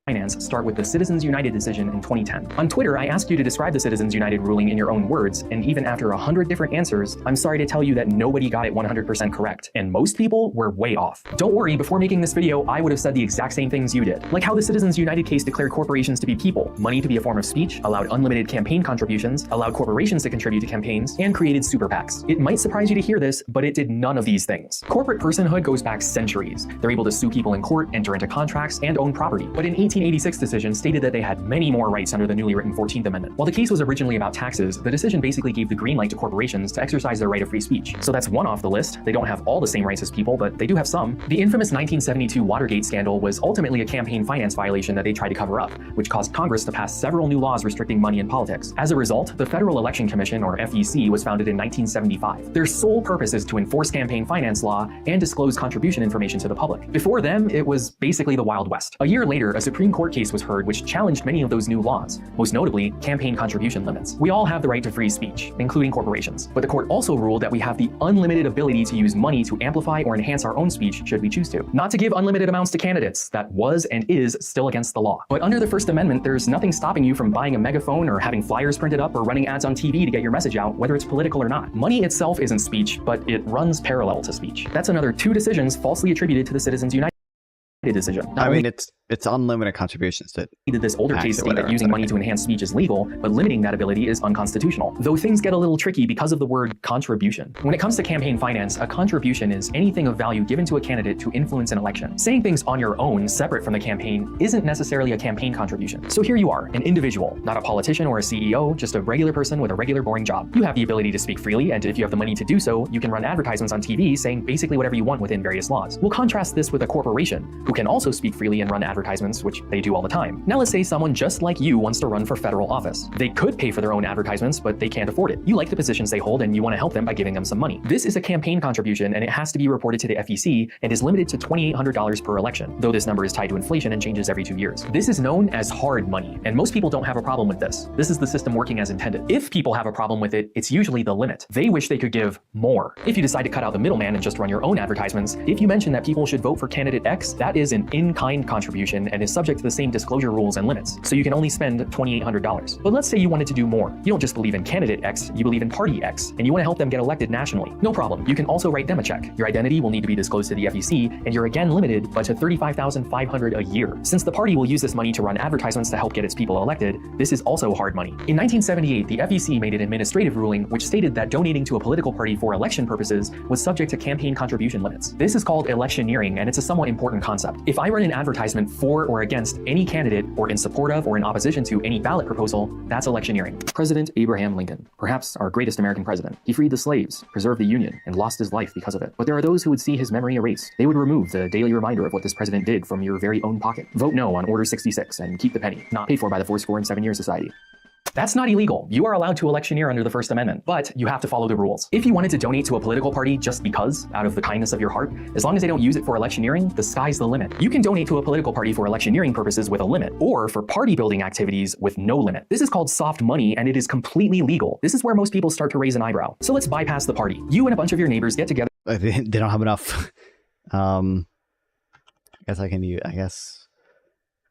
finance start with the Citizens United decision in 2010. On Twitter, I asked you to describe the Citizens United ruling in your own words, and even after 100 different answers, I'm sorry to tell you that nobody got it 100% correct, and most people were way off. Don't worry, before making this video, I would have said the exact same things you did, like how the Citizens United case declared corporations to be people, money to be a form of speech, allowed unlimited campaign contributions, allowed corporations to contribute to campaigns, and created super PACs. It might surprise you to hear this, but it did none of these things. Corporate personhood goes back centuries. They're able to sue people in court, enter into contracts, and own property. But in 1886 decision stated that they had many more rights under the newly written 14th Amendment. While the case was originally about taxes, the decision basically gave the green light to corporations to exercise their right of free speech. So that's one off the list. They don't have all the same rights as people, but they do have some. The infamous 1972 Watergate scandal was ultimately a campaign finance violation that they tried to cover up, which caused Congress to pass several new laws restricting money in politics. As a result, the Federal Election Commission, or FEC, was founded in 1975. Their sole purpose is to enforce campaign finance law and disclose contribution information to the public. Before them, it was basically the Wild West. A year later, a Supreme Court case was heard which challenged many of those new laws, most notably campaign contribution limits. We all have the right to free speech, including corporations, but the court also ruled that we have the unlimited ability to use money to amplify or enhance our own speech should we choose to. Not to give unlimited amounts to candidates, that was and is still against the law. But under the First Amendment, there's nothing stopping you from buying a megaphone or having flyers printed up or running ads on TV to get your message out, whether it's political or not. Money itself isn't speech, but it runs parallel to speech. That's another 2 decisions falsely attributed to the Citizens United decision. I mean, it's unlimited contributions to this older case state that using money to enhance speech is legal, but limiting that ability is unconstitutional. Though things get a little tricky because of the word contribution. When it comes to campaign finance, a contribution is anything of value given to a candidate to influence an election. Saying things on your own, separate from the campaign, isn't necessarily a campaign contribution. So here you are, an individual, not a politician or a CEO, just a regular person with a regular boring job. You have the ability to speak freely, and if you have the money to do so, you can run advertisements on TV saying basically whatever you want within various laws. We'll contrast this with a corporation, who can also speak freely and run advertisements, which they do all the time. Now let's say someone just like you wants to run for federal office. They could pay for their own advertisements, but they can't afford it. You like the positions they hold and you want to help them by giving them some money. This is a campaign contribution and it has to be reported to the FEC and is limited to $2,800 per election, though this number is tied to inflation and changes every 2 years. This is known as hard money, and most people don't have a problem with this. This is the system working as intended. If people have a problem with it, it's usually the limit. They wish they could give more. If you decide to cut out the middleman and just run your own advertisements, if you mention that people should vote for candidate X, that is an in-kind contribution and is subject to the same disclosure rules and limits, so you can only spend $2,800. But let's say you wanted to do more. You don't just believe in candidate X, you believe in party X, and you want to help them get elected nationally. No problem. You can also write them a check. Your identity will need to be disclosed to the FEC, and you're again limited but to $35,500 a year. Since the party will use this money to run advertisements to help get its people elected, this is also hard money. In 1978, the FEC made an administrative ruling which stated that donating to a political party for election purposes was subject to campaign contribution limits. This is called electioneering, and it's a somewhat important concept. If I run an advertisement for or against any candidate, or in support of or in opposition to any ballot proposal, that's electioneering. President Abraham Lincoln, perhaps our greatest American president. He freed the slaves, preserved the Union, and lost his life because of it. But there are those who would see his memory erased. They would remove the daily reminder of what this president did from your very own pocket. Vote no on Order 66 and keep the penny, not paid for by the 407 Year Society. That's not illegal. You are allowed to electioneer under the First Amendment, but you have to follow the rules. If you wanted to donate to a political party just because, out of the kindness of your heart, as long as they don't use it for electioneering, the sky's the limit. You can donate to a political party for electioneering purposes with a limit, or for party building activities with no limit. This is called soft money, and it is completely legal. This is where most people start to raise an eyebrow. So let's bypass the party. You and a bunch of your neighbors get together. They don't have enough. I guess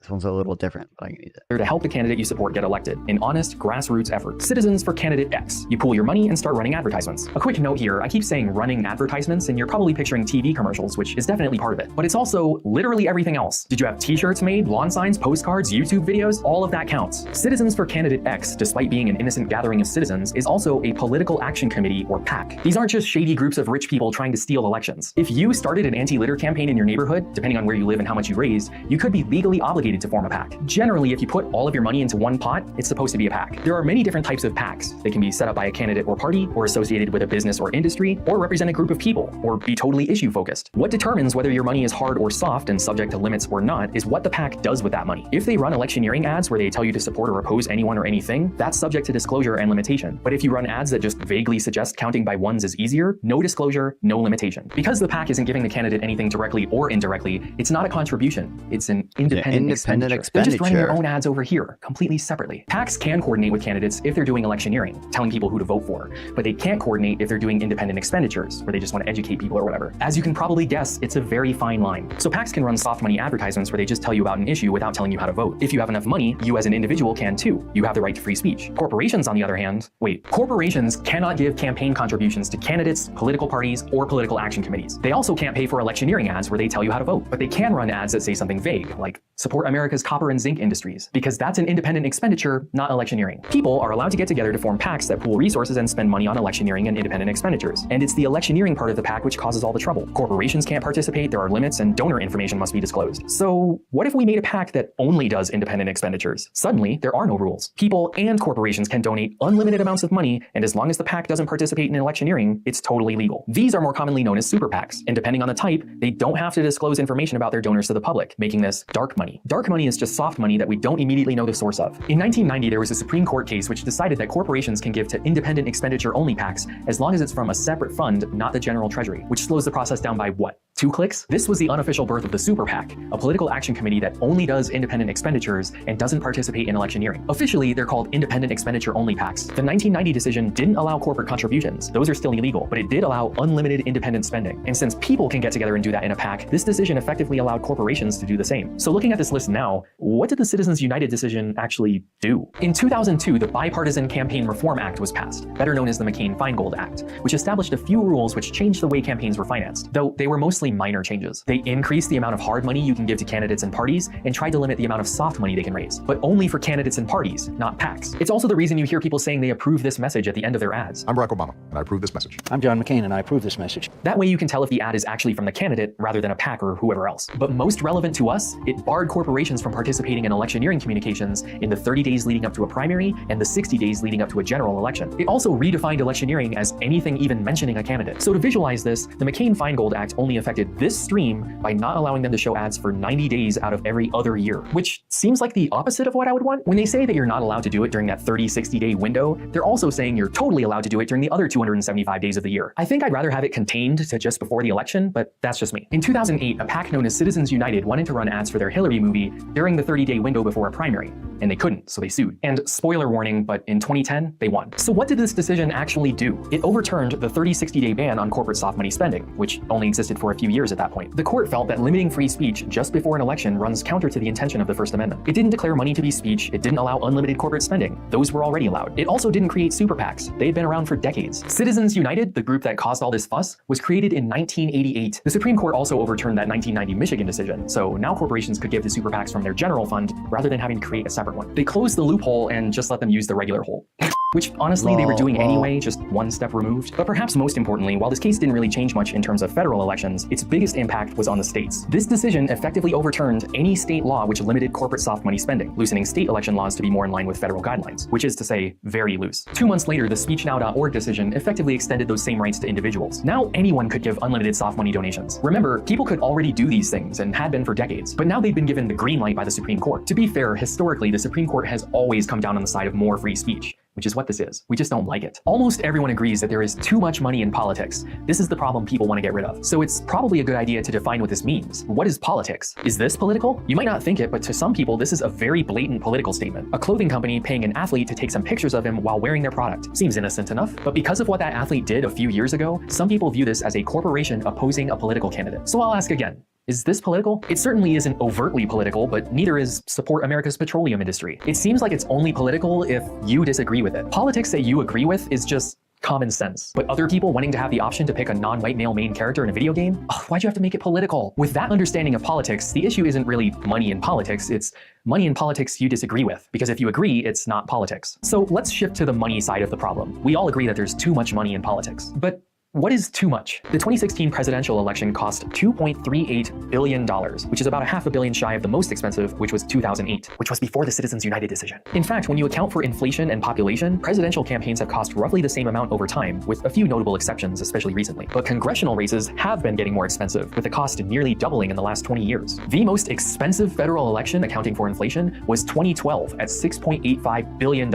this one's a little different, but I can use it. To help the candidate you support get elected. An honest, grassroots effort. Citizens for candidate X. You pool your money and start running advertisements. A quick note here, I keep saying running advertisements, and you're probably picturing TV commercials, which is definitely part of it. But it's also literally everything else. Did you have t-shirts made, lawn signs, postcards, YouTube videos? All of that counts. Citizens for candidate X, despite being an innocent gathering of citizens, is also a political action committee, or PAC. These aren't just shady groups of rich people trying to steal elections. If you started an anti-litter campaign in your neighborhood, depending on where you live and how much you raised, you could be legally obligated obligated to form a PAC. Generally, if you put all of your money into one pot, it's supposed to be a PAC. There are many different types of PACs. They can be set up by a candidate or party, or associated with a business or industry, or represent a group of people, or be totally issue-focused. What determines whether your money is hard or soft and subject to limits or not is what the PAC does with that money. If they run electioneering ads where they tell you to support or oppose anyone or anything, that's subject to disclosure and limitation. But if you run ads that just vaguely suggest counting by ones is easier, no disclosure, no limitation. Because the PAC isn't giving the candidate anything directly or indirectly, it's not a contribution. It's an independent expenditure. They're just running their own ads over here, completely separately. PACs can coordinate with candidates if they're doing electioneering, telling people who to vote for, but they can't coordinate if they're doing independent expenditures, where they just want to educate people or whatever. As you can probably guess, it's a very fine line. So PACs can run soft money advertisements where they just tell you about an issue without telling you how to vote. If you have enough money, you as an individual can too. You have the right to free speech. Corporations, on the other hand, corporations cannot give campaign contributions to candidates, political parties, or political action committees. They also can't pay for electioneering ads where they tell you how to vote, but they can run ads that say something vague, like support America's copper and zinc industries, because that's an independent expenditure, not electioneering. People are allowed to get together to form PACs that pool resources and spend money on electioneering and independent expenditures. And it's the electioneering part of the PAC which causes all the trouble. Corporations can't participate, there are limits, and donor information must be disclosed. So what if we made a PAC that only does independent expenditures? Suddenly, there are no rules. People and corporations can donate unlimited amounts of money, and as long as the PAC doesn't participate in electioneering, it's totally legal. These are more commonly known as super PACs, and depending on the type, they don't have to disclose information about their donors to the public, making this dark money. Dark money is just soft money that we don't immediately know the source of. In 1990, there was a Supreme Court case which decided that corporations can give to independent expenditure-only PACs as long as it's from a separate fund, not the general treasury, which slows the process down by what? 2 clicks? This was the unofficial birth of the Super PAC, a political action committee that only does independent expenditures and doesn't participate in electioneering. Officially, they're called independent expenditure-only PACs. The 1990 decision didn't allow corporate contributions. Those are still illegal, but it did allow unlimited independent spending. And since people can get together and do that in a PAC, this decision effectively allowed corporations to do the same. So looking at this list now, what did the Citizens United decision actually do? In 2002, the Bipartisan Campaign Reform Act was passed, better known as the McCain-Feingold Act, which established a few rules which changed the way campaigns were financed, though they were mostly minor changes. They increased the amount of hard money you can give to candidates and parties and tried to limit the amount of soft money they can raise, but only for candidates and parties, not PACs. It's also the reason you hear people saying they approve this message at the end of their ads. I'm Barack Obama, and I approve this message. I'm John McCain, and I approve this message. That way you can tell if the ad is actually from the candidate rather than a PAC or whoever else. But most relevant to us, it barred corporations from participating in electioneering communications in the 30 days leading up to a primary and the 60 days leading up to a general election. It also redefined electioneering as anything even mentioning a candidate. So to visualize this, the McCain-Feingold Act only affected this stream by not allowing them to show ads for 90 days out of every other year, which seems like the opposite of what I would want. When they say that you're not allowed to do it during that 30-60 day window, they're also saying you're totally allowed to do it during the other 275 days of the year. I think I'd rather have it contained to just before the election, but that's just me. In 2008, a PAC known as Citizens United wanted to run ads for their Hillary movie during the 30-day window before a primary, and they couldn't, so they sued. And spoiler warning, but in 2010, they won. So what did this decision actually do? It overturned the 30-60 day ban on corporate soft money spending, which only existed for a few years at that point. The court felt that limiting free speech just before an election runs counter to the intention of the First Amendment. It didn't declare money to be speech, it didn't allow unlimited corporate spending. Those were already allowed. It also didn't create super PACs. They had been around for decades. Citizens United, the group that caused all this fuss, was created in 1988. The Supreme Court also overturned that 1990 Michigan decision, so now corporations could give to super PACs from their general fund rather than having to create a separate one. They closed the loophole and just let them use the regular hole. Which honestly they were doing anyway, just one step removed. But perhaps most importantly, while this case didn't really change much in terms of federal elections, its biggest impact was on the states. This decision effectively overturned any state law which limited corporate soft money spending, loosening state election laws to be more in line with federal guidelines, which is to say, very loose. 2 months later, the SpeechNow.org decision effectively extended those same rights to individuals. Now anyone could give unlimited soft money donations. Remember, people could already do these things and had been for decades, but now they've been given the green light by the Supreme Court. To be fair, historically, the Supreme Court has always come down on the side of more free speech, which is what this is. We just don't like it. Almost everyone agrees that there is too much money in politics. This is the problem people want to get rid of. So it's probably a good idea to define what this means. What is politics? Is this political? You might not think it, but to some people, this is a very blatant political statement. A clothing company paying an athlete to take some pictures of him while wearing their product. Seems innocent enough, but because of what that athlete did a few years ago, some people view this as a corporation opposing a political candidate. So I'll ask again. Is this political? It certainly isn't overtly political, but neither is support America's petroleum industry. It seems like it's only political if you disagree with it. Politics that you agree with is just common sense. But other people wanting to have the option to pick a non-white male main character in a video game? Why'd you have to make it political? With that understanding of politics, the issue isn't really money in politics, it's money in politics you disagree with. Because if you agree, it's not politics. So let's shift to the money side of the problem. We all agree that there's too much money in politics. But What is too much? The 2016 presidential election cost $2.38 billion, which is about $500 million shy of the most expensive, which was 2008, which was before the Citizens United decision. In fact, when you account for inflation and population, presidential campaigns have cost roughly the same amount over time, with a few notable exceptions, especially recently. But congressional races have been getting more expensive, with the cost nearly doubling in the last 20 years. The most expensive federal election accounting for inflation was 2012 at $6.85 billion.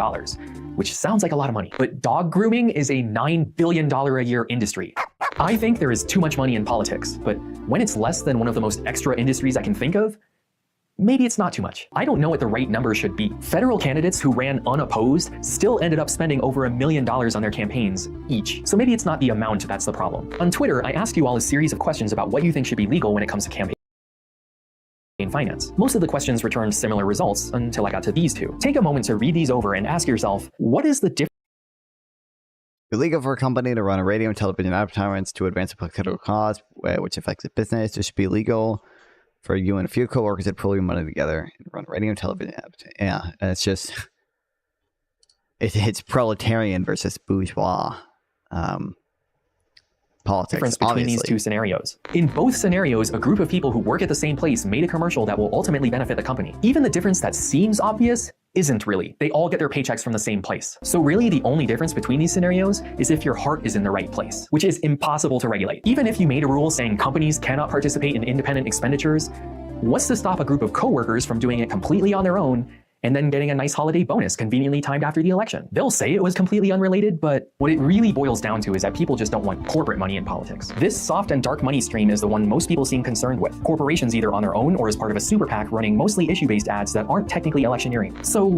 Which sounds like a lot of money, but dog grooming is a $9 billion a year industry. I think there is too much money in politics, but when it's less than one of the most extra industries I can think of, maybe it's not too much. I don't know what the right number should be. Federal candidates who ran unopposed still ended up spending over $1 million on their campaigns each. So maybe it's not the amount that's the problem. On Twitter, I asked you all a series of questions about what you think should be legal when it comes to campaign finance. Most of the questions returned similar results until I got to these two. Take a moment to read these over and ask yourself, what is the difference? Illegal for a company to run a radio and television advertisements to advance a political cause which affects its business. It should be illegal for you and a few coworkers to pool your money together and run radio and television advertising. Yeah, and it's just it's proletarian versus bourgeois. Politics, Difference between these two scenarios. In both scenarios, a group of people who work at the same place made a commercial that will ultimately benefit the company. Even the difference that seems obvious isn't really. They all get their paychecks from the same place. So really the only difference between these scenarios is if your heart is in the right place, which is impossible to regulate. Even if you made a rule saying companies cannot participate in independent expenditures, what's to stop a group of coworkers from doing it completely on their own and then getting a nice holiday bonus conveniently timed after the election? They'll say it was completely unrelated, but what it really boils down to is that people just don't want corporate money in politics. This soft and dark money stream is the one most people seem concerned with. Corporations either on their own or as part of a super PAC running mostly issue-based ads that aren't technically electioneering. So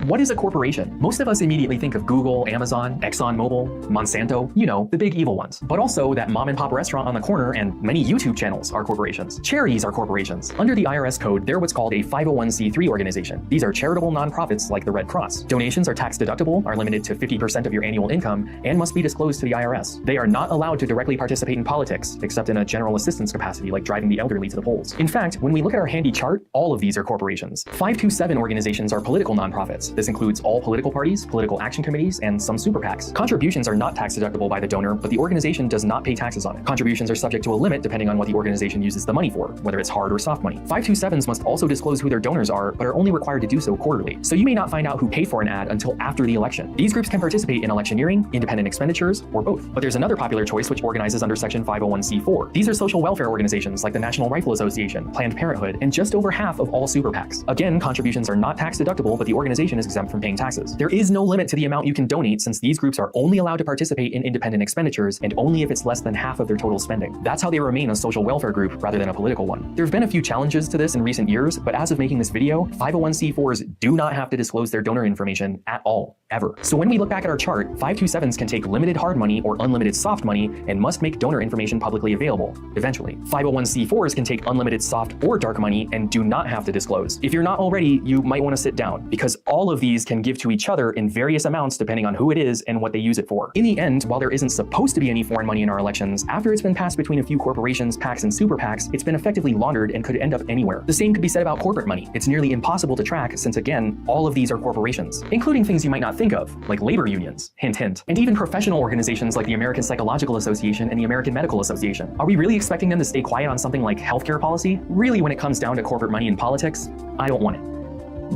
what is a corporation? Most of us immediately think of Google, Amazon, ExxonMobil, Monsanto, you know, the big evil ones. But also that mom and pop restaurant on the corner and many YouTube channels are corporations. Charities are corporations. Under the IRS code, they're what's called a 501c3 organization. These are charitable nonprofits like the Red Cross. Donations are tax deductible, are limited to 50% of your annual income, and must be disclosed to the IRS. They are not allowed to directly participate in politics, except in a general assistance capacity like driving the elderly to the polls. In fact, when we look at our handy chart, all of these are corporations. 527 organizations are political nonprofits. This includes all political parties, political action committees, and some super PACs. Contributions are not tax deductible by the donor, but the organization does not pay taxes on it. Contributions are subject to a limit depending on what the organization uses the money for, whether it's hard or soft money. 527s must also disclose who their donors are, but are only required to do so quarterly. So you may not find out who paid for an ad until after the election. These groups can participate in electioneering, independent expenditures, or both. But there's another popular choice which organizes under Section 501c4. These are social welfare organizations like the National Rifle Association, Planned Parenthood, and just over half of all super PACs. Again, contributions are not tax deductible, but the organization is exempt from paying taxes. There is no limit to the amount you can donate since these groups are only allowed to participate in independent expenditures and only if it's less than half of their total spending. That's how they remain a social welfare group rather than a political one. There have been a few challenges to this in recent years, but as of making this video, 501c4s do not have to disclose their donor information at all, ever. So when we look back at our chart, 527s can take limited hard money or unlimited soft money and must make donor information publicly available, eventually. 501c4s can take unlimited soft or dark money and do not have to disclose. If you're not already, you might want to sit down, because all of these can give to each other in various amounts depending on who it is and what they use it for. In the end, while there isn't supposed to be any foreign money in our elections, after it's been passed between a few corporations, PACs, and super PACs, it's been effectively laundered and could end up anywhere. The same could be said about corporate money. It's nearly impossible to track since, again, all of these are corporations, including things you might not think of, like labor unions, hint hint, and even professional organizations like the American Psychological Association and the American Medical Association. Are we really expecting them to stay quiet on something like healthcare policy? Really, when it comes down to corporate money in politics, I don't want it.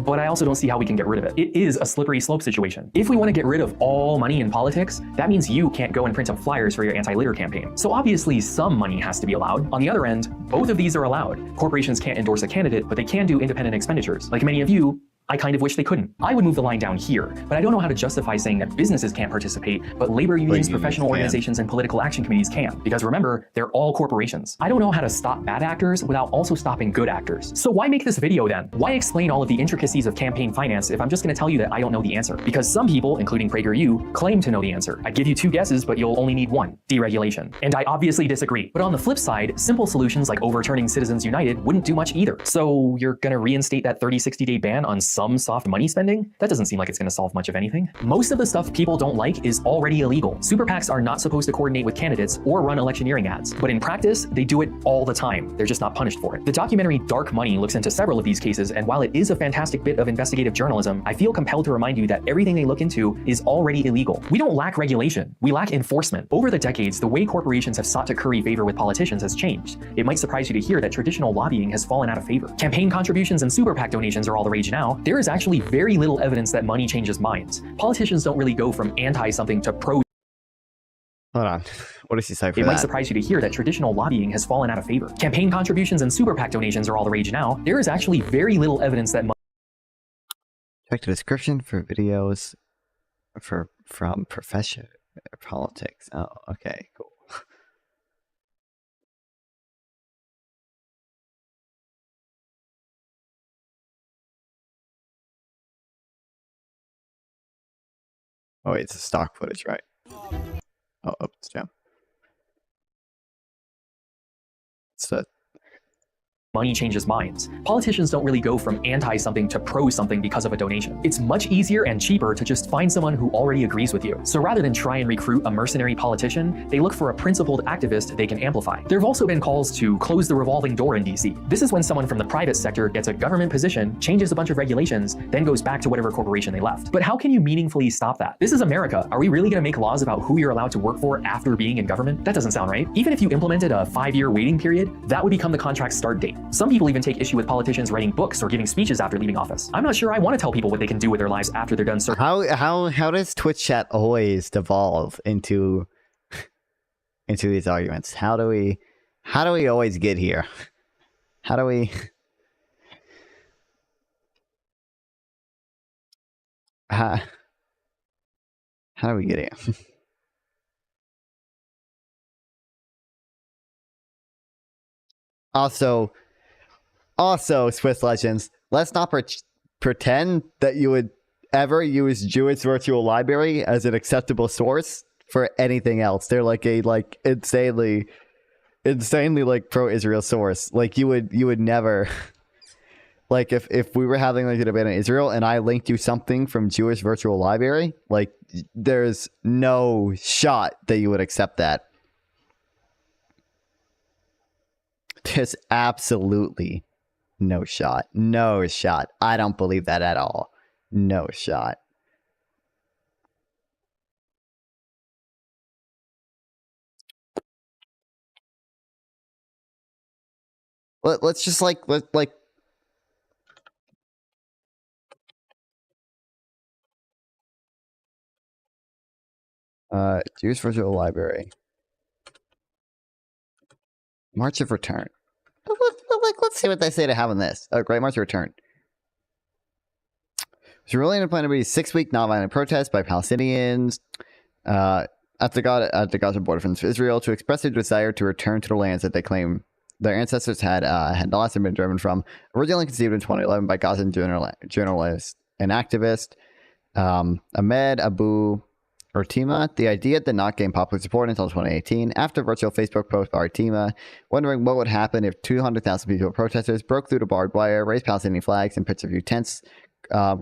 But I also don't see how we can get rid of it. It is a slippery slope situation. If we want to get rid of all money in politics, that means you can't go and print up flyers for your anti-litter campaign. So obviously some money has to be allowed. On the other end, both of these are allowed. Corporations can't endorse a candidate, but they can do independent expenditures. Like many of you, I kind of wish they couldn't. I would move the line down here, but I don't know how to justify saying that businesses can't participate, but labor unions, professional organizations, and political action committees can. Because remember, they're all corporations. I don't know how to stop bad actors without also stopping good actors. So why make this video then? Why explain all of the intricacies of campaign finance if I'm just gonna tell you that I don't know the answer? Because some people, including PragerU, claim to know the answer. I give you 2 guesses, but you'll only need 1, deregulation. And I obviously disagree. But on the flip side, simple solutions like overturning Citizens United wouldn't do much either. So you're gonna reinstate that 30-60 day ban on some soft money spending, that doesn't seem like it's going to solve much of anything. Most of the stuff people don't like is already illegal. Super PACs are not supposed to coordinate with candidates or run electioneering ads, but in practice, they do it all the time. They're just not punished for it. The documentary Dark Money looks into several of these cases, and while it is a fantastic bit of investigative journalism, I feel compelled to remind you that everything they look into is already illegal. We don't lack regulation, we lack enforcement. Over the decades, the way corporations have sought to curry favor with politicians has changed. It might surprise you to hear that traditional lobbying has fallen out of favor. Campaign contributions and super PAC donations are all the rage now. There is actually very little evidence that money changes minds. Politicians don't really go from anti-something to pro. Hold on. What does he say for It that? might surprise you to hear that traditional lobbying has fallen out of favor. Campaign contributions and super PAC donations are all the rage now. There is actually very little evidence that Check the description for videos from profession politics. Oh, okay, cool. Oh wait, it's a stock footage, right? Oh, it's down. It's the money changes minds. Politicians don't really go from anti-something to pro-something because of a donation. It's much easier and cheaper to just find someone who already agrees with you. So rather than try and recruit a mercenary politician, they look for a principled activist they can amplify. There have also been calls to close the revolving door in DC. This is when someone from the private sector gets a government position, changes a bunch of regulations, then goes back to whatever corporation they left. But how can you meaningfully stop that? This is America. Are we really going to make laws about who you're allowed to work for after being in government? That doesn't sound right. Even if you implemented a 5-year waiting period, that would become the contract's start date. Some people even take issue with politicians writing books or giving speeches after leaving office. I'm not sure I want to tell people what they can do with their lives after they're done serving. How does Twitch chat always devolve into these arguments? How do we always get here? How do we how do we get here? Also, Swiss Legends, let's not pretend that you would ever use Jewish Virtual Library as an acceptable source for anything else. They're like a insanely like pro-Israel source. Like you would never like if we were having like a debate on Israel and I linked you something from Jewish Virtual Library, like there's no shot that you would accept that. There's absolutely no shot. No shot. I don't believe that at all. No shot. Let's just Jewish Virtual Library. March of Return. Let's see what they say to having this. Oh, great, March of Return. It's really planned to be a 6-week nonviolent protest by Palestinians at the Gaza border from Israel to express their desire to return to the lands that they claim their ancestors had lost and been driven from. Originally conceived in 2011 by Gazan journalist and activist Ahmed Abu Artima. The idea did not gain popular support until 2018, after a virtual Facebook post by Artima, wondering what would happen if 200,000 peaceful protesters broke through the barbed wire, raised Palestinian flags, and pitched a few tents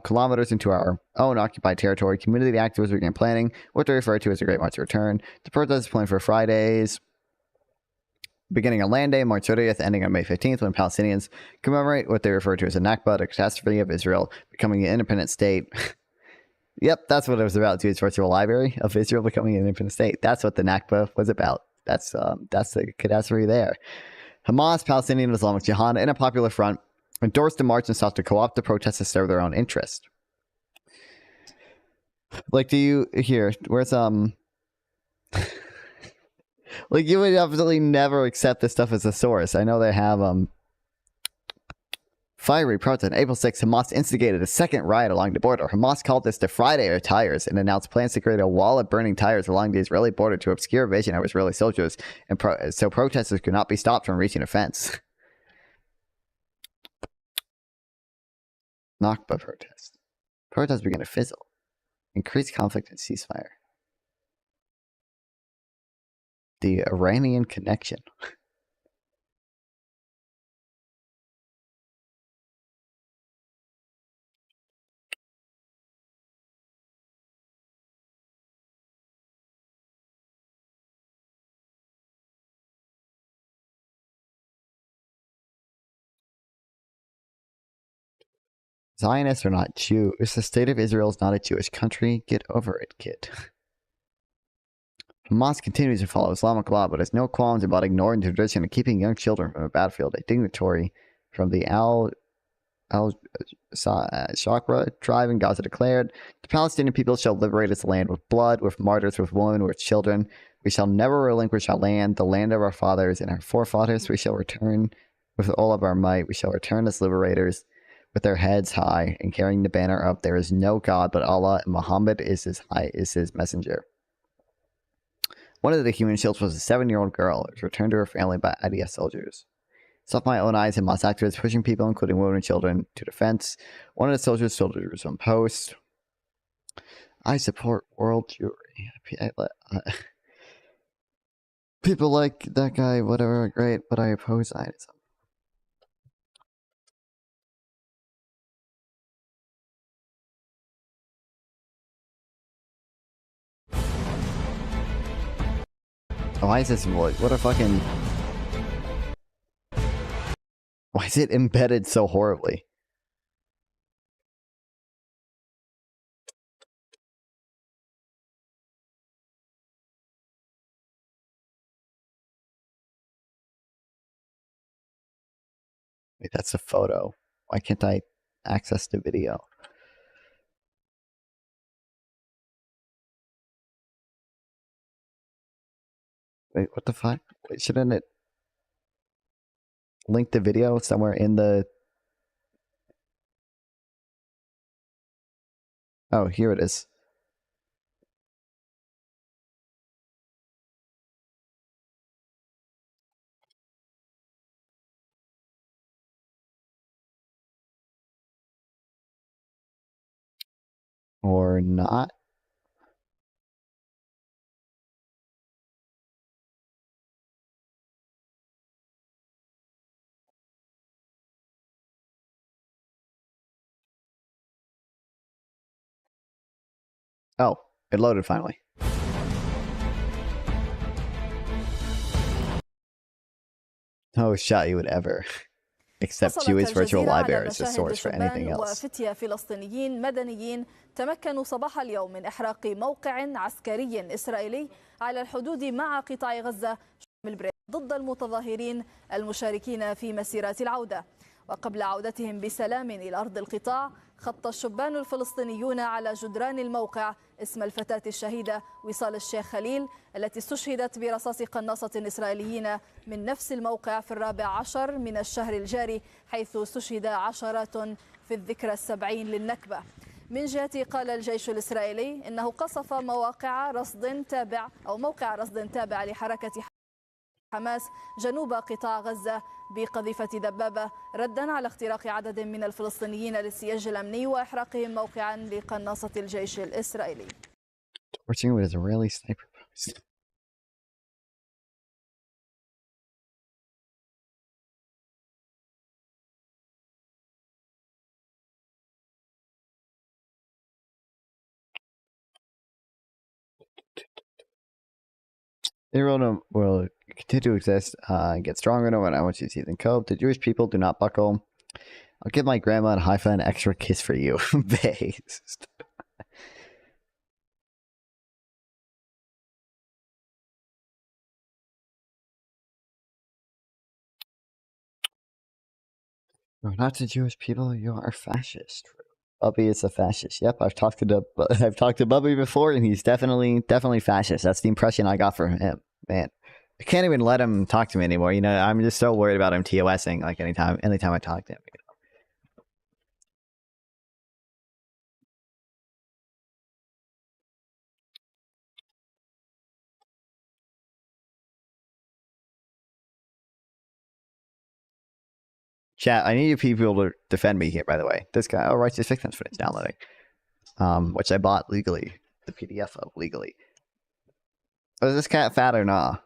kilometers into our own occupied territory. Community activists began planning what they refer to as the Great March of Return. The protest is planned for Fridays, beginning on Land Day, March 30th, ending on May 15th, when Palestinians commemorate what they refer to as a Nakba, the catastrophe of Israel becoming an independent state. Yep, that's what it was about, Jewish Virtual Library of Israel becoming an independent state. That's what the Nakba was about. That's the catastrophe there. Hamas, Palestinian Islamic Jihad, and a Popular Front endorsed the march and sought to co-opt the protests to serve their own interest. Like, do you here? Where's like you would absolutely never accept this stuff as a source. I know they have fiery protest. On April 6th, Hamas instigated a second riot along the border. Hamas called this the Friday of Tires and announced plans to create a wall of burning tires along the Israeli border to obscure vision of Israeli soldiers, and so protesters could not be stopped from reaching a fence. Nakba protest. Protests began to fizzle. Increased conflict and ceasefire. The Iranian connection. Zionists are not Jews. The state of Israel is not a Jewish country. Get over it, kid. Hamas continues to follow Islamic law, but has no qualms about ignoring the tradition of keeping young children from a battlefield. A dignitary from the Al-Shaqra tribe in Gaza declared, the Palestinian people shall liberate its land with blood, with martyrs, with women, with children. We shall never relinquish our land, the land of our fathers and our forefathers. We shall return with all of our might. We shall return as liberators with their heads high and carrying the banner up. There is no God but Allah, and Muhammad is his messenger. One of the human shields was a 7-year-old girl. It was returned to her family by IDF soldiers. Saw with my own eyes Hamas activists pushing people, including women and children, to defense. One of the soldiers told Jerusalem Post, I support world Jewry. People like that guy, whatever, great, but I oppose Zionism. Why is this wood? What a fucking... Why is it embedded so horribly? Wait, that's a photo. Why can't I access the video? Wait, what the fuck? Wait, shouldn't it link the video somewhere in the... Oh, here it is. Or not? Oh, it loaded finally. No shot you would ever accept Jewish virtual library as a source for anything else. وفتية فلسطينيين مدنيين تمكنوا صباح اليوم من إحراق موقع عسكري إسرائيلي على الحدود مع قطاع غزة ضد المتظاهرين المشاركين في مسيرات العودة. وقبل عودتهم بسلام إلى أرض القطاع خط الشبان الفلسطينيون على جدران الموقع اسم الفتاة الشهيدة وصال الشيخ خليل التي استشهدت برصاص قناصة إسرائيليين من نفس الموقع في 14 من الشهر الجاري، حيث استشهد عشرات في الذكرى 70 للنكبة. من جهته قال الجيش الإسرائيلي إنه قصف موقع رصد تابع لحركة حماس جنوب قطاع غزة بقذيفة دبابة ردا على اختراق عدد من الفلسطينيين للسياج الأمني وإحراقهم موقعا لقناصة الجيش الإسرائيلي. Torching with Israeli sniper post. Israel will continue to exist and get stronger no matter how much you see them cope. The Jewish people do not buckle. I'll give my grandma in Haifa an extra kiss for you. Based. You're not the Jewish people, you are fascist. Bubby is a fascist. Yep, I've talked to Bubby before, and he's definitely fascist. That's the impression I got from him. Man, I can't even let him talk to me anymore. You know, I'm just so worried about him TOSing like anytime I talk to him. You know? Chat, I need you people to defend me here, by the way. This guy, Righteous Victims footage downloading. Which I bought legally. The PDF of legally. Is this cat fat or not?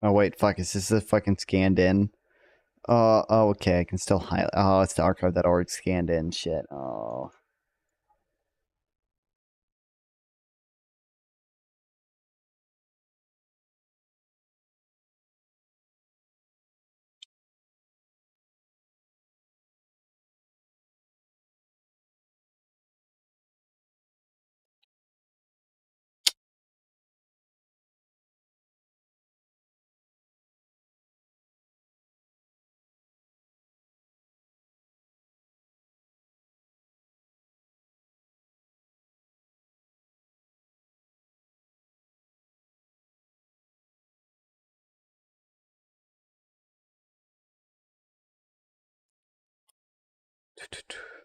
Oh wait, fuck! Is this a fucking scanned in? Oh, okay. I can still highlight. Oh, it's the archive.org scanned in shit. Oh.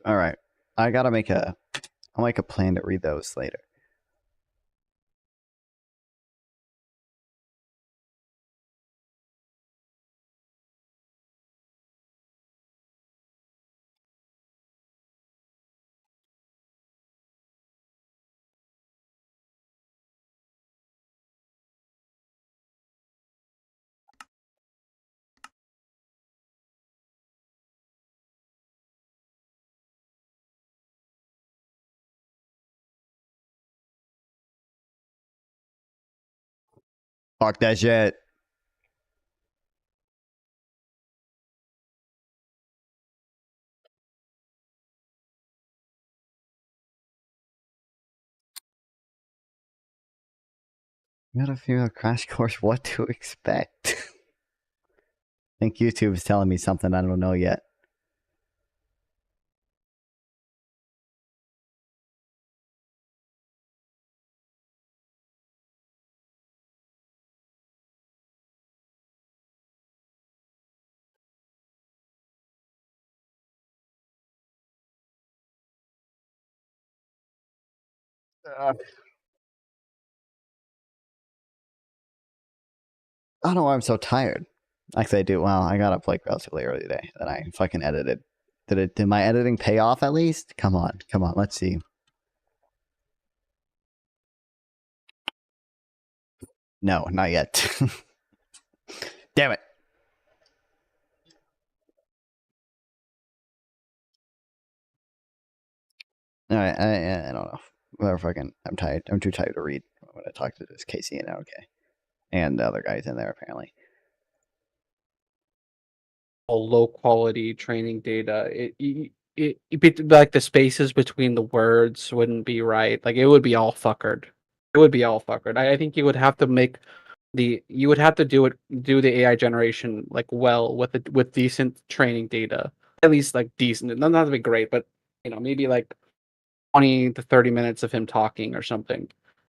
All right, I gotta make a. I'll make a plan to read those later. Fuck that shit. You got a female crash course. What to expect? I think YouTube is telling me something I don't know yet. I don't know why I'm so tired. Actually, I do. Well, I got up like relatively early today. Then I fucking edited. Did my editing pay off at least? Come on. Let's see. No, not yet. Damn it. All right, I don't know. Whatever. Fucking, I'm tired. I'm too tired to read. I'm gonna talk to this Casey and okay, and the other guys in there apparently. Low quality training data. Like the spaces between the words wouldn't be right. Like it would be all fuckered. It would be all fuckered. I think you would have to make you would have to do the AI generation like well with decent training data. At least like decent. Not to be great, but maybe like 20 to 30 minutes of him talking or something.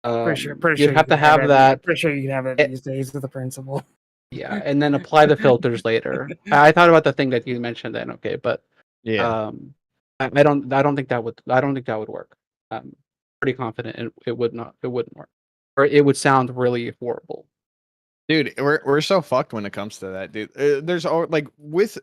Pretty sure You'd have to have it. that. Pretty sure you can have it these days with the principal. Yeah, and then apply the filters later. I thought about the thing that you mentioned then, okay, but Yeah. I don't think that would work. I'm pretty confident it wouldn't work. Or it would sound really horrible. Dude, we're so fucked when it comes to that, dude. There's like with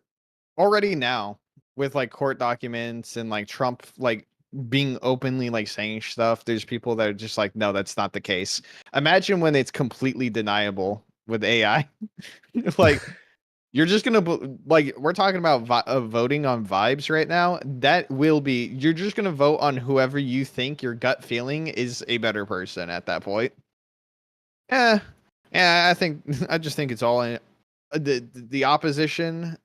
already now with like court documents and like Trump like being openly like saying stuff, there's people that are just like, no, that's not the case. Imagine when it's completely deniable with AI. Like you're just gonna like we're talking about voting on vibes right now. That will be you're just gonna vote on whoever you think your gut feeling is a better person at that point. Yeah, I just think it's all in the opposition,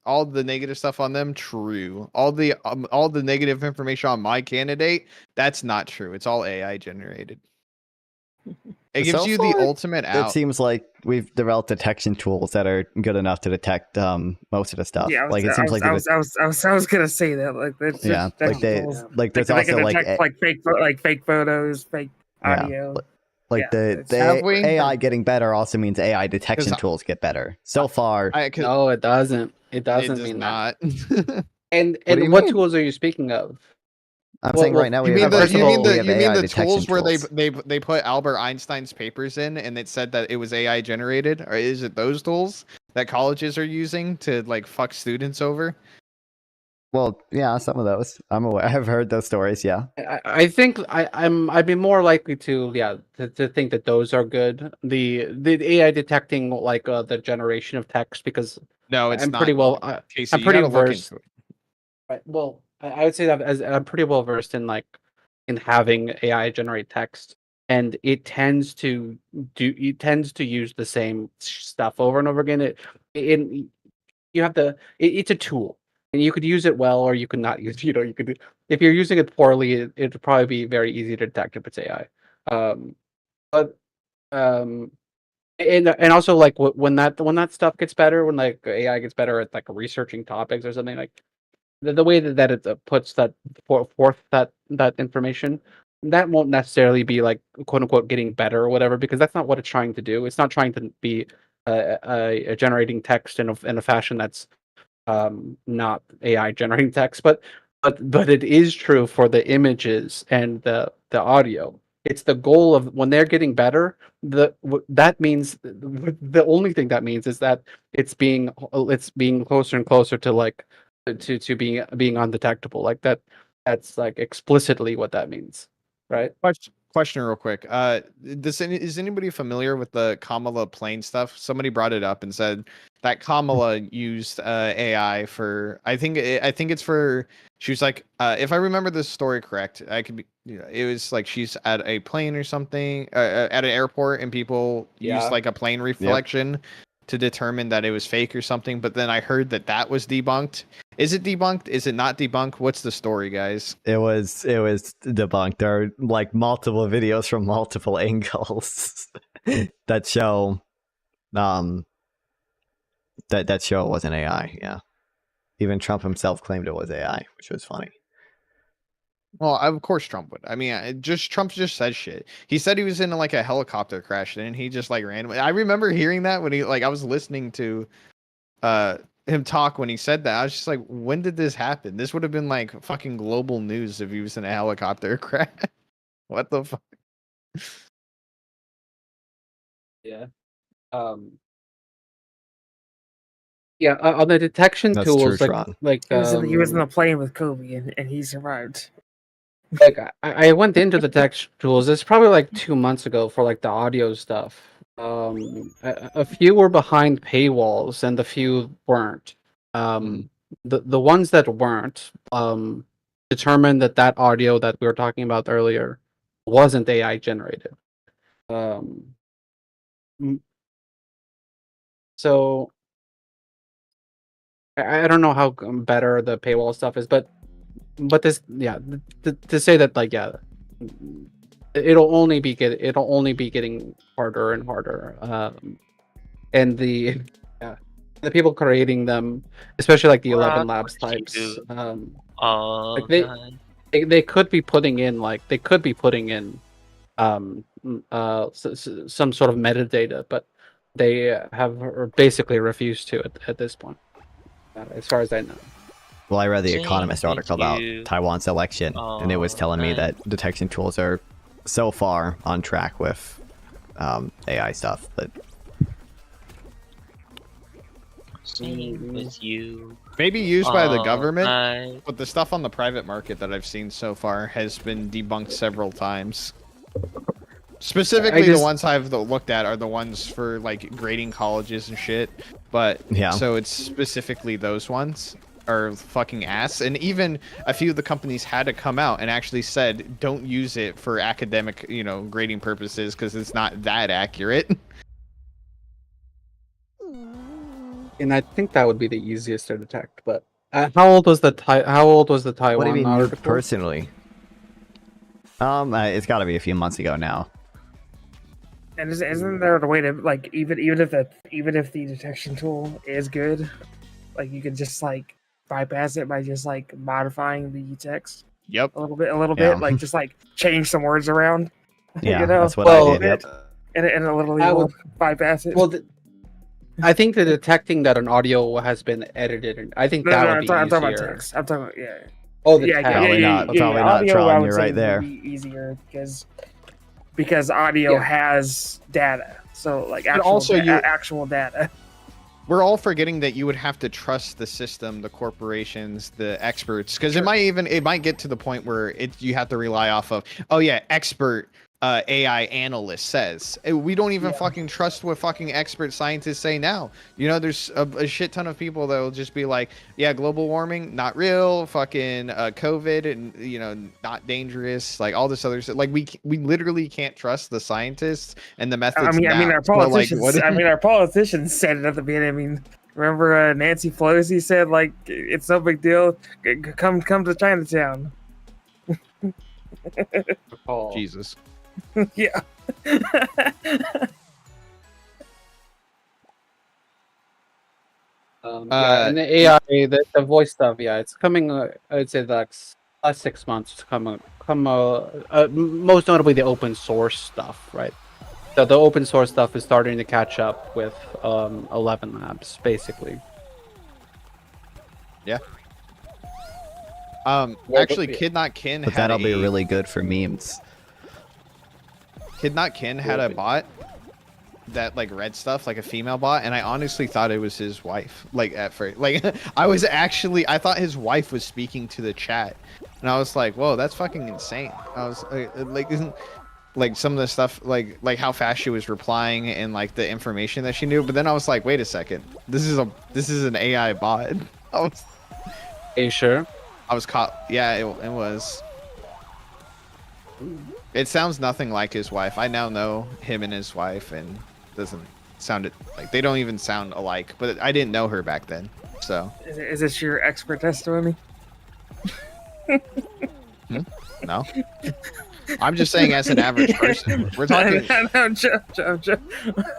all the negative stuff on them, true. All the negative information on my candidate, that's not true. It's all AI generated. It gives you the ultimate out. It seems like we've developed detection tools that are good enough to detect most of the stuff. Yeah, like it seems like I was gonna say that. Like that's yeah, like they tools. like there's they also can like detect fake photos, fake audio. Like the AI getting better also means AI detection tools get better. So far, No, it doesn't. It doesn't mean that. And what tools are you speaking of? I'm saying right now you mean the detection tools where they put Albert Einstein's papers in and it said that it was AI generated, or is it those tools that colleges are using to like fuck students over? Well, yeah, some of those. I'm aware. I've heard those stories. Yeah. I think I'd be more likely to to think that those are good. The AI detecting like the generation of text, because No, it's I'm not. pretty well Casey, I'm you pretty gotta look versed. into it. Right. Well, I would say that as I'm pretty well versed in in having AI generate text, and it tends to use the same stuff over and over again. It you have to it's a tool, and you could use it well or you could not use you could if you're using it poorly, it'd probably be very easy to detect if it's AI. But um and also like when that stuff gets better, when like AI gets better at like researching topics or something, like the way that it puts that forth that information, that won't necessarily be like quote unquote getting better or whatever, because that's not what it's trying to do. It's not trying to be generating text in a fashion that's not AI generating text, but it is true for the images and the audio. It's the goal of when they're getting better. That means the only thing that means is that it's being closer and closer to like to being undetectable. Like that's like explicitly what that means, right? Question real quick. Is anybody familiar with the Kamala plane stuff? Somebody brought it up and said that Kamala used AI for. I think it's for. She was like, if I remember this story correct, I could be. It was like she's at a plane or something, at an airport, and people used like a plane reflection to determine that it was fake or something. But then I heard that was debunked. Is it debunked? Is it not debunked? What's the story, guys? It was debunked. There are like multiple videos from multiple angles that show that show it wasn't AI. Yeah. Even Trump himself claimed it was AI, which was funny. Well, of course Trump would. I mean, Trump just said shit. He said he was in like a helicopter crash, and he just like randomly. I remember hearing that when I was listening to him talk when he said that. I was just like, when did this happen? This would have been like fucking global news if he was in a helicopter crash. What the fuck? Yeah. Yeah, on the detection That's tools, true, like he was in the plane with Kobe and he survived. like I went into the detection tools. It's probably like 2 months ago for like the audio stuff. A few were behind paywalls and a few weren't. The ones that weren't determined that audio that we were talking about earlier wasn't AI generated. So I don't know how better the paywall stuff is, but this to say that like it'll only be getting harder and harder, and the people creating them, especially like the 11 Labs types, like they could be putting in some sort of metadata, but they have basically refused to at this point, as far as I know. Well, I read the Economist article about Taiwan's election, and it was telling me that detection tools are so far on track with AI stuff, but with you. Maybe used by the government, but the stuff on the private market that I've seen so far has been debunked several times. Specifically, the ones I've looked at are the ones for like grading colleges and shit. But yeah, so it's specifically those ones are fucking ass. And even a few of the companies had to come out and actually said, don't use it for academic, grading purposes because it's not that accurate. And I think that would be the easiest to detect. But how old was the Taiwan What do you mean, article? personally? It's got to be a few months ago now. And isn't there a way to like even if the detection tool is good, like you could just like bypass it by just like modifying the text? Yep. A little bit, like just like change some words around. Yeah, that's what I did. Yep. And a little will bypass it. Well, I think the detecting that an audio has been edited, and I think that would be easier. I'm talking about text. I'm talking about Oh, the text. Probably not, Tron. You're right there. Would be easier because audio has data, so like actual data. we're all forgetting that you would have to trust the system, the corporations, the experts, because it might get to the point where you have to rely off of, oh yeah, expert AI analyst says. We don't even fucking trust what fucking expert scientists say now. You know, there's a shit ton of people that will just be like, yeah, global warming, not real, fucking COVID, and, you know, not dangerous, like all this other stuff. Like we literally can't trust the scientists and the methods. I mean, now. our politicians. So, like, I mean, our politicians said it at the beginning. I mean, remember Nancy Pelosi said, like, it's no big deal. Come to Chinatown. Jesus. Yeah. Yeah, and the AI, the voice stuff, yeah, it's coming. I'd say the last 6 months, it's most notably the open source stuff, right? So the open source stuff is starting to catch up with 11 Labs, basically. Yeah. Actually, Kid Not Kin. But that'll be really good for memes. Kid Not Kin had a bot that like read stuff, like a female bot, and I honestly thought it was his wife. Like at first, like I thought his wife was speaking to the chat, and I was like, whoa, that's fucking insane. I was like, isn't like some of the stuff like how fast she was replying and like the information that she knew. But then I was like, wait a second, this is an AI bot. Are you sure? I was caught. Yeah, it was. It sounds nothing like his wife. I now know him and his wife, and doesn't sound it like they don't even sound alike. But I didn't know her back then, so. Is this your expert testimony? No. I'm just saying, as an average person, we're talking.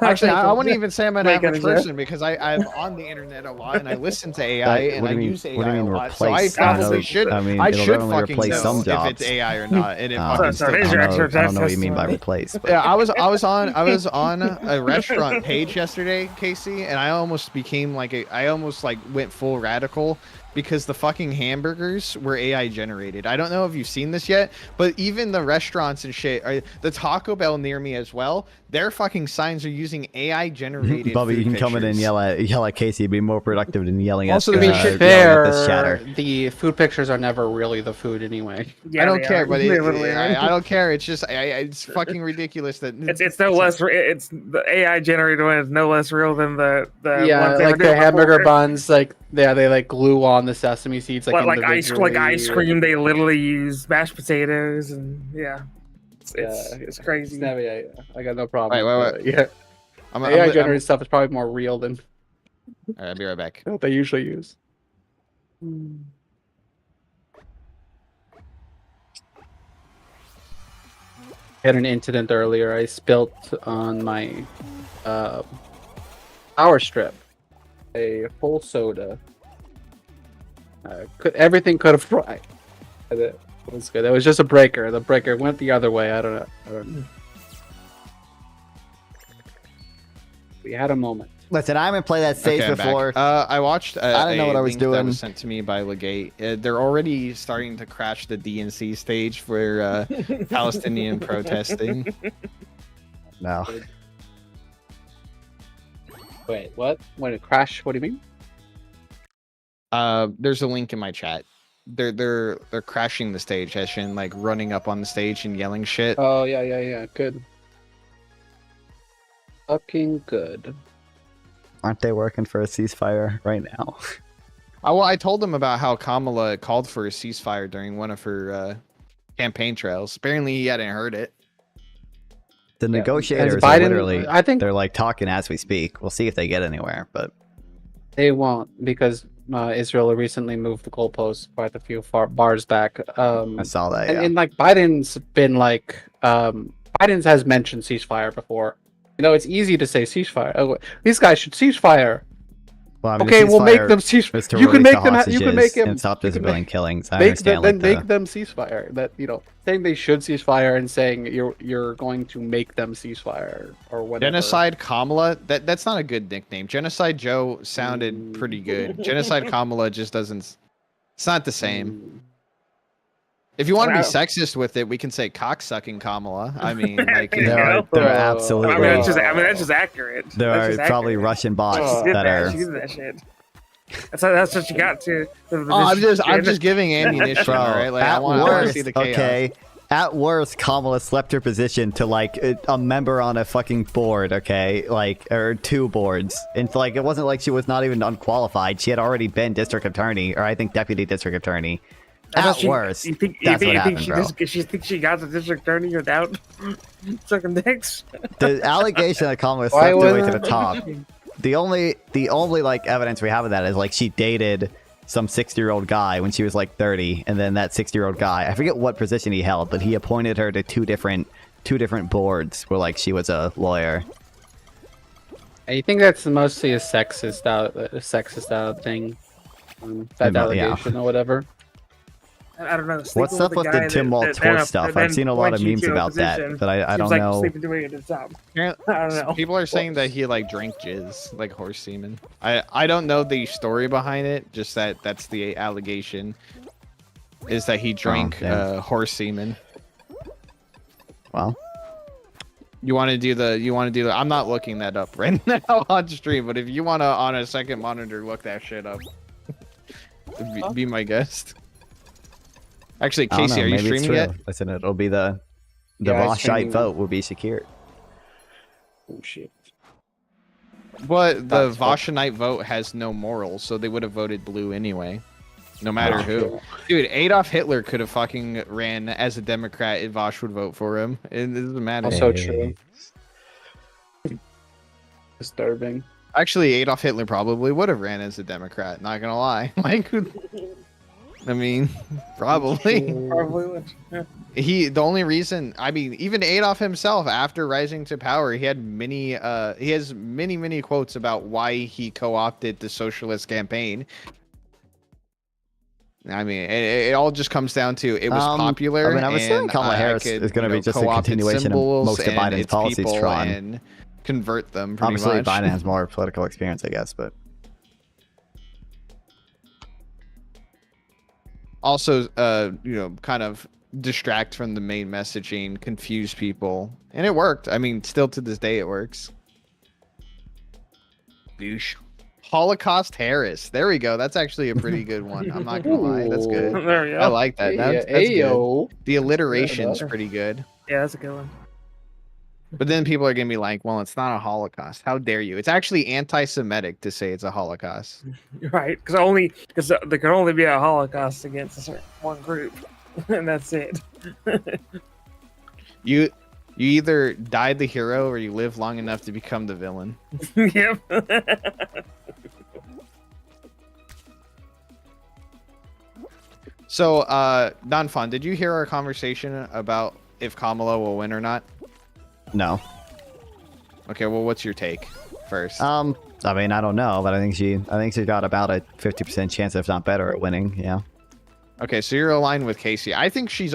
Actually, I wouldn't even say I'm an average person because I'm on the internet a lot and I listen to AI and I use AI a lot. So I probably should. I should fucking know if it's AI or not. And it fucking still. I don't know what you mean by replace. But. Yeah, I was on a restaurant page yesterday, Casey, and I almost became like I almost went full radical. Because the fucking hamburgers were AI generated. I don't know if you've seen this yet, but even the restaurants and shit, the Taco Bell near me as well, their fucking signs are using AI generated. Bobby, you can come in and yell at Casey. It'd be more productive than yelling also, at. Also, to be fair, this chatter. The food pictures are never really the food anyway. Yeah, I don't care, but I don't care. It's just it's fucking ridiculous that it's no less. It's the AI generated one is no less real than the like the hamburger buns, like. Yeah, they like glue on the sesame seeds like ice cream. They literally use mashed potatoes and it's crazy. I got no problem. Wait. Yeah, AI generated stuff is probably more real than. All right, I'll be right back. What they usually use. I had an incident earlier. I spilt on my power strip. A full soda. Everything could have fried. It was good. It was just a breaker. The breaker went the other way. I don't know. We had a moment. Listen, I haven't played that stage before. I watched. I don't know what I was doing. That was sent to me by Legate. They're already starting to crash the DNC stage for Palestinian protesting. No. Wait, what? When it crashed? What do you mean? There's a link in my chat. They're crashing the stage, Hessian, like running up on the stage and yelling shit. Oh yeah. Good. Fucking good. Aren't they working for a ceasefire right now? Well, I told them about how Kamala called for a ceasefire during one of her campaign trails. Apparently, he hadn't heard it. The negotiators are literally, I think they're like talking as we speak. We'll see if they get anywhere, but they won't because Israel recently moved the goalposts quite a few bars back. I saw that. And like Biden's been like, Biden has mentioned ceasefire before. You know, it's easy to say ceasefire. Oh, these guys should ceasefire. Well, I mean, okay, we'll make them ceasefire. You can make them. You can make them. And stop the civilian killings. I make understand. Then make them ceasefire. That saying they should ceasefire and saying you're going to make them ceasefire or whatever. Genocide Kamala. That's not a good nickname. Genocide Joe sounded pretty good. Genocide Kamala just doesn't. It's not the same. If you want to be sexist with it, we can say cocksucking Kamala. I mean, like there are absolutely. I mean, that's just accurate. There That's are just probably accurate. Russian bots She did that are. She did that shit. That's what you got to. I'm just giving ammunition. Bro, all right, like I at want to worst, see the chaos. okay. At worst, Kamala slept her position to like a member on a fucking board, okay, like or 2 boards, and like it wasn't like she was not even unqualified. She had already been district attorney, or I think deputy district attorney. At worst, that's what happened, bro. She thinks she got the district attorney without sucking dicks. The allegation that Kamala slept her way to the top. The only like evidence we have of that is like she dated some 60-year-old guy when she was like 30, and then that 60-year-old guy, I forget what position he held, but he appointed her to two different boards where like she was a lawyer. I think that's mostly a sexist out thing. That allegation or whatever. I don't know. What's up with the Tim Waltz horse stuff? I've seen a lot of memes about that, but I don't know. Sleeping doing it himself. I don't know. People are saying that he like drank jizz, like horse semen. I don't know the story behind it. Just that's the allegation, is that he drank horse semen. Well, you want to do the? I'm not looking that up right now on stream, but if you want to on a second monitor look that shit up, be my guest. Actually, Casey, are you streaming yet? Listen, it'll be the Voshite vote will be secured. Oh shit! But the Voshite vote has no morals, so they would have voted blue anyway, no matter who. Dude, Adolf Hitler could have fucking ran as a Democrat if Vosh would vote for him. It doesn't matter. Also true. Disturbing. Actually, Adolf Hitler probably would have ran as a Democrat. Not gonna lie, like. I mean, probably. Probably would. Yeah. The only reason, I mean, even Adolf himself, after rising to power, he has many quotes about why he co-opted the socialist campaign. I mean, it all just comes down to it was popular. I mean, I was saying Kamala Harris is going to be just a continuation of most of Biden's policies, Tron. And convert them pretty Obviously, much. Biden has more political experience, I guess, but. Also, kind of distract from the main messaging, confuse people, and it worked. I mean, still to this day, it works. Douche. Holocaust Harris. There we go. That's actually a pretty good one. I'm not gonna lie. That's good. There we go. I like that. That's good. The alliteration's Yeah, pretty good. Yeah, that's a good one. But then people are gonna be like, "Well, it's not a Holocaust. How dare you?" It's actually anti-Semitic to say it's a Holocaust. Right, because there can only be a Holocaust against a certain one group, and that's it. You either die the hero or you live long enough to become the villain. Yep. So, non-fun, did you hear our conversation about if Kamala will win or not? No. Okay, well, what's your take first? I mean, I don't know, but I think she got about a 50% chance, if not better, at winning. Yeah. Okay, so you're aligned with Casey. I think she's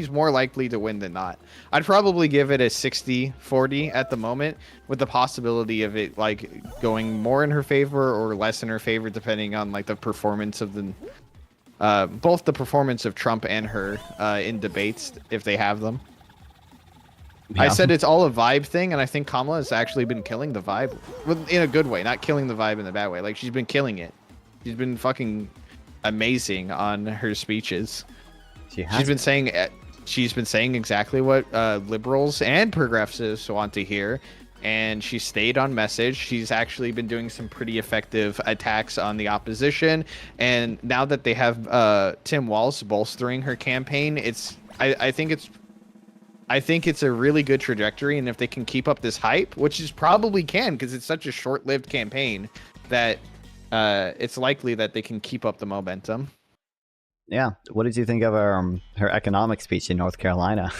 more likely to win than not. I'd probably give it a 60-40 at the moment, with the possibility of it like going more in her favor or less in her favor, depending on like the performance of the both the performance of Trump and her in debates if they have them. Yeah. I said it's all a vibe thing, and I think Kamala has actually been killing the vibe in a good way, not killing the vibe in the bad way. Like, she's been killing it. She's been fucking amazing on her speeches. She's been saying exactly what liberals and progressives want to hear, and she stayed on message. She's actually been doing some pretty effective attacks on the opposition, and now that they have Tim Walz bolstering her campaign, I think it's a really good trajectory, and if they can keep up this hype, which is probably can because it's such a short-lived campaign, that it's likely that they can keep up the momentum. Yeah. What did you think of her economic speech in North Carolina?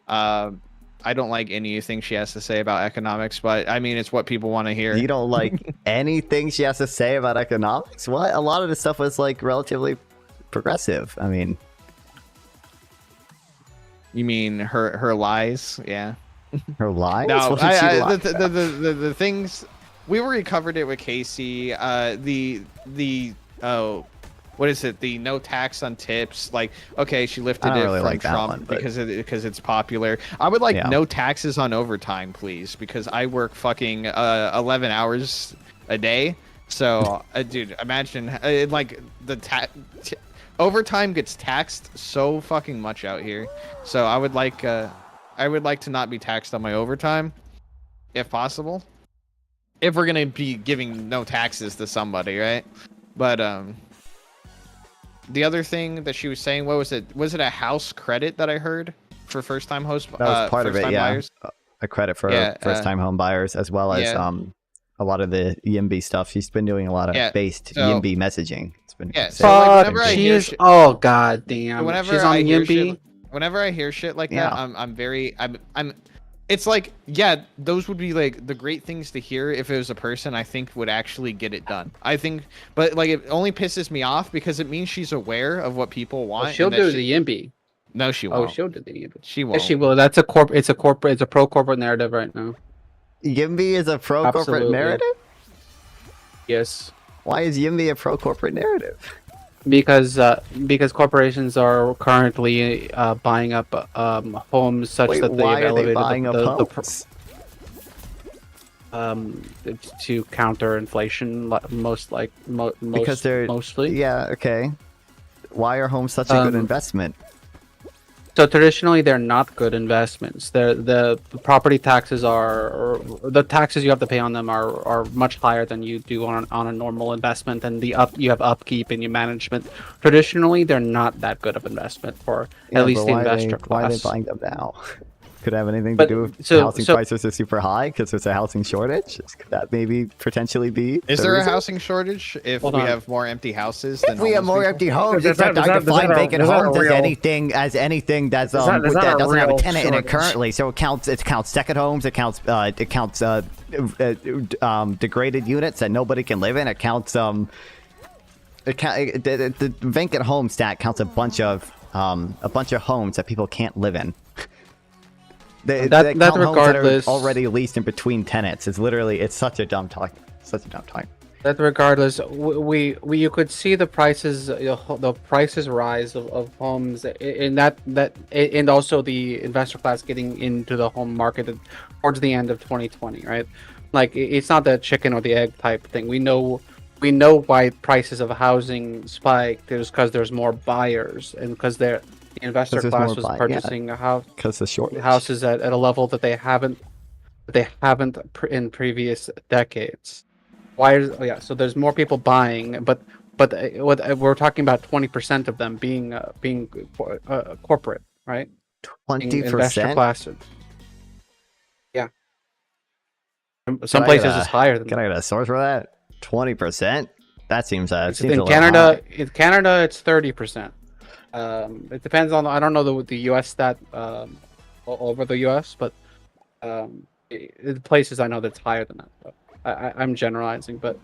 I don't like anything she has to say about economics, but I mean, it's what people want to hear. You don't like anything she has to say about economics? What? A lot of the stuff was like relatively progressive. I mean... You mean her lies? Yeah. Her lies? No, the things we already covered it with Casey. what is it? The no tax on tips. Like, okay, she lifted I don't it really from like that Trump one, but- because it's popular. I would like no taxes on overtime, please, because I work fucking 11 hours a day. So, dude, imagine like the overtime gets taxed so fucking much out here. So I would like to not be taxed on my overtime, if possible. If we're gonna be giving no taxes to somebody, right? But the other thing that she was saying, what was it? Was it a house credit that I heard for first-time host? That was part of it, yeah. Buyers? A credit for first-time home buyers, as well as a lot of the YIMBY stuff. She's been doing a lot of based YIMBY messaging. It's been Fuck, she's oh god damn. She's on YIMBY. Whenever I hear shit like that, I'm it's like, yeah, those would be like the great things to hear if it was a person I think would actually get it done. I think, but like it only pisses me off because it means she's aware of what people want. Well, she'll do the YIMBY. No, she won't. Oh, she'll do the YIMBY. She won't. Yes, she will. That's it's a pro corporate narrative right now. YIMBY is a pro corporate narrative? Yes. Why is YIMBY a pro corporate narrative? Because corporations are currently buying up homes such that they've elevated to counter inflation, because they're mostly. Okay. Why are homes such a good investment? So traditionally, they're not good investments. The property taxes or the taxes you have to pay on them are much higher than you do on a normal investment, and you have upkeep and your management. Traditionally, they're not that good of investment for at least the investor class. Why are they buying them now? Could it have anything to do with housing prices are super high because there's a housing shortage? Could that maybe potentially be? Is there a housing shortage if we have more empty houses? If we have more empty homes, except I define vacant homes as anything that's that doesn't have a tenant in it currently. So it counts second homes, it counts degraded units that nobody can live in. It counts the vacant home stat counts a bunch of homes that people can't live in. That regardless, that are already leased in between tenants. It's such a dumb talk. That regardless, you could see the prices rise of homes, and also the investor class getting into the home market towards the end of 2020, right? Like it's not the chicken or the egg type thing. We know why prices of housing spiked. It's because there's more buyers and because the investor class was purchasing houses at a level that they haven't in previous decades. So there's more people buying, but what we're talking about 20% of them being corporate, right? 20%. Investor class. Yeah. Some places it's higher than. Can I get a source for that? 20%. That seems seems in Canada. In Canada, it's 30%. It depends on, I don't know the U.S. stat over the U.S., but the places I know that's higher than that. So I'm generalizing, but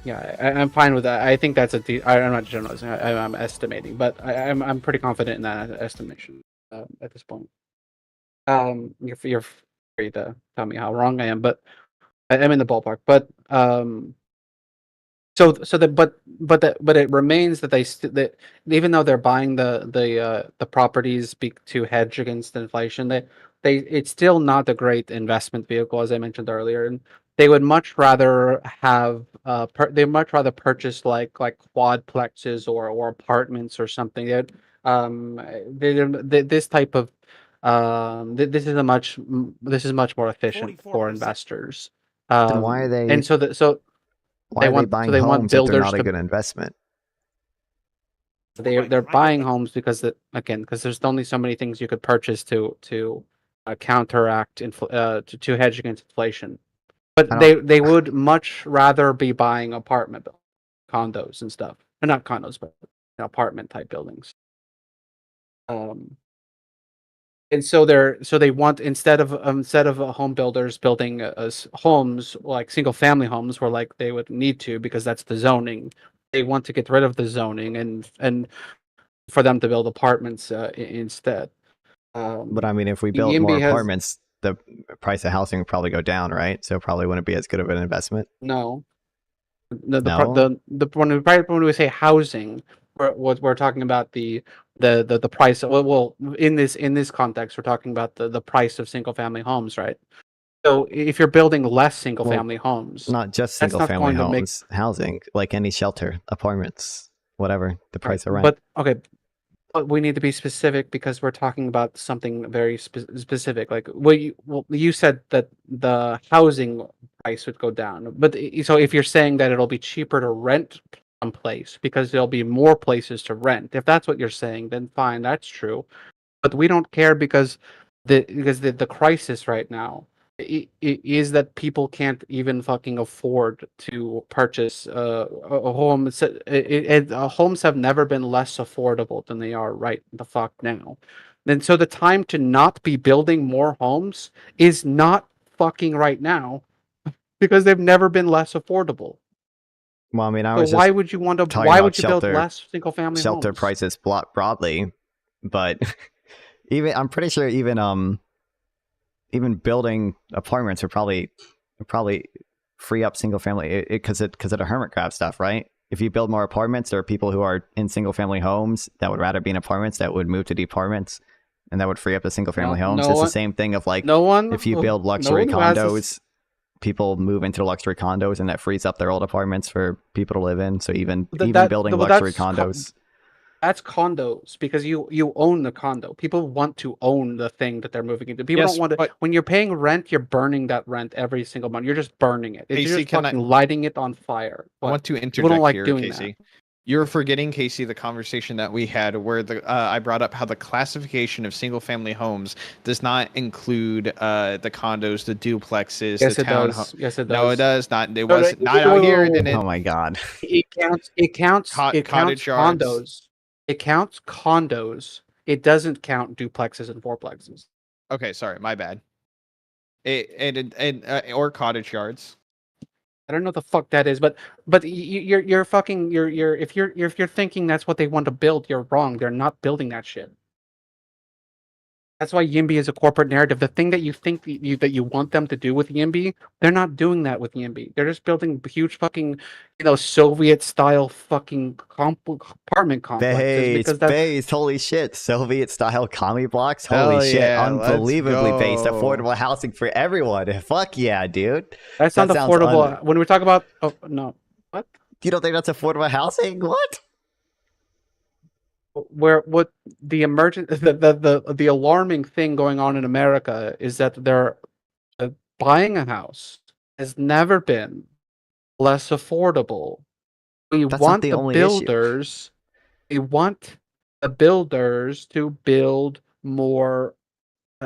yeah, I'm fine with that. I think that's I'm not generalizing. I'm estimating, but I'm pretty confident in that estimation at this point. You're free to tell me how wrong I am, but I'm in the ballpark. But but it remains that that even though they're buying the properties to hedge against inflation, it's still not a great investment vehicle, as I mentioned earlier, and they would much rather purchase like quadplexes or apartments or something. This type of this is much more efficient for investors. Then why are they? And why are they buying homes if they're not a good investment? They're buying homes because there's only so many things you could purchase to counteract to hedge against inflation. But they would much rather be buying condos and stuff, and not condos, but apartment type buildings. And so they want, instead of home builders building homes like single family homes where like they would need to because that's the zoning, they want to get rid of the zoning and for them to build apartments instead. But I mean, if we build more apartments, the price of housing would probably go down, right? So it probably wouldn't be as good of an investment. No, No. When we say housing, we're talking about the price. Well, in this context, we're talking about the price of single family homes, right? So if you're building less single family homes, not just that's single not family going to make homes, housing, like any shelter, apartments, whatever, the price of rent. But okay, but we need to be specific because we're talking about something very specific. Like you said that the housing price would go down, but so if you're saying that it'll be cheaper to rent someplace because there'll be more places to rent, if that's what you're saying, then fine, that's true. But we don't care because the crisis right now is that people can't even fucking afford to purchase a home. Homes have never been less affordable than they are right the fuck now. And so the time to not be building more homes is not fucking right now because they've never been less affordable. Well, I mean, I So was why just would you want to? talking Why about would you build shelter, less single family shelter homes? prices broadly, but even I'm pretty sure even building apartments would probably free up single family because of the hermit crab stuff, right? If you build more apartments, there are people who are in single family homes that would rather be in apartments that would move to the apartments, and that would free up the single family homes. It's the same thing of like if you build luxury condos, people move into luxury condos, and that frees up their old apartments for people to live in. So even building luxury condos. That's condos because you own the condo. People want to own the thing that they're moving into. People don't want to. When you're paying rent, you're burning that rent every single month. You're just burning it. You're just fucking lighting it on fire. I want to People interject don't like here, doing Casey. that. You're forgetting, Casey, the conversation that we had where I brought up how the classification of single-family homes does not include the condos, the duplexes, Yes, the it town. does. Yes, it does. No, it does not. It No, was no, not out here. It didn't. Oh my god. It counts. It counts. It counts cottage yards. condos. It counts condos. It doesn't count duplexes and fourplexes. Okay, sorry, my bad. Or cottage yards. I don't know what the fuck that is, but you're fucking if you're thinking that's what they want to build, you're wrong. They're not building that shit. That's why YIMBY is a corporate narrative. The thing that you think that you want them to do with YIMBY, they're not doing that with YIMBY. They're just building huge fucking, Soviet style fucking apartment complexes. Base, holy shit. Soviet style commie blocks? Holy Hell shit. yeah, Unbelievably let's based. go. Affordable housing for everyone. Fuck yeah, dude. That's that not affordable. When we talk about no. What? You don't think that's affordable housing? What? What the the alarming thing going on in America is that they're buying a house has never been less affordable. We want the builders. We want the builders to build more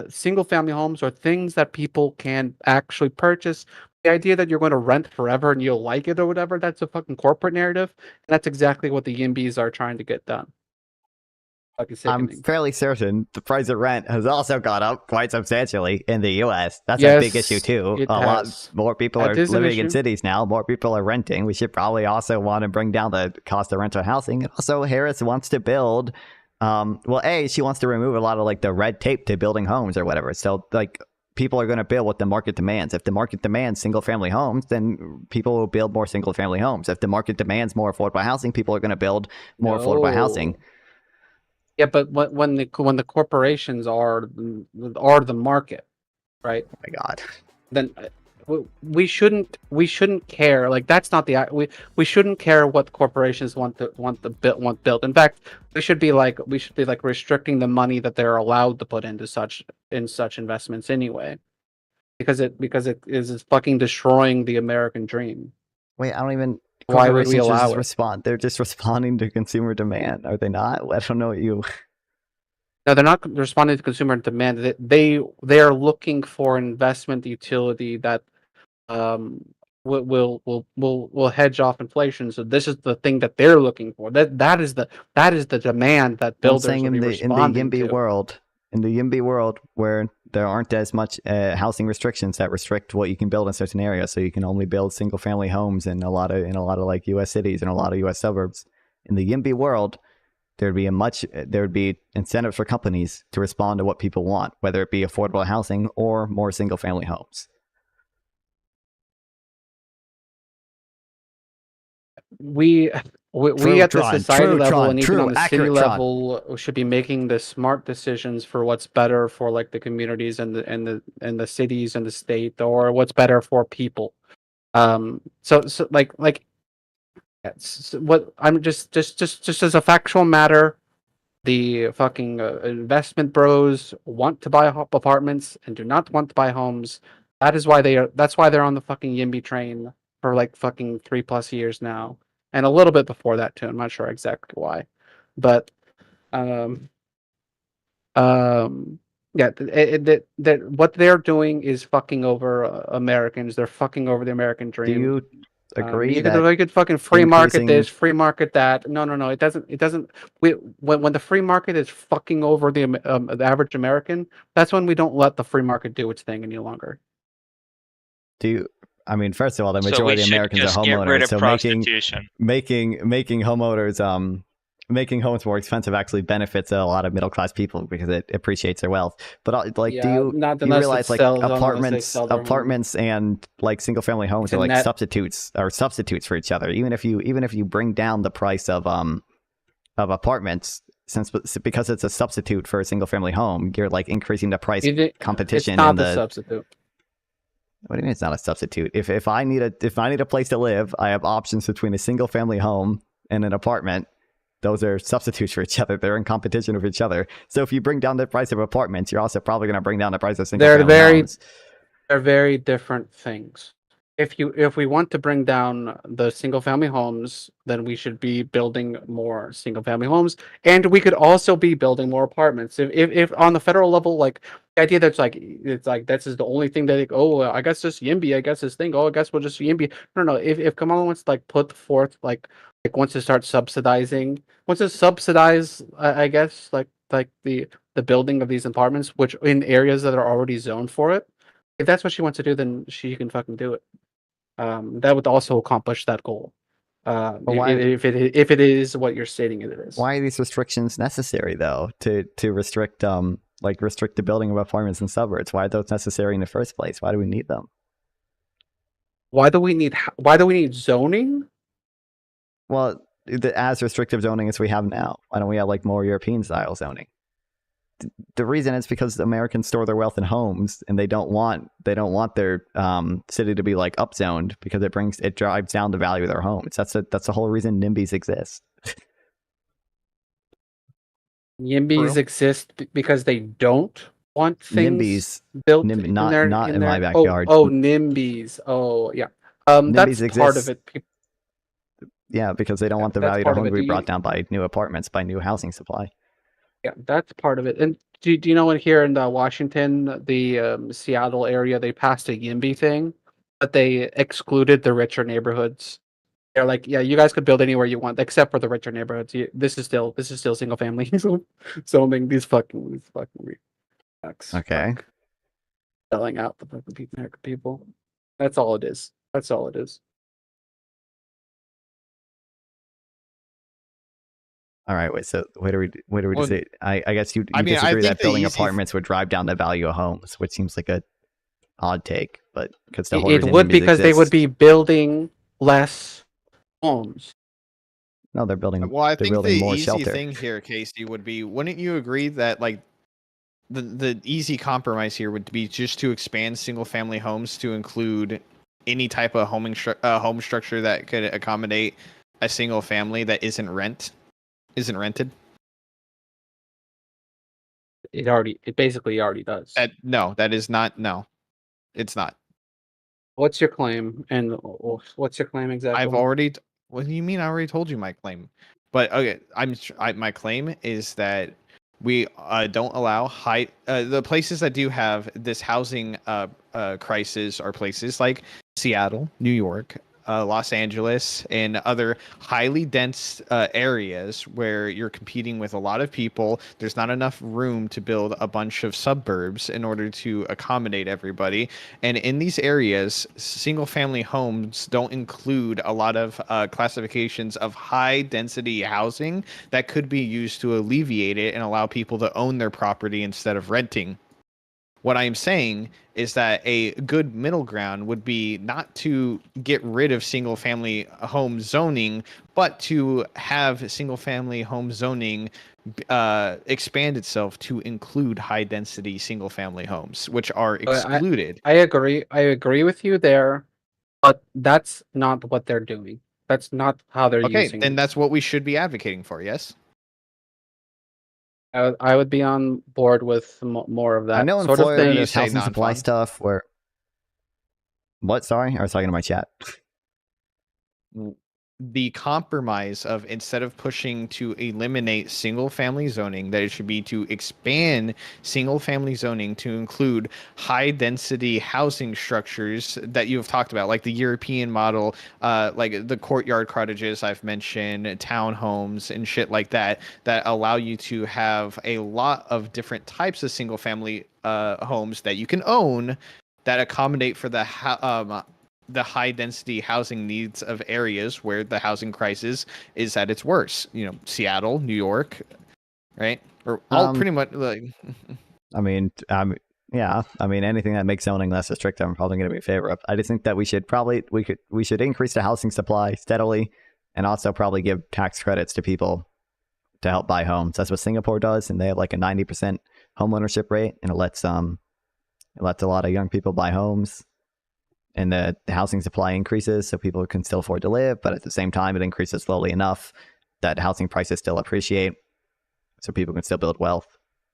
single family homes or things that people can actually purchase. The idea that you're going to rent forever and you'll like it or whatever, that's a fucking corporate narrative. And that's exactly what the YIMBYs are trying to get done. I'm fairly certain the price of rent has also gone up quite substantially in the U.S. That's Yes, a big issue too. A lot more people are living in cities now. More people are renting. We should probably also want to bring down the cost of rental housing. And also, Harris wants to build. She wants to remove a lot of like the red tape to building homes or whatever. So like people are going to build what the market demands. If the market demands single family homes, then people will build more single family homes. If the market demands more affordable housing, people are going to build more affordable housing. Yeah, but when the corporations are the market, right? Oh my god. Then we shouldn't care. Like that's not the we shouldn't care what corporations want built. In fact, we should be like restricting the money that they're allowed to put into such investments anyway, because it is fucking destroying the American dream. Wait, I don't even. Why would we allow it? They're just responding to consumer demand, are they not? I don't know what you. No, they're not responding to consumer demand. They are looking for investment utility that will hedge off inflation. So this is the thing that they're looking for. That is the demand that builders will be responding to. In the YIMBY world, where there aren't as much housing restrictions that restrict what you can build in certain areas, so you can only build single family homes in a lot of like U.S. cities and a lot of U.S. suburbs. In the YIMBY world, there would be incentives for companies to respond to what people want, whether it be affordable housing or more single family homes. we True, at the Tron. society True, level Tron. and even True. on the city Accurate, Tron. level should be making the smart decisions for what's better for like the communities and the cities and the state, or what's better for people. So like what I'm just as a factual matter, the fucking investment bros want to buy apartments and do not want to buy homes. That's why they're on the fucking YIMBY train for like fucking 3+ years now, and a little bit before that too. I'm not sure exactly why, but um yeah, what they're doing is fucking over Americans. They're fucking over the American Do dream. you agree You that could fucking free market increasing this, free market that. No. It doesn't. When the free market is fucking over the average American, that's when we don't let the free market do its thing any longer. do you? I mean, first of all, the So we majority of should Americans are just get rid homeowners, of so prostitution. making homeowners making homes more expensive actually benefits a lot of middle class people because it appreciates their wealth. But like, Yeah, do you not you unless it realize like sells, unless they sell their home. apartments and like single family homes It's are a like net. substitutes for each other. Even if you bring down the price of apartments, because it's a substitute for a single family home, you're like increasing the price competition. It's not in the substitute. What do you mean it's not a substitute? If I need a place to live, I have options between a single family home and an apartment. Those are substitutes for each other. They're in competition with each other. So if you bring down the price of apartments, you're also probably going to bring down the price of single family homes. They're very different things. If we want to bring down the single family homes, then we should be building more single family homes, and we could also be building more apartments. If on the federal level, like the idea that's like it's like this is the only thing that I guess just YIMBY, I guess this thing, I guess we'll just YIMBY. No. If Kamala wants to like put forth like wants to start subsidizing, wants to subsidize, I guess like the building of these apartments, which in areas that are already zoned for it. If that's what she wants to do, then she can fucking do it. That would also accomplish that goal. If it is what you're stating it is. Why are these restrictions necessary though? To restrict the building of apartments in suburbs? Why are those necessary in the first place? Why do we need them? Why do we need zoning? Well, as restrictive zoning as we have now. Why don't we have like more European style zoning? The reason is because Americans store their wealth in homes, and they don't want their city to be like upzoned because it drives down the value of their homes. That's the whole reason NIMBYs exist. YIMBYs exist because they don't want things NIMBYs built not in my their... backyard. Oh, NIMBYs. Oh, yeah. NIMBYs That's part of exist. it. Yeah, because they don't want the That's value of their part of home to it. be brought down by new apartments, by new housing supply. Yeah, that's part of it. And do you know in here in Washington, the Seattle area, they passed a YIMBY thing, but they excluded the richer neighborhoods. They're like, yeah, you guys could build anywhere you want except for the richer neighborhoods. This is still single family zoning. These fucking fucks. Okay. Selling out the fucking American people. That's all it is. That's all it is. All right, wait. So what do we Well, say? I guess you I mean, I disagree think that the building easy apartments would drive down the value of homes, which seems like a odd take, but because the whole It reason would NIMBYs because they would exist- be building less homes. No, they're building. Well, I they're think building the more easy shelter. thing here, Casey, would be, wouldn't you agree that like the easy compromise here would be just to expand single family homes to include any type of home structure that could accommodate a single family that isn't rented? It basically already does. No, that is not. No, it's not. What's your claim? And what's your claim exactly? I've already. What do you mean? I already told you my claim. But okay, my claim is that we don't allow the places that do have this housing crisis are places like Seattle, New York, Los Angeles, and other highly dense areas where you're competing with a lot of people. There's not enough room to build a bunch of suburbs in order to accommodate everybody. And in these areas, single family homes don't include a lot of classifications of high density housing that could be used to alleviate it and allow people to own their property instead of renting. What I am saying is that a good middle ground would be not to get rid of single family home zoning, but to have single family home zoning expand itself to include high density single family homes, which are excluded. I agree. I agree with you there, but that's not what they're doing. That's not how they're Okay, using then it. that's what we should be advocating for. Yes. I would be on board with more of that. I know in sort Florida of thing. there's housing supply stuff where. What? Sorry, I was talking to my chat. The compromise of, instead of pushing to eliminate single family zoning, that it should be to expand single family zoning to include high density housing structures that you have talked about, like the European model, like the courtyard cottages I've mentioned, townhomes and shit like that, that allow you to have a lot of different types of single family homes that you can own that accommodate for the high density housing needs of areas where the housing crisis is at its worst. You know, Seattle, New York, right? Or all pretty much like. I mean, yeah. I mean, anything that makes zoning less restrictive, I'm probably going to be in favor of. I just think that we should increase the housing supply steadily, and also probably give tax credits to people to help buy homes. That's what Singapore does, and they have like a 90% home ownership rate, and it lets a lot of young people buy homes. And the housing supply increases so people can still afford to live, but at the same time, it increases slowly enough that housing prices still appreciate so people can still build wealth.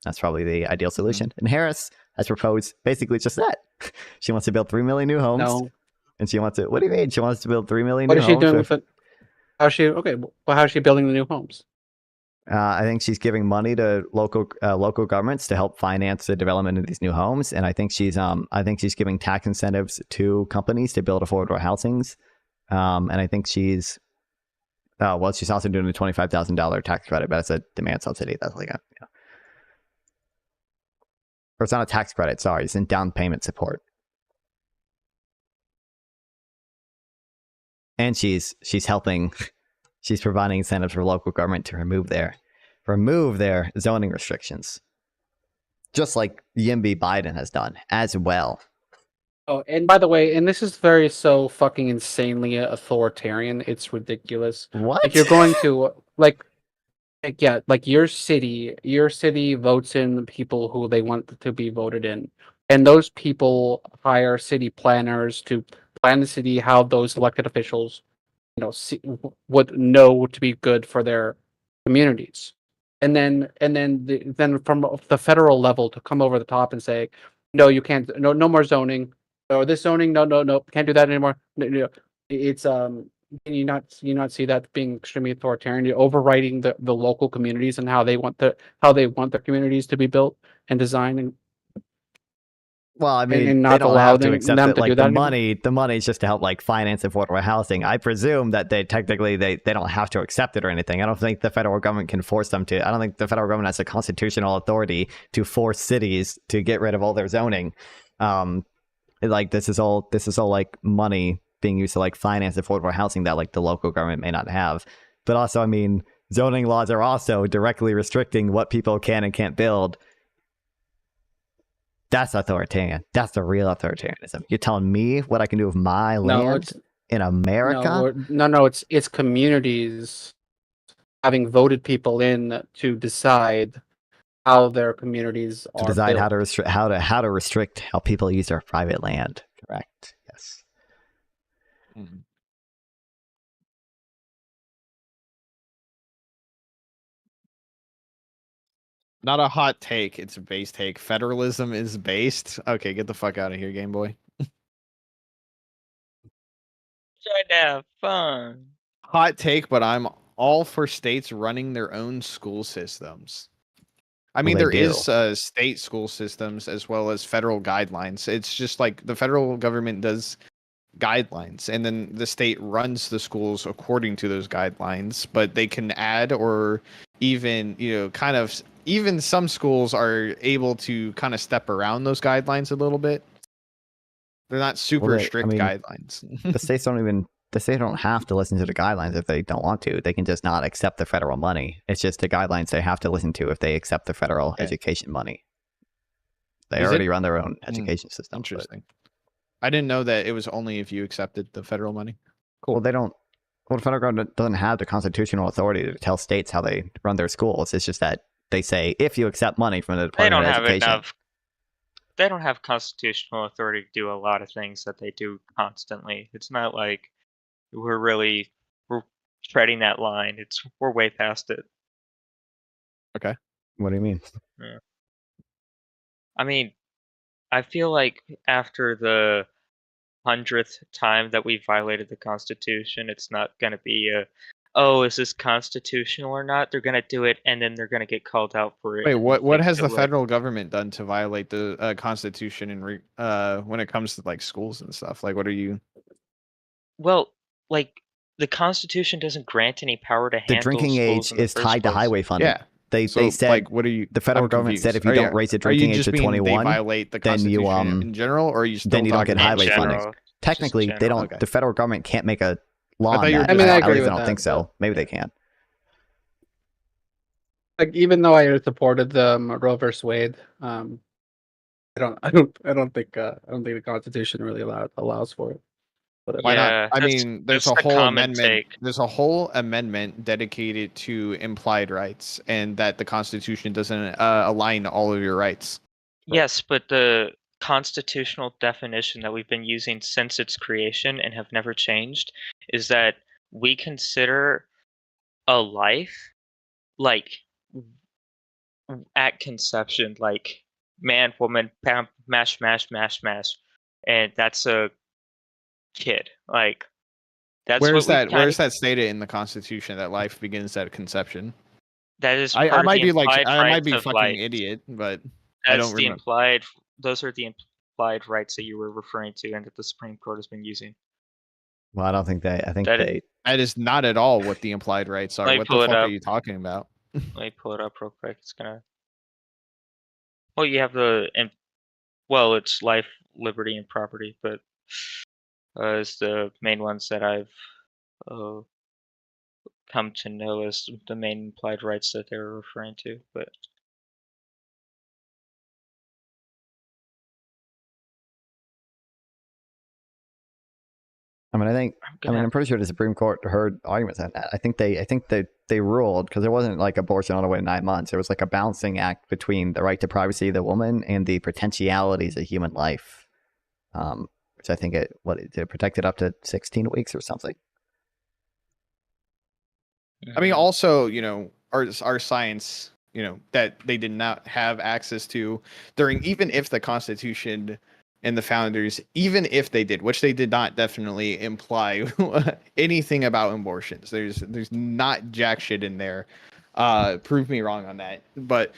That's probably the ideal solution. And Harris has proposed basically just that. She wants to build 3 million new homes. No. And she wants to, what do you mean? She wants to build 3 million What new is she homes. doing with it? How's she building the new homes? I think she's giving money to local governments to help finance the development of these new homes, and I think she's giving tax incentives to companies to build affordable housings, and I think she's also doing a $25,000 tax credit, but that's a demand subsidy. That's like or it's not a tax credit. Sorry, it's in down payment support, and she's helping. She's providing incentives for local government to remove their zoning restrictions, just like Yimby Biden has done as well. Oh, and by the way, and this is very so fucking insanely authoritarian. It's ridiculous. What? Like you're going to like your city votes in people who they want to be voted in, and those people hire city planners to plan the city how those elected officials would know to be good for their communities, and then from the federal level to come over the top and say, no, you can't, no more zoning, or this zoning, no, can't do that anymore. No, it's you not see that being extremely authoritarian? You're overriding the local communities and how they want their communities to be built and designed, and well, I mean, and not they don't allow have to them accept it. to Like do that the money is just to help like finance affordable housing. I presume that they don't have to accept it or anything. I don't think the federal government can force them to. I don't think the federal government has a constitutional authority to force cities to get rid of all their zoning. Like this is all like money being used to like finance affordable housing that like the local government may not have. But also, I mean, zoning laws are also directly restricting what people can and can't build. That's authoritarian. That's the real authoritarianism. You're telling me what I can do with my land in America? No, it's communities having voted people in to decide how their communities To are decide built. how to restrict how people use their private land. Correct. Yes. Not a hot take, it's a base take. Federalism is based. Okay, get the fuck out of here, Game Boy. Trying to have fun. Hot take, but I'm all for states running their own school systems. I mean, there is state school systems as well as federal guidelines. It's just like the federal government does guidelines, and then the state runs the schools according to those guidelines, but they can add or even, even some schools are able to kind of step around those guidelines a little bit. They're not super strict guidelines. The states don't have to listen to the guidelines if they don't want to. They can just not accept the federal money. It's just the guidelines they have to listen to if they accept the federal education money. They Is already it? run their own education system. Interesting. I didn't know that it was only if you accepted the federal money. Cool. Well, they don't. Well, the federal government doesn't have the constitutional authority to tell states how they run their schools. It's just that they say if you accept money from the They Department don't of have Education. enough. They don't have constitutional authority to do a lot of things that they do constantly. It's not like we're treading that line. We're way past it. Okay. What do you mean? Yeah. I mean, I feel like after the 100th time that we violated the Constitution, it's not going to be oh, is this constitutional or not? They're going to do it, and then they're going to get called out for it. Wait, what has it, the like- federal government done to violate the Constitution and when it comes to like schools and stuff? Like, what are you? Well, like the Constitution doesn't grant any power to The handle drinking schools age in the is first tied to place. highway funding. Yeah. They So, said like, what are you? the federal I'm government said if you confused. don't raise the are you drinking age just to meaning 21, they violate the then Constitution you in general, or are you still then you don't get talking highway about funding. general? Technically, Just they general, don't. okay. The federal government can't make a law thought on you were that. I mean, I At agree least I with don't that, think so. Maybe they can. Like, even though I supported the Roe versus Wade, I don't think the Constitution really allows for it. But Why Yeah, not? I that's- mean, there's that's a the whole common amendment. take. There's a whole amendment dedicated to implied rights, and that the Constitution doesn't align all of your rights. Yes, but the constitutional definition that we've been using since its creation and have never changed is that we consider a life like at conception, like man, woman, bam, mash, mash, mash, mash, and that's a kid. Like that's Where's what we that? Where's that stated in the Constitution that life begins at conception? That is I part of might the be like implied I might rights be of fucking life. idiot, but I That's don't the remember. implied. Those are the implied rights that you were referring to, and that the Supreme Court has been using. Well, I don't think they. I think That they. That is not at all what the implied rights are. Let me What pull the it fuck are up. you talking about? Let me pull it up real quick. It's gonna. Well, you have well, it's life, liberty, and property, but is the main ones that I've come to know as the main implied rights that they're referring to. But I mean, I'm pretty sure the Supreme Court heard arguments on that. I think they ruled because it wasn't like abortion all the way to 9 months. It was like a balancing act between the right to privacy of the woman and the potentialities of human life, which I think it protected up to 16 weeks or something. I mean, also, you know, our science, you know, that they did not have access to during, even if the Constitution and the founders, even if they did, which they did not definitely imply anything about abortions. There's not jack shit in there. Prove me wrong on that. But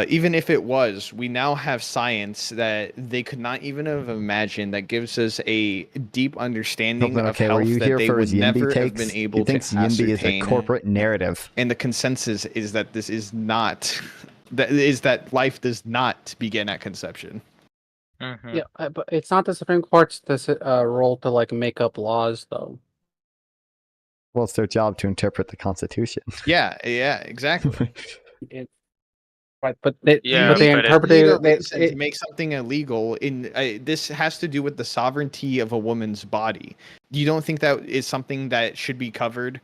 even if it was, we now have science that they could not even have imagined that gives us a deep understanding of Okay, were health you that here they for would his never YIMBY have takes? been He able to thinks YIMBY is a ascertain. corporate narrative. And the consensus is that this is not that life does not begin at conception. Yeah, but it's not the Supreme Court's role to like make up laws, though. Well, it's their job to interpret the Constitution. Yeah, exactly. Right, but they interpreted interpreted to make something illegal. This has to do with the sovereignty of a woman's body. You don't think that is something that should be covered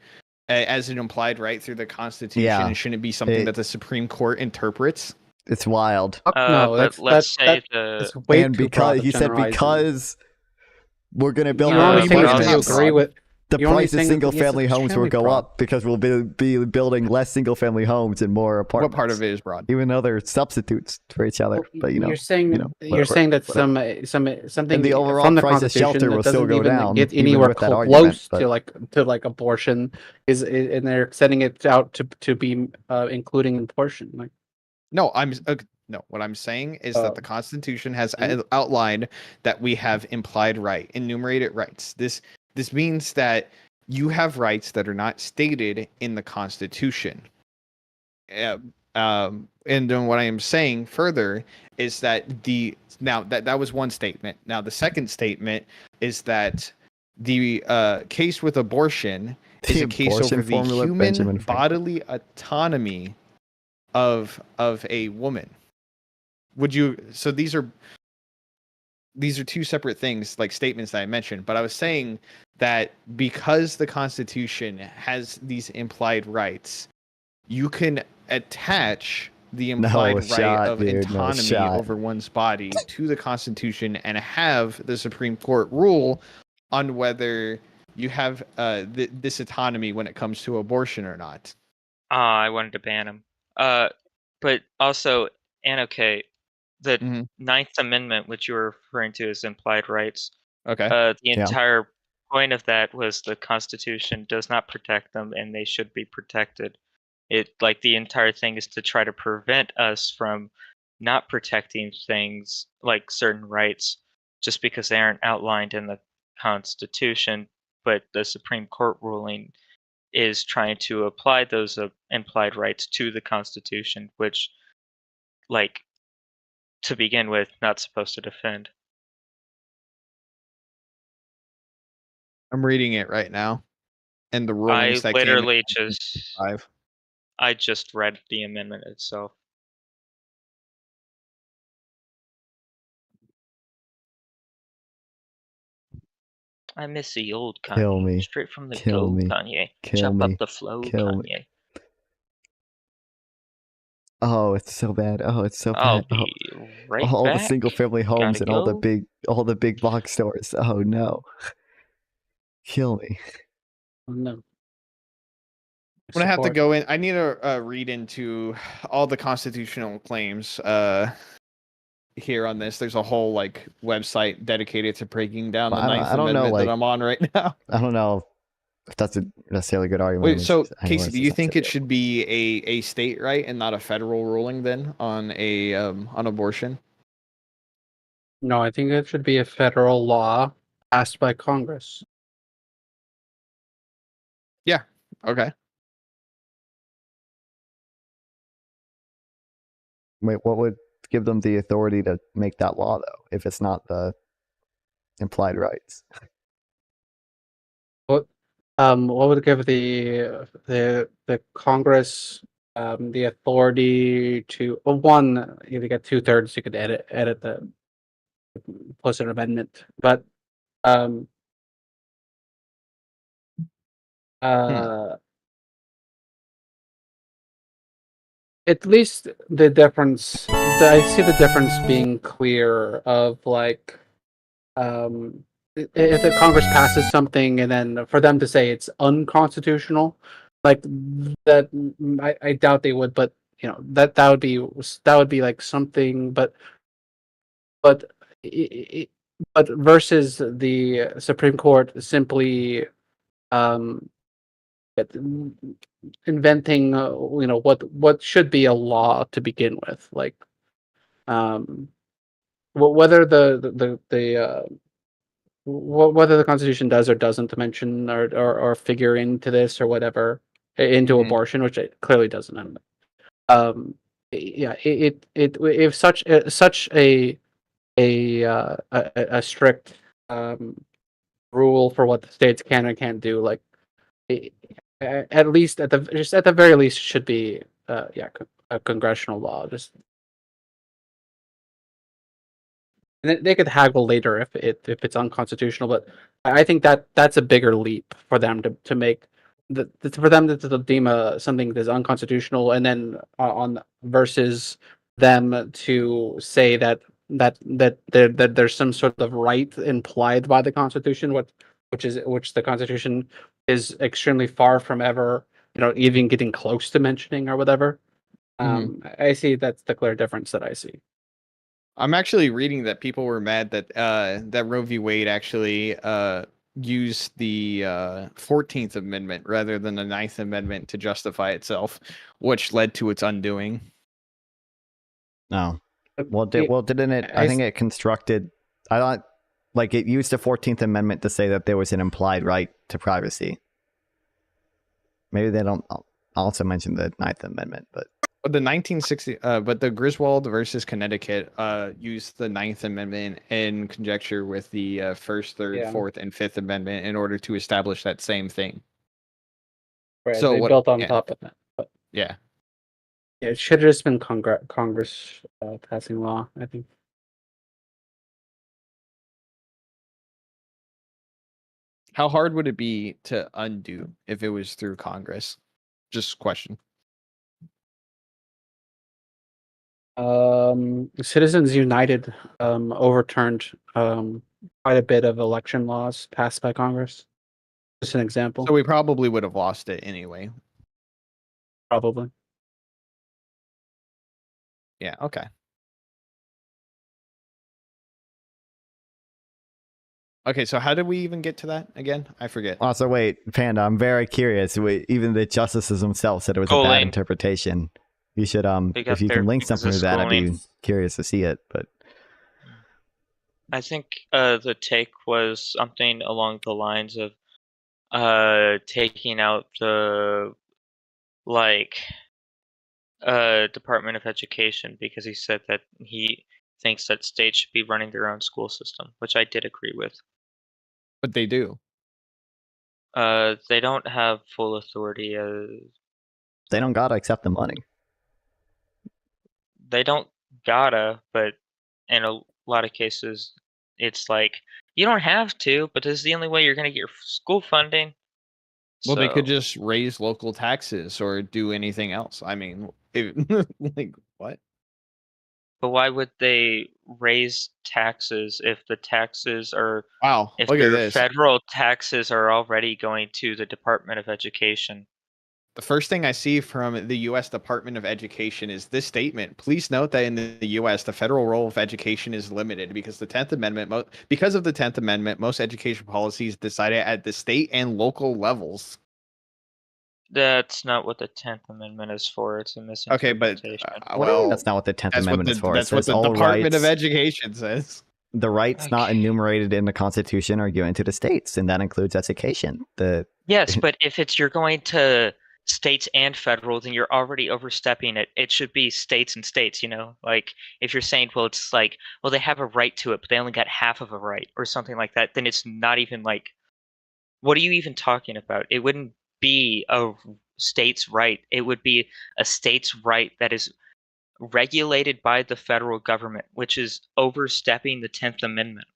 as an implied right through the Constitution? Yeah. And shouldn't it be something that the Supreme Court interprets? It's wild. No, but let's say that's way And too broad because of he said generalizing. because we're gonna build You're more only saying that you apartments, agree with. the you're only price of saying that single yes, family it's homes will extremely go broad. up because we'll be building less single family homes and more apartments. What part of it is broad? Even though they're substitutes for each other, but you know, You're saying whatever. saying that Whatever. something And the overall from the price of Constitution shelter will that still doesn't go even down, get even anywhere with that close argument, to like abortion and they're setting it out to be including abortion. Like, No, no. What I'm saying is that the Constitution has outlined that we have implied right, enumerated rights. This means that you have rights that are not stated in the Constitution. And then what I am saying further is that that was one statement. Now the second statement is that the case with abortion is a case over the human bodily autonomy of a woman. would you? So these are two separate things, like statements that I mentioned. But I was saying that because the Constitution has these implied rights, you can attach the implied right of autonomy over one's body to the Constitution and have the Supreme Court rule on whether you have this autonomy when it comes to abortion or not. I wanted to ban him. But also, and okay, the Ninth Amendment, which you were referring to as implied rights. Okay. The entire point of that was the Constitution does not protect them, and they should be protected. The entire thing is to try to prevent us from not protecting things like certain rights just because they aren't outlined in the Constitution, but the Supreme Court ruling is trying to apply those implied rights to the Constitution, which, to begin with, not supposed to defend. I'm reading it right now, and the rulings I that came in literally just 5. I just read the amendment itself. I miss the old Kanye. Kill me. Straight from the Kill goat, me. Kanye. Kill Chop me. up the flow, Kill Kanye. me. Oh, it's so bad. Oh, it's so I'll bad. be right all the back. single family homes Gotta and go. all the big box stores. Oh no. Kill me. No. I'm gonna have to go in. I need to read into all the constitutional claims here on this. There's a whole website dedicated to breaking down the Ninth Amendment that I'm on right now. I don't know if that's a necessarily good argument. Wait, so Casey, do you think it should be a state right and not a federal ruling then on abortion? No, I think it should be a federal law passed by Congress. Yeah. Okay. Wait, what would give them the authority to make that law though, if it's not the implied rights? What would give the Congress the authority to one, if you get 2/3, you could edit the plus an amendment, but at least the difference, I see the difference being clear of if the Congress passes something and then for them to say it's unconstitutional, like that, I doubt they would, but that would be like something, but versus the Supreme Court simply inventing what should be a law to begin with, whether whether the Constitution does or doesn't mention or figure into this or whatever, into abortion, which it clearly doesn't. Yeah, if such a strict rule for what the states can and can't do, at least at the very least should be a congressional law. Just and they could haggle later if it's unconstitutional, but I think that's a bigger leap for them to make. For them to deem something that's unconstitutional, and then on versus them to say that there's some sort of right implied by the Constitution, which the Constitution is extremely far from ever, even getting close to mentioning or whatever. I see that's the clear difference that I see. I'm actually reading that people were mad that that Roe v. Wade actually used the 14th Amendment rather than the 9th Amendment to justify itself, which led to its undoing. No. Well, didn't it? I think it constructed. I thought it used the 14th Amendment to say that there was an implied right to privacy. Maybe they don't also mention the 9th Amendment, but the 1960, but the Griswold versus Connecticut used the 9th Amendment in conjecture with the First, Third, Fourth, and Fifth Amendment in order to establish that same thing. Right, so they built on top of that. Yeah. Yeah, it should have just been Congress passing law, I think. How hard would it be to undo if it was through Congress? Just question. Citizens United overturned quite a bit of election laws passed by Congress. Just an example. So we probably would have lost it anyway. Probably. Yeah, okay. Okay, so how did we even get to that again? I forget. Also, wait, Panda, I'm very curious. Even the justices themselves said it was a bad interpretation. You should, if you can link something to that, I'd be curious to see it. But I think the take was something along the lines of taking out the Department of Education, because he said that he thinks that states should be running their own school system, which I did agree with. But they do. They don't have full authority. they don't gotta accept the money. They don't gotta, but in a lot of cases, it's like, you don't have to, but this is the only way you're going to get your school funding. Well, they could So- just raise local taxes or do anything else. I mean, like, what? But why would they raise taxes if the taxes are... Wow, if look at their this. federal taxes are already going to the Department of Education? The first thing I see from the U.S. Department of Education is this statement. Please note that in the U.S., the federal role of education is limited because the 10th Amendment, because of the 10th Amendment, most education policies decided at the state and local levels. That's not what the 10th Amendment is for. It's a Okay, but misinterpretation. What do you mean that's not what the 10th Amendment is for? That's what the Department of Education says. The rights not enumerated in the Constitution are given to the states, and that includes education. Yes, but if you're going to states and federal, then you're already overstepping it. It should be states and states, you know? Like, if you're saying, well, it's like, well, they have a right to it, but they only got half of a right, or something like that, then it's not even like, what are you even talking about? It wouldn't be a state's right. It would be a state's right that is regulated by the federal government, which is overstepping the 10th Amendment.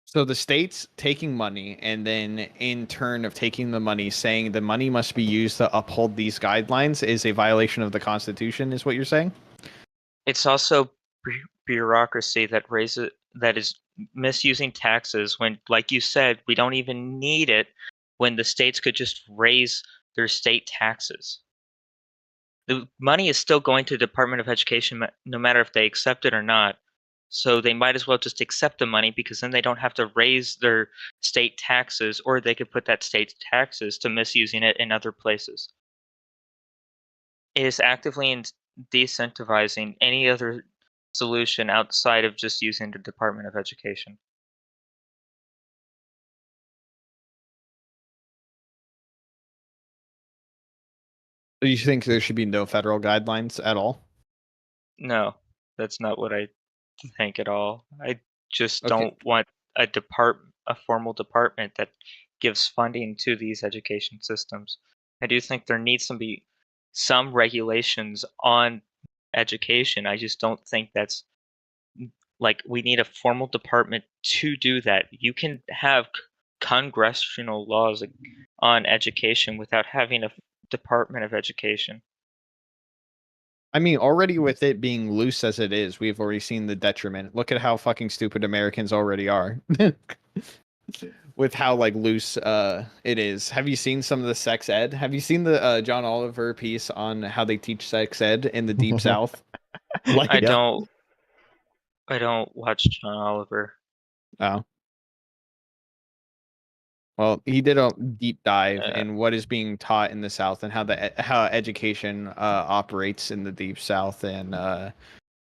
So the states taking money, and then in turn of taking the money, saying the money must be used to uphold these guidelines is a violation of the Constitution, is what you're saying? It's also bureaucracy that is misusing taxes when, like you said, we don't even need it, when the states could just raise their state taxes. The money is still going to the Department of Education no matter if they accept it or not. So they might as well just accept the money, because then they don't have to raise their state taxes, or they could put that state taxes to misusing it in other places. It is actively decentralizing any other solution outside of just using the Department of Education. Do you think there should be no federal guidelines at all? No, that's not what I think at all. I just Okay. don't want a formal department that gives funding to these education systems. I do think there needs to be some regulations on education. I just don't think that's like, we need a formal department to do that. You can have congressional laws on education without having a Department of Education. I mean, already with it being loose as it is, we've already seen the detriment. Look at how fucking stupid Americans already are. With how like loose it is. Have you seen some of the sex ed? Have you seen the John Oliver piece on how they teach sex ed in the Deep South? I don't watch John Oliver. Oh. Well, he did a deep dive in what is being taught in the South and how education operates in the Deep South. And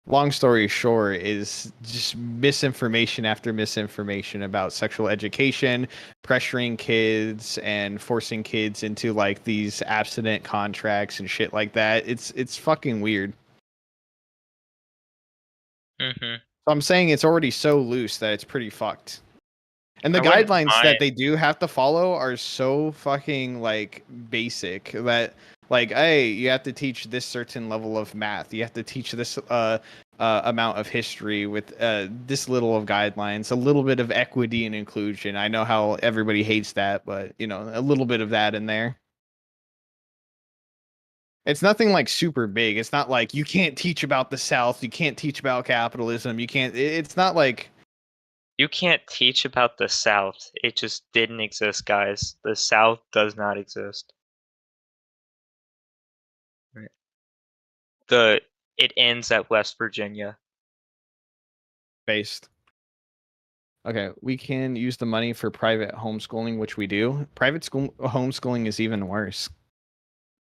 long story short, is just misinformation after misinformation about sexual education, pressuring kids and forcing kids into like these abstinent contracts and shit like that. It's fucking weird. Mm-hmm. So I'm saying it's already so loose that it's pretty fucked. And the I wouldn't guidelines that mind. they do have to follow are so fucking like basic that like, hey, you have to teach this certain level of math. You have to teach this amount of history with this little of guidelines, a little bit of equity and inclusion. I know how everybody hates that, but you know, a little bit of that in there. It's nothing like super big. It's not like you can't teach about the South, you can't teach about capitalism, you can't. It's not like You can't teach about the South. It just didn't exist, guys. The South does not exist. Right. It ends at West Virginia. based. Okay, we can use the money for private homeschooling, which we do. Private school homeschooling is even worse.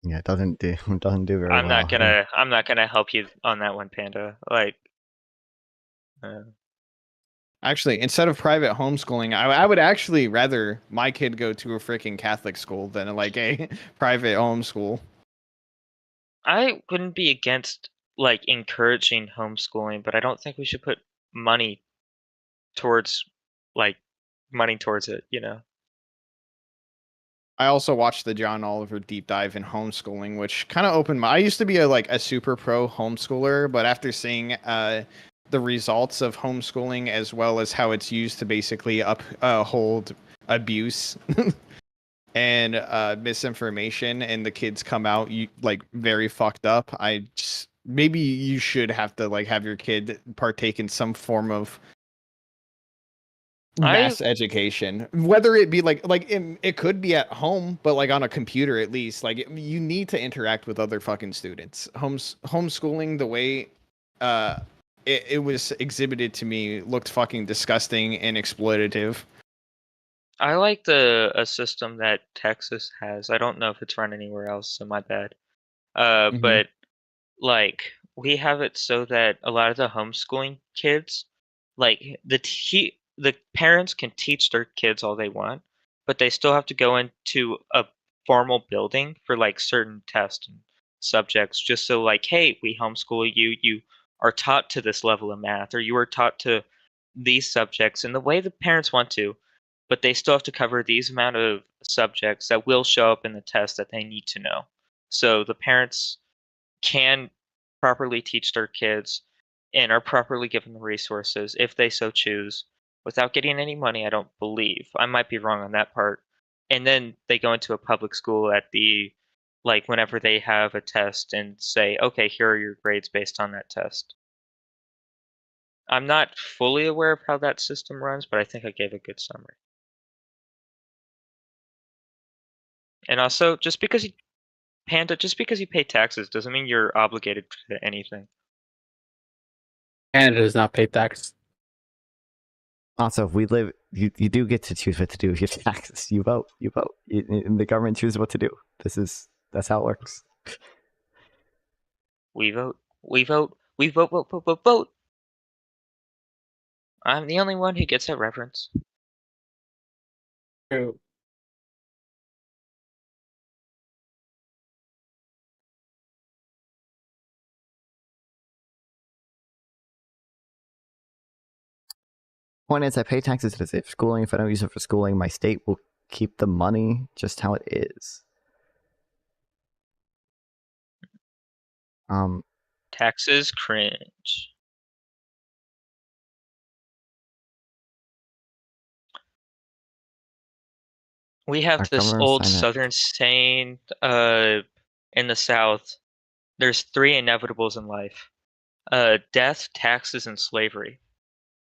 Yeah, it doesn't do very I'm well. not gonna help you on that one, Panda. Like, Actually, instead of private homeschooling, I would actually rather my kid go to a freaking Catholic school than like a private homeschool. I wouldn't be against like encouraging homeschooling, but I don't think we should put money towards it, you know. I also watched the John Oliver deep dive in homeschooling, which kind of opened my. I used to be a super pro homeschooler, but after seeing the results of homeschooling as well as how it's used to basically uphold abuse and misinformation, and the kids come out like very fucked up. Maybe you should have to like have your kid partake in some form of mass education, whether it be it could be at home, but like on a computer at least. Like you need to interact with other fucking students. Homeschooling, the way it was exhibited to me, looked fucking disgusting and exploitative. I like a system that Texas has. I don't know if it's run anywhere else, so my bad. But like we have it so that a lot of the homeschooling kids, like the parents can teach their kids all they want, but they still have to go into a formal building for like certain tests and subjects, just so like, hey, we homeschool you. You are taught to this level of math, or you are taught to these subjects in the way the parents want to, but they still have to cover these amount of subjects that will show up in the test that they need to know. So the parents can properly teach their kids and are properly given the resources if they so choose without getting any money. I don't believe. I might be wrong on that part. And then they go into a public school at the like whenever they have a test and say, okay, here are your grades based on that test. I'm not fully aware of how that system runs, but I think I gave a good summary. And also, just because you pay taxes doesn't mean you're obligated to anything. Canada does not pay tax. Also, if we live, you do get to choose what to do with your taxes. You vote, and the government chooses what to do. That's how it works. We vote, vote. I'm the only one who gets that reference. True. Point is, I pay taxes as if schooling. If I don't use it for schooling, my state will keep the money just how it is. Taxes cringe. We have this old Southern saying in the South, there's three inevitables in life. Death, taxes, and slavery.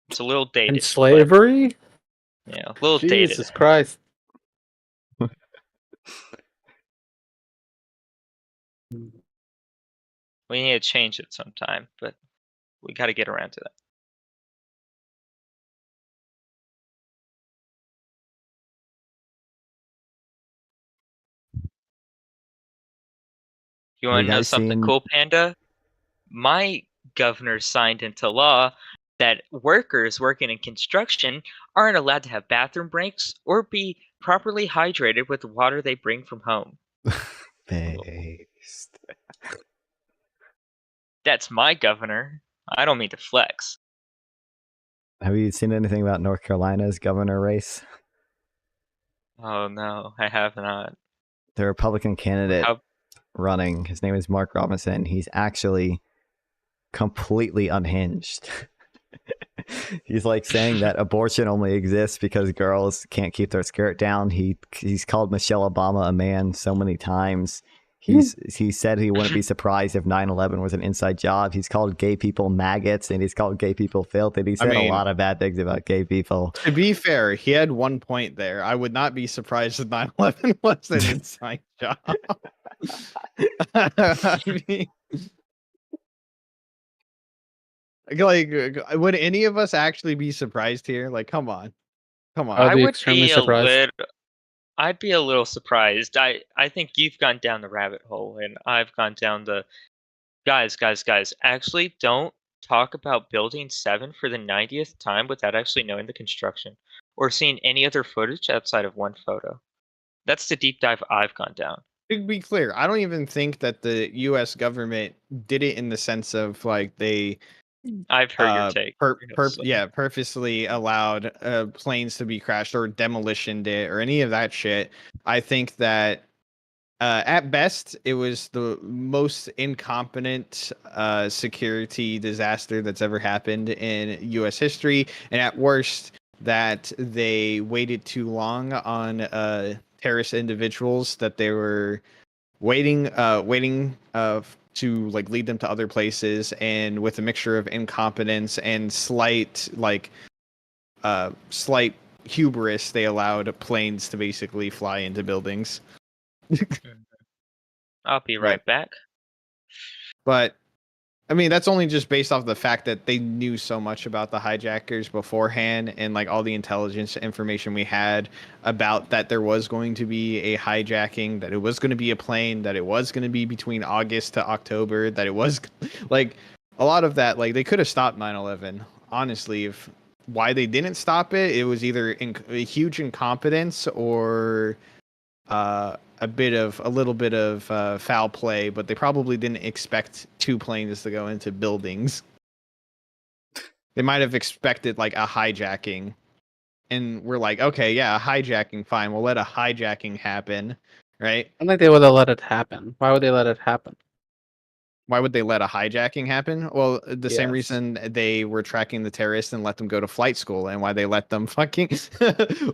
It's a little dated. And slavery? Yeah, a little dated. Jesus Christ. We need to change it sometime, but we got to get around to that. You want to know something cool, Panda? My governor signed into law that workers working in construction aren't allowed to have bathroom breaks or be properly hydrated with the water they bring from home. Based. That's my governor. I don't mean to flex. Have you seen anything about North Carolina's governor race? Oh no, I have not. The Republican candidate How? running, his name is Mark Robinson. He's actually completely unhinged. He's like saying that abortion only exists because girls can't keep their skirt down. He's called Michelle Obama a man so many times. He said he wouldn't be surprised if 9/11 was an inside job. He's called gay people maggots, and he's called gay people filth, and he said a lot of bad things about gay people. To be fair, he had one point there. I would not be surprised if 9/11 was an inside job. I mean, like, would any of us actually be surprised here? Like, come on, come on. I would be a little. I'd be a little surprised. I think you've gone down the rabbit hole, and I've gone down the. Guys. Actually, don't talk about Building 7 for the 90th time without actually knowing the construction or seeing any other footage outside of one photo. That's the deep dive I've gone down. To be clear, I don't even think that the U.S. government did it in the sense of like they. I've heard your take. Purposely allowed planes to be crashed or demolitioned it or any of that shit. I think that at best it was the most incompetent security disaster that's ever happened in U.S. history, and at worst that they waited too long on terrorist individuals, that they were waiting to like lead them to other places, and with a mixture of incompetence and slight hubris, they allowed planes to basically fly into buildings. I'll be right back. But I mean, that's only just based off the fact that they knew so much about the hijackers beforehand, and like all the intelligence information we had about that there was going to be a hijacking, that it was going to be a plane, that it was going to be between August to October, that it was like a lot of that. Like they could have stopped 9/11. Honestly, if why they didn't stop it, it was either a huge incompetence or a little bit of foul play, but they probably didn't expect two planes to go into buildings. They might have expected like a hijacking, and we're like, okay, yeah, a hijacking, fine, we'll let a hijacking happen, right? I don't think they would have let it happen. Why would they let it happen? Why would they let a hijacking happen? Well, the same Yes. reason they were tracking the terrorists and let them go to flight school, and why they let them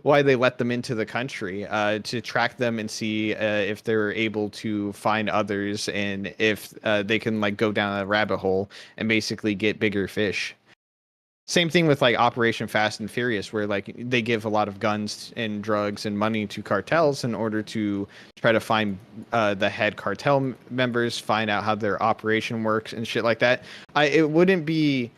why they let them into the country, to track them and see if they're able to find others, and if they can like go down a rabbit hole and basically get bigger fish. Same thing with like Operation Fast and Furious, where like they give a lot of guns and drugs and money to cartels in order to try to find the head cartel members, find out how their operation works and shit like that. It wouldn't be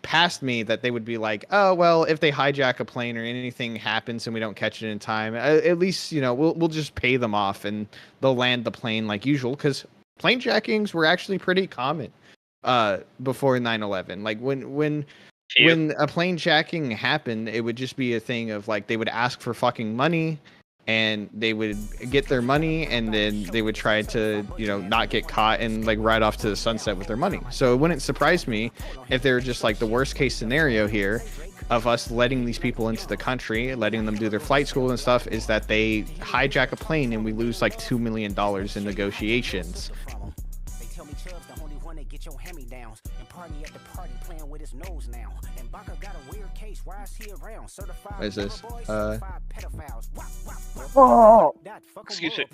past me that they would be like, oh well, if they hijack a plane or anything happens and we don't catch it in time, at least we'll just pay them off and they'll land the plane like usual, because plane jackings were actually pretty common before 9/11. Like when a plane jacking happened, it would just be a thing of like they would ask for fucking money, and they would get their money, and then they would try to not get caught and like ride off to the sunset with their money. So it wouldn't surprise me if they were just like the worst case scenario here of us letting these people into the country, letting them do their flight school and stuff, is that they hijack a plane and we lose like $2 million in negotiations. What is this? Oh. Excuse me.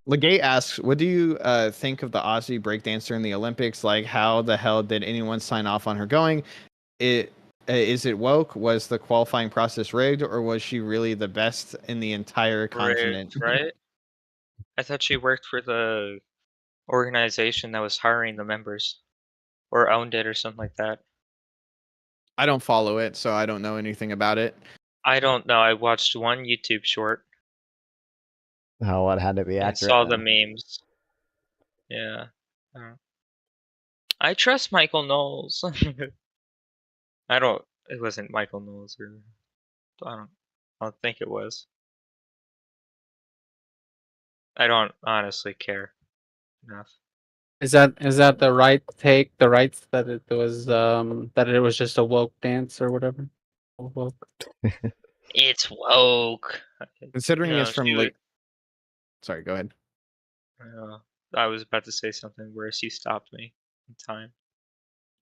Legate asks, what do you think of the Aussie breakdancer in the Olympics? Like, how the hell did anyone sign off on her going? Is it woke? Was the qualifying process rigged, or was she really the best in the entire continent? Right? I thought she worked for the organization that was hiring the members, or owned it, or something like that. I don't follow it, so I don't know anything about it. I don't know. I watched one YouTube short. Oh, what had to be accurate? I saw the memes. Yeah. I trust Michael Knowles. I don't. It wasn't Michael Knowles, or I don't think it was. I don't honestly care enough. Is that the right take? The right that it was just a woke dance or whatever. Woke. It's woke. Considering No, it's from she like, sorry, go ahead. I was about to say something where she stopped me in time.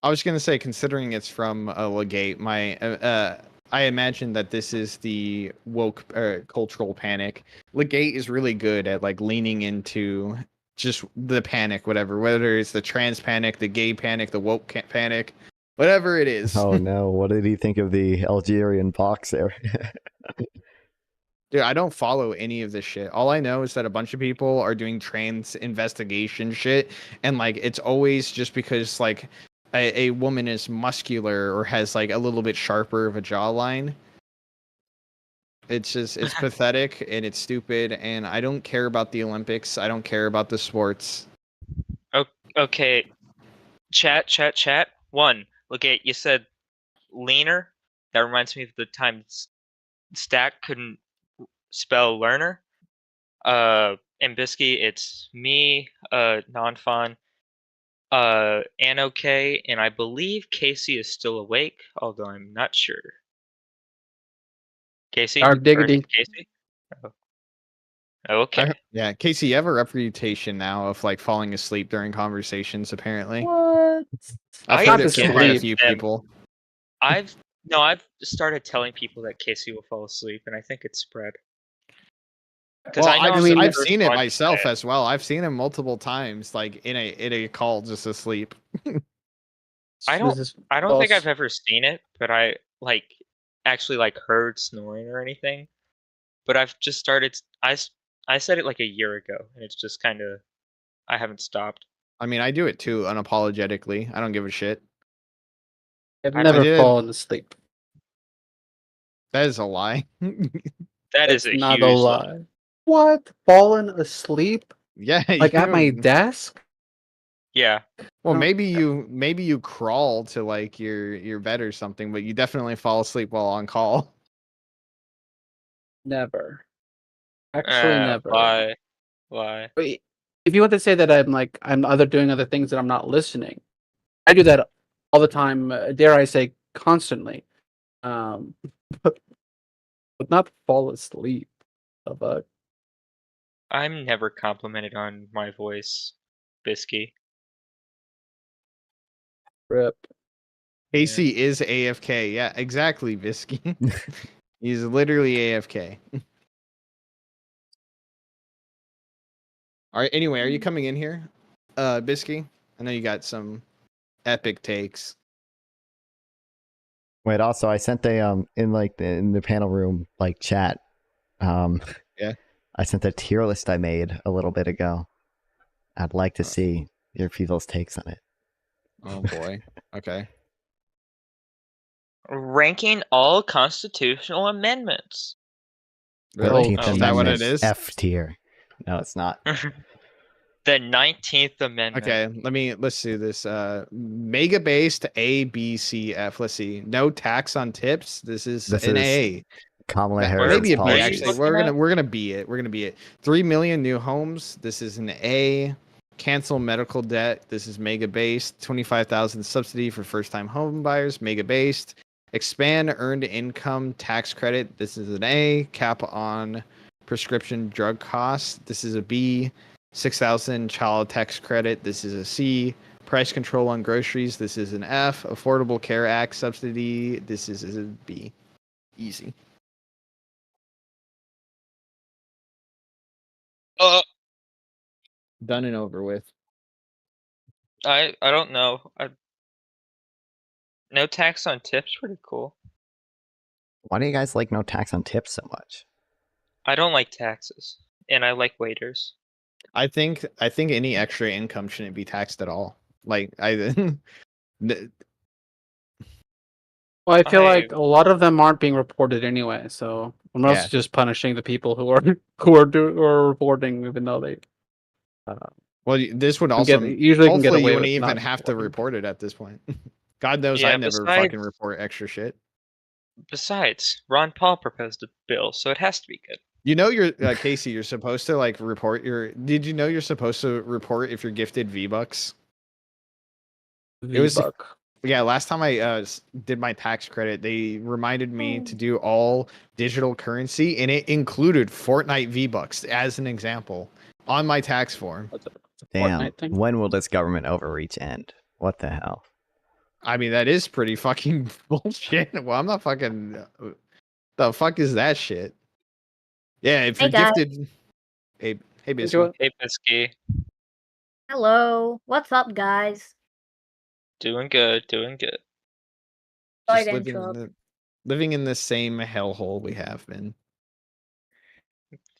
I was gonna say, considering it's from Legate, I imagine that this is the woke cultural panic. Legate is really good at like leaning into just the panic, whether it's the trans panic, the gay panic, the woke panic, whatever it is. Oh no, what did he think of the Algerian boxer? Dude, I don't follow any of this shit. All I know is that a bunch of people are doing trans investigation shit, and like it's always just because like a woman is muscular or has like a little bit sharper of a jawline. It's pathetic and it's stupid, and I don't care about the Olympics. I don't care about the sports. Okay, chat. One, look at you said leaner. That reminds me of the time Stack couldn't spell learner. And Bisky, it's me, non-fun, Anok, and I believe Casey is still awake, although I'm not sure. Casey? Diggity. Casey? Oh. Okay. Yeah, Casey, you have a reputation now of like falling asleep during conversations. Apparently, what? I've heard it from quite a few people. I've started telling people that Casey will fall asleep, and I think it's spread. Well, I've seen it myself as well. I've seen him multiple times, like in a call, just asleep. I don't think I've ever seen it, but I actually heard snoring or anything. But I've just started. I said it like a year ago, and it's just kind of I haven't stopped. I mean, I do it too, unapologetically. I don't give a shit. I've never fallen asleep. That is a lie. That is a not huge a lie. What? Fallen asleep? Yeah, like at my desk? Yeah. Well, maybe you crawl to like your bed or something, but you definitely fall asleep while on call. Never. Actually, never. Why? If you want to say that I'm doing other things that I'm not listening, I do that all the time. Dare I say, constantly. But not fall asleep. But I'm never complimented on my voice, Bisky. Rip. Casey is AFK. Yeah, exactly, Bisky. He's literally AFK. All right. Anyway, are you coming in here, Bisky? I know you got some epic takes. Wait, also I sent in the panel room chat. Yeah. I sent a tier list I made a little bit ago. I'd like to see your people's takes on it. Oh boy. Okay. Ranking all constitutional amendments. Really? Is that what it is? F tier. No, it's not. The 19th Amendment. Okay, let's do this. Mega based A, B, C, F. Let's see. No tax on tips. This is an A. Kamala Harris. Maybe a B, actually. We're gonna be it. We're gonna be it. 3 million new homes. This is an A. Cancel medical debt. This is mega based. 25,000 subsidy for first time home buyers. Mega based. Expand earned income tax credit. This is an A. Cap on prescription drug costs. This is a B. 6,000 child tax credit. This is a C. Price control on groceries. This is an F. Affordable Care Act subsidy. This is a B. Easy. Done and over with. I don't know. No tax on tips. Pretty cool. Why do you guys like no tax on tips so much? I don't like taxes, and I like waiters. I think any extra income shouldn't be taxed at all. Well, I feel like a lot of them aren't being reported anyway, so we're mostly just punishing the people who are reporting, even though they. Well, this would also usually can get hopefully away you with wouldn't even not have to report it at this point. God knows I never fucking report extra shit. Besides, Ron Paul proposed a bill, so it has to be good. You know, you're Casey. You're supposed to like report your. Did you know you're supposed to report if you're gifted V-Bucks? It was yeah. Last time I did my tax credit, they reminded me to do all digital currency, and it included Fortnite V-Bucks as an example on my tax form. Damn. When will this government overreach end? What the hell? I mean, that is pretty fucking bullshit. Well, I'm not fucking. The fuck is that shit? Yeah, if Hey, you're guys. gifted. Hey, Biscuit. Hey, Bisky. Hello. What's up, guys? Doing good, doing good. Sorry Just to living interrupt. living in the same hellhole we have been.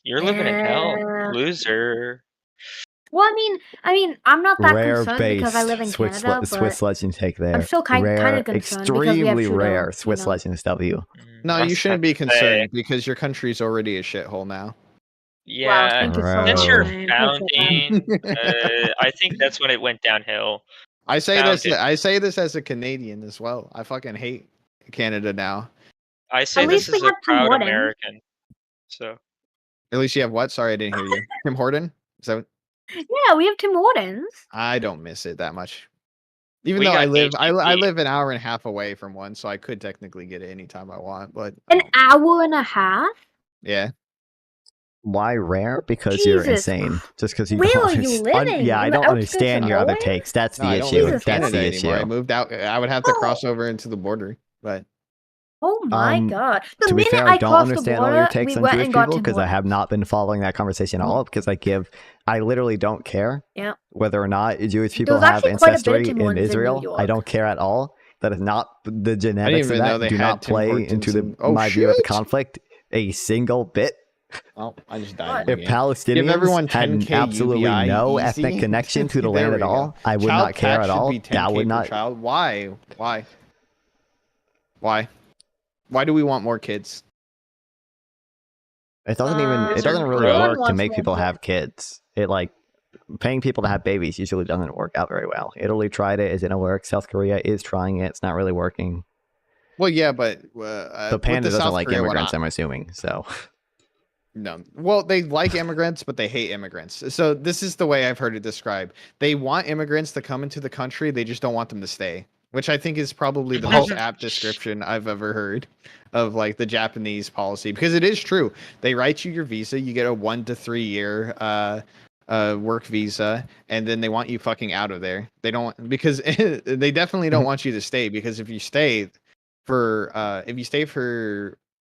You're living in hell, Yeah. loser. Well, I mean, I'm not that Rare concerned because I based live in Swiss, Canada, Swiss but Legends take there. I'm still kind Rare, of concerned because we have extremely Trudeau, rare you Swiss know? Legends W. No, you Must shouldn't have be to say. concerned because your country's already a shithole now. Wow, Yeah, thank you so since much, your man. Appreciate founding, I think that's when it went downhill. I say this. Founded. I say this as a Canadian as well. I fucking hate Canada now. I say At this least we as a have Tim proud Hortons. American. So At least you have what? Sorry, I didn't hear you. Tim Horton. So Yeah, we have Tim Hortons. I don't miss it that much. Even We though I got live, I HEB. live an hour and a half away from one, so I could technically get it anytime I want. But An hour and a half? yeah, Why rare? Because you're Jesus. insane. Just because you Where don't are you living? yeah, I In the don't outskirts understand of your other nowhere? takes. That's no, the I don't issue. live in That's Canada the anymore. I issue. moved out. I would have to cross over into the border, but Oh my god. The To be minute fair, I I don't crossed the understand all your border, takes we on went Jewish and got people Tim because I Hortons. have not been following that conversation at all because I literally don't care Yeah. whether or not Jewish There people was have actually quite a bit of ancestry Tim in Hortons in New Israel. I York. don't care at all. That is not the I didn't genetics of even know that they do had not Tim play Hortons into in. Oh my view of the shit! conflict a single bit. Oh, I just died. If Give Palestinians everyone had 10K absolutely UBI no easy. ethnic connection to the There land we at all, go. I would Child not care tax at should all. be That 10K would per not. child. Why? Why do we want more kids? It doesn't even. It Kids are doesn't really gross. work to make people have kids. It like paying people to have babies usually doesn't work out very well. Italy tried it. It didn't work. South Korea is trying it. It's not really working. Well, yeah, but The panda with doesn't South like Korea one, immigrants, I'm assuming. So no. Well, they like immigrants, but they hate immigrants. So this is the way I've heard it described. They want immigrants to come into the country. They just don't want them to stay, which I think is probably the most apt description I've ever heard of like the Japanese policy, because it is true. They write you your visa. You get a 1 to 3 year work visa, and then they want you fucking out of there. They don't, because they definitely don't want you to stay, because if you stay for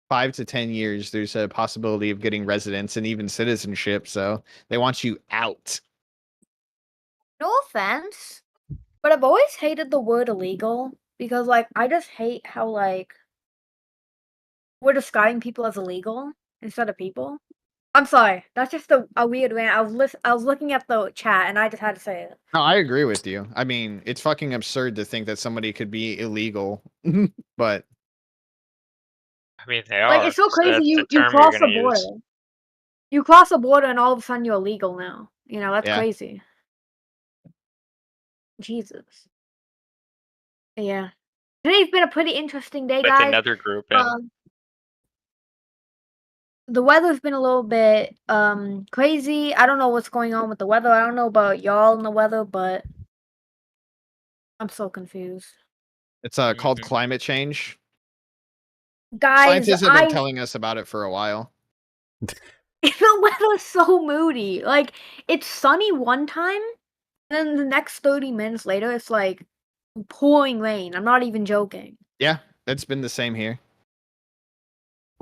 5 to 10 years, there's a possibility of getting residence and even citizenship. So they want you out. No offense, but I've always hated the word illegal because, like, I just hate how, like, we're describing people as illegal instead of people. I'm sorry, that's just a weird rant. I was looking at the chat and I just had to say it. No, I agree with you. I mean, it's fucking absurd to think that somebody could be illegal, but I mean, they are. Like, it's so so crazy. that's You the term cross you're the gonna border. use. You cross the border and all of a sudden you're illegal now. You know, that's Yeah. crazy. Jesus. Yeah. Today's been a pretty interesting day, With guys. another group in. The weather's been a little bit crazy. I don't know what's going on with the weather. I don't know about y'all and the weather, but I'm so confused. it's called climate change. Guys, Scientists have been telling us about it for a while. the weather's so moody. Like, it's sunny one time, and then the next 30 minutes later, it's like pouring rain. I'm not even joking. Yeah, it's been the same here.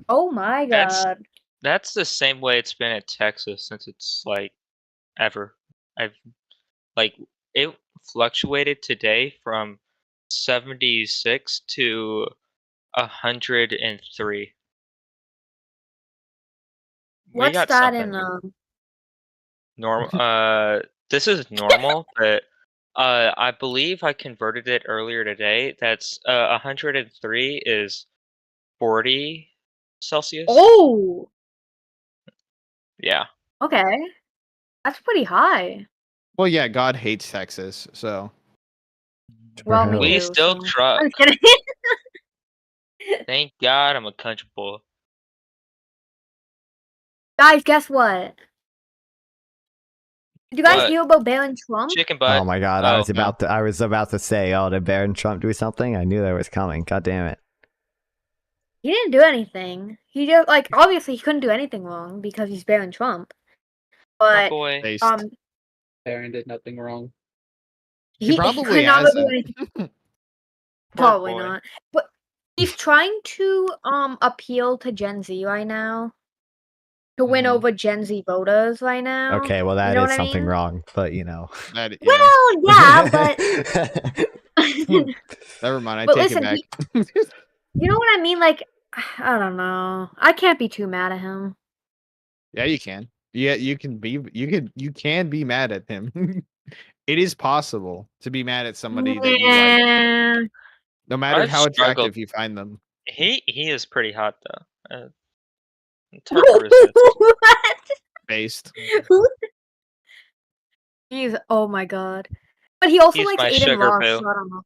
Oh my god. That's the same way it's been in Texas since it's like ever. It fluctuated today from 76 to 103. What's got that something in normal. This is normal, but I believe I converted it earlier today. That's 103 is 40 Celsius. Oh, Yeah. okay. That's pretty high. Well, yeah, God hates Texas, so. Well, me We too, still so- truck. I'm just kidding. Thank God I'm a country boy. Guys, guess what? Did you guys What? hear about Barron Trump? Chicken butt. Oh my god, I was about to say, oh, did Barron Trump do something? I knew that was coming. God damn it. He didn't do anything. He just obviously he couldn't do anything wrong because he's Barron Trump. My But boy. Barron did nothing wrong. He could probably not do hasn't. anything. Probably boy. not. But he's trying to appeal to Gen Z right now. To win over Gen Z voters right now. Okay, well that you know is what something I mean? wrong, but you know. That, Well, yeah, but Never mind, I but take listen, it back. you know what I mean? Like, I don't know. I can't be too mad at him. Yeah, you can. Yeah, you can be mad at him. It is possible to be mad at somebody that you like. No matter I've how struggled. attractive you find them. He is pretty hot though. It's hard to resist. Based. He's oh my god. But he also He's likes my Aiden sugar Ross, boo. so I don't know.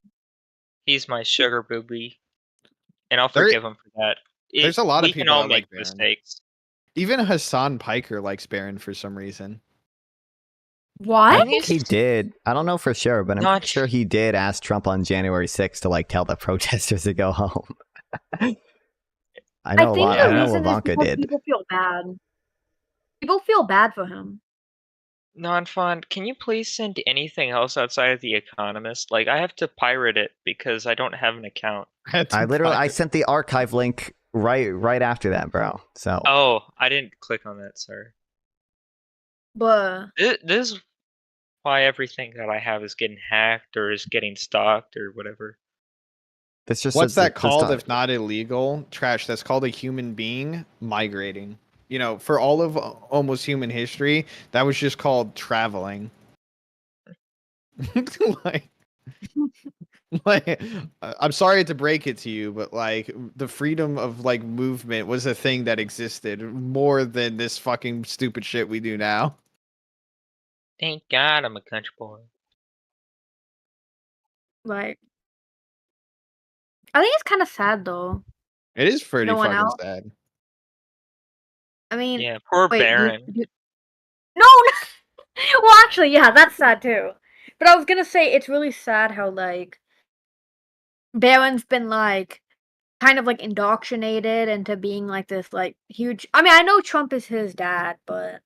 He's my sugar booby. And I'll There- forgive him for that. There's a lot of we can people all that make like Barron. mistakes. Even Hassan Piker likes Barron for some reason. What? I think he did. I don't know for sure, but I'm Not- pretty sure he did ask Trump on January 6th to tell the protesters to go home. I know think I the know reason is Ivanka because did. people feel bad. People feel bad for him. Non-fun, can you please send anything else outside of The Economist? Like, I have to pirate it because I don't have an account. I sent the archive link right after that, bro. So Oh, I didn't click on that, sorry. But This is why everything that I have is getting hacked or is getting stalked or whatever. this just What's says that that's called not- if not illegal? Trash. That's called a human being migrating. You know, for all of almost human history, that was just called traveling. like, I'm sorry to break it to you, but the freedom of movement was a thing that existed more than this fucking stupid shit we do now. Thank God I'm a country boy. I think it's kind of sad though. It is pretty No one fucking else? sad. I mean, Yeah, poor wait, Barron. No. Well, actually, yeah, that's sad too. But I was gonna say it's really sad how Barron's been kind of indoctrinated into being this huge. I mean, I know Trump is his dad, but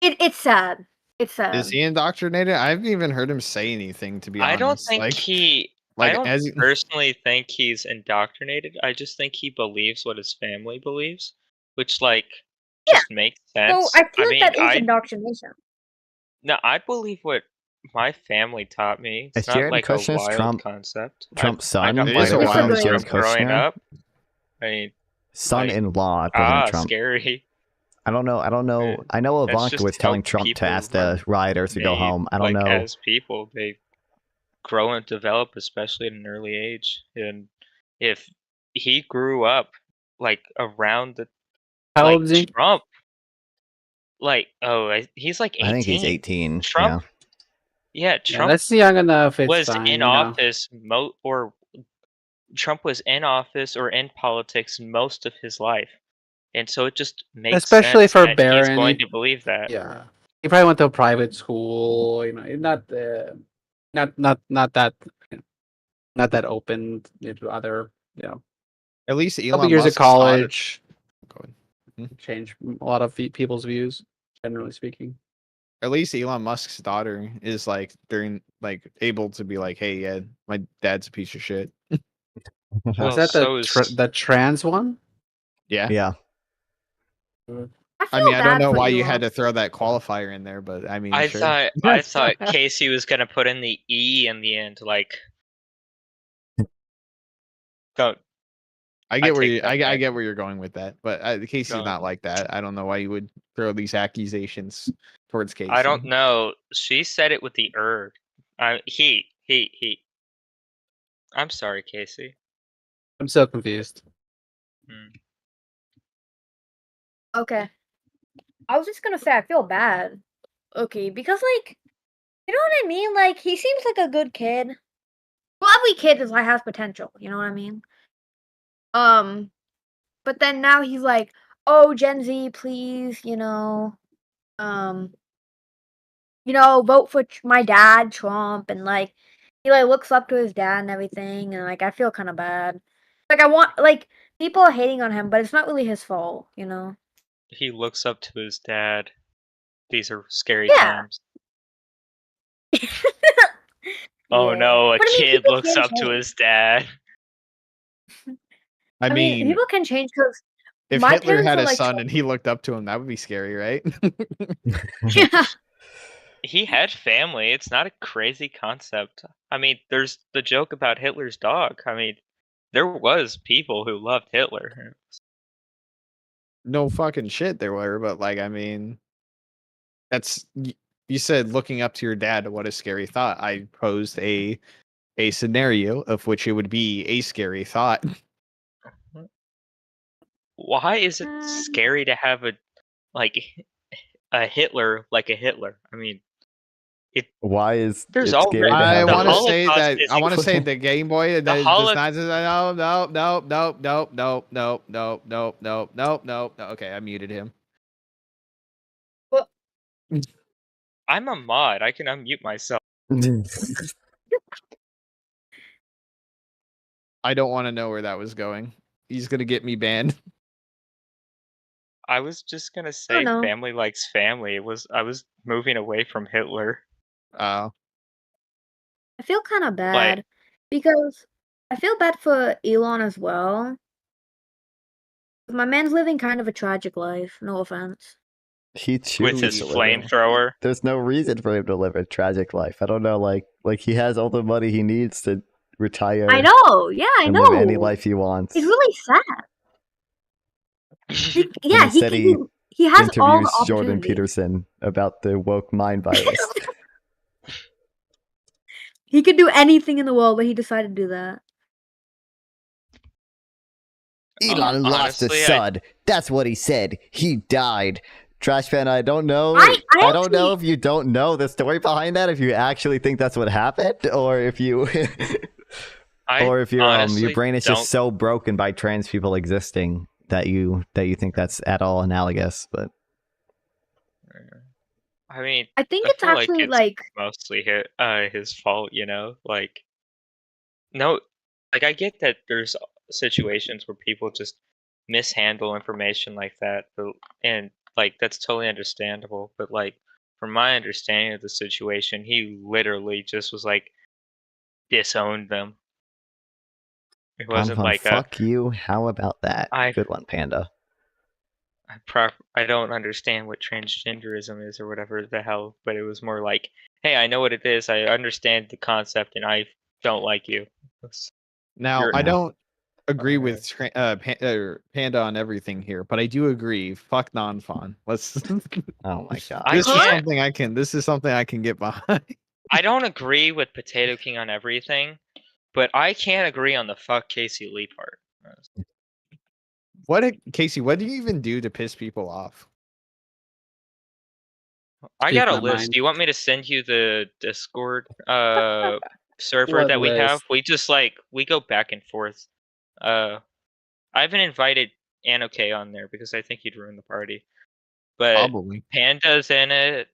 it's sad. It's sad. Is he indoctrinated? I haven't even heard him say anything, to be honest. I don't think he. I don't as personally think he's indoctrinated. I just think he believes what his family believes, which just makes sense. So I feel like mean, that is indoctrination. No, I believe what my family taught me. It's Is not Jared like a Kushner's wild concept. Trump's I son? got It my is a wild wild Jared growing Kushner? up. I mean, Son-in-law of President Trump. scary. I don't know. I know That's Ivanka just was how telling Trump to people ask the rioters to go made, home. I don't know. As people, they grow and develop, especially at an early age. And if he grew up around the How old is he? Trump, he's 18. I think he's 18. Trump, Yeah, Trump that's young enough. It's was fine. in office Trump was in office or in politics most of his life, and so it just makes Especially sense for that Barron, he's going to believe that. Yeah, he probably went to a private school. Not that open to other. At least couple Elon years Musk's of college. Hmm? Change a lot of people's views, generally speaking. At least Elon Musk's daughter is able to be hey, yeah, my dad's a piece of shit. Well, Is that so the trans one? Yeah. Yeah. I mean, I don't bad know for why you Elon. had to throw that qualifier in there, but I mean, I sure. thought Casey was gonna put in the E in the end, don't. I get where take you that I back. get where you're going with that, but Casey's Don't. not like that. I don't know why you would throw these accusations towards Casey. I don't know. She said it with the he. I'm sorry, Casey. I'm so confused. Okay. I was just gonna say I feel bad. Okay, because you know what I mean? He seems like a good kid. Well, every kid has potential, you know what I mean? But then now he's oh, Gen Z, please, vote for my dad, Trump, and like he like looks up to his dad and everything, and like I feel kind of bad. Like I want like people are hating on him, but it's not really his fault, He looks up to his dad. These are scary Yeah. times. Oh Yeah. no, a But I mean, kid people looks can up to change. his dad. I mean, people can change because if my Hitler parents had are a like, son and he looked up to him, that would be scary, right? yeah. He had family. It's not a crazy concept. I mean, there's the joke about Hitler's dog. I mean, there was people who loved Hitler. No fucking shit there were, but like, I mean, that's you said looking up to your dad. What a scary thought. I posed a scenario of which it would be a scary thought. Why is it scary to have a Hitler like a Hitler? I mean, Why is there's it scary to I have want to a... say Holocaust that is I want to say the Game Boy that does Holo- not. No, no, no, no, no, no, no, no, no, no, no, no. Okay, I muted him. Well, I'm a mod. I can unmute myself. I don't want to know where that was going. He's gonna get me banned. I was just gonna I say don't know. family likes family. I was moving away from Hitler. Oh. I feel kind of bad because I feel bad for Elon as well. My man's living kind of a tragic life. No offense. He chooses with his to live it. flamethrower. There's no reason for him to live a tragic life. I don't know, like he has all the money he needs to retire. I know. Yeah, I and know. live any life he wants. It's really sad. And instead he has all the interviews Jordan opportunity. Peterson about the woke mind virus. He could do anything in the world, but he decided to do that. Elon lost a son. That's what he said. He died. Trash fan, I don't know. I don't know if you don't know the story behind that. If you actually think that's what happened, or if you, or if your brain is just so broken by trans people existing that you think that's at all analogous. But I mean, I think it's actually it's mostly his fault, like no, like I get that there's situations where people just mishandle information like that, and like that's totally understandable. But like from my understanding of the situation, he literally just was like disowned them. It wasn't like fuck you. How about that? Good one, Panda. I don't understand what transgenderism is or whatever the hell, but it was more like, hey, I know what it is. I understand the concept, and I don't like you. Now, I don't agree with Panda on everything here, but I do agree. Fuck non-fawn. Let's. Oh my god. This is something I can. This is something I can get behind. I don't agree with Potato King on everything, but I can't agree on the fuck Casey Lee part. Casey, what do you even do to piss people off? I got a list. Do you want me to send you the Discord server What that we have? list? We just we go back and forth. I haven't invited Anoke on there because I think he'd ruin the party. But Probably. Panda's in it,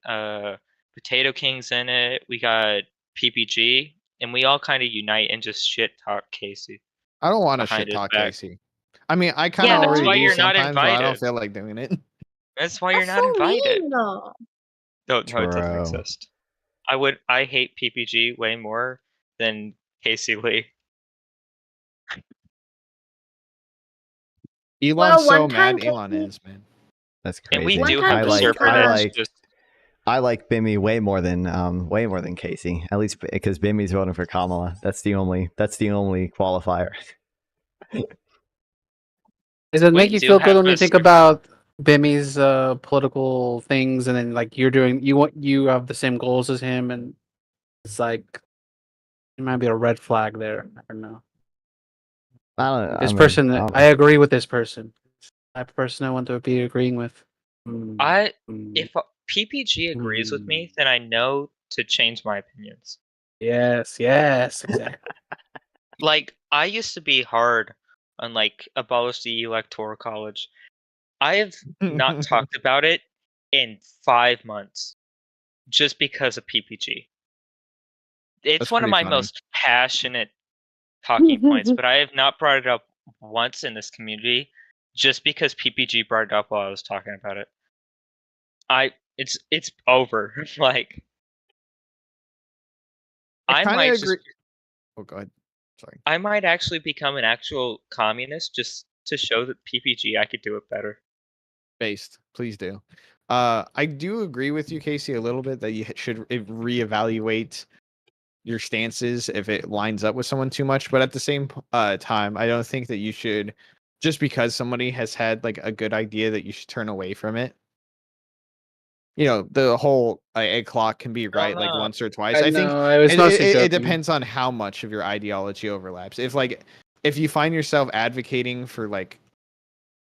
Potato King's in it, we got PPG, and we all kind of unite and just shit talk Casey. I don't want to behind shit his talk back. Casey. I mean, I kind of Yeah, that's already why do you're not sometimes, but I don't invited. feel like doing it. That's why you're not so invited. mean, though. No, it doesn't True. exist. I hate PPG way more than Casey Lee. Elon's so one time mad. Elon is, man. That's crazy. And we do have the server that's I like Bimmy way more than Casey. At least because Bimmy's voting for Kamala. That's the only qualifier. Does it make We you do feel good have when you the think server. about Bimmy's political things, and then like you have the same goals as him, and it's like it might be a red flag there. I don't know. I agree with this person. That person I want to be agreeing with. If PPG agrees with me, then I know to change my opinions. Yes, exactly. Like I used to be hard on abolish the electoral college, I have not talked about it in 5 months just because of PPG. It's That's one of pretty my funny. most passionate talking points, but I have not brought it up once in this community just because PPG brought it up while I was talking about it. It's over. Like I kind might of just agree. Oh, go ahead. Sorry. I might actually become an actual communist just to show that PPG I could do it better. Based, please do. I do agree with you, Casey, a little bit that you should reevaluate your stances if it lines up with someone too much. But at the same time, I don't think that you should, just because somebody has had like a good idea, that you should turn away from it. You know, the whole a clock can be right like once or twice. I think know, I was mostly it joking. depends on how much of your ideology overlaps. If you find yourself advocating for like,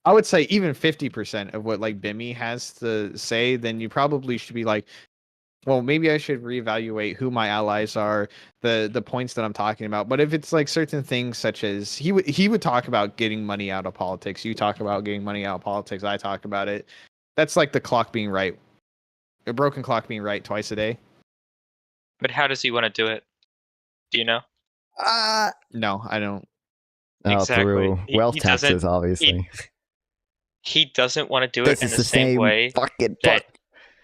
I would say even 50% of what like Bimmy has to say, then you probably should be like, well, maybe I should reevaluate who my allies are, the points that I'm talking about. But if it's like certain things such as he would talk about getting money out of politics, you talk about getting money out of politics, I talk about it. That's like the clock being right. A broken clock being right twice a day. But how does he want to do it? Do you know? No, I don't. Oh, Exactly. through wealth He taxes, doesn't- obviously. He doesn't want to do This it in is the the same same way fucking that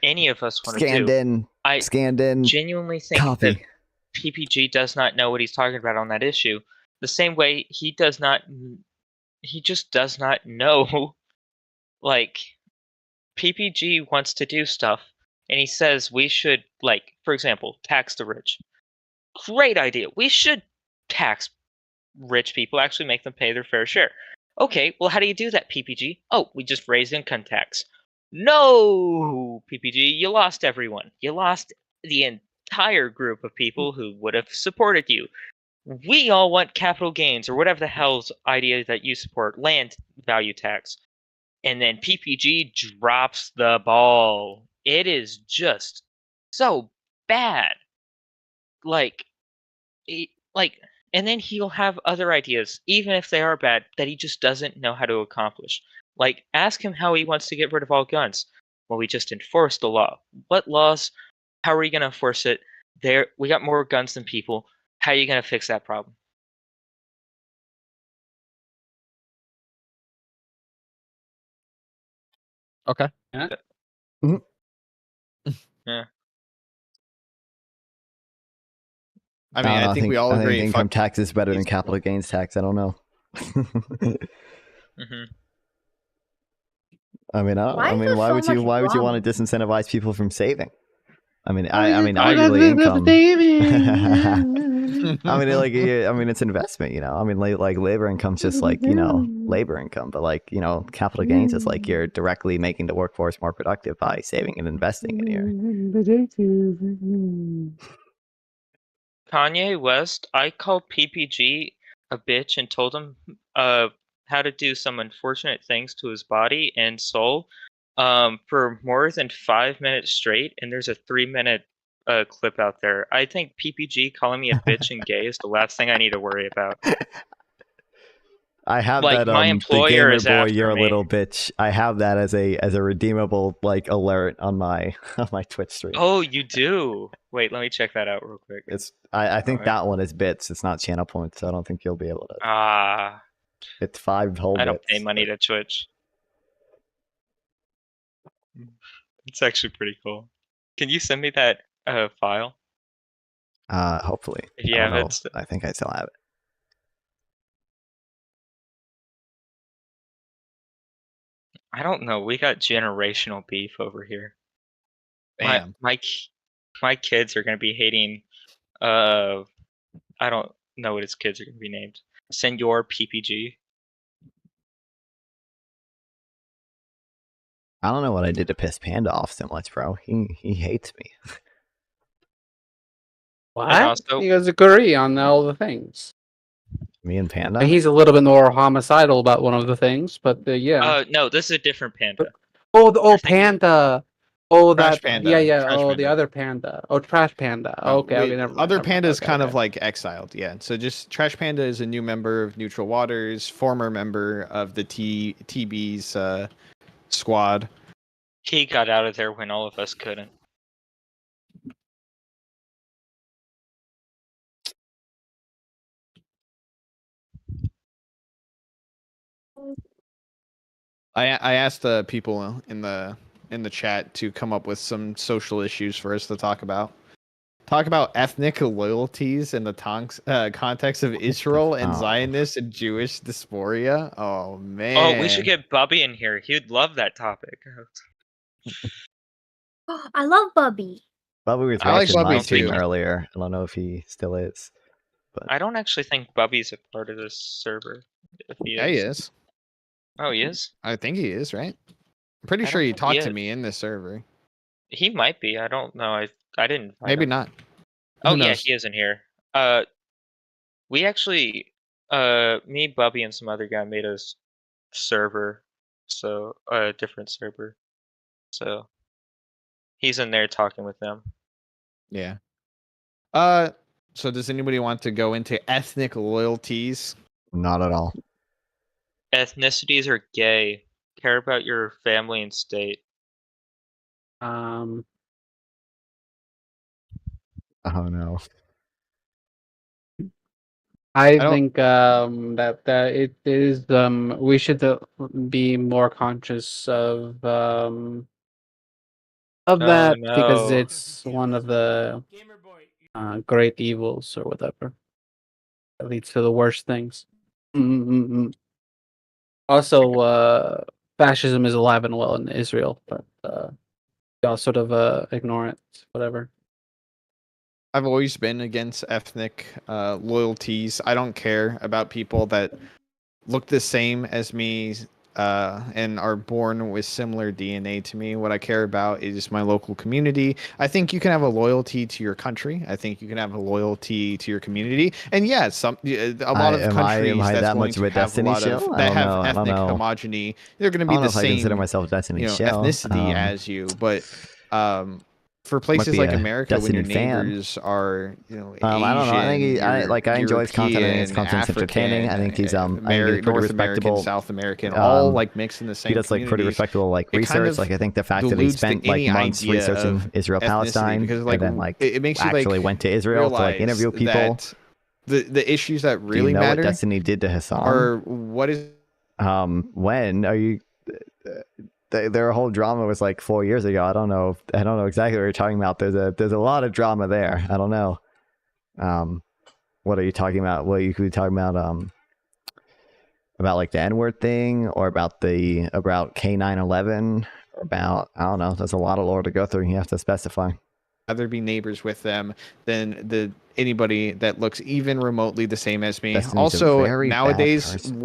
any of us want to scanned do. in, I scanned in genuinely think copy. that PPG does not know what he's talking about on that issue. The same way he just does not know. Like, PPG wants to do stuff, and he says we should, like, for example, tax the rich. Great idea. We should tax rich people, actually make them pay their fair share. Okay, well, how do you do that, PPG? Oh, we just raise income tax. No, PPG, you lost everyone. You lost the entire group of people who would have supported you. We all want capital gains, or whatever the hell's idea that you support, land value tax. And then PPG drops the ball. It is just so bad. Like, and then he'll have other ideas, even if they are bad, that he just doesn't know how to accomplish. Like, ask him how he wants to get rid of all guns. Well, we just enforce the law. What laws? How are we going to enforce it? We got more guns than people. How are you going to fix that problem? Okay. Yeah. Yeah. I mean, I think we all I think agree. income tax is better than capital gains tax. I don't know. I mean, why would you want to disincentivize people from saving? I mean, arguably income. I mean, it's investment, you know. I mean, like labor income's just like, you know, labor income, but like, you know, capital gains is like you're directly making the workforce more productive by saving and investing in here. Kanye West, I called PPG a bitch and told him how to do some unfortunate things to his body and soul for more than 5 minutes straight, and there's a 3-minute clip out there. I think PPG calling me a bitch and gay is the last thing I need to worry about. I have Like, that my the employer gamer is boy, after you're a me. little bitch. I have that as a redeemable like alert on my Twitch stream. Oh, you do? Wait, let me check that out real quick. I think Alright. that one is bits. It's not channel points, so I don't think you'll be able to. It's 5 whole I don't bits. pay money to Twitch. It's actually pretty cool. Can you send me that file? Hopefully. If you I don't have know. it. I think I still have it. I don't know. We got generational beef over here. Bam. My kids are gonna be hating. I don't know what his kids are gonna be named. Senor PPG. I don't know what I did to piss Panda off so much, bro. He hates me. What? also- You guys agree on all the things. Me and Panda? And he's a little bit more homicidal about one of the things, but yeah. No, this is a different Panda. Panda. Oh, Trash that Panda. Yeah. Trash The Panda. other Panda. Oh, Trash Panda. Okay, never mind. Other never mind. Panda is Okay, kind okay. of like exiled, yeah. So just Trash Panda is a new member of Neutral Waters, former member of the TB's squad. He got out of there when all of us couldn't. I asked the people in the chat to come up with some social issues for us to talk about. Talk about ethnic loyalties in the context of Israel and Zionist and Jewish dysphoria. Oh man! Oh, we should get Bubby in here. He'd love that topic. I love Bubby. Bubby was I like watching Bubby live stream too. earlier. I don't know if he still is. But I don't actually think Bubby's a part of this server. If he Yeah, he is. Oh, he is? I think he is, right? I'm pretty I sure don't he think talked he to is. me in this server. He might be. I don't know. I didn't invite Maybe him. not. Oh Who yeah, knows? he is in here. We actually, me, Bubby, and some other guy made a server, so a different server. So he's in there talking with them. Yeah. So does anybody want to go into ethnic loyalties? not at all. Ethnicities are gay. Care about your family and state. Oh no. I don't- think that it is we should be more conscious of Oh, that because no. it's one of the great evils or whatever that leads to the worst things. Also, fascism is alive and well in Israel, but y'all sort of ignore it. Whatever. I've always been against ethnic loyalties. I don't care about people that look the same as me and are born with similar DNA to me. What I care about is my local community. I think you can have a loyalty to your country. I think you can have a loyalty to your community. And yeah, a lot of countries am I that's that going much to of a have a Destiny lot shill? of I that don't have know. I don't ethnic know. homogeny. They're going to I be don't know the if I consider same, myself Destiny shill. ethnicity as you, but for places be like a America, when your Destiny fan. neighbors are, Asian, I don't know. I think I enjoy his content. I think his European, content's entertaining. I think he's I think he's pretty North respectable. American, South American, all like mixed in the same. He does like pretty communities. respectable like It kind research. of Like I think the fact that he deludes to spent like any months idea researching of Israel ethnicity, Palestine because like and then like it makes you actually like went to Israel to like realize interview people. that the issues that Do really you know matter what Destiny did to Hassan? are what is When are you? Their whole drama was like 4 years ago. I don't know exactly what you're talking about. There's a lot of drama there. I don't know. What are you talking about? What you could be talking about like the N-word thing, or about K9/11, or about I don't know. There's a lot of lore to go through. You have to specify. rather be neighbors with them than anybody that looks even remotely the same as me. Destiny's a Also, very bad nowadays, person.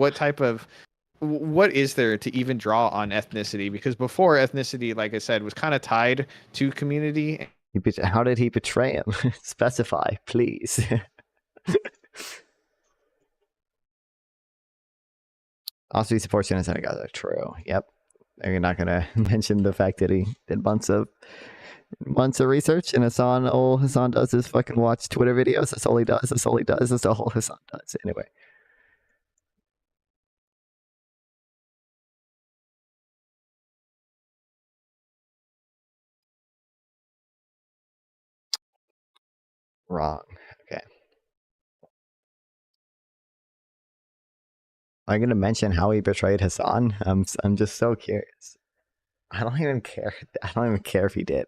what is there to even draw on ethnicity? Because before, ethnicity, like I said, was kind of tied to community. How did he betray him? Specify, please. Also, he supports genocide. Guys, are true. Yep. You're not gonna mention the fact that he did months of research, and all Hassan does is fucking watch Twitter videos. That's all he does. That's all he does. That's all Hassan does. Anyway. Wrong. Okay. Am I going to mention how he betrayed Hassan? I'm just so curious. I don't even care. I don't even care if he did.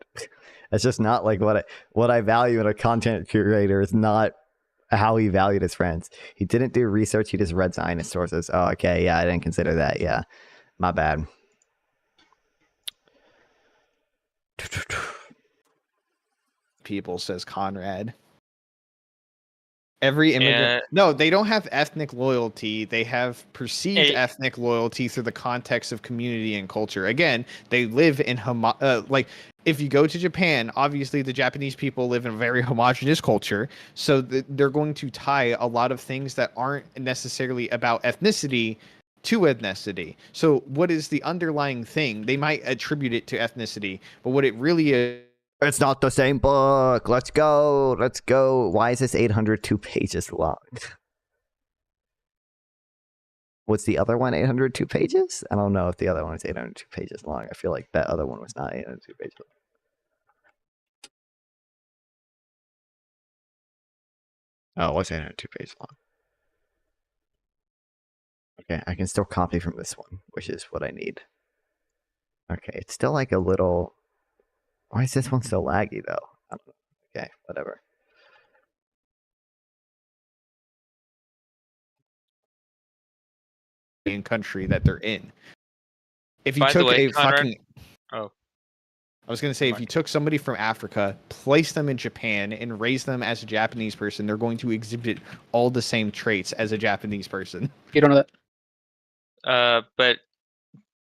It's just not like what I value in a content curator is not how he valued his friends. He didn't do research. He just read Zionist sources. Oh, okay. Yeah, I didn't consider that. Yeah, my bad. People, says Conrad. Every immigrant. No, they don't have ethnic loyalty. They have perceived ethnic loyalty through the context of community and culture. Again, they live in like if you go to Japan, obviously the Japanese people live in a very homogenous culture, so they're going to tie a lot of things that aren't necessarily about ethnicity to ethnicity. So what is the underlying thing? They might attribute it to ethnicity, but what it really is. It's not the same book. Let's go. Let's go. Why is this 802 pages long? Was the other one 802 pages? I don't know if the other one was 802 pages long. I feel like that other one was not 802 pages long. Oh, it was 802 pages long. Okay, I can still copy from this one, which is what I need. Okay, it's still like a little... Why is this one so laggy, though? I don't know. Okay, whatever. In country that they're in. If you By the took way, a Conrad. fucking... Oh. I was going to say, if you took somebody from Africa, placed them in Japan, and raised them as a Japanese person, they're going to exhibit all the same traits as a Japanese person. You don't know that. But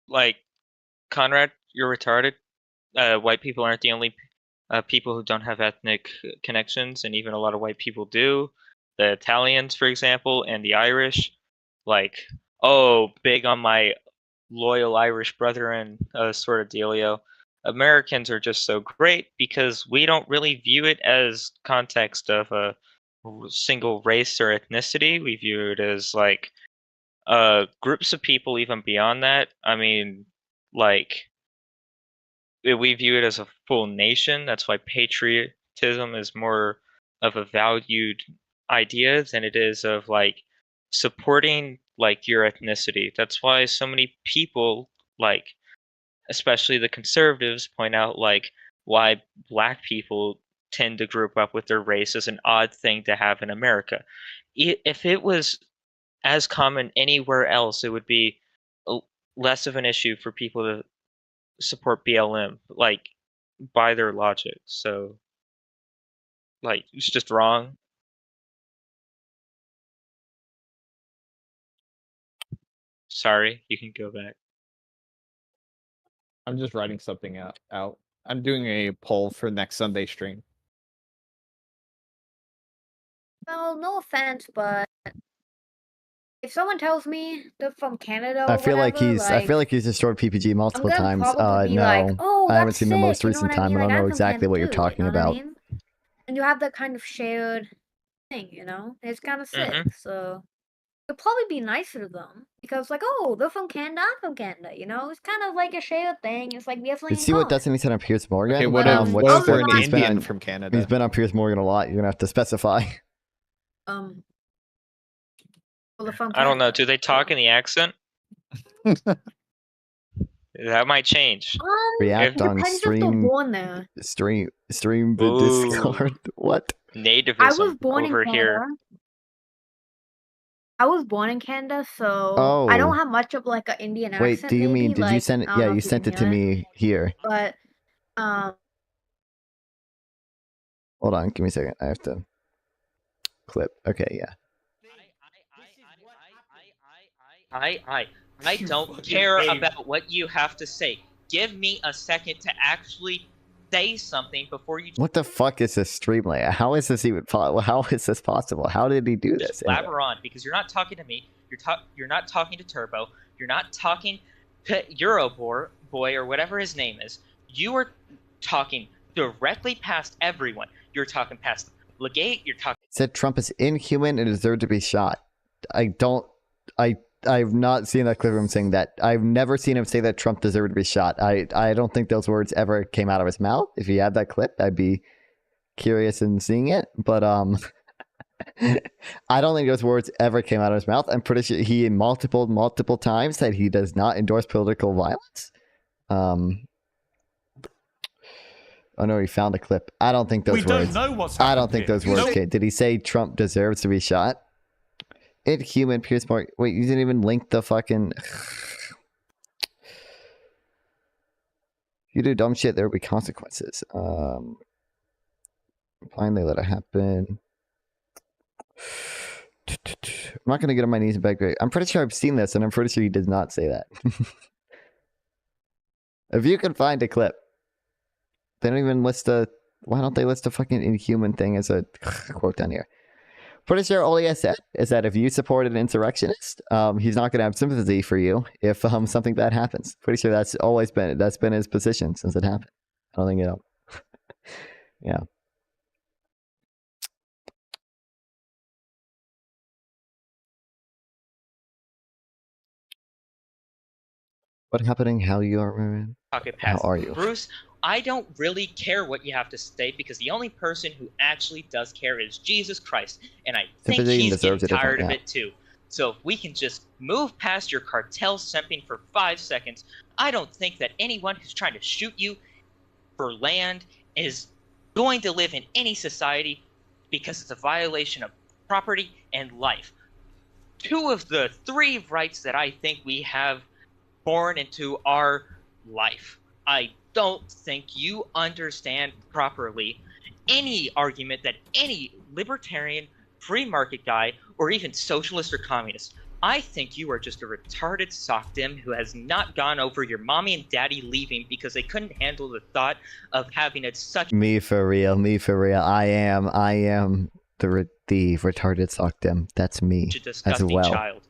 like, Conrad, you're retarded. White people aren't the only people who don't have ethnic connections, and even a lot of white people do. The Italians, for example, and the Irish. Like, oh, big on my loyal Irish brethren sort of dealio. Americans are just so great because we don't really view it as context of a single race or ethnicity. We view it as like groups of people even beyond that. I mean, like, we view it as a full nation. That's why patriotism is more of a valued idea than it is of like supporting like your ethnicity. That's why so many people, like especially the conservatives, point out like why black people tend to group up with their race as an odd thing to have in America. If it was as common anywhere else, it would be less of an issue for people to support BLM, like, by their logic. So, like, it's just wrong. Sorry, you can go back. I'm just writing something out. I'm doing a poll for next Sunday stream. Well, no offense, but if someone tells me they're from Canada or I feel like whatever, I feel like he's destroyed PPG multiple gonna times. probably be No, like, "Oh, I haven't that's seen the most sick," you know recent what I time. mean? I don't Like, know I'm from exactly Canada what you're too, talking you know what I about. mean? And you have that kind of shared thing, you know? It's kind of sick. So it'll probably be nicer to them because, like, oh, they're from Canada, I'm from Canada. You know, it's kind of like a shared thing. It's like we have something Let's in see what common. Destiny said on Piers Morgan. Okay, what if they're an Indian from Canada? He's been on Piers Morgan a lot. You're gonna have to specify. Well, they're from I don't know. Canada. Do they talk in the accent? That might change. React on depends if they're stream. born there. Stream the Ooh. Discord. What? Nativism I was born over in Canada. here. I was born in Canada, so I Oh. don't have much of like an Indian Wait, accent. do you maybe. mean? Did you Like, send it? I don't Yeah, know you if sent can it to hear me here. But Hold on, give me a second. I have to clip. Okay, yeah. I don't care about what you have to say. Give me a second to actually say something before you What the fuck is this stream layout? How is this even possible? How is this possible? How did he do this? blabber on, because you're not talking to me. You're not talking to Turbo. You're not talking to Eurobor boy or whatever his name is. You are talking directly past everyone. You're talking past Legate. You're talking. Said Trump is inhuman and deserved to be shot. I've not seen that clip of him saying that. I've never seen him say that Trump deserved to be shot. I don't think those words ever came out of his mouth. If he had that clip, I'd be curious in seeing it. But I don't think those words ever came out of his mouth. I'm pretty sure he multiple times said he does not endorse political violence. Oh no, he found a clip. I don't think those words. I don't think those words came. Did he say Trump deserves to be shot? Inhuman Pierce Morgan. Wait, you didn't even link the fucking. If you do dumb shit, there will be consequences. Finally, let it happen. I'm not gonna get on my knees and beg. I'm pretty sure I've seen this, and I'm pretty sure he did not say that. If you can find a clip, they don't even list a. Why don't they list a fucking inhuman thing as a quote down here? Pretty sure all he has said is that if you support an insurrectionist, he's not going to have sympathy for you if something bad happens. Pretty sure that's been his position since it happened. I don't think yeah. What's happening? How you are, man? How are you? Bruce, I don't really care what you have to say because the only person who actually does care is Jesus Christ, and I think he's getting tired of it too. So if we can just move past your cartel simping for 5 seconds, I don't think that anyone who's trying to shoot you for land is going to live in any society because it's a violation of property and life. 2 of the 3 rights that I think we have born into our life. I don't think you understand properly any argument that any libertarian, free market guy, or even socialist or communist. I think you are just a retarded sockdim who has not gone over your mommy and daddy leaving because they couldn't handle the thought of having it such. Me for real. I am the retarded sockdim. That's me A disgusting as well. child.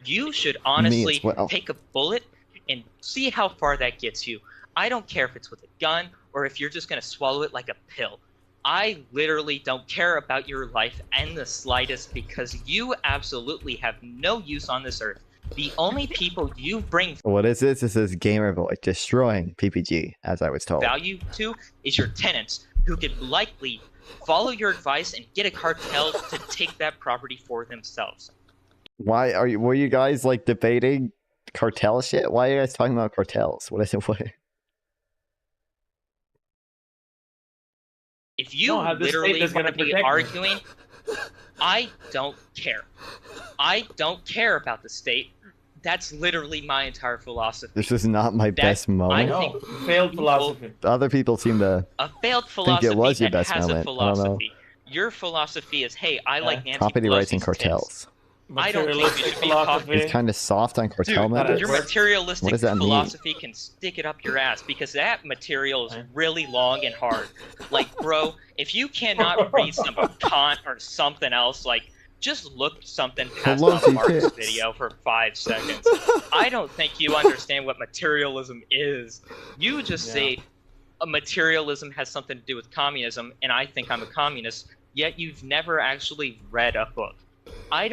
You should honestly well. take a bullet and see how far that gets you. I don't care if it's with a gun or if you're just going to swallow it like a pill. I literally don't care about your life in the slightest because you absolutely have no use on this earth. The only people you bring What is this? This is Gamer Boy destroying PPG, as I was told. value to is your tenants who could likely follow your advice and get a cartel to take that property for themselves. Why are you? Were you guys like debating cartel shit? Why are you guys talking about cartels? What is it? What? If you literally want to be arguing, I don't care. I don't care about the state. That's literally my entire philosophy. This is not my best moment. I think failed philosophy. Other people seem to a failed philosophy think it was your that best has moment. a I don't know. philosophy. Your philosophy is, hey, I like Nancy Property rights and Pelosi's cartels. tits. I don't think you should be talking. It's kind of soft on cartel Dude, members. your materialistic What does that mean? philosophy can stick it up your ass because that material is really long and hard. Like, bro, if you cannot read some Kant or something else, like, just look something past Pelosi a Marx tits. video for 5 seconds. I don't think you understand what materialism is. You just say a materialism has something to do with communism, and I think I'm a communist, yet you've never actually read a book. I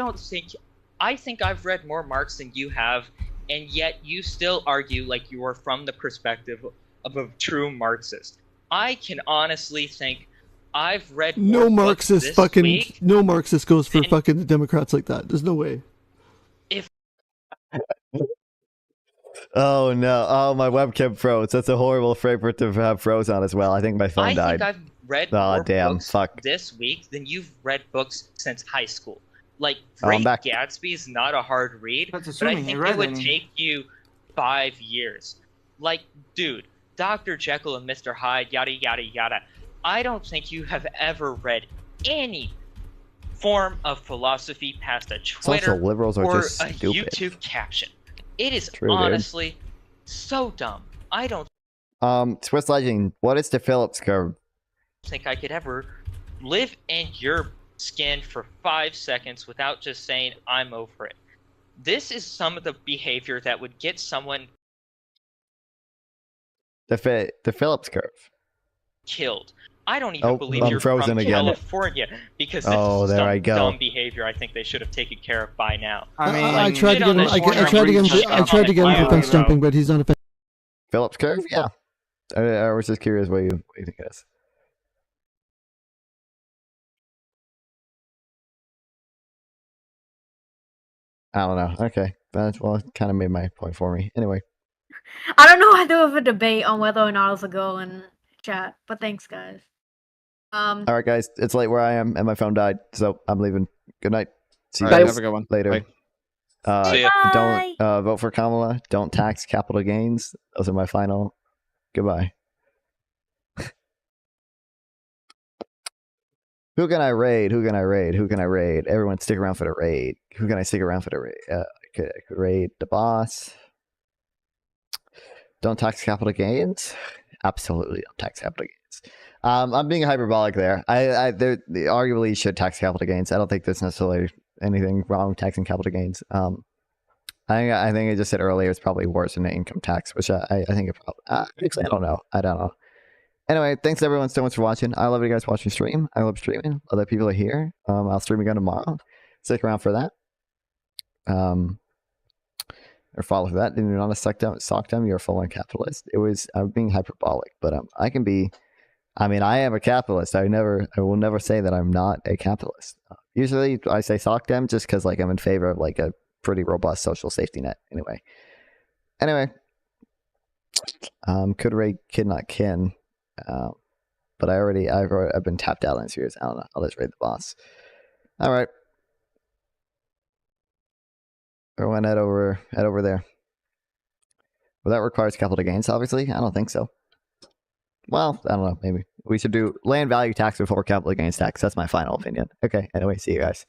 think I've read more Marx than you have, and yet you still argue like you are from the perspective of a true Marxist. I can honestly think I've read more No books Marxist this fucking week. no Marxist goes for fucking the Democrats like that. There's no way. Oh no! Oh, my webcam froze. That's a horrible frame for it to have froze on as well. I think my phone I died. think I've read Oh more damn! books Fuck. this week than you've read books since high school. Like, Oh, I'm Great back. Gatsby is not a hard read, but I assuming think you read it would any. take you 5 years. Like, dude, Dr. Jekyll and Mr. Hyde, yada yada yada. I don't think you have ever read any form of philosophy past a Twitter Social liberals are or just a stupid. YouTube caption. It is True, dude. honestly so dumb. I don't Swiss Legend. What is the Phillips curve? think I could ever live in your skin for 5 seconds without just saying I'm over it. This is some of the behavior that would get someone The Phillips curve. killed. I don't even Oh, believe I'm you're frozen from again. California because this Oh, is there some I go. dumb behavior I think they should have taken care of by now. I tried to get him. I tried to get him. I tried to get him for fence jumping, but he's not a fence. Phillips curve? Yeah. I was just curious what you think it is. I don't know. Okay. That's, well, it kind of made my point for me. Anyway. I don't know how to have a debate on whether or not I was go in chat, but thanks, guys. All right, guys. It's late where I am, and my phone died, so I'm leaving. Good night. See you All right, guys have a good one. later. Bye. See ya. Don't vote for Kamala. Don't tax capital gains. Those are my final. Goodbye. Who can I raid? Who can I raid? Who can I raid? Everyone stick around for the raid. Who can I stick around for the raid? I could raid the boss. Don't tax capital gains? Absolutely don't tax capital gains. I'm being hyperbolic there. They arguably should tax capital gains. I don't think there's necessarily anything wrong with taxing capital gains. I think I just said earlier it's probably worse than the income tax, which I think it probably. Actually, I don't know. I don't know. Anyway, thanks everyone so much for watching. I love you guys watching stream. I love streaming. Other people are here. I'll stream again tomorrow. Stick around for that. or follow that. Did you not suck them? You're a full-on capitalist. I'm being hyperbolic, but I can be. I mean, I am a capitalist. I will never say that I'm not a capitalist. Usually, I say sock them just because like I'm in favor of like a pretty robust social safety net. Anyway, could rate kid not kin, but I've been tapped out in series. I don't know. I'll just rate the boss. All right, everyone head over there. Well, that requires capital gains, obviously. I don't think so. Well, I don't know. Maybe we should do land value tax before capital gains tax. That's my final opinion. Okay. Anyway, see you guys.